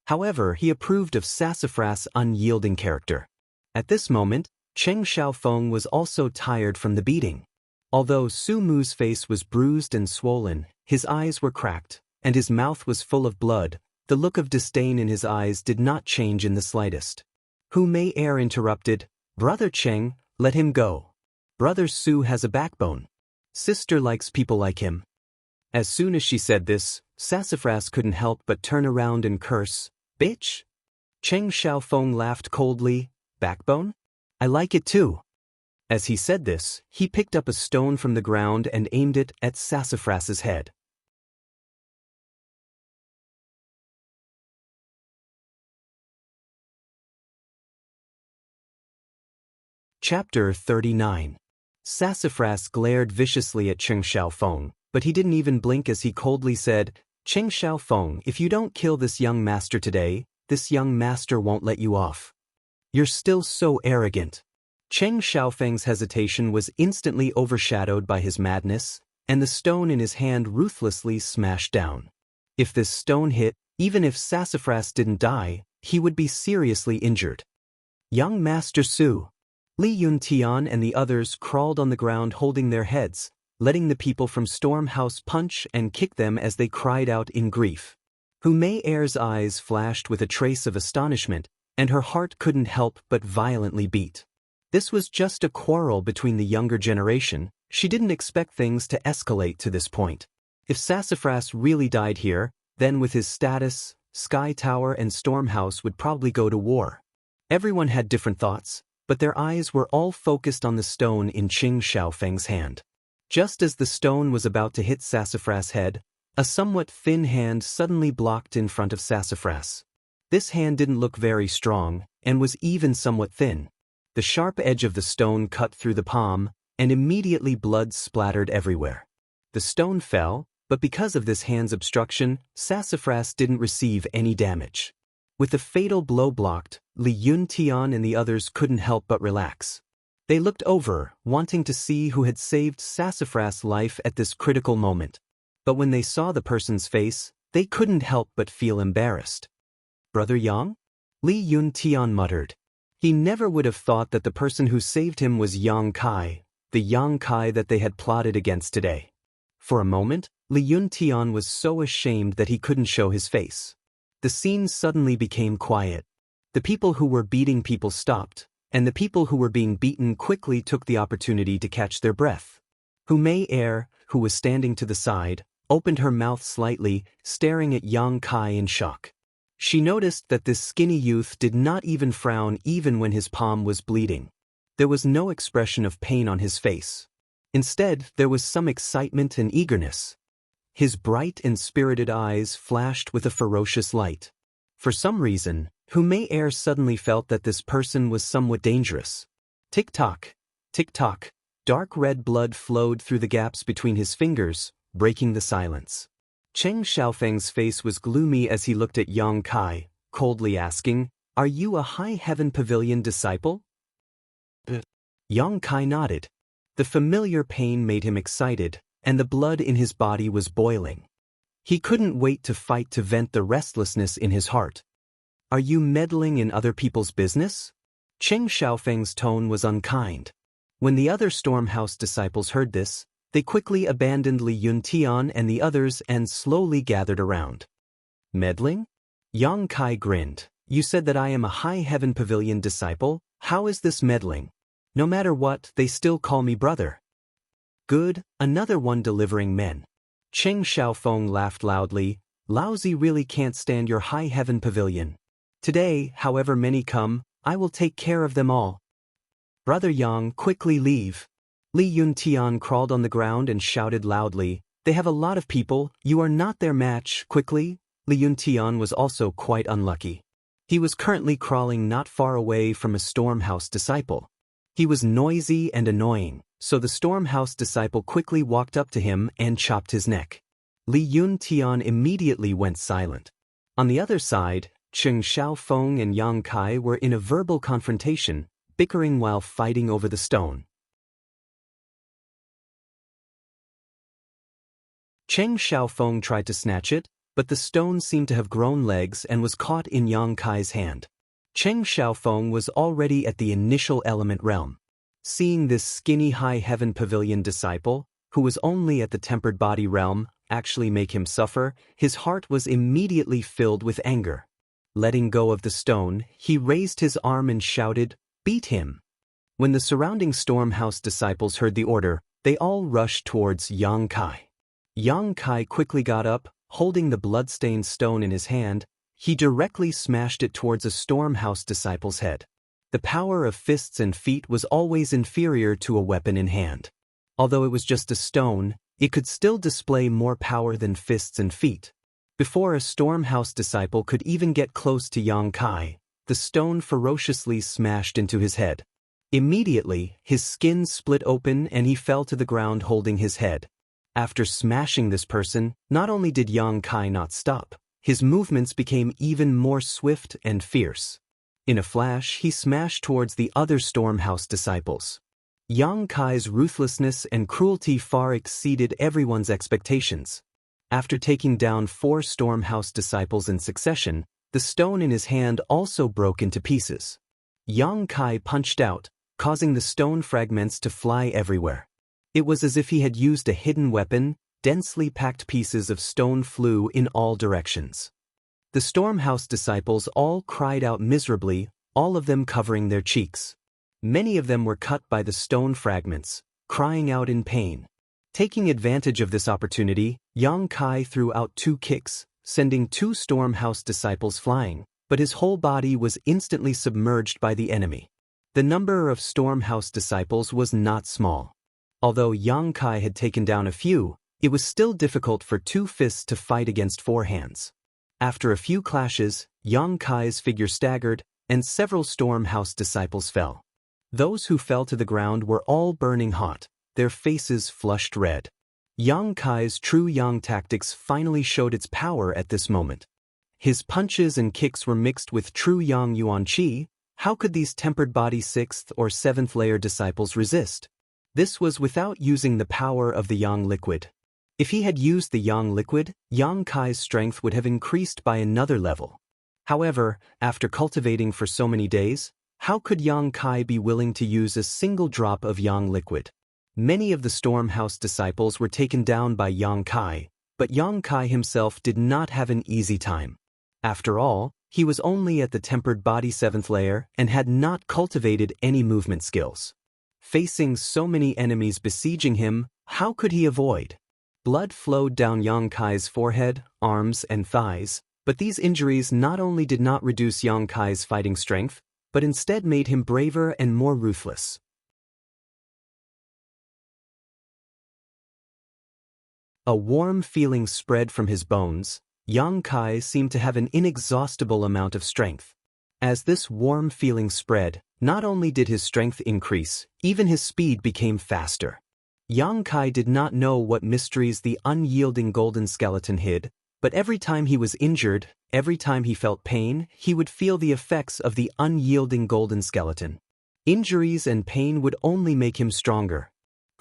However, he approved of Sassafras' unyielding character. At this moment, Cheng Xiaofeng was also tired from the beating. Although Su Mu's face was bruised and swollen, his eyes were cracked, and his mouth was full of blood, the look of disdain in his eyes did not change in the slightest. Hu Mei Er interrupted, Brother Cheng, let him go. Brother Su has a backbone. Sister likes people like him. As soon as she said this, Sassafras couldn't help but turn around and curse, bitch. Cheng Xiaofeng laughed coldly, backbone? I like it too. As he said this, he picked up a stone from the ground and aimed it at Sassafras's head. Chapter 39. Sassafras glared viciously at Cheng Xiaofeng, but he didn't even blink as he coldly said, Cheng Xiaofeng, if you don't kill this young master today, this young master won't let you off. You're still so arrogant. Cheng Xiaofeng's hesitation was instantly overshadowed by his madness, and the stone in his hand ruthlessly smashed down. If this stone hit, even if Sassafras didn't die, he would be seriously injured. Young Master Su. Li Yuntian and the others crawled on the ground holding their heads, letting the people from Storm House punch and kick them as they cried out in grief. Hu Mei Er's eyes flashed with a trace of astonishment, and her heart couldn't help but violently beat. This was just a quarrel between the younger generation. She didn't expect things to escalate to this point. If Sassafras really died here, then with his status, Sky Tower and Storm House would probably go to war. Everyone had different thoughts, but their eyes were all focused on the stone in Qing Xiaofeng's hand. Just as the stone was about to hit Sassafras' head, a somewhat thin hand suddenly blocked in front of Sassafras. This hand didn't look very strong, and was even somewhat thin. The sharp edge of the stone cut through the palm, and immediately blood splattered everywhere. The stone fell, but because of this hand's obstruction, Sassafras didn't receive any damage. With the fatal blow blocked, Li Yuntian and the others couldn't help but relax. They looked over, wanting to see who had saved Sassafras' life at this critical moment. But when they saw the person's face, they couldn't help but feel embarrassed. "Brother Yang?" Li Yuntian muttered. He never would have thought that the person who saved him was Yang Kai, the Yang Kai that they had plotted against today. For a moment, Li Yuntian was so ashamed that he couldn't show his face. The scene suddenly became quiet. The people who were beating people stopped, and the people who were being beaten quickly took the opportunity to catch their breath. Hu Mei Er, who was standing to the side, opened her mouth slightly, staring at Yang Kai in shock. She noticed that this skinny youth did not even frown even when his palm was bleeding. There was no expression of pain on his face. Instead, there was some excitement and eagerness. His bright and spirited eyes flashed with a ferocious light. For some reason, Hu Mei Er suddenly felt that this person was somewhat dangerous. Tick-tock, tick-tock, dark red blood flowed through the gaps between his fingers, breaking the silence. Cheng Xiaofeng's face was gloomy as he looked at Yang Kai, coldly asking, "Are you a High Heaven Pavilion disciple?" Yang Kai nodded. The familiar pain made him excited, and the blood in his body was boiling. He couldn't wait to fight to vent the restlessness in his heart. "Are you meddling in other people's business?" Cheng Xiaofeng's tone was unkind. When the other Storm House disciples heard this, they quickly abandoned Li Yuntian and the others and slowly gathered around. "Meddling?" Yang Kai grinned. "You said that I am a High Heaven Pavilion disciple. How is this meddling? No matter what, they still call me brother." "Good, another one delivering men." Cheng Xiaofeng laughed loudly. "Laozi really can't stand your High Heaven Pavilion. Today, however many come, I will take care of them all." "Brother Yang, quickly leave." Li Yuntian crawled on the ground and shouted loudly, "They have a lot of people, you are not their match, quickly." Li Yuntian was also quite unlucky. He was currently crawling not far away from a Storm House disciple. He was noisy and annoying, so the Storm House disciple quickly walked up to him and chopped his neck. Li Yuntian immediately went silent. On the other side, Cheng Xiaofeng and Yang Kai were in a verbal confrontation, bickering while fighting over the stone. Cheng Xiaofeng tried to snatch it, but the stone seemed to have grown legs and was caught in Yang Kai's hand. Cheng Xiaofeng was already at the initial element realm. Seeing this skinny High Heaven Pavilion disciple, who was only at the tempered body realm, actually make him suffer, his heart was immediately filled with anger. Letting go of the stone, he raised his arm and shouted, "Beat him!" When the surrounding Storm House disciples heard the order, they all rushed towards Yang Kai. Yang Kai quickly got up, holding the blood-stained stone in his hand. He directly smashed it towards a Storm House disciple's head. The power of fists and feet was always inferior to a weapon in hand. Although it was just a stone, it could still display more power than fists and feet. Before a Storm House disciple could even get close to Yang Kai, the stone ferociously smashed into his head. Immediately, his skin split open and he fell to the ground holding his head. After smashing this person, not only did Yang Kai not stop, his movements became even more swift and fierce. In a flash, he smashed towards the other Storm House disciples. Yang Kai's ruthlessness and cruelty far exceeded everyone's expectations. After taking down 4 Storm House disciples in succession, the stone in his hand also broke into pieces. Yang Kai punched out, causing the stone fragments to fly everywhere. It was as if he had used a hidden weapon. Densely packed pieces of stone flew in all directions. The Stormhouse disciples all cried out miserably, all of them covering their cheeks. Many of them were cut by the stone fragments, crying out in pain. Taking advantage of this opportunity, Yang Kai threw out 2 kicks, sending 2 Stormhouse disciples flying, but his whole body was instantly submerged by the enemy. The number of Stormhouse disciples was not small. Although Yang Kai had taken down a few, it was still difficult for 2 fists to fight against 4 hands. After a few clashes, Yang Kai's figure staggered, and several Stormhouse disciples fell. Those who fell to the ground were all burning hot, their faces flushed red. Yang Kai's true Yang tactics finally showed its power at this moment. His punches and kicks were mixed with true Yang Yuan Qi. How could these tempered body 6th or 7th layer disciples resist? This was without using the power of the Yang liquid. If he had used the Yang liquid, Yang Kai's strength would have increased by another level. However, after cultivating for so many days, how could Yang Kai be willing to use a single drop of Yang liquid? Many of the Stormhouse disciples were taken down by Yang Kai, but Yang Kai himself did not have an easy time. After all, he was only at the tempered body 7th layer and had not cultivated any movement skills. Facing so many enemies besieging him, how could he avoid? Blood flowed down Yang Kai's forehead, arms, and thighs, but these injuries not only did not reduce Yang Kai's fighting strength, but instead made him braver and more ruthless. A warm feeling spread from his bones. Yang Kai seemed to have an inexhaustible amount of strength. As this warm feeling spread, not only did his strength increase, even his speed became faster. Yang Kai did not know what mysteries the unyielding golden skeleton hid, but every time he was injured, every time he felt pain, he would feel the effects of the unyielding golden skeleton. Injuries and pain would only make him stronger.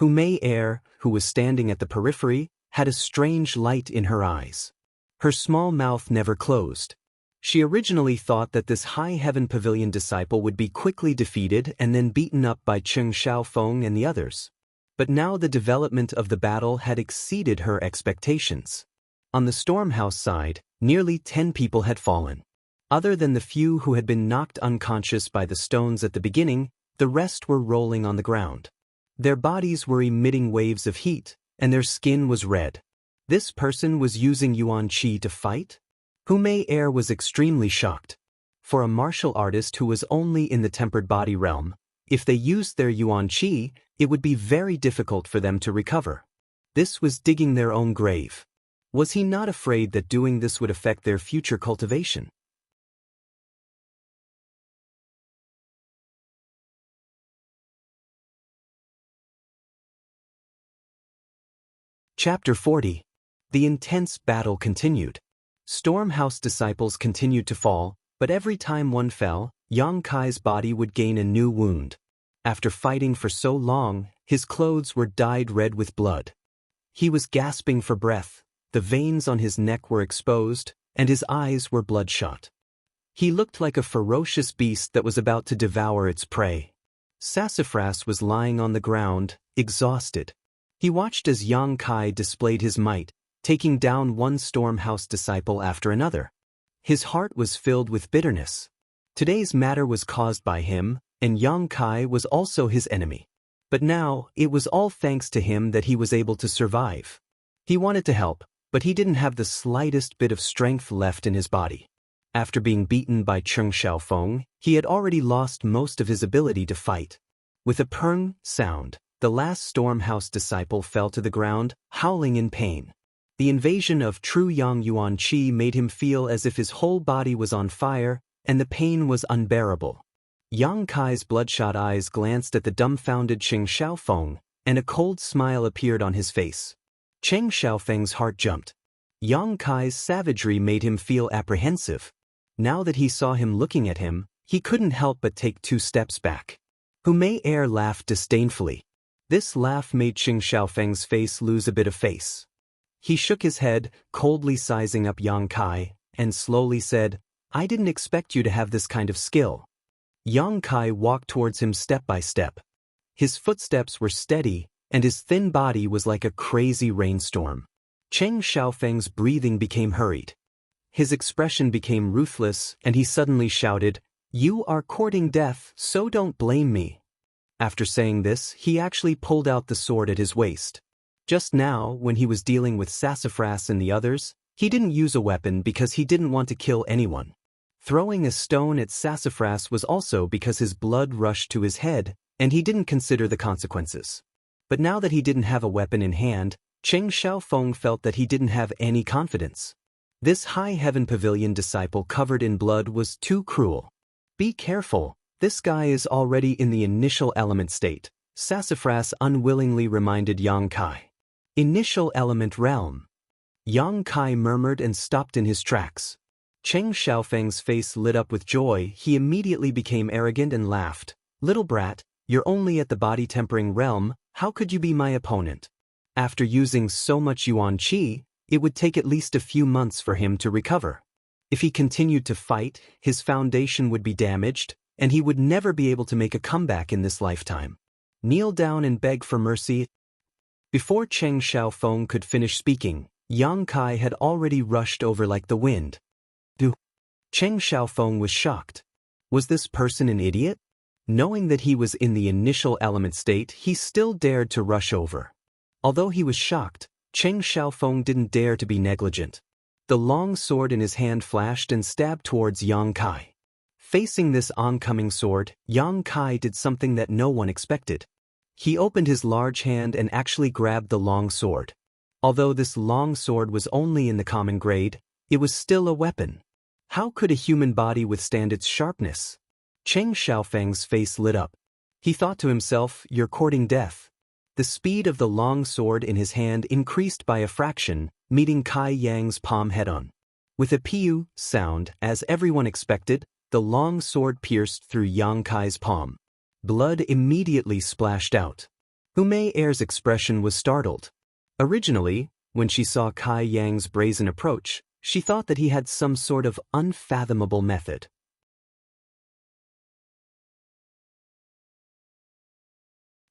Mei Er, who was standing at the periphery, had a strange light in her eyes. Her small mouth never closed. She originally thought that this High Heaven Pavilion disciple would be quickly defeated and then beaten up by Cheng Xiaofeng and the others. But now the development of the battle had exceeded her expectations. On the Stormhouse side, nearly 10 people had fallen. Other than the few who had been knocked unconscious by the stones at the beginning, the rest were rolling on the ground. Their bodies were emitting waves of heat, and their skin was red. This person was using Yuan Qi to fight? Mei Er was extremely shocked. For a martial artist who was only in the tempered body realm, if they used their Yuan Qi, it would be very difficult for them to recover. This was digging their own grave. Was he not afraid that doing this would affect their future cultivation? Chapter 40. The intense battle continued. Stormhouse disciples continued to fall, but every time one fell, Yang Kai's body would gain a new wound. After fighting for so long, his clothes were dyed red with blood. He was gasping for breath, the veins on his neck were exposed, and his eyes were bloodshot. He looked like a ferocious beast that was about to devour its prey. Sassafras was lying on the ground, exhausted. He watched as Yang Kai displayed his might, taking down one Stormhouse disciple after another. His heart was filled with bitterness. Today's matter was caused by him, and Yang Kai was also his enemy. But now, it was all thanks to him that he was able to survive. He wanted to help, but he didn't have the slightest bit of strength left in his body. After being beaten by Cheng Xiaofeng, he had already lost most of his ability to fight. With a purr sound, the last Stormhouse disciple fell to the ground, howling in pain. The invasion of true Yang Yuan Qi made him feel as if his whole body was on fire, and the pain was unbearable. Yang Kai's bloodshot eyes glanced at the dumbfounded Cheng Xiaofeng, and a cold smile appeared on his face. Cheng Xiaofeng's heart jumped. Yang Kai's savagery made him feel apprehensive. Now that he saw him looking at him, he couldn't help but take 2 steps back. Mei Er laughed disdainfully. This laugh made Cheng Xiaofeng's face lose a bit of face. He shook his head, coldly sizing up Yang Kai, and slowly said, "I didn't expect you to have this kind of skill." Yang Kai walked towards him step by step. His footsteps were steady, and his thin body was like a crazy rainstorm. Cheng Xiaofeng's breathing became hurried. His expression became ruthless, and he suddenly shouted, "You are courting death, so don't blame me." After saying this, he actually pulled out the sword at his waist. Just now, when he was dealing with Sassafras and the others, he didn't use a weapon because he didn't want to kill anyone. Throwing a stone at Sassafras was also because his blood rushed to his head, and he didn't consider the consequences. But now that he didn't have a weapon in hand, Cheng Xiaofeng felt that he didn't have any confidence. This High Heaven Pavilion disciple covered in blood was too cruel. "Be careful, this guy is already in the initial element state," Sassafras unwillingly reminded Yang Kai. "Initial element realm." Yang Kai murmured and stopped in his tracks. Cheng Xiaofeng's face lit up with joy. He immediately became arrogant and laughed. "Little brat, you're only at the body-tempering realm, how could you be my opponent?" After using so much Yuan Qi, it would take at least a few months for him to recover. If he continued to fight, his foundation would be damaged, and he would never be able to make a comeback in this lifetime. "Kneel down and beg for mercy." Before Cheng Xiaofeng could finish speaking, Yang Kai had already rushed over like the wind. Cheng Xiaofeng was shocked. Was this person an idiot? Knowing that he was in the initial element state, he still dared to rush over. Although he was shocked, Cheng Xiaofeng didn't dare to be negligent. The long sword in his hand flashed and stabbed towards Yang Kai. Facing this oncoming sword, Yang Kai did something that no one expected. He opened his large hand and actually grabbed the long sword. Although this long sword was only in the common grade, it was still a weapon. How could a human body withstand its sharpness? Cheng Xiaofeng's face lit up. He thought to himself, "You're courting death." The speed of the long sword in his hand increased by a fraction, meeting Kai Yang's palm head-on. With a piu sound, as everyone expected, the long sword pierced through Yang Kai's palm. Blood immediately splashed out. Hu Mei Er's expression was startled. Originally, when she saw Kai Yang's brazen approach, she thought that he had some sort of unfathomable method.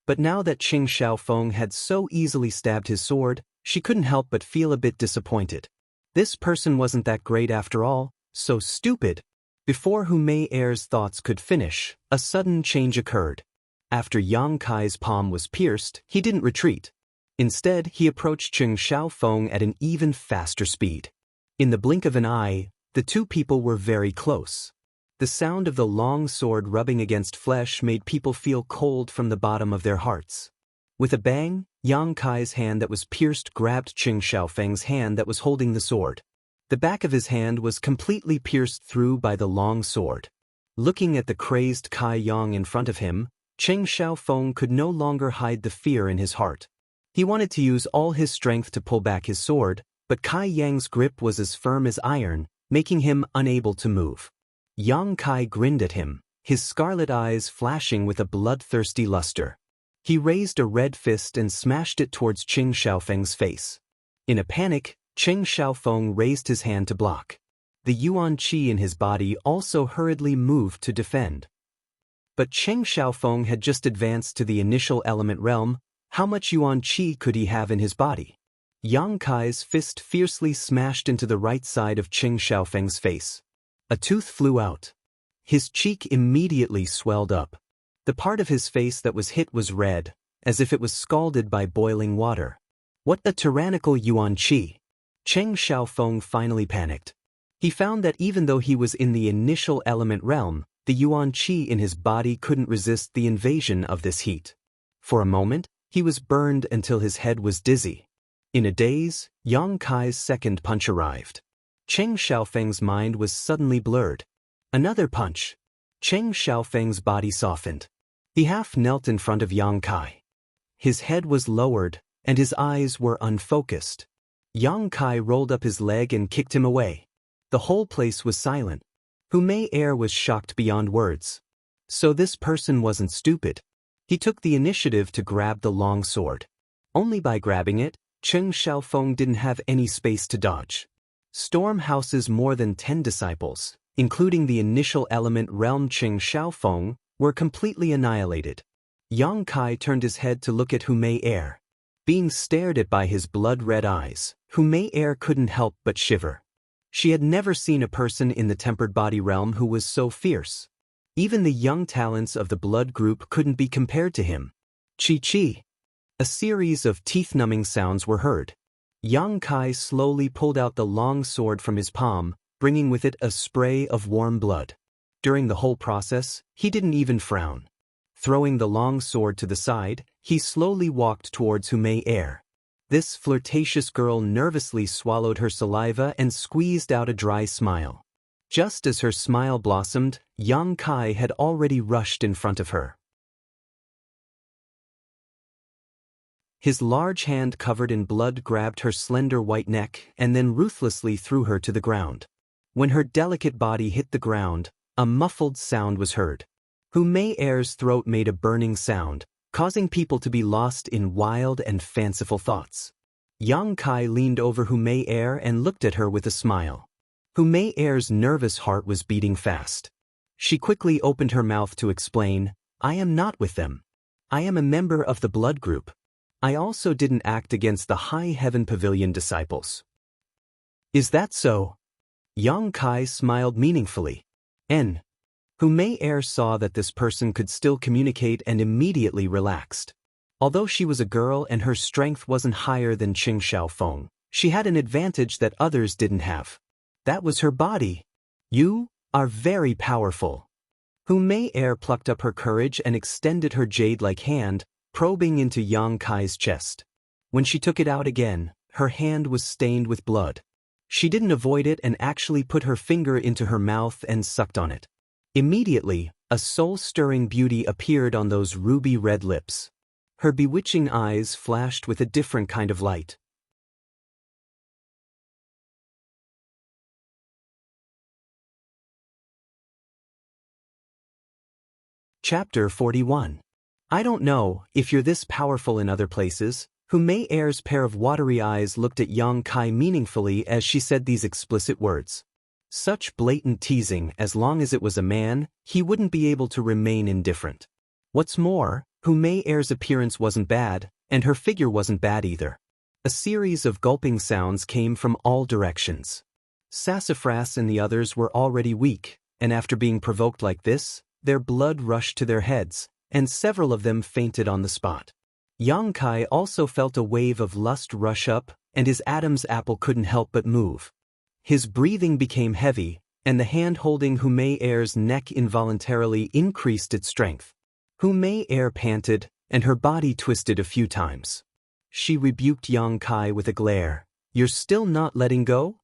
But now that Cheng Xiaofeng had so easily stabbed his sword, she couldn't help but feel a bit disappointed. This person wasn't that great after all, so stupid. Before Hu Mei Er's thoughts could finish, a sudden change occurred. After Yang Kai's palm was pierced, he didn't retreat. Instead, he approached Cheng Xiaofeng at an even faster speed. In the blink of an eye, the two people were very close. The sound of the long sword rubbing against flesh made people feel cold from the bottom of their hearts. With a bang, Yang Kai's hand that was pierced grabbed Cheng Xiaofeng's hand that was holding the sword. The back of his hand was completely pierced through by the long sword. Looking at the crazed Kai Yang in front of him, Cheng Xiaofeng could no longer hide the fear in his heart. He wanted to use all his strength to pull back his sword, but Kai Yang's grip was as firm as iron, making him unable to move. Yang Kai grinned at him, his scarlet eyes flashing with a bloodthirsty luster. He raised a red fist and smashed it towards Cheng Xiaofeng's face. In a panic, Cheng Xiaofeng raised his hand to block. The Yuan Qi in his body also hurriedly moved to defend. But Cheng Xiaofeng had just advanced to the initial element realm. How much Yuan Qi could he have in his body? Yang Kai's fist fiercely smashed into the right side of Cheng Xiaofeng's face. A tooth flew out. His cheek immediately swelled up. The part of his face that was hit was red, as if it was scalded by boiling water. What a tyrannical Yuan Qi! Cheng Xiaofeng finally panicked. He found that even though he was in the initial element realm, the Yuan Qi in his body couldn't resist the invasion of this heat. For a moment, he was burned until his head was dizzy. In a daze, Yang Kai's second punch arrived. Cheng Xiaofeng's mind was suddenly blurred. Another punch. Cheng Xiaofeng's body softened. He half knelt in front of Yang Kai. His head was lowered, and his eyes were unfocused. Yang Kai rolled up his leg and kicked him away. The whole place was silent. Hu Mei Er was shocked beyond words. So this person wasn't stupid. He took the initiative to grab the long sword. Only by grabbing it, Cheng Xiaofeng didn't have any space to dodge. Storm House's more than 10 disciples, including the initial element realm Cheng Xiaofeng, were completely annihilated. Yang Kai turned his head to look at Hu Mei Er. Being stared at by his blood-red eyes, Hu Mei Er couldn't help but shiver. She had never seen a person in the tempered body realm who was so fierce. Even the young talents of the blood group couldn't be compared to him. Chi-chi. A series of teeth-numbing sounds were heard. Yang Kai slowly pulled out the long sword from his palm, bringing with it a spray of warm blood. During the whole process, he didn't even frown. Throwing the long sword to the side, he slowly walked towards Hu Mei Er. This flirtatious girl nervously swallowed her saliva and squeezed out a dry smile. Just as her smile blossomed, Yang Kai had already rushed in front of her. His large hand covered in blood grabbed her slender white neck and then ruthlessly threw her to the ground. When her delicate body hit the ground, a muffled sound was heard. Hu Mei Er's throat made a burning sound, causing people to be lost in wild and fanciful thoughts. Yang Kai leaned over Hu Mei Er and looked at her with a smile. Hu Mei Er's nervous heart was beating fast. She quickly opened her mouth to explain, "I am not with them. I am a member of the blood group. I also didn't act against the High Heaven Pavilion disciples." "Is that so?" Yang Kai smiled meaningfully. Hu Mei Er saw that this person could still communicate and immediately relaxed. Although she was a girl and her strength wasn't higher than Qing Xiaofeng, she had an advantage that others didn't have. That was her body. "You are very powerful." Hu Mei Er plucked up her courage and extended her jade-like hand, probing into Yang Kai's chest. When she took it out again, her hand was stained with blood. She didn't avoid it and actually put her finger into her mouth and sucked on it. Immediately, a soul-stirring beauty appeared on those ruby-red lips. Her bewitching eyes flashed with a different kind of light. Chapter 41. I don't know if you're this powerful in other places. Hu Mei Er's pair of watery eyes looked at Yang Kai meaningfully as she said these explicit words. Such blatant teasing, as long as it was a man, he wouldn't be able to remain indifferent. What's more, Hu Mei Er's appearance wasn't bad, and her figure wasn't bad either. A series of gulping sounds came from all directions. Sassafras and the others were already weak, and after being provoked like this, their blood rushed to their heads, and several of them fainted on the spot. Yang Kai also felt a wave of lust rush up, and his Adam's apple couldn't help but move. His breathing became heavy, and the hand holding Hu Mei Er's neck involuntarily increased its strength. Hu Mei Er panted, and her body twisted a few times. She rebuked Yang Kai with a glare. "You're still not letting go?"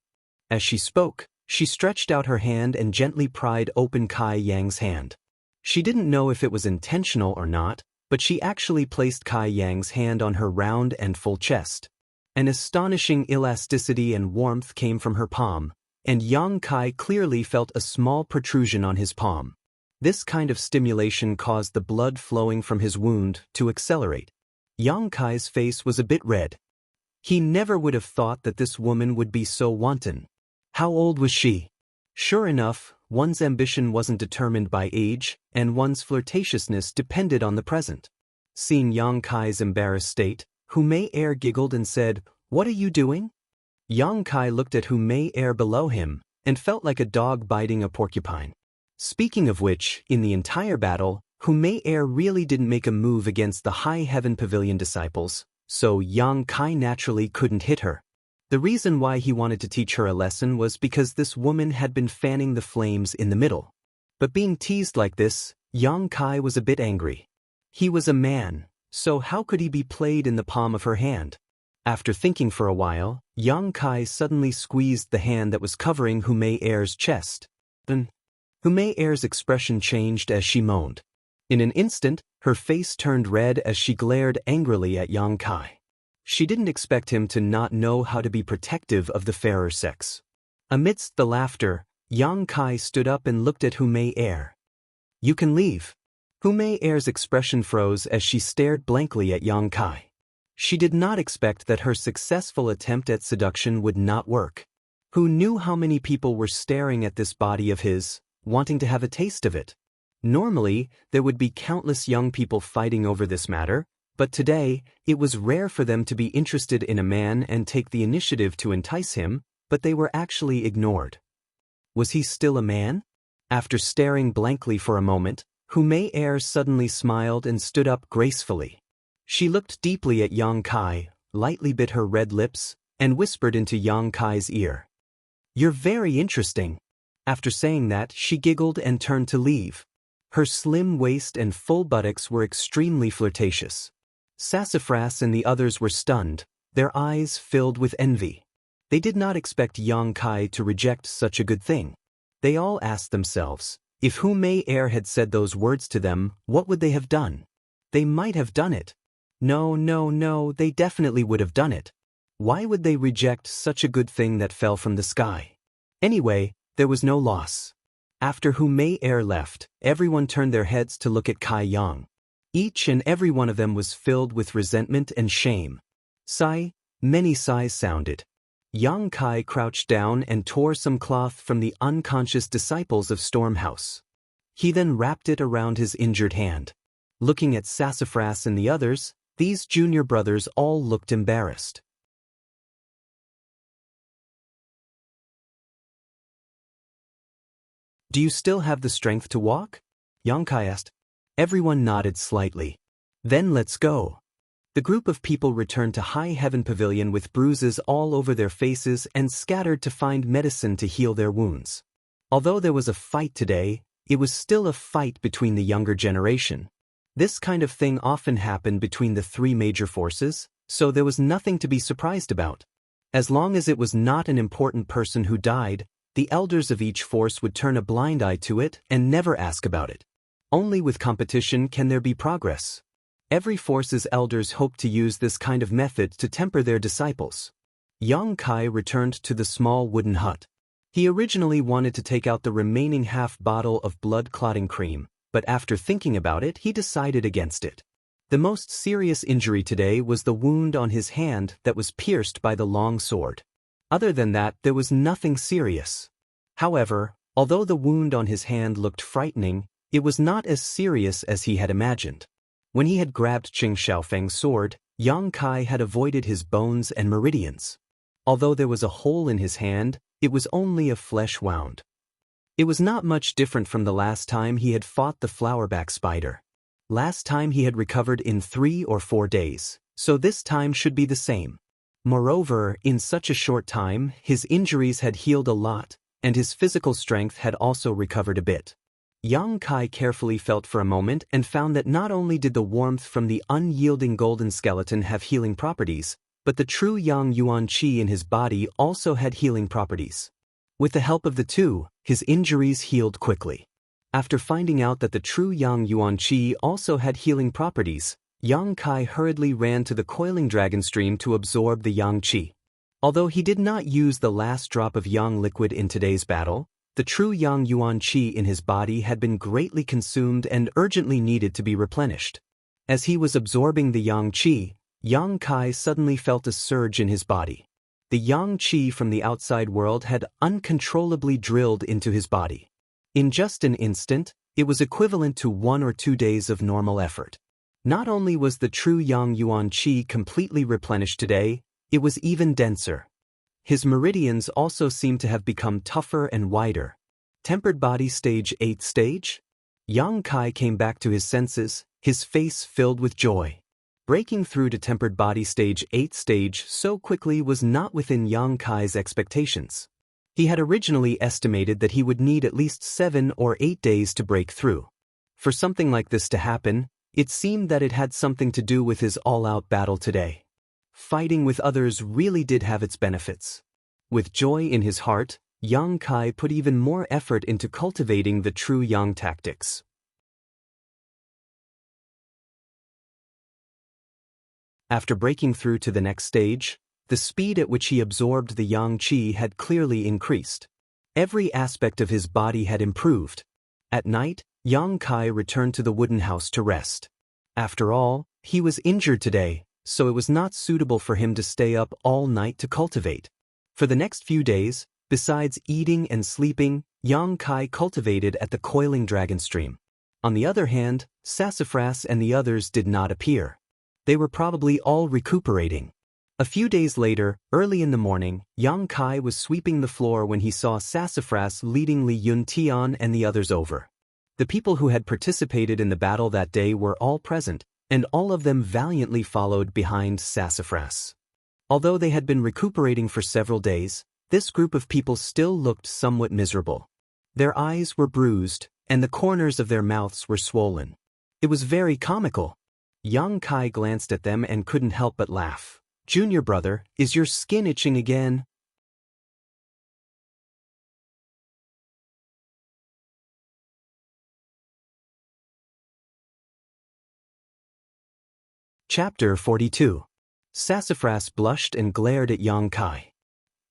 As she spoke, she stretched out her hand and gently pried open Kai Yang's hand. She didn't know if it was intentional or not, but she actually placed Kai Yang's hand on her round and full chest. An astonishing elasticity and warmth came from her palm, and Yang Kai clearly felt a small protrusion on his palm. This kind of stimulation caused the blood flowing from his wound to accelerate. Yang Kai's face was a bit red. He never would have thought that this woman would be so wanton. How old was she? Sure enough, one's ambition wasn't determined by age, and one's flirtatiousness depended on the present. Seeing Yang Kai's embarrassed state, Hu Mei Er giggled and said, "What are you doing?" Yang Kai looked at Hu Mei Er below him, and felt like a dog biting a porcupine. Speaking of which, in the entire battle, Hu Mei Er really didn't make a move against the High Heaven Pavilion disciples, so Yang Kai naturally couldn't hit her. The reason why he wanted to teach her a lesson was because this woman had been fanning the flames in the middle. But being teased like this, Yang Kai was a bit angry. He was a man, so how could he be played in the palm of her hand? After thinking for a while, Yang Kai suddenly squeezed the hand that was covering Hu Mei Er's chest. Then, Hu Mei Er's expression changed as she moaned. In an instant, her face turned red as she glared angrily at Yang Kai. She didn't expect him to not know how to be protective of the fairer sex. Amidst the laughter, Yang Kai stood up and looked at Hu Mei Er. "You can leave." Hu Mei Er's expression froze as she stared blankly at Yang Kai. She did not expect that her successful attempt at seduction would not work. Who knew how many people were staring at this body of his, wanting to have a taste of it? Normally, there would be countless young people fighting over this matter, but today, it was rare for them to be interested in a man and take the initiative to entice him, but they were actually ignored. Was he still a man? After staring blankly for a moment, Hu Mei suddenly smiled and stood up gracefully. She looked deeply at Yang Kai, lightly bit her red lips, and whispered into Yang Kai's ear. "You're very interesting." After saying that, she giggled and turned to leave. Her slim waist and full buttocks were extremely flirtatious. Sassafras and the others were stunned, their eyes filled with envy. They did not expect Yang Kai to reject such a good thing. They all asked themselves, if Hu Mei had said those words to them, what would they have done? They might have done it. No, they definitely would have done it. Why would they reject such a good thing that fell from the sky? Anyway, there was no loss. After Hu Mei left, everyone turned their heads to look at Kai Yang. Each and every one of them was filled with resentment and shame. Sigh, many sighs sounded. Yang Kai crouched down and tore some cloth from the unconscious disciples of Stormhouse. He then wrapped it around his injured hand. Looking at Sassafras and the others, these junior brothers all looked embarrassed. "Do you still have the strength to walk?" Yang Kai asked. Everyone nodded slightly. "Then let's go." The group of people returned to High Heaven Pavilion with bruises all over their faces and scattered to find medicine to heal their wounds. Although there was a fight today, it was still a fight between the younger generation. This kind of thing often happened between the three major forces, so there was nothing to be surprised about. As long as it was not an important person who died, the elders of each force would turn a blind eye to it and never ask about it. Only with competition can there be progress. Every force's elders hoped to use this kind of method to temper their disciples. Yang Kai returned to the small wooden hut. He originally wanted to take out the remaining half bottle of blood-clotting cream, but after thinking about it, he decided against it. The most serious injury today was the wound on his hand that was pierced by the long sword. Other than that, there was nothing serious. However, although the wound on his hand looked frightening, it was not as serious as he had imagined. When he had grabbed Qing Xiaofeng's sword, Yang Kai had avoided his bones and meridians. Although there was a hole in his hand, it was only a flesh wound. It was not much different from the last time he had fought the flowerback spider. Last time he had recovered in 3 or 4 days, so this time should be the same. Moreover, in such a short time, his injuries had healed a lot, and his physical strength had also recovered a bit. Yang Kai carefully felt for a moment and found that not only did the warmth from the unyielding golden skeleton have healing properties, but the true Yang Yuan Qi in his body also had healing properties. With the help of the two, his injuries healed quickly. After finding out that the true Yang Yuan Qi also had healing properties, Yang Kai hurriedly ran to the coiling dragon stream to absorb the Yang Qi. Although he did not use the last drop of Yang liquid in today's battle, the true Yang Yuan Qi in his body had been greatly consumed and urgently needed to be replenished. As he was absorbing the Yang Qi, Yang Kai suddenly felt a surge in his body. The Yang Qi from the outside world had uncontrollably drilled into his body. In just an instant, it was equivalent to 1 or 2 days of normal effort. Not only was the true Yang Yuan Qi completely replenished today, it was even denser. His meridians also seemed to have become tougher and wider. Tempered body stage 8 stage? Yang Kai came back to his senses, his face filled with joy. Breaking through to tempered body stage 8 stage so quickly was not within Yang Kai's expectations. He had originally estimated that he would need at least 7 or 8 days to break through. For something like this to happen, it seemed that it had something to do with his all-out battle today. Fighting with others really did have its benefits. With joy in his heart, Yang Kai put even more effort into cultivating the true Yang tactics. After breaking through to the next stage, the speed at which he absorbed the Yang Qi had clearly increased. Every aspect of his body had improved. At night, Yang Kai returned to the wooden house to rest. After all, he was injured today, so it was not suitable for him to stay up all night to cultivate. For the next few days, besides eating and sleeping, Yang Kai cultivated at the coiling dragon stream. On the other hand, Sassafras and the others did not appear. They were probably all recuperating. A few days later, early in the morning, Yang Kai was sweeping the floor when he saw Sassafras leading Li Yuntian and the others over. The people who had participated in the battle that day were all present, and all of them valiantly followed behind Sassafras. Although they had been recuperating for several days, this group of people still looked somewhat miserable. Their eyes were bruised, and the corners of their mouths were swollen. It was very comical. Yang Kai glanced at them and couldn't help but laugh. "Junior brother, is your skin itching again?" Chapter 42. Sassafras blushed and glared at Yang Kai.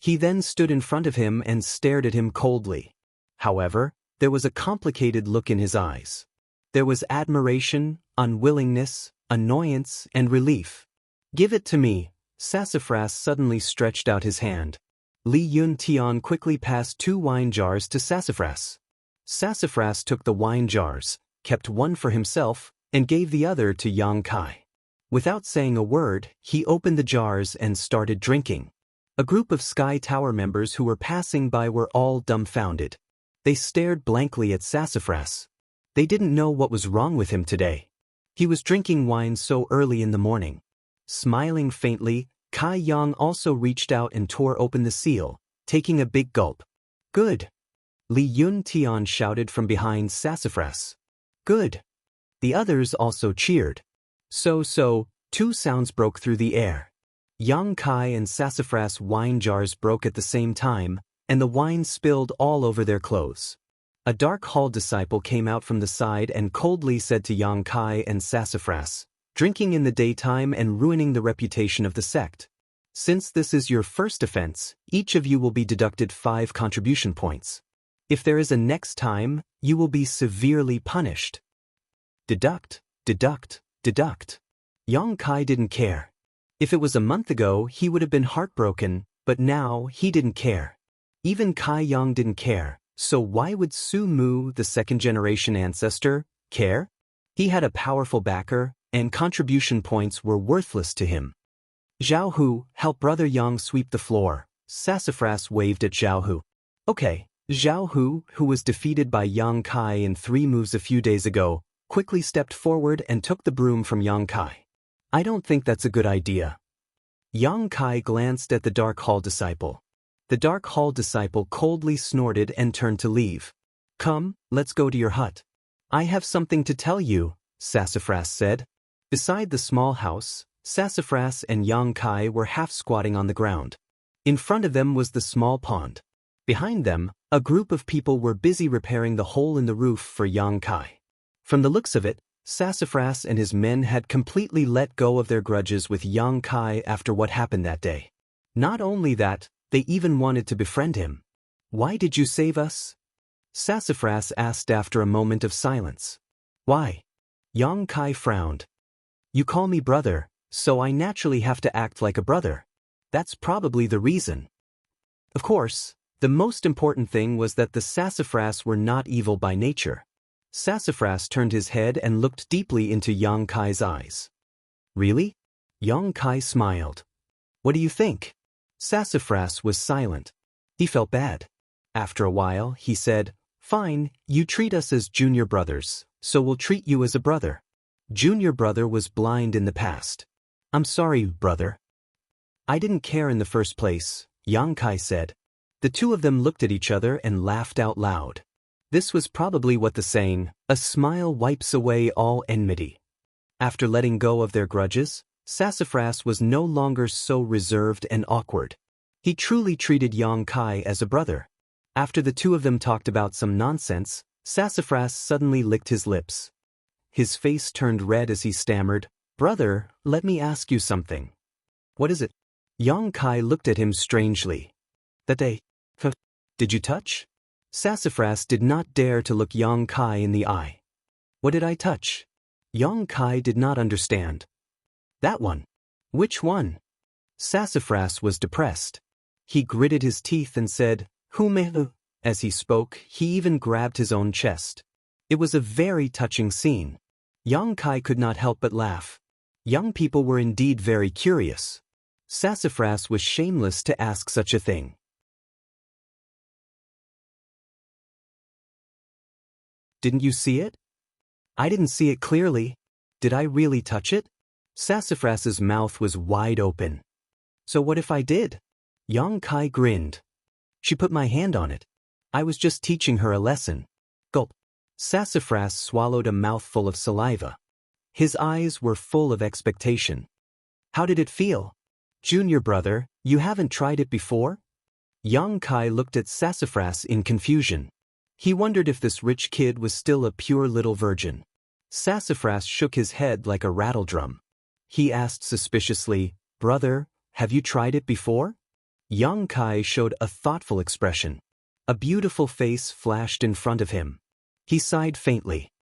He then stood in front of him and stared at him coldly. However, there was a complicated look in his eyes. There was admiration, unwillingness, annoyance, and relief. "Give it to me." Sassafras suddenly stretched out his hand. Li Yuntian quickly passed 2 wine jars to Sassafras. Sassafras took the wine jars, kept one for himself, and gave the other to Yang Kai. Without saying a word, he opened the jars and started drinking. A group of Sky Tower members who were passing by were all dumbfounded. They stared blankly at Sassafras. They didn't know what was wrong with him today. He was drinking wine so early in the morning. Smiling faintly, Kai Yang also reached out and tore open the seal, taking a big gulp. "Good." Li Yuntian shouted from behind Sassafras. "Good." The others also cheered. So, 2 sounds broke through the air. Yang Kai and Sassafras wine jars broke at the same time, and the wine spilled all over their clothes. A dark hall disciple came out from the side and coldly said to Yang Kai and Sassafras, "Drinking in the daytime and ruining the reputation of the sect. Since this is your first offense, each of you will be deducted 5 contribution points. If there is a next time, you will be severely punished." Deduct, deduct, deduct. Yang Kai didn't care. If it was a month ago, he would have been heartbroken, but now he didn't care. Even Kai Yang didn't care, so why would Su Mu, the second-generation ancestor, care? He had a powerful backer, and contribution points were worthless to him. "Jianghu, help Brother Yang sweep the floor." Sassafras waved at Jianghu. "Okay." Jianghu, who was defeated by Yang Kai in 3 moves a few days ago, quickly stepped forward and took the broom from Yang Kai. "I don't think that's a good idea." Yang Kai glanced at the Dark Hall disciple. The Dark Hall disciple coldly snorted and turned to leave. "Come, let's go to your hut." "I have something to tell you," Sassafras said. Beside the small house, Sassafras and Yang Kai were half squatting on the ground. In front of them was the small pond. Behind them, a group of people were busy repairing the hole in the roof for Yang Kai. From the looks of it, Sassafras and his men had completely let go of their grudges with Yang Kai after what happened that day. Not only that, they even wanted to befriend him. "Why did you save us?" Sassafras asked after a moment of silence. "Why?" Yang Kai frowned. "You call me brother, so I naturally have to act like a brother. That's probably the reason." Of course, the most important thing was that the Sassafras were not evil by nature. Sassafras turned his head and looked deeply into Yang Kai's eyes. "Really?" Yang Kai smiled. "What do you think?" Sassafras was silent. He felt bad. After a while, he said, "Fine, you treat us as junior brothers, so we'll treat you as a brother." Junior brother was blind in the past. "I'm sorry, brother." "I didn't care in the first place," Yang Kai said. The 2 of them looked at each other and laughed out loud. This was probably what the saying, "A smile wipes away all enmity." After letting go of their grudges, Sassafras was no longer so reserved and awkward. He truly treated Yang Kai as a brother. After the 2 of them talked about some nonsense, Sassafras suddenly licked his lips. His face turned red as he stammered, "Brother, let me ask you something." "What is it?" Yang Kai looked at him strangely. "That day, did you touch?" Sassafras did not dare to look Yang Kai in the eye. "What did I touch?" Yang Kai did not understand. "That one." "Which one?" Sassafras was depressed. He gritted his teeth and said, "Who may?" As he spoke, he even grabbed his own chest. It was a very touching scene. Yang Kai could not help but laugh. Young people were indeed very curious. Sassafras was shameless to ask such a thing. Didn't you see it? I didn't see it clearly. Did I really touch it? Sassafras's mouth was wide open. So what if I did? Yang Kai grinned. She put my hand on it. I was just teaching her a lesson. Gulp. Sassafras swallowed a mouthful of saliva. His eyes were full of expectation. How did it feel? Junior brother, you haven't tried it before? Yang Kai looked at Sassafras in confusion. He wondered if this rich kid was still a pure little virgin. Sassafras shook his head like a rattledrum. He asked suspiciously, Brother, have you tried it before? Yang Kai showed a thoughtful expression. A beautiful face flashed in front of him. He sighed faintly.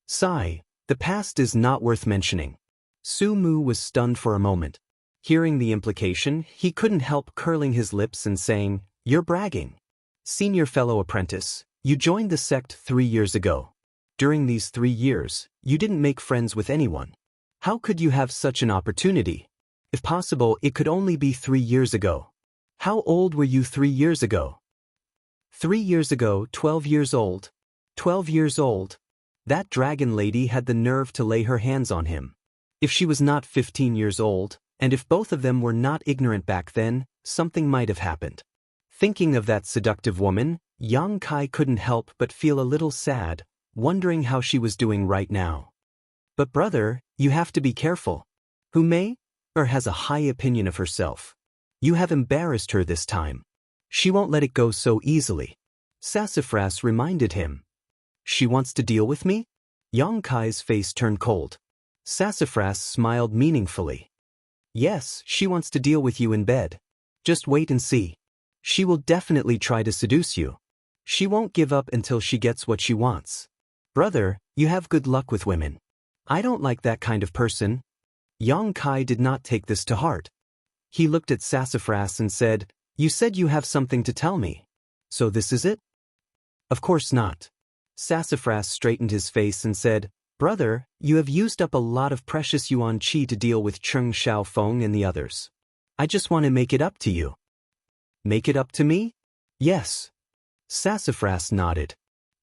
Sigh, the past is not worth mentioning. Su Mu was stunned for a moment. Hearing the implication, he couldn't help curling his lips and saying, You're bragging. Senior fellow apprentice, you joined the sect 3 years ago. During these 3 years, you didn't make friends with anyone. How could you have such an opportunity? If possible, it could only be 3 years ago. How old were you 3 years ago? 3 years ago, 12 years old. 12 years old. That dragon lady had the nerve to lay her hands on him. If she was not 15 years old, and if both of them were not ignorant back then, something might have happened. Thinking of that seductive woman, Yang Kai couldn't help but feel a little sad, wondering how she was doing right now. But brother, you have to be careful. Who may or has a high opinion of herself. You have embarrassed her this time. She won't let it go so easily. Sassafras reminded him. She wants to deal with me? Yang Kai's face turned cold. Sassafras smiled meaningfully. Yes, she wants to deal with you in bed. Just wait and see. She will definitely try to seduce you. She won't give up until she gets what she wants. Brother, you have good luck with women. I don't like that kind of person. Yang Kai did not take this to heart. He looked at Sassafras and said, You said you have something to tell me. So this is it? Of course not. Sassafras straightened his face and said, Brother, you have used up a lot of precious yuan qi to deal with Cheng Xiaofeng and the others. I just want to make it up to you. Make it up to me? Yes. Sassafras nodded.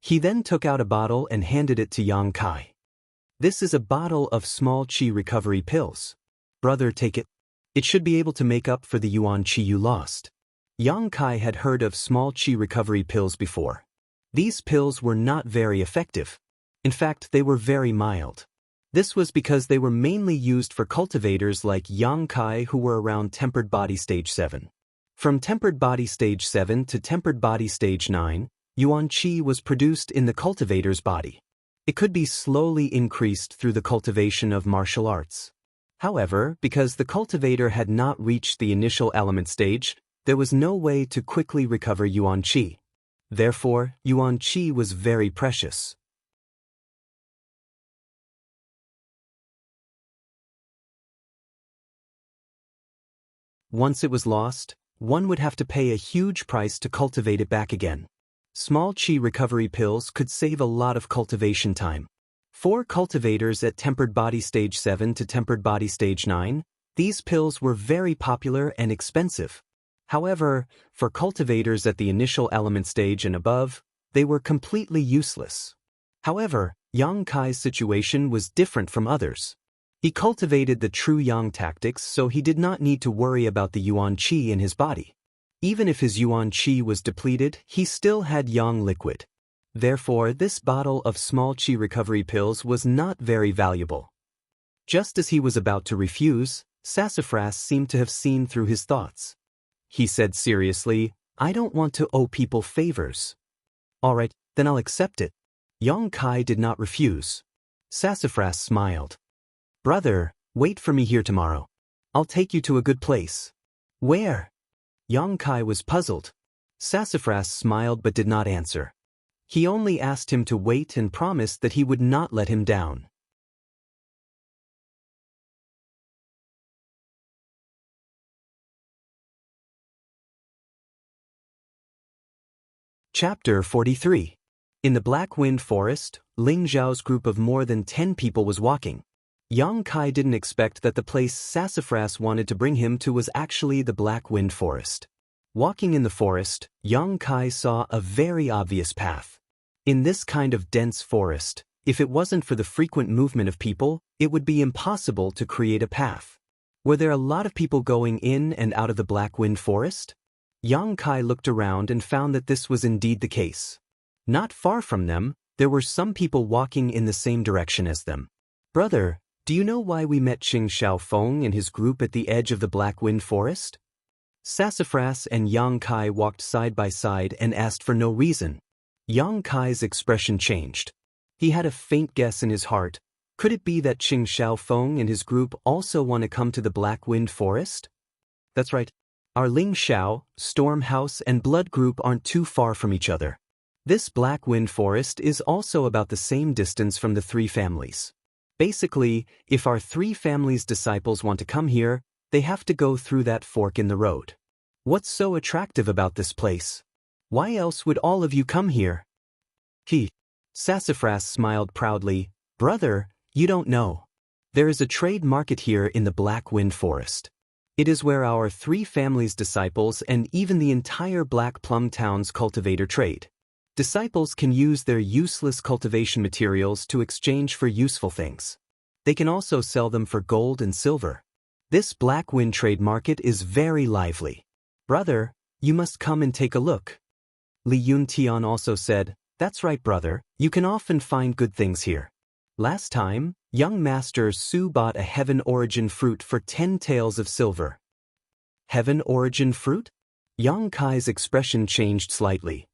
He then took out a bottle and handed it to Yang Kai. This is a bottle of small qi recovery pills. Brother, take it. It should be able to make up for the yuan qi you lost. Yang Kai had heard of small qi recovery pills before. These pills were not very effective. In fact, they were very mild. This was because they were mainly used for cultivators like Yang Kai who were around Tempered Body Stage 7. From Tempered Body Stage 7 to Tempered Body Stage 9, yuan qi was produced in the cultivator's body. It could be slowly increased through the cultivation of martial arts. However, because the cultivator had not reached the initial element stage, there was no way to quickly recover yuan qi. Therefore, yuan qi was very precious. Once it was lost, one would have to pay a huge price to cultivate it back again. Small qi recovery pills could save a lot of cultivation time. For cultivators at Tempered Body Stage 7 to Tempered Body Stage 9, these pills were very popular and expensive. However, for cultivators at the initial element stage and above, they were completely useless. However, Yang Kai's situation was different from others. He cultivated the true yang tactics, so he did not need to worry about the yuan qi in his body. Even if his yuan qi was depleted, he still had yang liquid. Therefore, this bottle of small qi recovery pills was not very valuable. Just as he was about to refuse, Sassafras seemed to have seen through his thoughts. He said seriously, I don't want to owe people favors. All right, then I'll accept it. Yang Kai did not refuse. Sassafras smiled. Brother, wait for me here tomorrow. I'll take you to a good place. Where? Yang Kai was puzzled. Sassafras smiled but did not answer. He only asked him to wait and promised that he would not let him down. Chapter 43. In the Black Wind Forest, Ling Zhao's group of more than 10 people was walking. Yang Kai didn't expect that the place Sassafras wanted to bring him to was actually the Black Wind Forest. Walking in the forest, Yang Kai saw a very obvious path. In this kind of dense forest, if it wasn't for the frequent movement of people, it would be impossible to create a path. Were there a lot of people going in and out of the Black Wind Forest? Yang Kai looked around and found that this was indeed the case. Not far from them, there were some people walking in the same direction as them. "Brother, do you know why we met Qing Xiaofeng and his group at the edge of the Black Wind Forest?" Sassafras and Yang Kai walked side by side and asked for no reason. Yang Kai's expression changed. He had a faint guess in his heart. Could it be that Qing Xiaofeng and his group also want to come to the Black Wind Forest? That's right. Our Ling Xiao, Storm House and Blood group aren't too far from each other. This Black Wind Forest is also about the same distance from the three families. Basically, if our three families' disciples want to come here, they have to go through that fork in the road. What's so attractive about this place? Why else would all of you come here? Sassafras smiled proudly. "Brother, you don't know. There is a trade market here in the Black Wind Forest. It is where our three families' disciples and even the entire Black Plum Town's cultivator trade. Disciples can use their useless cultivation materials to exchange for useful things. They can also sell them for gold and silver. This Black Wind trade market is very lively. Brother, you must come and take a look." Li Yuntian also said, "That's right, brother, you can often find good things here. Last time, young Master Su bought a Heaven Origin fruit for 10 taels of silver." Heaven Origin fruit? Yang Kai's expression changed slightly.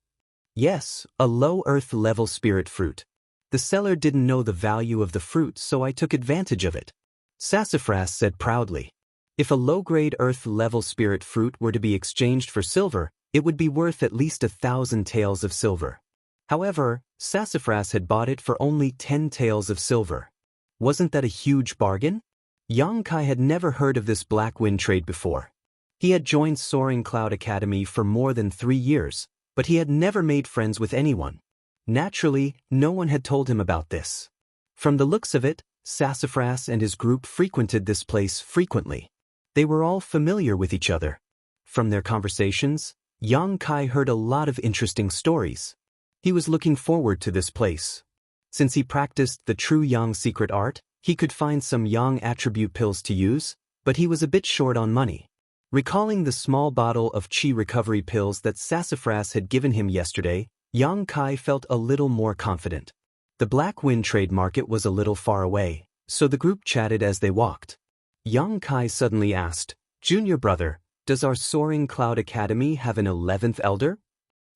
"Yes, a low earth level spirit fruit. The seller didn't know the value of the fruit, so I took advantage of it," Sassafras said proudly. If a low-grade earth level spirit fruit were to be exchanged for silver, it would be worth at least 1,000 taels of silver. However, Sassafras had bought it for only 10 taels of silver. Wasn't that a huge bargain? Yang Kai had never heard of this Black Wind trade before. He had joined Soaring Cloud Academy for more than 3 years, but he had never made friends with anyone. Naturally, no one had told him about this. From the looks of it, Sassafras and his group frequented this place frequently. They were all familiar with each other. From their conversations, Yang Kai heard a lot of interesting stories. He was looking forward to this place. Since he practiced the true Yang secret art, he could find some Yang attribute pills to use, but he was a bit short on money. Recalling the small bottle of Qi recovery pills that Sassafras had given him yesterday, Yang Kai felt a little more confident. The Black Wind trade market was a little far away, so the group chatted as they walked. Yang Kai suddenly asked, "Junior brother, does our Soaring Cloud Academy have an 11th elder?"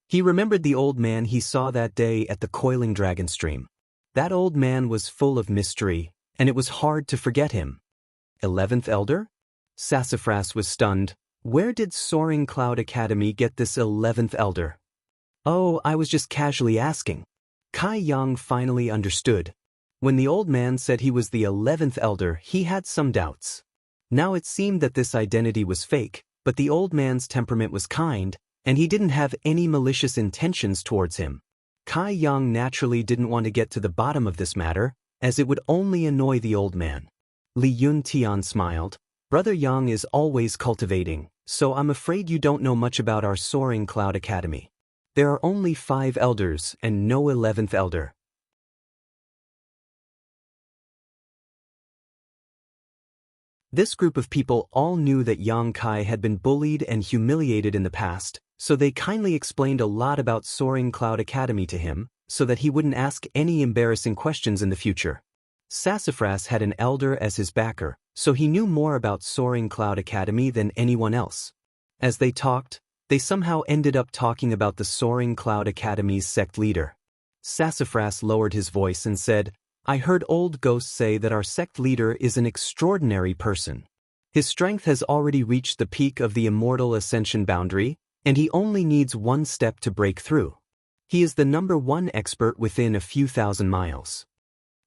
He remembered the old man he saw that day at the Coiling Dragon Stream. That old man was full of mystery, and it was hard to forget him. 11th elder? Sassafras was stunned. Where did Soaring Cloud Academy get this 11th elder? "Oh, I was just casually asking." Kai Yang finally understood. When the old man said he was the 11th elder, he had some doubts. Now it seemed that this identity was fake, but the old man's temperament was kind, and he didn't have any malicious intentions towards him. Kai Yang naturally didn't want to get to the bottom of this matter, as it would only annoy the old man. Li Yuntian smiled. "Brother Yang is always cultivating, so I'm afraid you don't know much about our Soaring Cloud Academy. There are only 5 elders and no 11th elder." This group of people all knew that Yang Kai had been bullied and humiliated in the past, so they kindly explained a lot about Soaring Cloud Academy to him, so that he wouldn't ask any embarrassing questions in the future. Sassafras had an elder as his backer, so he knew more about Soaring Cloud Academy than anyone else. As they talked, they somehow ended up talking about the Soaring Cloud Academy's sect leader. Sassafras lowered his voice and said, "I heard old ghosts say that our sect leader is an extraordinary person. His strength has already reached the peak of the Immortal Ascension boundary, and he only needs one step to break through. He is the #1 expert within a few thousand miles."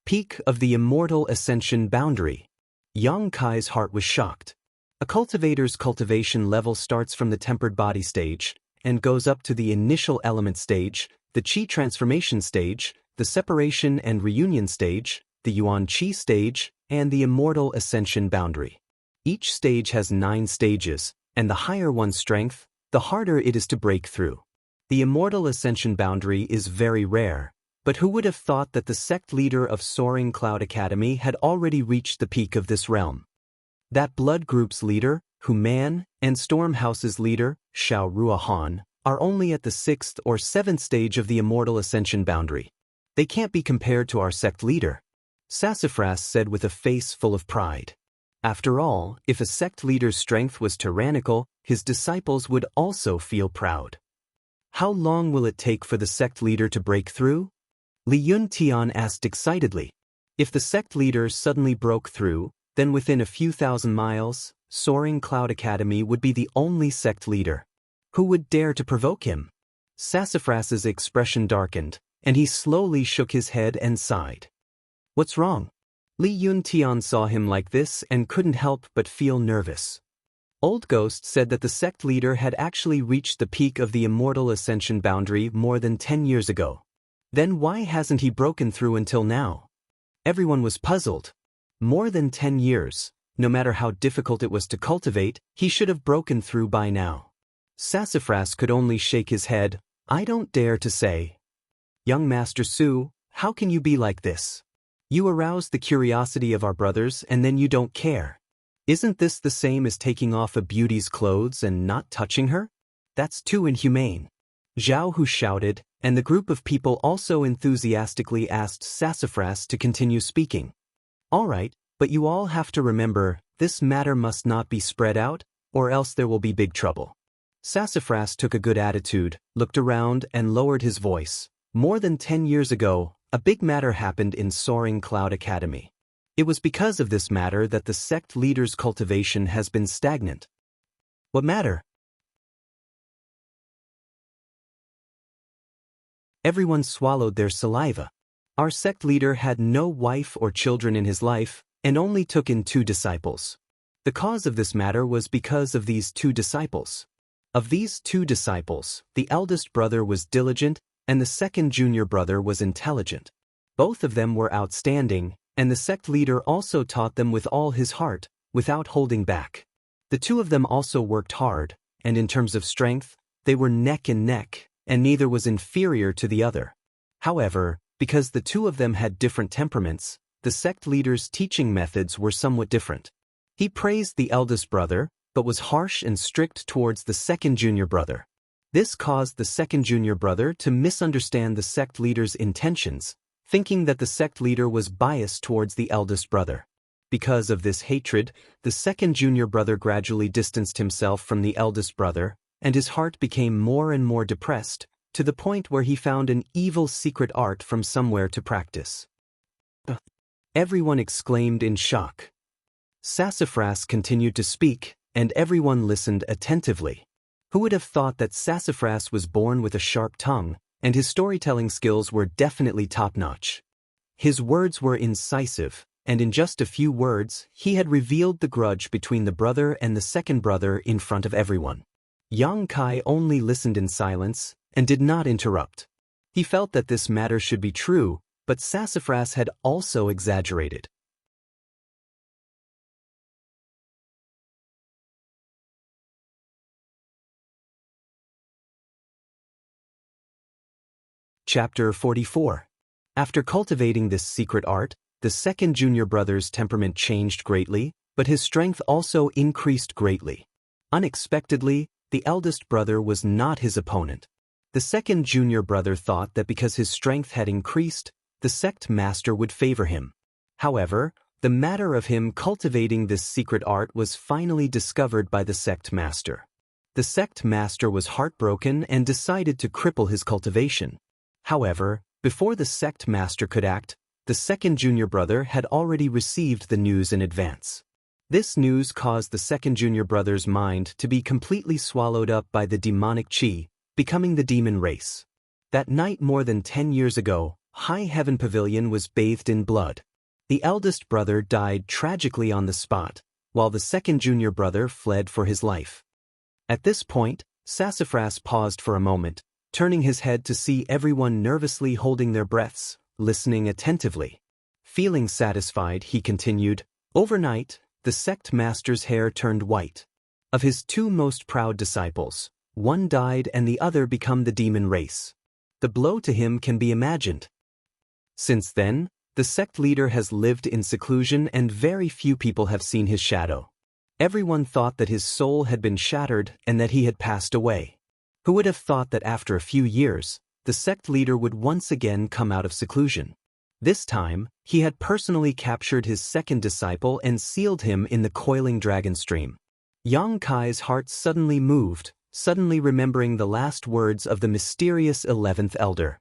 Peak of the Immortal Ascension boundary. Yang Kai's heart was shocked. A cultivator's cultivation level starts from the tempered body stage and goes up to the initial element stage, the Qi transformation stage, the separation and reunion stage, the Yuan Qi stage, and the Immortal ascension boundary. Each stage has 9 stages, and the higher one's strength, the harder it is to break through. The Immortal ascension boundary is very rare, but who would have thought that the sect leader of Soaring Cloud Academy had already reached the peak of this realm? That Blood Group's leader, Hu Man, and Storm House's leader, Xiao Ruohan, are only at the 6th or 7th stage of the Immortal ascension boundary. They can't be compared to our sect leader, Sassafras said with a face full of pride. After all, if a sect leader's strength was tyrannical, his disciples would also feel proud. How long will it take for the sect leader to break through? Li Yuntian asked excitedly. If the sect leader suddenly broke through, then within a few thousand miles, Soaring Cloud Academy would be the only sect leader. Who would dare to provoke him? Sassafras's expression darkened, and he slowly shook his head and sighed. What's wrong? Li Yuntian saw him like this and couldn't help but feel nervous. Old Ghost said that the sect leader had actually reached the peak of the Immortal ascension boundary more than 10 years ago. Then why hasn't he broken through until now? Everyone was puzzled. More than 10 years, no matter how difficult it was to cultivate, he should have broken through by now. Sassafras could only shake his head. I don't dare to say. Young Master Su, how can you be like this? You arouse the curiosity of our brothers and then you don't care. Isn't this the same as taking off a beauty's clothes and not touching her? That's too inhumane. Jianghu shouted, and the group of people also enthusiastically asked Sassafras to continue speaking. All right, but you all have to remember, this matter must not be spread out, or else there will be big trouble. Sassafras took a good attitude, looked around and lowered his voice. More than 10 years ago, a big matter happened in Soaring Cloud Academy. It was because of this matter that the sect leader's cultivation has been stagnant. What matter? Everyone swallowed their saliva. Our sect leader had no wife or children in his life, and only took in 2 disciples. The cause of this matter was because of these 2 disciples. Of these 2 disciples, the eldest brother was diligent, and the second junior brother was intelligent. Both of them were outstanding, and the sect leader also taught them with all his heart, without holding back. The 2 of them also worked hard, and in terms of strength, they were neck and neck, and neither was inferior to the other. However, because the 2 of them had different temperaments, the sect leader's teaching methods were somewhat different. He praised the eldest brother, but was harsh and strict towards the second junior brother. This caused the second junior brother to misunderstand the sect leader's intentions, thinking that the sect leader was biased towards the eldest brother. Because of this hatred, the second junior brother gradually distanced himself from the eldest brother, and his heart became more and more depressed, to the point where he found an evil secret art from somewhere to practice. Everyone exclaimed in shock. Sassafras continued to speak, and everyone listened attentively. Who would have thought that Sassafras was born with a sharp tongue, and his storytelling skills were definitely top-notch. His words were incisive, and in just a few words, he had revealed the grudge between the brother and the second brother in front of everyone. Yang Kai only listened in silence, and did not interrupt. He felt that this matter should be true, but Sassafras had also exaggerated. Chapter 44. After cultivating this secret art, the second junior brother's temperament changed greatly, but his strength also increased greatly. Unexpectedly, the eldest brother was not his opponent. The second junior brother thought that because his strength had increased, the sect master would favor him. However, the matter of him cultivating this secret art was finally discovered by the sect master. The sect master was heartbroken and decided to cripple his cultivation. However, before the sect master could act, the second junior brother had already received the news in advance. This news caused the second junior brother's mind to be completely swallowed up by the demonic qi, becoming the demon race. That night more than 10 years ago, High Heaven Pavilion was bathed in blood. The eldest brother died tragically on the spot, while the second junior brother fled for his life. At this point, Sassafras paused for a moment, turning his head to see everyone nervously holding their breaths, listening attentively. Feeling satisfied, he continued, "Overnight, the sect master's hair turned white. Of his two most proud disciples, one died and the other became the demon race. The blow to him can be imagined. Since then, the sect leader has lived in seclusion and very few people have seen his shadow. Everyone thought that his soul had been shattered and that he had passed away. Who would have thought that after a few years, the sect leader would once again come out of seclusion? This time, he had personally captured his second disciple and sealed him in the coiling dragon stream." Yang Kai's heart suddenly moved, suddenly remembering the last words of the mysterious 11th elder.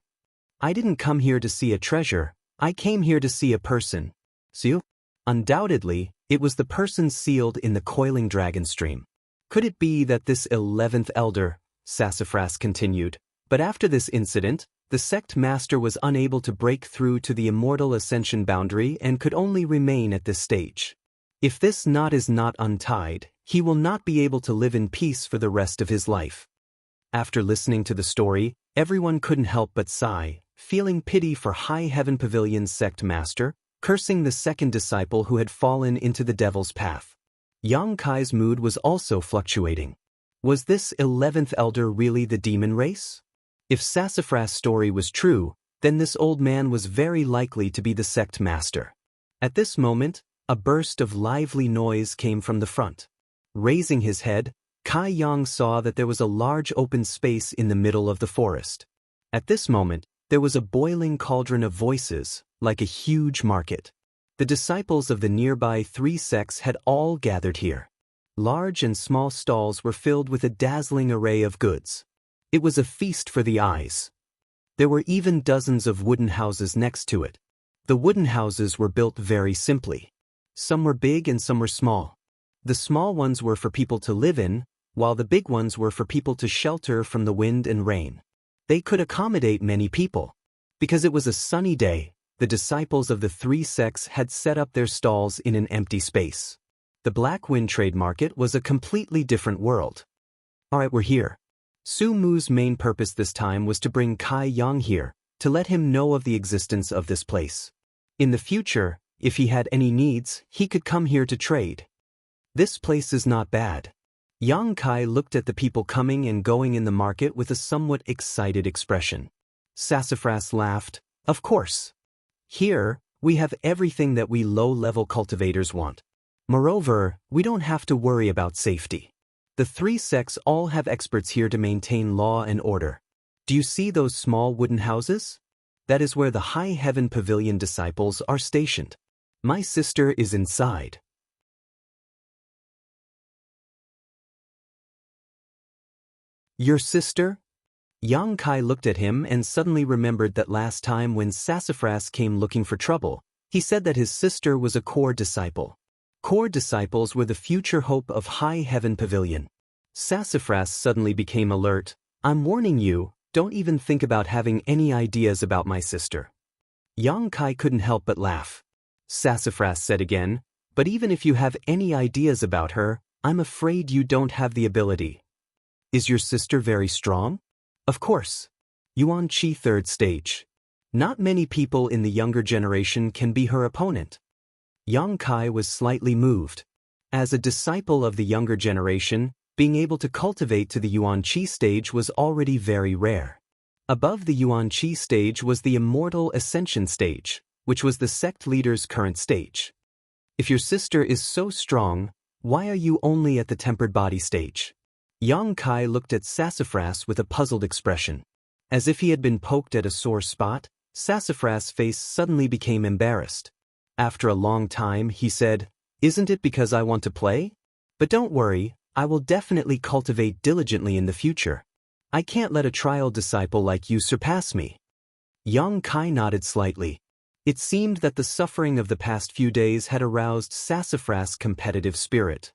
"I didn't come here to see a treasure, I came here to see a person." Seal? Undoubtedly, it was the person sealed in the coiling dragon stream. Could it be that this 11th elder, Sassafras continued, but after this incident, the sect master was unable to break through to the immortal ascension boundary and could only remain at this stage. If this knot is not untied, he will not be able to live in peace for the rest of his life. After listening to the story, everyone couldn't help but sigh, feeling pity for High Heaven Pavilion's sect master, cursing the second disciple who had fallen into the devil's path. Yang Kai's mood was also fluctuating. Was this 11th elder really the demon race? If Sassafras' story was true, then this old man was very likely to be the sect master. At this moment, a burst of lively noise came from the front. Raising his head, Kai Yang saw that there was a large open space in the middle of the forest. At this moment, there was a boiling cauldron of voices, like a huge market. The disciples of the nearby three sects had all gathered here. Large and small stalls were filled with a dazzling array of goods. It was a feast for the eyes. There were even dozens of wooden houses next to it. The wooden houses were built very simply. Some were big and some were small. The small ones were for people to live in, while the big ones were for people to shelter from the wind and rain. They could accommodate many people. Because it was a sunny day, the disciples of the three sects had set up their stalls in an empty space. The Black Wind Trade Market was a completely different world. Alright, we're here. Su Mu's main purpose this time was to bring Kai Yang here, to let him know of the existence of this place. In the future, if he had any needs, he could come here to trade. This place is not bad. Yang Kai looked at the people coming and going in the market with a somewhat excited expression. Sassafras laughed, "Of course. Here, we have everything that we low-level cultivators want. Moreover, we don't have to worry about safety. The three sects all have experts here to maintain law and order. Do you see those small wooden houses? That is where the High Heaven Pavilion disciples are stationed. My sister is inside." "Your sister?" Yang Kai looked at him and suddenly remembered that last time when Sassafras came looking for trouble, he said that his sister was a core disciple. Core disciples were the future hope of High Heaven Pavilion. Sassafras suddenly became alert. "I'm warning you, don't even think about having any ideas about my sister." Yang Kai couldn't help but laugh. Sassafras said again, "But even if you have any ideas about her, I'm afraid you don't have the ability." "Is your sister very strong?" "Of course. Yuan Qi 3rd stage. Not many people in the younger generation can be her opponent." Yang Kai was slightly moved. As a disciple of the younger generation, being able to cultivate to the Yuan Qi stage was already very rare. Above the Yuan Qi stage was the Immortal Ascension stage, which was the sect leader's current stage. "If your sister is so strong, why are you only at the tempered body stage?" Yang Kai looked at Sassafras with a puzzled expression. As if he had been poked at a sore spot, Sassafras' face suddenly became embarrassed. After a long time, he said, "Isn't it because I want to play? But don't worry, I will definitely cultivate diligently in the future. I can't let a trial disciple like you surpass me." Yang Kai nodded slightly. It seemed that the suffering of the past few days had aroused Sassafras' competitive spirit.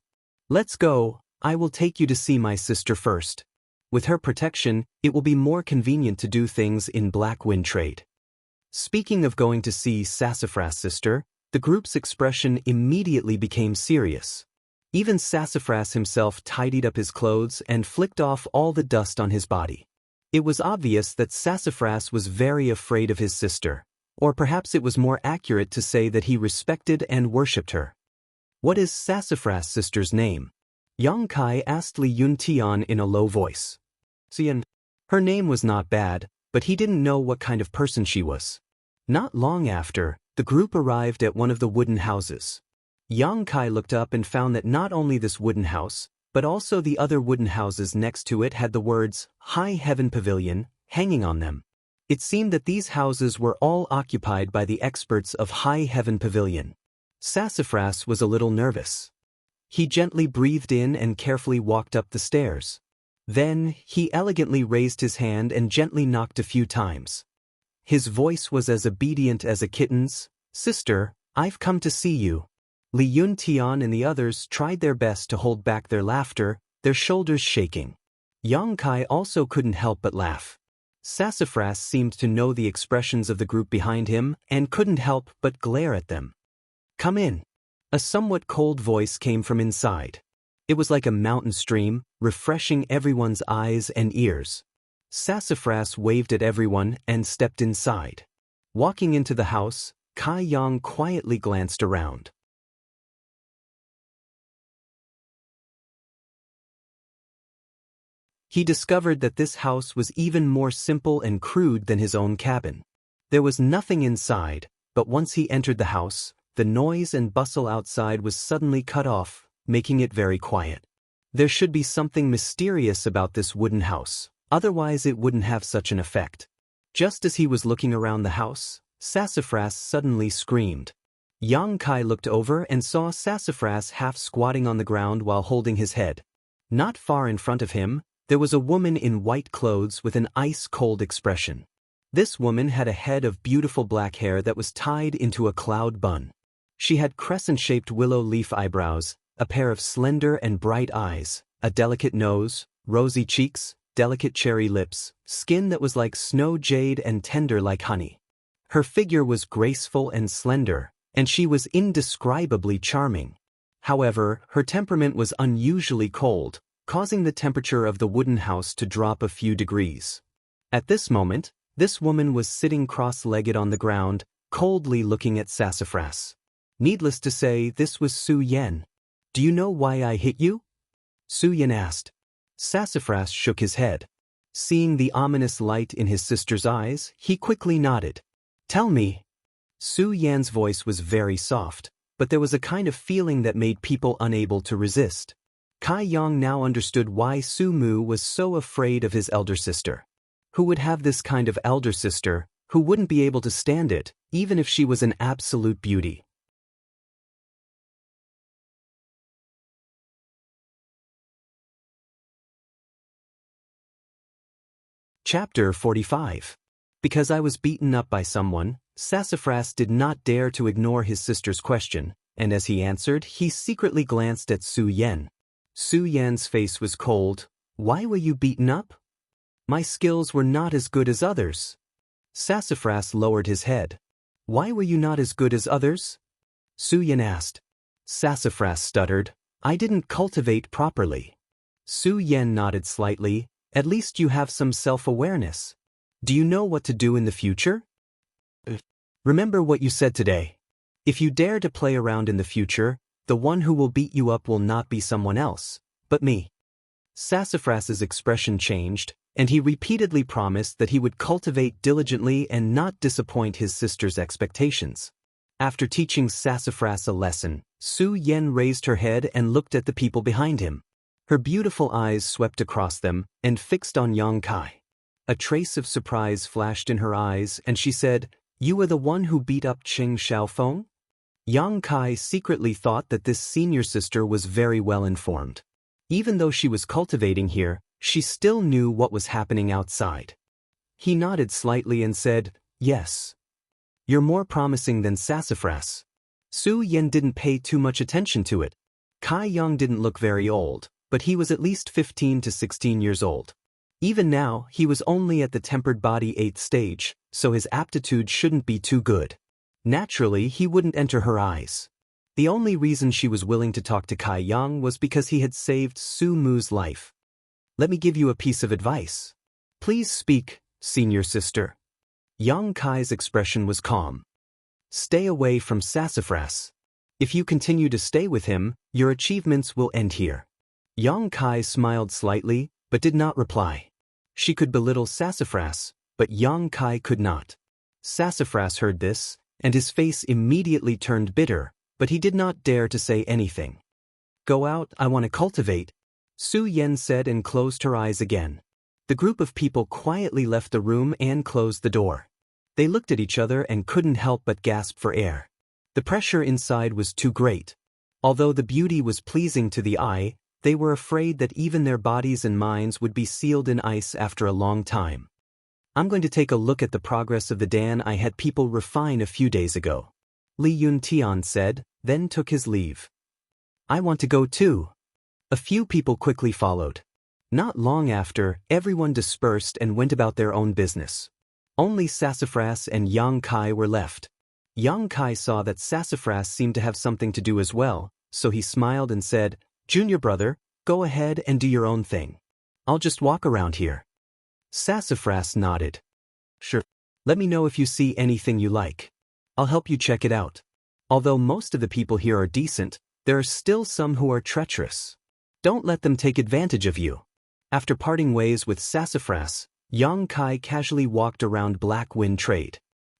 "Let's go. I will take you to see my sister first. With her protection, it will be more convenient to do things in Black Wind Trade." Speaking of going to see Sassafras' sister, the group's expression immediately became serious. Even Sassafras himself tidied up his clothes and flicked off all the dust on his body. It was obvious that Sassafras was very afraid of his sister, or perhaps it was more accurate to say that he respected and worshipped her. "What is Sassafras' sister's name?" Yang Kai asked Li Yuntian in a low voice. Xian. Her name was not bad, but he didn't know what kind of person she was. Not long after, the group arrived at one of the wooden houses. Yang Kai looked up and found that not only this wooden house, but also the other wooden houses next to it had the words, High Heaven Pavilion, hanging on them. It seemed that these houses were all occupied by the experts of High Heaven Pavilion. Sassafras was a little nervous. He gently breathed in and carefully walked up the stairs. Then, he elegantly raised his hand and gently knocked a few times. His voice was as obedient as a kitten's. "Sister, I've come to see you." Li Yuntian and the others tried their best to hold back their laughter, their shoulders shaking. Yang Kai also couldn't help but laugh. Sassafras seemed to know the expressions of the group behind him and couldn't help but glare at them. "Come in." A somewhat cold voice came from inside. It was like a mountain stream, refreshing everyone's eyes and ears. Sassafras waved at everyone and stepped inside. Walking into the house, Kai Yang quietly glanced around. He discovered that this house was even more simple and crude than his own cabin. There was nothing inside, but once he entered the house, the noise and bustle outside was suddenly cut off, making it very quiet. There should be something mysterious about this wooden house, otherwise it wouldn't have such an effect. Just as he was looking around the house, Sassafras suddenly screamed. Yang Kai looked over and saw Sassafras half squatting on the ground while holding his head. Not far in front of him, there was a woman in white clothes with an ice-cold expression. This woman had a head of beautiful black hair that was tied into a cloud bun. She had crescent-shaped willow leaf eyebrows, a pair of slender and bright eyes, a delicate nose, rosy cheeks, delicate cherry lips, skin that was like snow jade and tender like honey. Her figure was graceful and slender, and she was indescribably charming. However, her temperament was unusually cold, causing the temperature of the wooden house to drop a few degrees. At this moment, this woman was sitting cross-legged on the ground, coldly looking at Sassafras. Needless to say, this was Su Yan. "Do you know why I hit you?" Su Yan asked. Sassafras shook his head. Seeing the ominous light in his sister's eyes, he quickly nodded. "Tell me." Su Yan's voice was very soft, but there was a kind of feeling that made people unable to resist. Kai Yang now understood why Su Mu was so afraid of his elder sister. Who would have this kind of elder sister, who wouldn't be able to stand it, even if she was an absolute beauty? Chapter 45. Because I was beaten up by someone, Sassafras did not dare to ignore his sister's question, and as he answered, he secretly glanced at Su Yan. Su Yan's face was cold. "Why were you beaten up?" "My skills were not as good as others." Sassafras lowered his head. "Why were you not as good as others?" Su Yan asked. Sassafras stuttered. "I didn't cultivate properly." Su Yan nodded slightly. "At least you have some self-awareness. Do you know what to do in the future?" "Remember what you said today. If you dare to play around in the future, the one who will beat you up will not be someone else, but me." Sassafras's expression changed, and he repeatedly promised that he would cultivate diligently and not disappoint his sister's expectations. After teaching Sassafras a lesson, Su Yan raised her head and looked at the people behind him. Her beautiful eyes swept across them and fixed on Yang Kai. A trace of surprise flashed in her eyes, and she said, "You are the one who beat up Ching Xiaofeng?" Yang Kai secretly thought that this senior sister was very well informed. Even though she was cultivating here, she still knew what was happening outside. He nodded slightly and said, "Yes. You're more promising than Sassafras." Su Yan didn't pay too much attention to it. Kai Yang didn't look very old, but he was at least 15 to 16 years old. Even now, he was only at the tempered body 8th stage, so his aptitude shouldn't be too good. Naturally, he wouldn't enter her eyes. The only reason she was willing to talk to Kai Yang was because he had saved Su Mu's life. "Let me give you a piece of advice. Please speak, senior sister. Yang Kai's expression was calm. Stay away from Sassafras. If you continue to stay with him, your achievements will end here. Yang Kai smiled slightly, but did not reply. She could belittle Sassafras, but Yang Kai could not. Sassafras heard this, and his face immediately turned bitter, but he did not dare to say anything. Go out, I want to cultivate, Su Yen said and closed her eyes again. The group of people quietly left the room and closed the door. They looked at each other and couldn't help but gasp for air. The pressure inside was too great. Although the beauty was pleasing to the eye, they were afraid that even their bodies and minds would be sealed in ice after a long time. I'm going to take a look at the progress of the Dan I had people refine a few days ago, Li Yuntian said, then took his leave. I want to go too. A few people quickly followed. Not long after, everyone dispersed and went about their own business. Only Sassafras and Yang Kai were left. Yang Kai saw that Sassafras seemed to have something to do as well, so he smiled and said, Junior brother, go ahead and do your own thing. I'll just walk around here. Sassafras nodded. Sure. Let me know if you see anything you like. I'll help you check it out. Although most of the people here are decent, there are still some who are treacherous. Don't let them take advantage of you. After parting ways with Sassafras, Yang Kai casually walked around Black Wind Trade.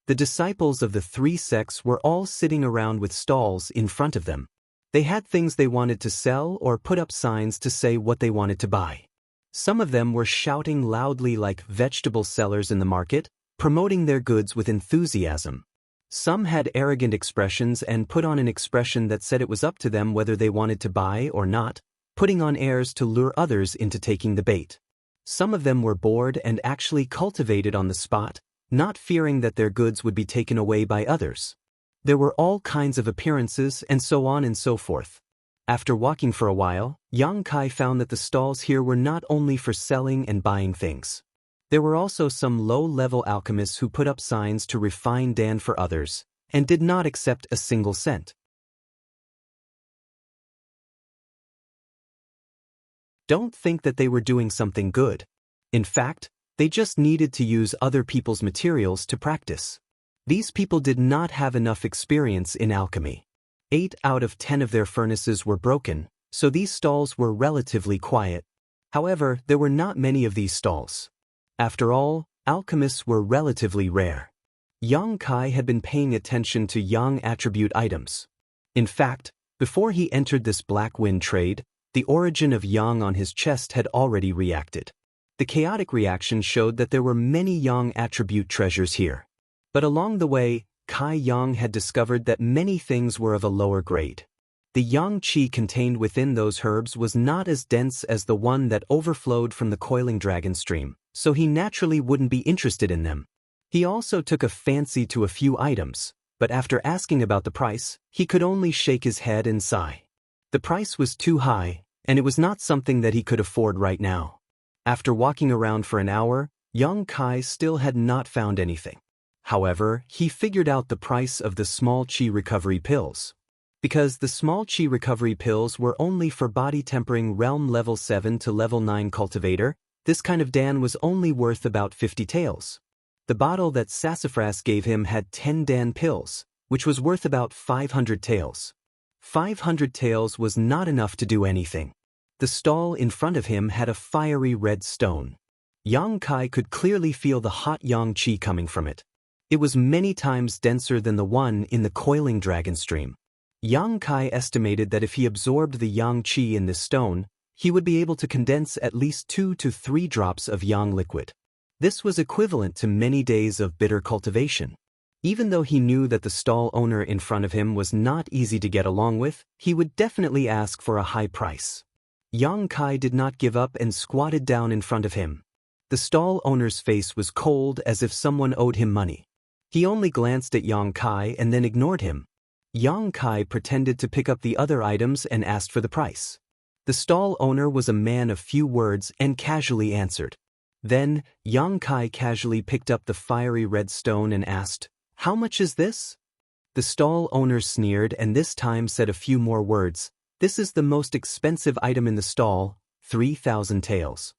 The disciples of the three sects were all sitting around with stalls in front of them. They had things they wanted to sell or put up signs to say what they wanted to buy. Some of them were shouting loudly like vegetable sellers in the market, promoting their goods with enthusiasm. Some had arrogant expressions and put on an expression that said it was up to them whether they wanted to buy or not, putting on airs to lure others into taking the bait. Some of them were bored and actually cultivated on the spot, not fearing that their goods would be taken away by others. There were all kinds of appearances and so on and so forth. After walking for a while, Yang Kai found that the stalls here were not only for selling and buying things. There were also some low-level alchemists who put up signs to refine Dan for others, and did not accept a single cent. Don't think that they were doing something good. In fact, they just needed to use other people's materials to practice. These people did not have enough experience in alchemy. 8 out of 10 of their furnaces were broken, so these stalls were relatively quiet. However, there were not many of these stalls. After all, alchemists were relatively rare. Yang Kai had been paying attention to Yang attribute items. In fact, before he entered this Black Wind Trade, the origin of Yang on his chest had already reacted. The chaotic reaction showed that there were many Yang attribute treasures here. But along the way, Kai Yang had discovered that many things were of a lower grade. The Yang Qi contained within those herbs was not as dense as the one that overflowed from the coiling dragon stream, so he naturally wouldn't be interested in them. He also took a fancy to a few items, but after asking about the price, he could only shake his head and sigh. The price was too high, and it was not something that he could afford right now. After walking around for an hour, Yang Kai still had not found anything. However, he figured out the price of the small Qi recovery pills. Because the small Qi recovery pills were only for body tempering realm level 7 to level 9 cultivator, this kind of Dan was only worth about 50 taels. The bottle that Sassafras gave him had 10 Dan pills, which was worth about 500 taels. 500 taels was not enough to do anything. The stall in front of him had a fiery red stone. Yang Kai could clearly feel the hot Yang Qi coming from it. It was many times denser than the one in the coiling dragon stream. Yang Kai estimated that if he absorbed the Yang Qi in this stone, he would be able to condense at least 2 to 3 drops of Yang liquid. This was equivalent to many days of bitter cultivation. Even though he knew that the stall owner in front of him was not easy to get along with, he would definitely ask for a high price. Yang Kai did not give up and squatted down in front of him. The stall owner's face was cold as if someone owed him money. He only glanced at Yang Kai and then ignored him. Yang Kai pretended to pick up the other items and asked for the price. The stall owner was a man of few words and casually answered. Then, Yang Kai casually picked up the fiery red stone and asked, "How much is this?" The stall owner sneered and this time said a few more words. "This is the most expensive item in the stall, 3,000 taels."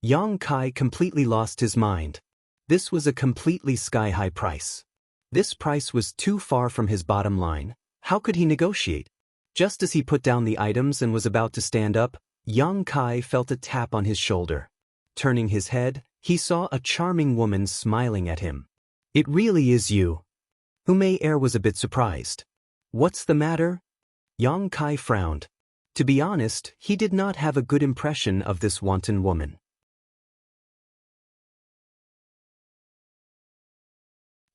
Yang Kai completely lost his mind. This was a completely sky-high price. This price was too far from his bottom line. How could he negotiate? Just as he put down the items and was about to stand up, Yang Kai felt a tap on his shoulder. Turning his head, he saw a charming woman smiling at him. "It really is you." Hu Mei was a bit surprised. "What's the matter?" Yang Kai frowned. To be honest, he did not have a good impression of this wanton woman.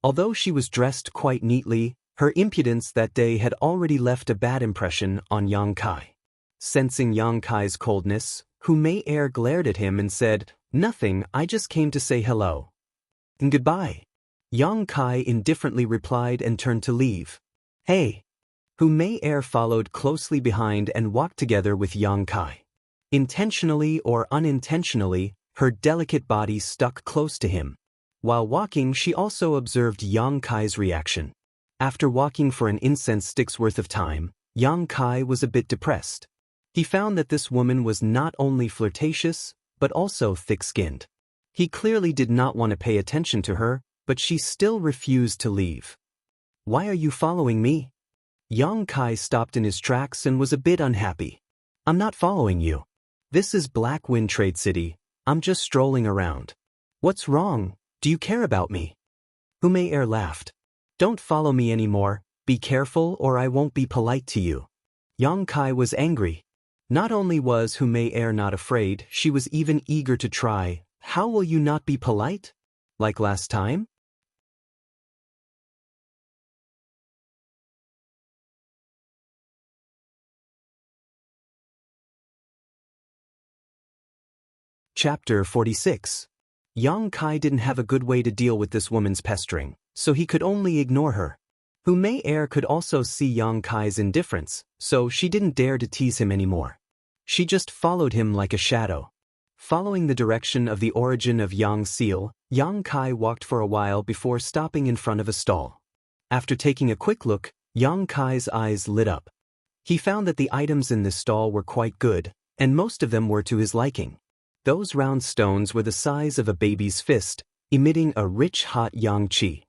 Although she was dressed quite neatly, her impudence that day had already left a bad impression on Yang Kai. Sensing Yang Kai's coldness, Hu Mei glared at him and said, "Nothing, I just came to say hello." "And goodbye." Yang Kai indifferently replied and turned to leave. "Hey." Hu Mei followed closely behind and walked together with Yang Kai. Intentionally or unintentionally, her delicate body stuck close to him. While walking, she also observed Yang Kai's reaction. After walking for an incense stick's worth of time, Yang Kai was a bit depressed. He found that this woman was not only flirtatious, but also thick-skinned. He clearly did not want to pay attention to her, but she still refused to leave. "Why are you following me?" Yang Kai stopped in his tracks and was a bit unhappy. "I'm not following you. This is Black Wind Trade City. I'm just strolling around." "What's wrong? Do you care about me?" Hu Mei laughed. "Don't follow me anymore. Be careful or I won't be polite to you." Yang Kai was angry. Not only was Hu Mei not afraid, she was even eager to try. "How will you not be polite? Like last time?" Chapter 46. Yang Kai didn't have a good way to deal with this woman's pestering, so he could only ignore her. Hu Mei could also see Yang Kai's indifference, so she didn't dare to tease him anymore. She just followed him like a shadow. Following the direction of the origin of Yang seal, Yang Kai walked for a while before stopping in front of a stall. After taking a quick look, Yang Kai's eyes lit up. He found that the items in this stall were quite good, and most of them were to his liking. Those round stones were the size of a baby's fist, emitting a rich hot yang qi.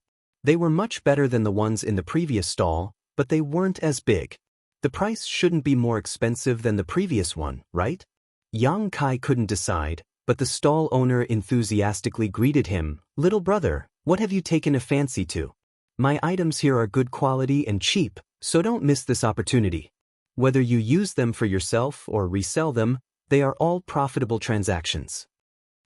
They were much better than the ones in the previous stall, but they weren't as big. The price shouldn't be more expensive than the previous one, right? Yang Kai couldn't decide, but the stall owner enthusiastically greeted him. "Little brother, what have you taken a fancy to? My items here are good quality and cheap, so don't miss this opportunity. Whether you use them for yourself or resell them, they are all profitable transactions."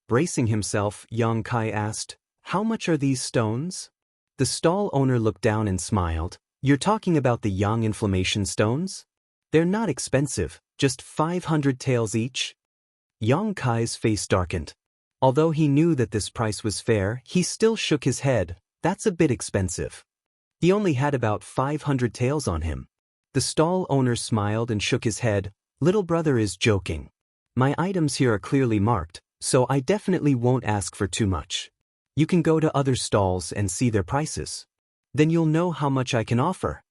Bracing himself, Yang Kai asked, "How much are these stones?" The stall owner looked down and smiled. "You're talking about the yang inflammation stones? They're not expensive, just 500 taels each." Yang Kai's face darkened. Although he knew that this price was fair, he still shook his head. "That's a bit expensive." He only had about 500 taels on him. The stall owner smiled and shook his head. "Little brother is joking. My items here are clearly marked, so I definitely won't ask for too much. You can go to other stalls and see their prices. Then you'll know how much I can offer."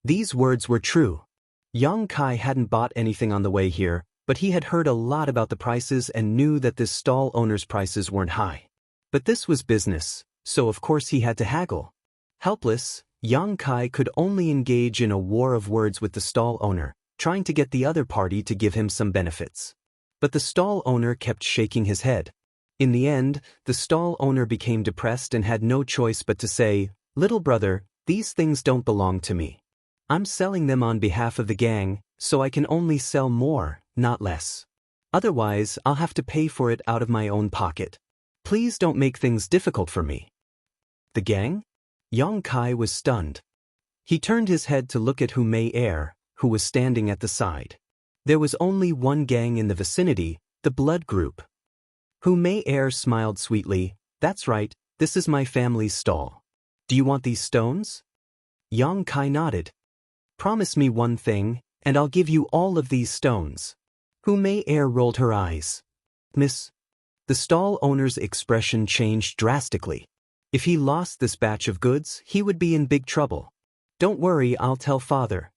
These words were true. Yang Kai hadn't bought anything on the way here, but he had heard a lot about the prices and knew that this stall owner's prices weren't high. But this was business, so of course he had to haggle. Helpless, Yang Kai could only engage in a war of words with the stall owner, trying to get the other party to give him some benefits. But the stall owner kept shaking his head. In the end, the stall owner became depressed and had no choice but to say, "Little brother, these things don't belong to me. I'm selling them on behalf of the gang, so I can only sell more, not less. Otherwise, I'll have to pay for it out of my own pocket. Please don't make things difficult for me." The gang? Yang Kai was stunned. He turned his head to look at Hu Mei who was standing at the side. There was only one gang in the vicinity, the blood group. Hu Mei smiled sweetly. "That's right, this is my family's stall. Do you want these stones?" Yang Kai nodded. "Promise me one thing, and I'll give you all of these stones." Hu Mei rolled her eyes. "Miss?" The stall owner's expression changed drastically. If he lost this batch of goods, he would be in big trouble. "Don't worry, I'll tell father."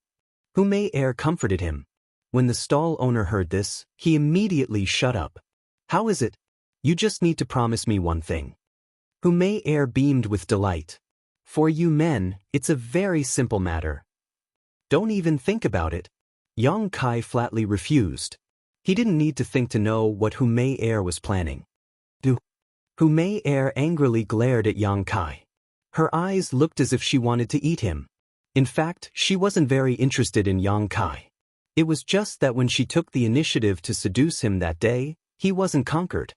Hu Mei comforted him. When the stall owner heard this, he immediately shut up. "How is it? You just need to promise me one thing. Hu Mei Er beamed with delight. For you men, it's a very simple matter. Don't even think about it. Yang Kai flatly refused. He didn't need to think to know what Hu Mei Er was planning. Hu Mei Er angrily glared at Yang Kai. Her eyes looked as if she wanted to eat him. In fact, she wasn't very interested in Yang Kai. It was just that when she took the initiative to seduce him that day, he wasn't conquered.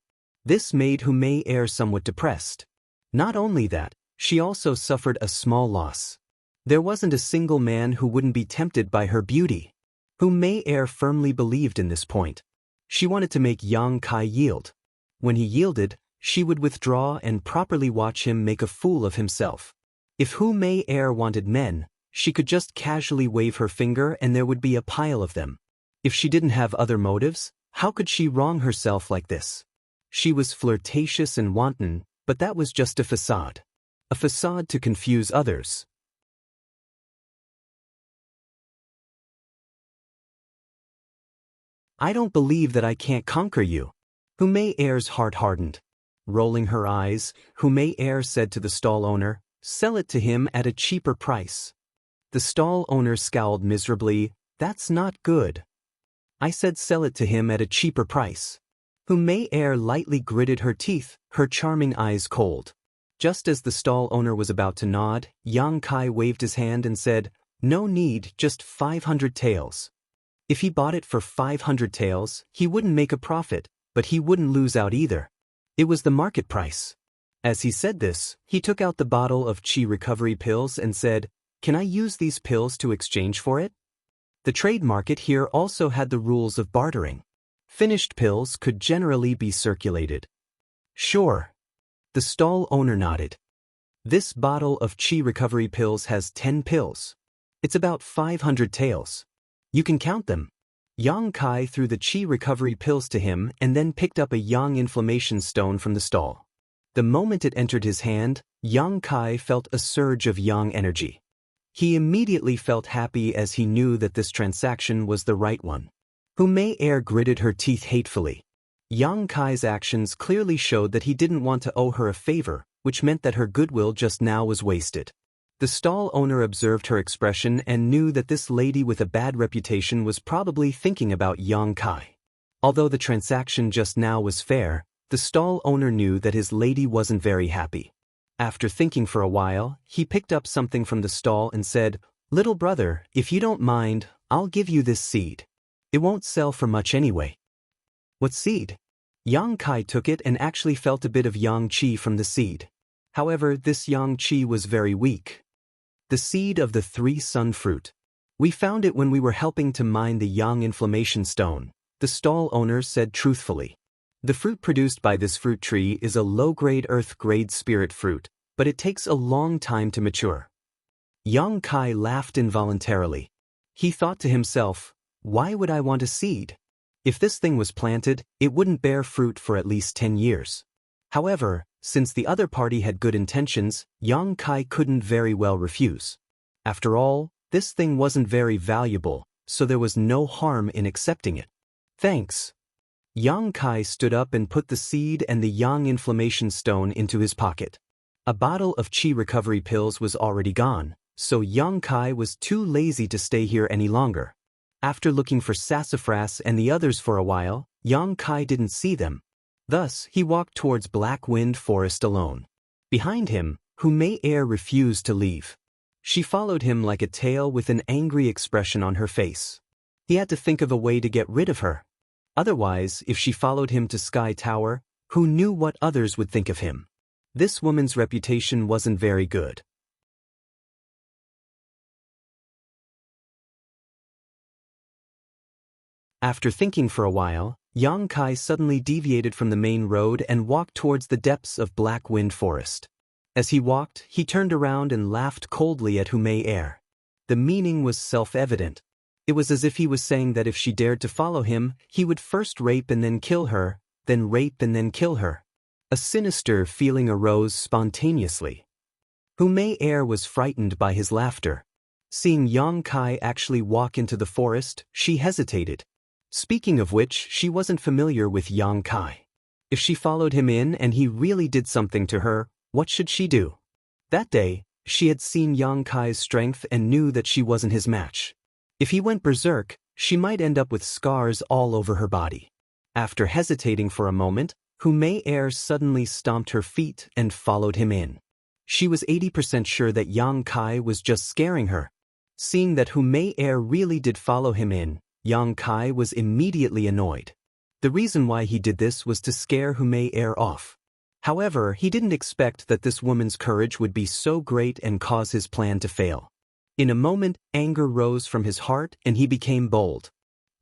This made Hu Mei Er somewhat depressed. Not only that, she also suffered a small loss. There wasn't a single man who wouldn't be tempted by her beauty. Hu Mei Er firmly believed in this point. She wanted to make Yang Kai yield. When he yielded, she would withdraw and properly watch him make a fool of himself. If Hu Mei Er wanted men, she could just casually wave her finger and there would be a pile of them. If she didn't have other motives, how could she wrong herself like this? She was flirtatious and wanton, but that was just a facade. A facade to confuse others. I don't believe that I can't conquer you. Hu Mei Er's heart hardened. Rolling her eyes, Hu Mei Er said to the stall owner, "Sell it to him at a cheaper price." The stall owner scowled miserably. "That's not good." I said sell it to him at a cheaper price. Hu Mei Er lightly gritted her teeth, her charming eyes cold. Just as the stall owner was about to nod, Yang Kai waved his hand and said, "No need, just 500 taels." If he bought it for 500 taels, he wouldn't make a profit, but he wouldn't lose out either. It was the market price. As he said this, he took out the bottle of Qi recovery pills and said, "Can I use these pills to exchange for it?" The trade market here also had the rules of bartering. Finished pills could generally be circulated. Sure. The stall owner nodded. This bottle of Qi recovery pills has 10 pills. It's about 500 taels. You can count them. Yang Kai threw the Qi recovery pills to him and then picked up a Yang inflammation stone from the stall. The moment it entered his hand, Yang Kai felt a surge of Yang energy. He immediately felt happy as he knew that this transaction was the right one. Hu Mei Er gritted her teeth hatefully. Yang Kai's actions clearly showed that he didn't want to owe her a favor, which meant that her goodwill just now was wasted. The stall owner observed her expression and knew that this lady with a bad reputation was probably thinking about Yang Kai. Although the transaction just now was fair, the stall owner knew that his lady wasn't very happy. After thinking for a while, he picked up something from the stall and said, "Little brother, if you don't mind, I'll give you this seed. It won't sell for much anyway." "What seed?" Yang Kai took it and actually felt a bit of Yang Qi from the seed. However, this Yang Qi was very weak. The seed of the 3-sun fruit. We found it when we were helping to mine the Yang inflammation stone, the stall owner said truthfully. The fruit produced by this fruit tree is a low-grade earth-grade spirit fruit, but it takes a long time to mature. Yang Kai laughed involuntarily. He thought to himself, why would I want a seed? If this thing was planted, it wouldn't bear fruit for at least 10 years. However, since the other party had good intentions, Yang Kai couldn't very well refuse. After all, this thing wasn't very valuable, so there was no harm in accepting it. Thanks. Yang Kai stood up and put the seed and the Yang inflammation stone into his pocket. A bottle of Qi recovery pills was already gone, so Yang Kai was too lazy to stay here any longer. After looking for Sassafras and the others for a while, Yang Kai didn't see them. Thus, he walked towards Black Wind Forest alone. Behind him, Hu Mei Er refused to leave. She followed him like a tail with an angry expression on her face. He had to think of a way to get rid of her. Otherwise, if she followed him to Sky Tower, who knew what others would think of him? This woman's reputation wasn't very good. After thinking for a while, Yang Kai suddenly deviated from the main road and walked towards the depths of Black Wind Forest. As he walked, he turned around and laughed coldly at Hu Mei Er. The meaning was self-evident. It was as if he was saying that if she dared to follow him, he would first rape and then kill her, then rape and then kill her. A sinister feeling arose spontaneously. Hu Mei Er was frightened by his laughter. Seeing Yang Kai actually walk into the forest, she hesitated. Speaking of which, she wasn't familiar with Yang Kai. If she followed him in and he really did something to her, what should she do? That day, she had seen Yang Kai's strength and knew that she wasn't his match. If he went berserk, she might end up with scars all over her body. After hesitating for a moment, Hu Mei Er suddenly stomped her feet and followed him in. She was 80% sure that Yang Kai was just scaring her. Seeing that Hu Mei Er really did follow him in, Yang Kai was immediately annoyed. The reason why he did this was to scare Hu Mei Er off. However, he didn't expect that this woman's courage would be so great and cause his plan to fail. In a moment, anger rose from his heart and he became bold.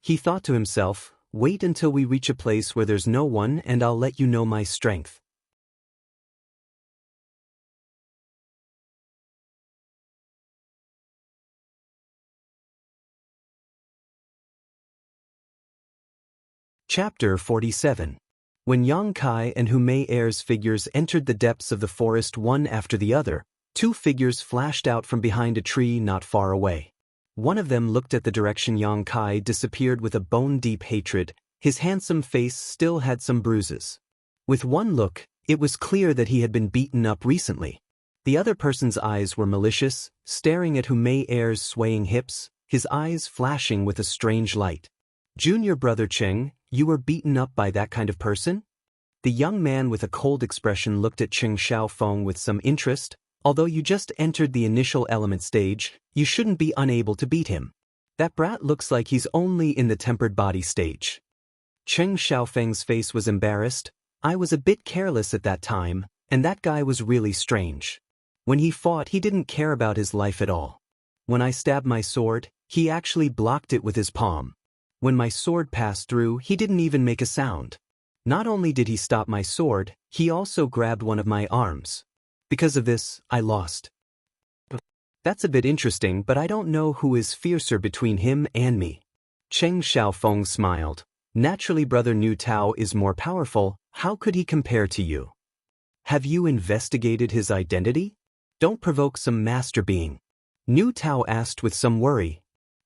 He thought to himself, "Wait until we reach a place where there's no one and I'll let you know my strength." Chapter 47. When Yang Kai and Hu Mei Er's figures entered the depths of the forest one after the other, two figures flashed out from behind a tree not far away. One of them looked at the direction Yang Kai disappeared with a bone-deep hatred. His handsome face still had some bruises. With one look, it was clear that he had been beaten up recently. The other person's eyes were malicious, staring at Hu Mei Er's swaying hips, his eyes flashing with a strange light. "Junior brother Cheng, you were beaten up by that kind of person?" The young man with a cold expression looked at Cheng Xiaofeng with some interest. "Although you just entered the initial element stage, you shouldn't be unable to beat him. That brat looks like he's only in the tempered body stage." Cheng Xiaofeng's face was embarrassed. "I was a bit careless at that time, and that guy was really strange. When he fought, he didn't care about his life at all. When I stabbed my sword, he actually blocked it with his palm. When my sword passed through, he didn't even make a sound. Not only did he stop my sword, he also grabbed one of my arms. Because of this, I lost." "That's a bit interesting, but I don't know who is fiercer between him and me." Cheng Xiaofeng smiled. "Naturally, brother Nu Tao is more powerful. How could he compare to you? Have you investigated his identity? Don't provoke some master being." Nu Tao asked with some worry.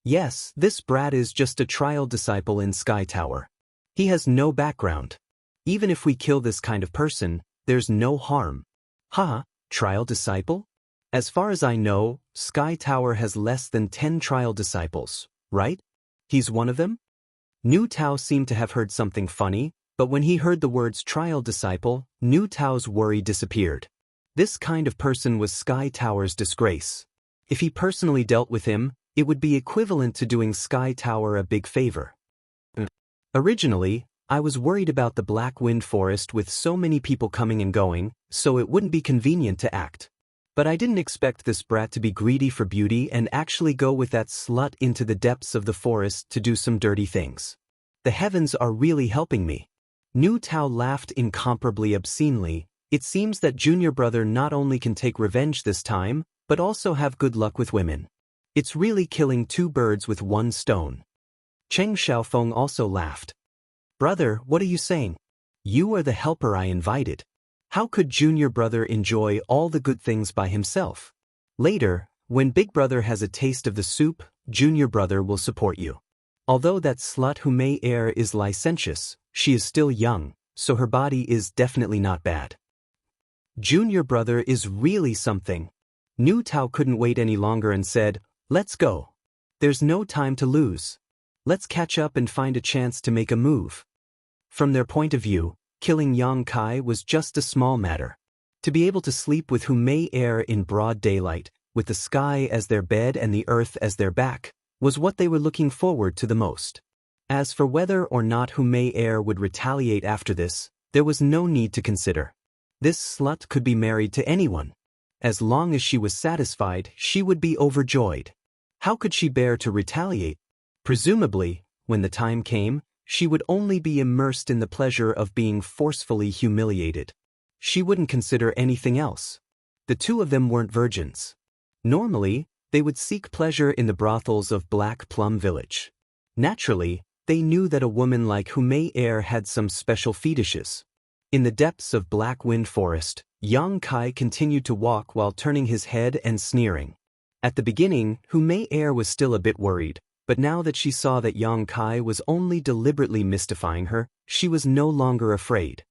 "Yes, this brat is just a trial disciple in Sky Tower. He has no background. Even if we kill this kind of person, there's no harm." "Huh? Trial disciple? As far as I know, Sky Tower has less than 10 trial disciples, right? He's one of them?" Nu Tao seemed to have heard something funny, but when he heard the words trial disciple, Nu Tao's worry disappeared. This kind of person was Sky Tower's disgrace. If he personally dealt with him, it would be equivalent to doing Sky Tower a big favor. "Originally, I was worried about the Black Wind Forest with so many people coming and going, so it wouldn't be convenient to act. But I didn't expect this brat to be greedy for beauty and actually go with that slut into the depths of the forest to do some dirty things. The heavens are really helping me." Nu Tao laughed incomparably obscenely. "It seems that junior brother not only can take revenge this time, but also have good luck with women. It's really killing two birds with one stone." Cheng Xiaofeng also laughed. "Brother, what are you saying? You are the helper I invited. How could junior brother enjoy all the good things by himself? Later, when big brother has a taste of the soup, junior brother will support you. Although that slut Hu Mei Er is licentious, she is still young, so her body is definitely not bad. Junior brother is really something." Nu Tao couldn't wait any longer and said, "Let's go. There's no time to lose. Let's catch up and find a chance to make a move." From their point of view, killing Yang Kai was just a small matter. To be able to sleep with Hu Mei Er in broad daylight, with the sky as their bed and the earth as their back, was what they were looking forward to the most. As for whether or not Hu Mei Er would retaliate after this, there was no need to consider. This slut could be married to anyone. As long as she was satisfied, she would be overjoyed. How could she bear to retaliate? Presumably, when the time came, she would only be immersed in the pleasure of being forcefully humiliated. She wouldn't consider anything else. The two of them weren't virgins. Normally, they would seek pleasure in the brothels of Black Plum Village. Naturally, they knew that a woman like Hu Mei Er had some special fetishes. In the depths of Black Wind Forest, Yang Kai continued to walk while turning his head and sneering. At the beginning, Hu Mei Er was still a bit worried, but now that she saw that Yang Kai was only deliberately mystifying her, she was no longer afraid.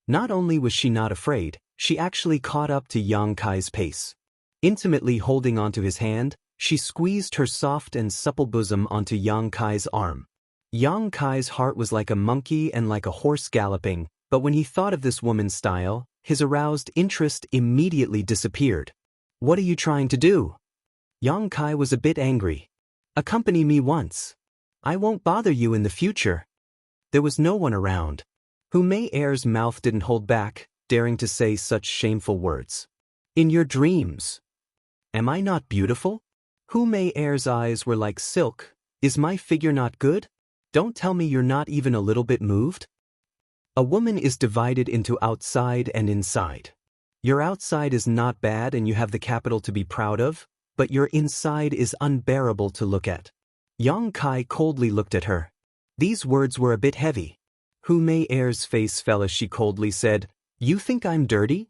Not only was she not afraid, she actually caught up to Yang Kai's pace. Intimately holding onto his hand, she squeezed her soft and supple bosom onto Yang Kai's arm. Yang Kai's heart was like a monkey and like a horse galloping, but when he thought of this woman's style, his aroused interest immediately disappeared. "What are you trying to do?" Yang Kai was a bit angry. "Accompany me once. I won't bother you in the future." There was no one around. Hu Mei Er's mouth didn't hold back, daring to say such shameful words. "In your dreams. Am I not beautiful?" Hu Mei Er's eyes were like silk. "Is my figure not good? Don't tell me you're not even a little bit moved?" A woman is divided into outside and inside. Your outside is not bad and you have the capital to be proud of, but your inside is unbearable to look at. Yang Kai coldly looked at her. These words were a bit heavy. Hu Mei Er's face fell as she coldly said, "You think I'm dirty?"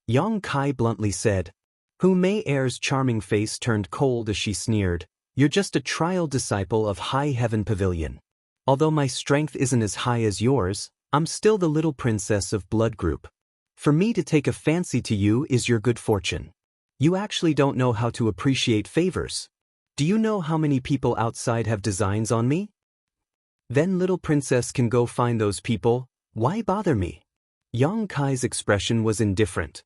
Yang Kai bluntly said. Hu Mei Er's charming face turned cold as she sneered, "You're just a trial disciple of High Heaven Pavilion. Although my strength isn't as high as yours, I'm still the little princess of blood group. For me to take a fancy to you is your good fortune. You actually don't know how to appreciate favors. Do you know how many people outside have designs on me? Then little princess can go find those people. Why bother me?" Yang Kai's expression was indifferent.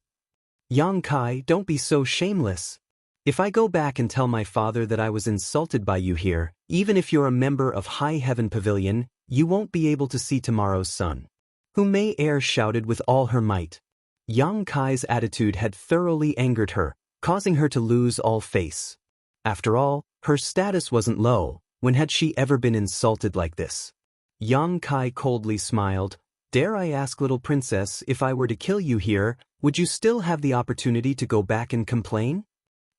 "Yang Kai, don't be so shameless. If I go back and tell my father that I was insulted by you here, even if you're a member of High Heaven Pavilion, you won't be able to see tomorrow's sun." Hu Mei Er shouted with all her might. Yang Kai's attitude had thoroughly angered her, causing her to lose all face. After all, her status wasn't low. When had she ever been insulted like this? Yang Kai coldly smiled. "Dare I ask, little princess, if I were to kill you here, would you still have the opportunity to go back and complain?"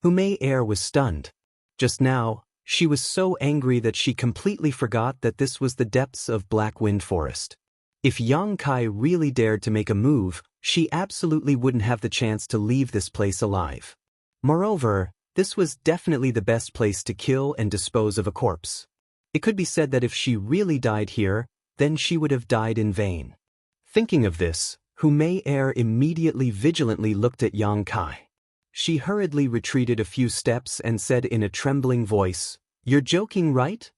Hu Mei Er was stunned. Just now, she was so angry that she completely forgot that this was the depths of Black Wind Forest. If Yang Kai really dared to make a move, she absolutely wouldn't have the chance to leave this place alive. Moreover, this was definitely the best place to kill and dispose of a corpse. It could be said that if she really died here, then she would have died in vain. Thinking of this, Hu Mei Er immediately vigilantly looked at Yang Kai. She hurriedly retreated a few steps and said in a trembling voice, "You're joking, right?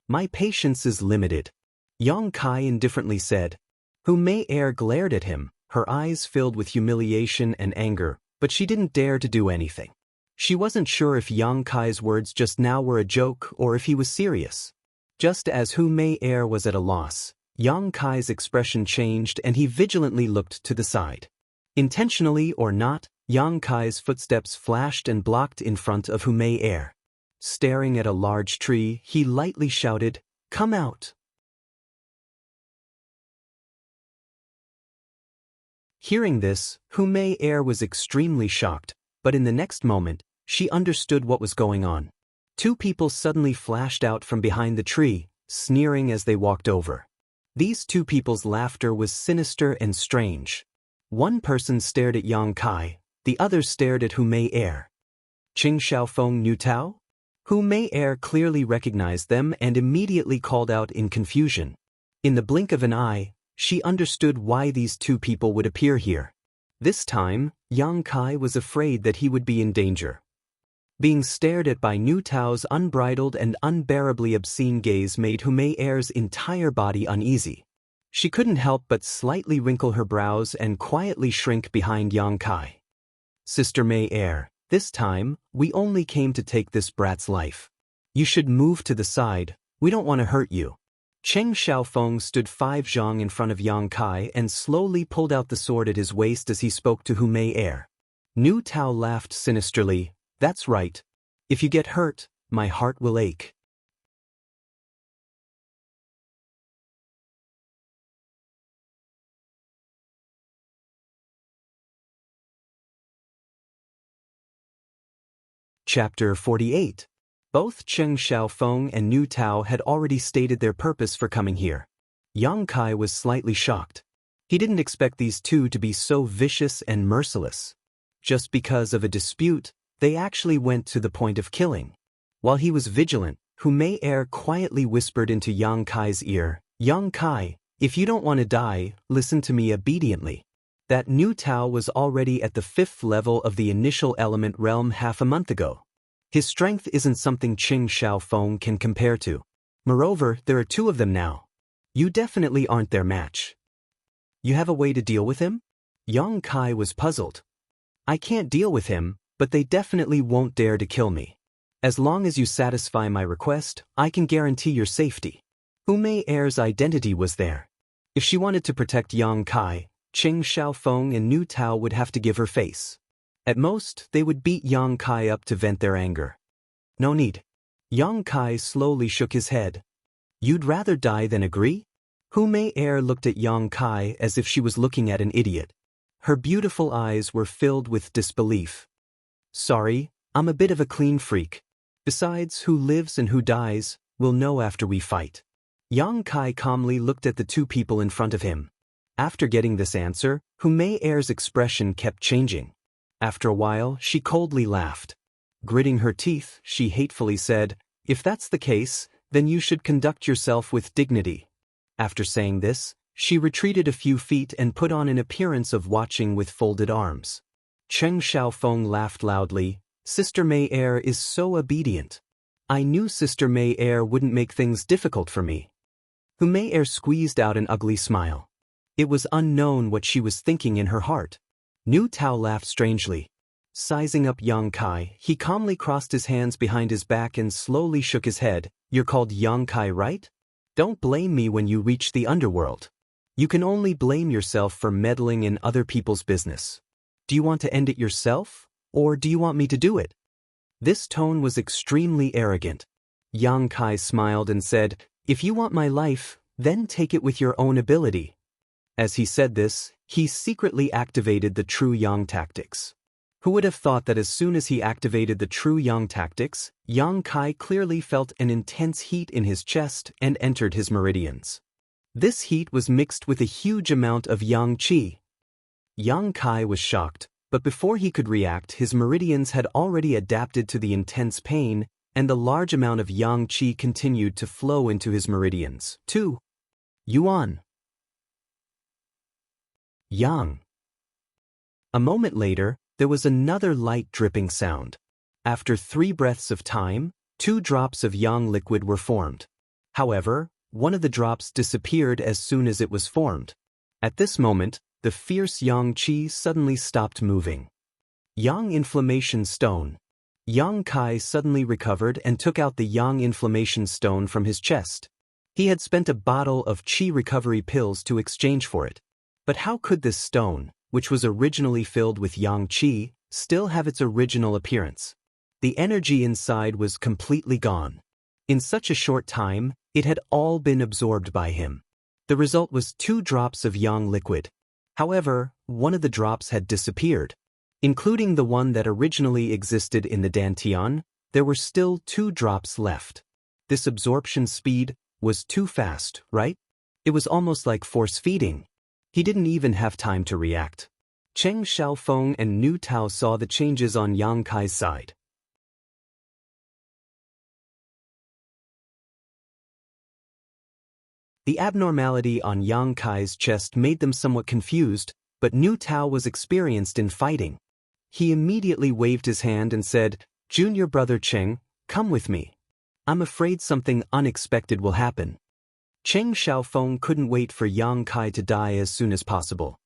My patience is limited." Yang Kai indifferently said. Hu Mei Er glared at him, her eyes filled with humiliation and anger, but she didn't dare to do anything. She wasn't sure if Yang Kai's words just now were a joke or if he was serious. Just as Hu Mei Er was at a loss, Yang Kai's expression changed and he vigilantly looked to the side. Intentionally or not, Yang Kai's footsteps flashed and blocked in front of Hu Mei Er. Staring at a large tree, he lightly shouted, "Come out." Hearing this, Hu Mei Er was extremely shocked, but in the next moment, she understood what was going on. Two people suddenly flashed out from behind the tree, sneering as they walked over. These two people's laughter was sinister and strange. One person stared at Yang Kai, the other stared at Hu Mei Er. Qing Xiaofeng Niu Tao? Hu Mei Er clearly recognized them and immediately called out in confusion. In the blink of an eye, she understood why these two people would appear here. This time, Yang Kai was afraid that he would be in danger. Being stared at by Niu Tao's unbridled and unbearably obscene gaze made Hu Mei Er's entire body uneasy. She couldn't help but slightly wrinkle her brows and quietly shrink behind Yang Kai. "Sister Mei Er, this time, we only came to take this brat's life. You should move to the side, we don't want to hurt you." Cheng Xiaofeng stood 5 zhang in front of Yang Kai and slowly pulled out the sword at his waist as he spoke to Hu Mei Er. Niu Tao laughed sinisterly. "That's right. If you get hurt, my heart will ache." Chapter 48. Both Cheng Xiaofeng and Niu Tao had already stated their purpose for coming here. Yang Kai was slightly shocked. He didn't expect these two to be so vicious and merciless. Just because of a dispute, they actually went to the point of killing. While he was vigilant, Hu Mei Er quietly whispered into Yang Kai's ear, "Yang Kai, If you don't want to die, listen to me obediently. That new Tao was already at the 5th level of the initial element realm half a month ago. His strength isn't something Qing Xiaofeng can compare to. Moreover, there are 2 of them now. You definitely aren't their match. You have a way to deal with him? Yang Kai was puzzled. I can't deal with him, but they definitely won't dare to kill me. As long as you satisfy my request, I can guarantee your safety. Hu Mei Er's identity was there. If she wanted to protect Yang Kai, Qing Xiaofeng and Nu Tao would have to give her face. At most, they would beat Yang Kai up to vent their anger. No need. Yang Kai slowly shook his head. You'd rather die than agree? Hu Mei Er looked at Yang Kai as if she was looking at an idiot. Her beautiful eyes were filled with disbelief. Sorry, I'm a bit of a clean freak. Besides, who lives and who dies, we'll know after we fight. Yang Kai calmly looked at the 2 people in front of him. After getting this answer, Hu Mei Er's expression kept changing. After a while, she coldly laughed. Gritting her teeth, she hatefully said, If that's the case, then you should conduct yourself with dignity. After saying this, she retreated a few feet and put on an appearance of watching with folded arms. Qing Xiaofeng laughed loudly. Sister Mei Er is so obedient. I knew Sister Mei Er wouldn't make things difficult for me. Hu Mei Er squeezed out an ugly smile. It was unknown what she was thinking in her heart. Nu Tao laughed strangely. Sizing up Yang Kai, he calmly crossed his hands behind his back and slowly shook his head. You're called Yang Kai, right? Don't blame me when you reach the underworld. You can only blame yourself for meddling in other people's business. Do you want to end it yourself, or do you want me to do it? This tone was extremely arrogant. Yang Kai smiled and said, If you want my life, then take it with your own ability. As he said this, he secretly activated the true Yang tactics. Who would have thought that as soon as he activated the true Yang tactics, Yang Kai clearly felt an intense heat in his chest and entered his meridians. This heat was mixed with a huge amount of Yang Qi. Yang Kai was shocked, but before he could react, his meridians had already adapted to the intense pain, and the large amount of Yang Qi continued to flow into his meridians. 2. Yuan. Yang. A moment later, there was another light dripping sound. After 3 breaths of time, 2 drops of Yang liquid were formed. However, one of the drops disappeared as soon as it was formed. At this moment, the fierce Yang Qi suddenly stopped moving. Yang Inflammation Stone. Yang Kai suddenly recovered and took out the Yang Inflammation Stone from his chest. He had spent a bottle of Qi recovery pills to exchange for it. But how could this stone, which was originally filled with Yang Qi, still have its original appearance? The energy inside was completely gone. In such a short time, it had all been absorbed by him. The result was 2 drops of Yang liquid. However, one of the drops had disappeared. Including the one that originally existed in the Dantian, there were still 2 drops left. This absorption speed was too fast, right? It was almost like force feeding. He didn't even have time to react. Qing Xiaofeng and Nu Tao saw the changes on Yang Kai's side. The abnormality on Yang Kai's chest made them somewhat confused, but Nu Tao was experienced in fighting. He immediately waved his hand and said, Junior brother Qing, come with me. I'm afraid something unexpected will happen. Qing Xiaofeng couldn't wait for Yang Kai to die as soon as possible.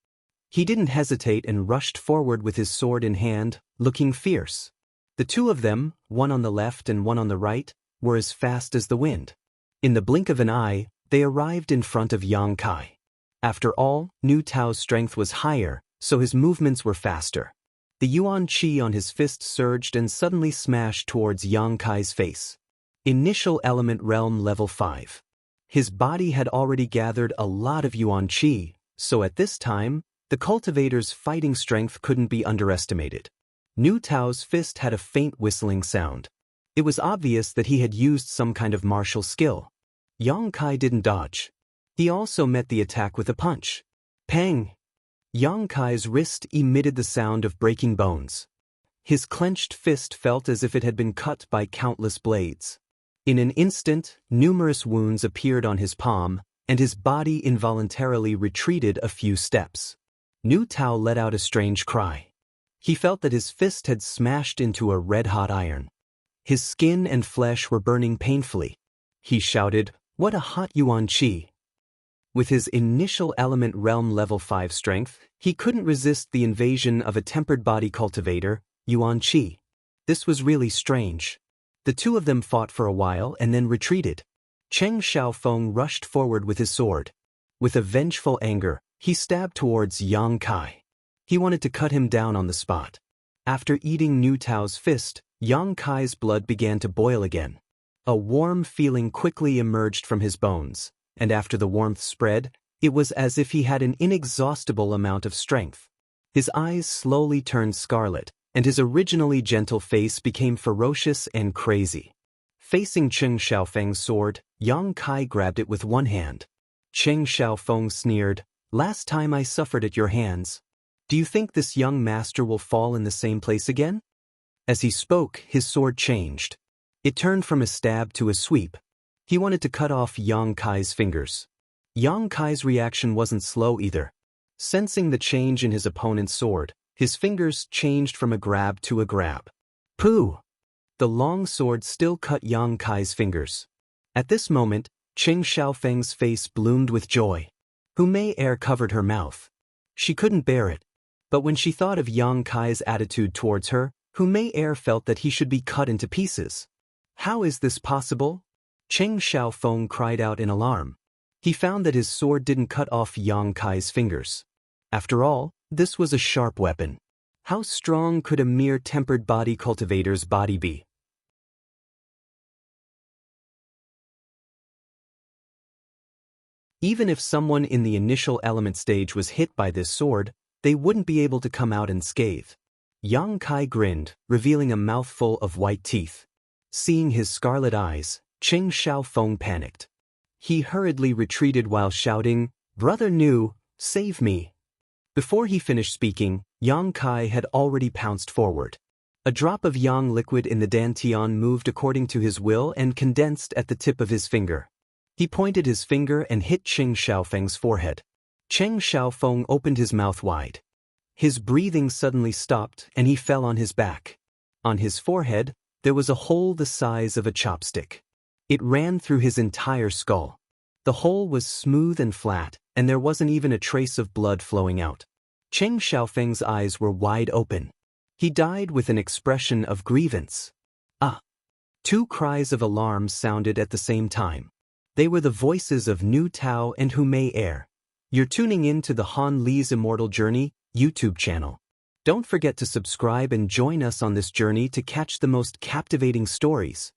He didn't hesitate and rushed forward with his sword in hand, looking fierce. The 2 of them, one on the left and one on the right, were as fast as the wind. In the blink of an eye, they arrived in front of Yang Kai. After all, Nu Tao's strength was higher, so his movements were faster. The Yuan Qi on his fist surged and suddenly smashed towards Yang Kai's face. Initial Element Realm Level 5. His body had already gathered a lot of Yuan Qi, so at this time, the cultivator's fighting strength couldn't be underestimated. Nu Tao's fist had a faint whistling sound. It was obvious that he had used some kind of martial skill. Yang Kai didn't dodge. He also met the attack with a punch. Pang! Yang Kai's wrist emitted the sound of breaking bones. His clenched fist felt as if it had been cut by countless blades. In an instant, numerous wounds appeared on his palm, and his body involuntarily retreated a few steps. Nu Tao let out a strange cry. He felt that his fist had smashed into a red-hot iron. His skin and flesh were burning painfully. He shouted, "What a hot Yuan Qi!" With his initial element realm level 5 strength, he couldn't resist the invasion of a tempered body cultivator, Yuan Qi. This was really strange. The two of them fought for a while and then retreated. Cheng Xiaofeng rushed forward with his sword. With a vengeful anger, he stabbed towards Yang Kai. He wanted to cut him down on the spot. After eating Nu Tao's fist, Yang Kai's blood began to boil again. A warm feeling quickly emerged from his bones, and after the warmth spread, it was as if he had an inexhaustible amount of strength. His eyes slowly turned scarlet, and his originally gentle face became ferocious and crazy. Facing Cheng Xiaofeng's sword, Yang Kai grabbed it with one hand. Cheng Xiaofeng sneered, "Last time I suffered at your hands. Do you think this young master will fall in the same place again?" As he spoke, his sword changed. It turned from a stab to a sweep. He wanted to cut off Yang Kai's fingers. Yang Kai's reaction wasn't slow either. Sensing the change in his opponent's sword, his fingers changed from a grab to a grab. Pooh! The long sword still cut Yang Kai's fingers. At this moment, Cheng Xiaofeng's face bloomed with joy. Hu Mei air covered her mouth. She couldn't bear it. But when she thought of Yang Kai's attitude towards her, Hu Mei air felt that he should be cut into pieces. How is this possible? Cheng Xiaofeng cried out in alarm. He found that his sword didn't cut off Yang Kai's fingers. After all, this was a sharp weapon. How strong could a mere tempered body cultivator's body be? Even if someone in the initial element stage was hit by this sword, they wouldn't be able to come out unscathed. Yang Kai grinned, revealing a mouthful of white teeth. Seeing his scarlet eyes, Cheng Xiaofeng panicked. He hurriedly retreated while shouting, "Brother Nu, save me!" Before he finished speaking, Yang Kai had already pounced forward. A drop of yang liquid in the dantian moved according to his will and condensed at the tip of his finger. He pointed his finger and hit Cheng Xiaofeng's forehead. Cheng Xiaofeng opened his mouth wide. His breathing suddenly stopped and he fell on his back. On his forehead, there was a hole the size of a chopstick. It ran through his entire skull. The hole was smooth and flat, and there wasn't even a trace of blood flowing out. Cheng Xiaofeng's eyes were wide open. He died with an expression of grievance. Ah! Two cries of alarm sounded at the same time. They were the voices of Nu Tao and Hu Mei air. You're tuning in to the Han Li's Immortal Journey YouTube channel. Don't forget to subscribe and join us on this journey to catch the most captivating stories.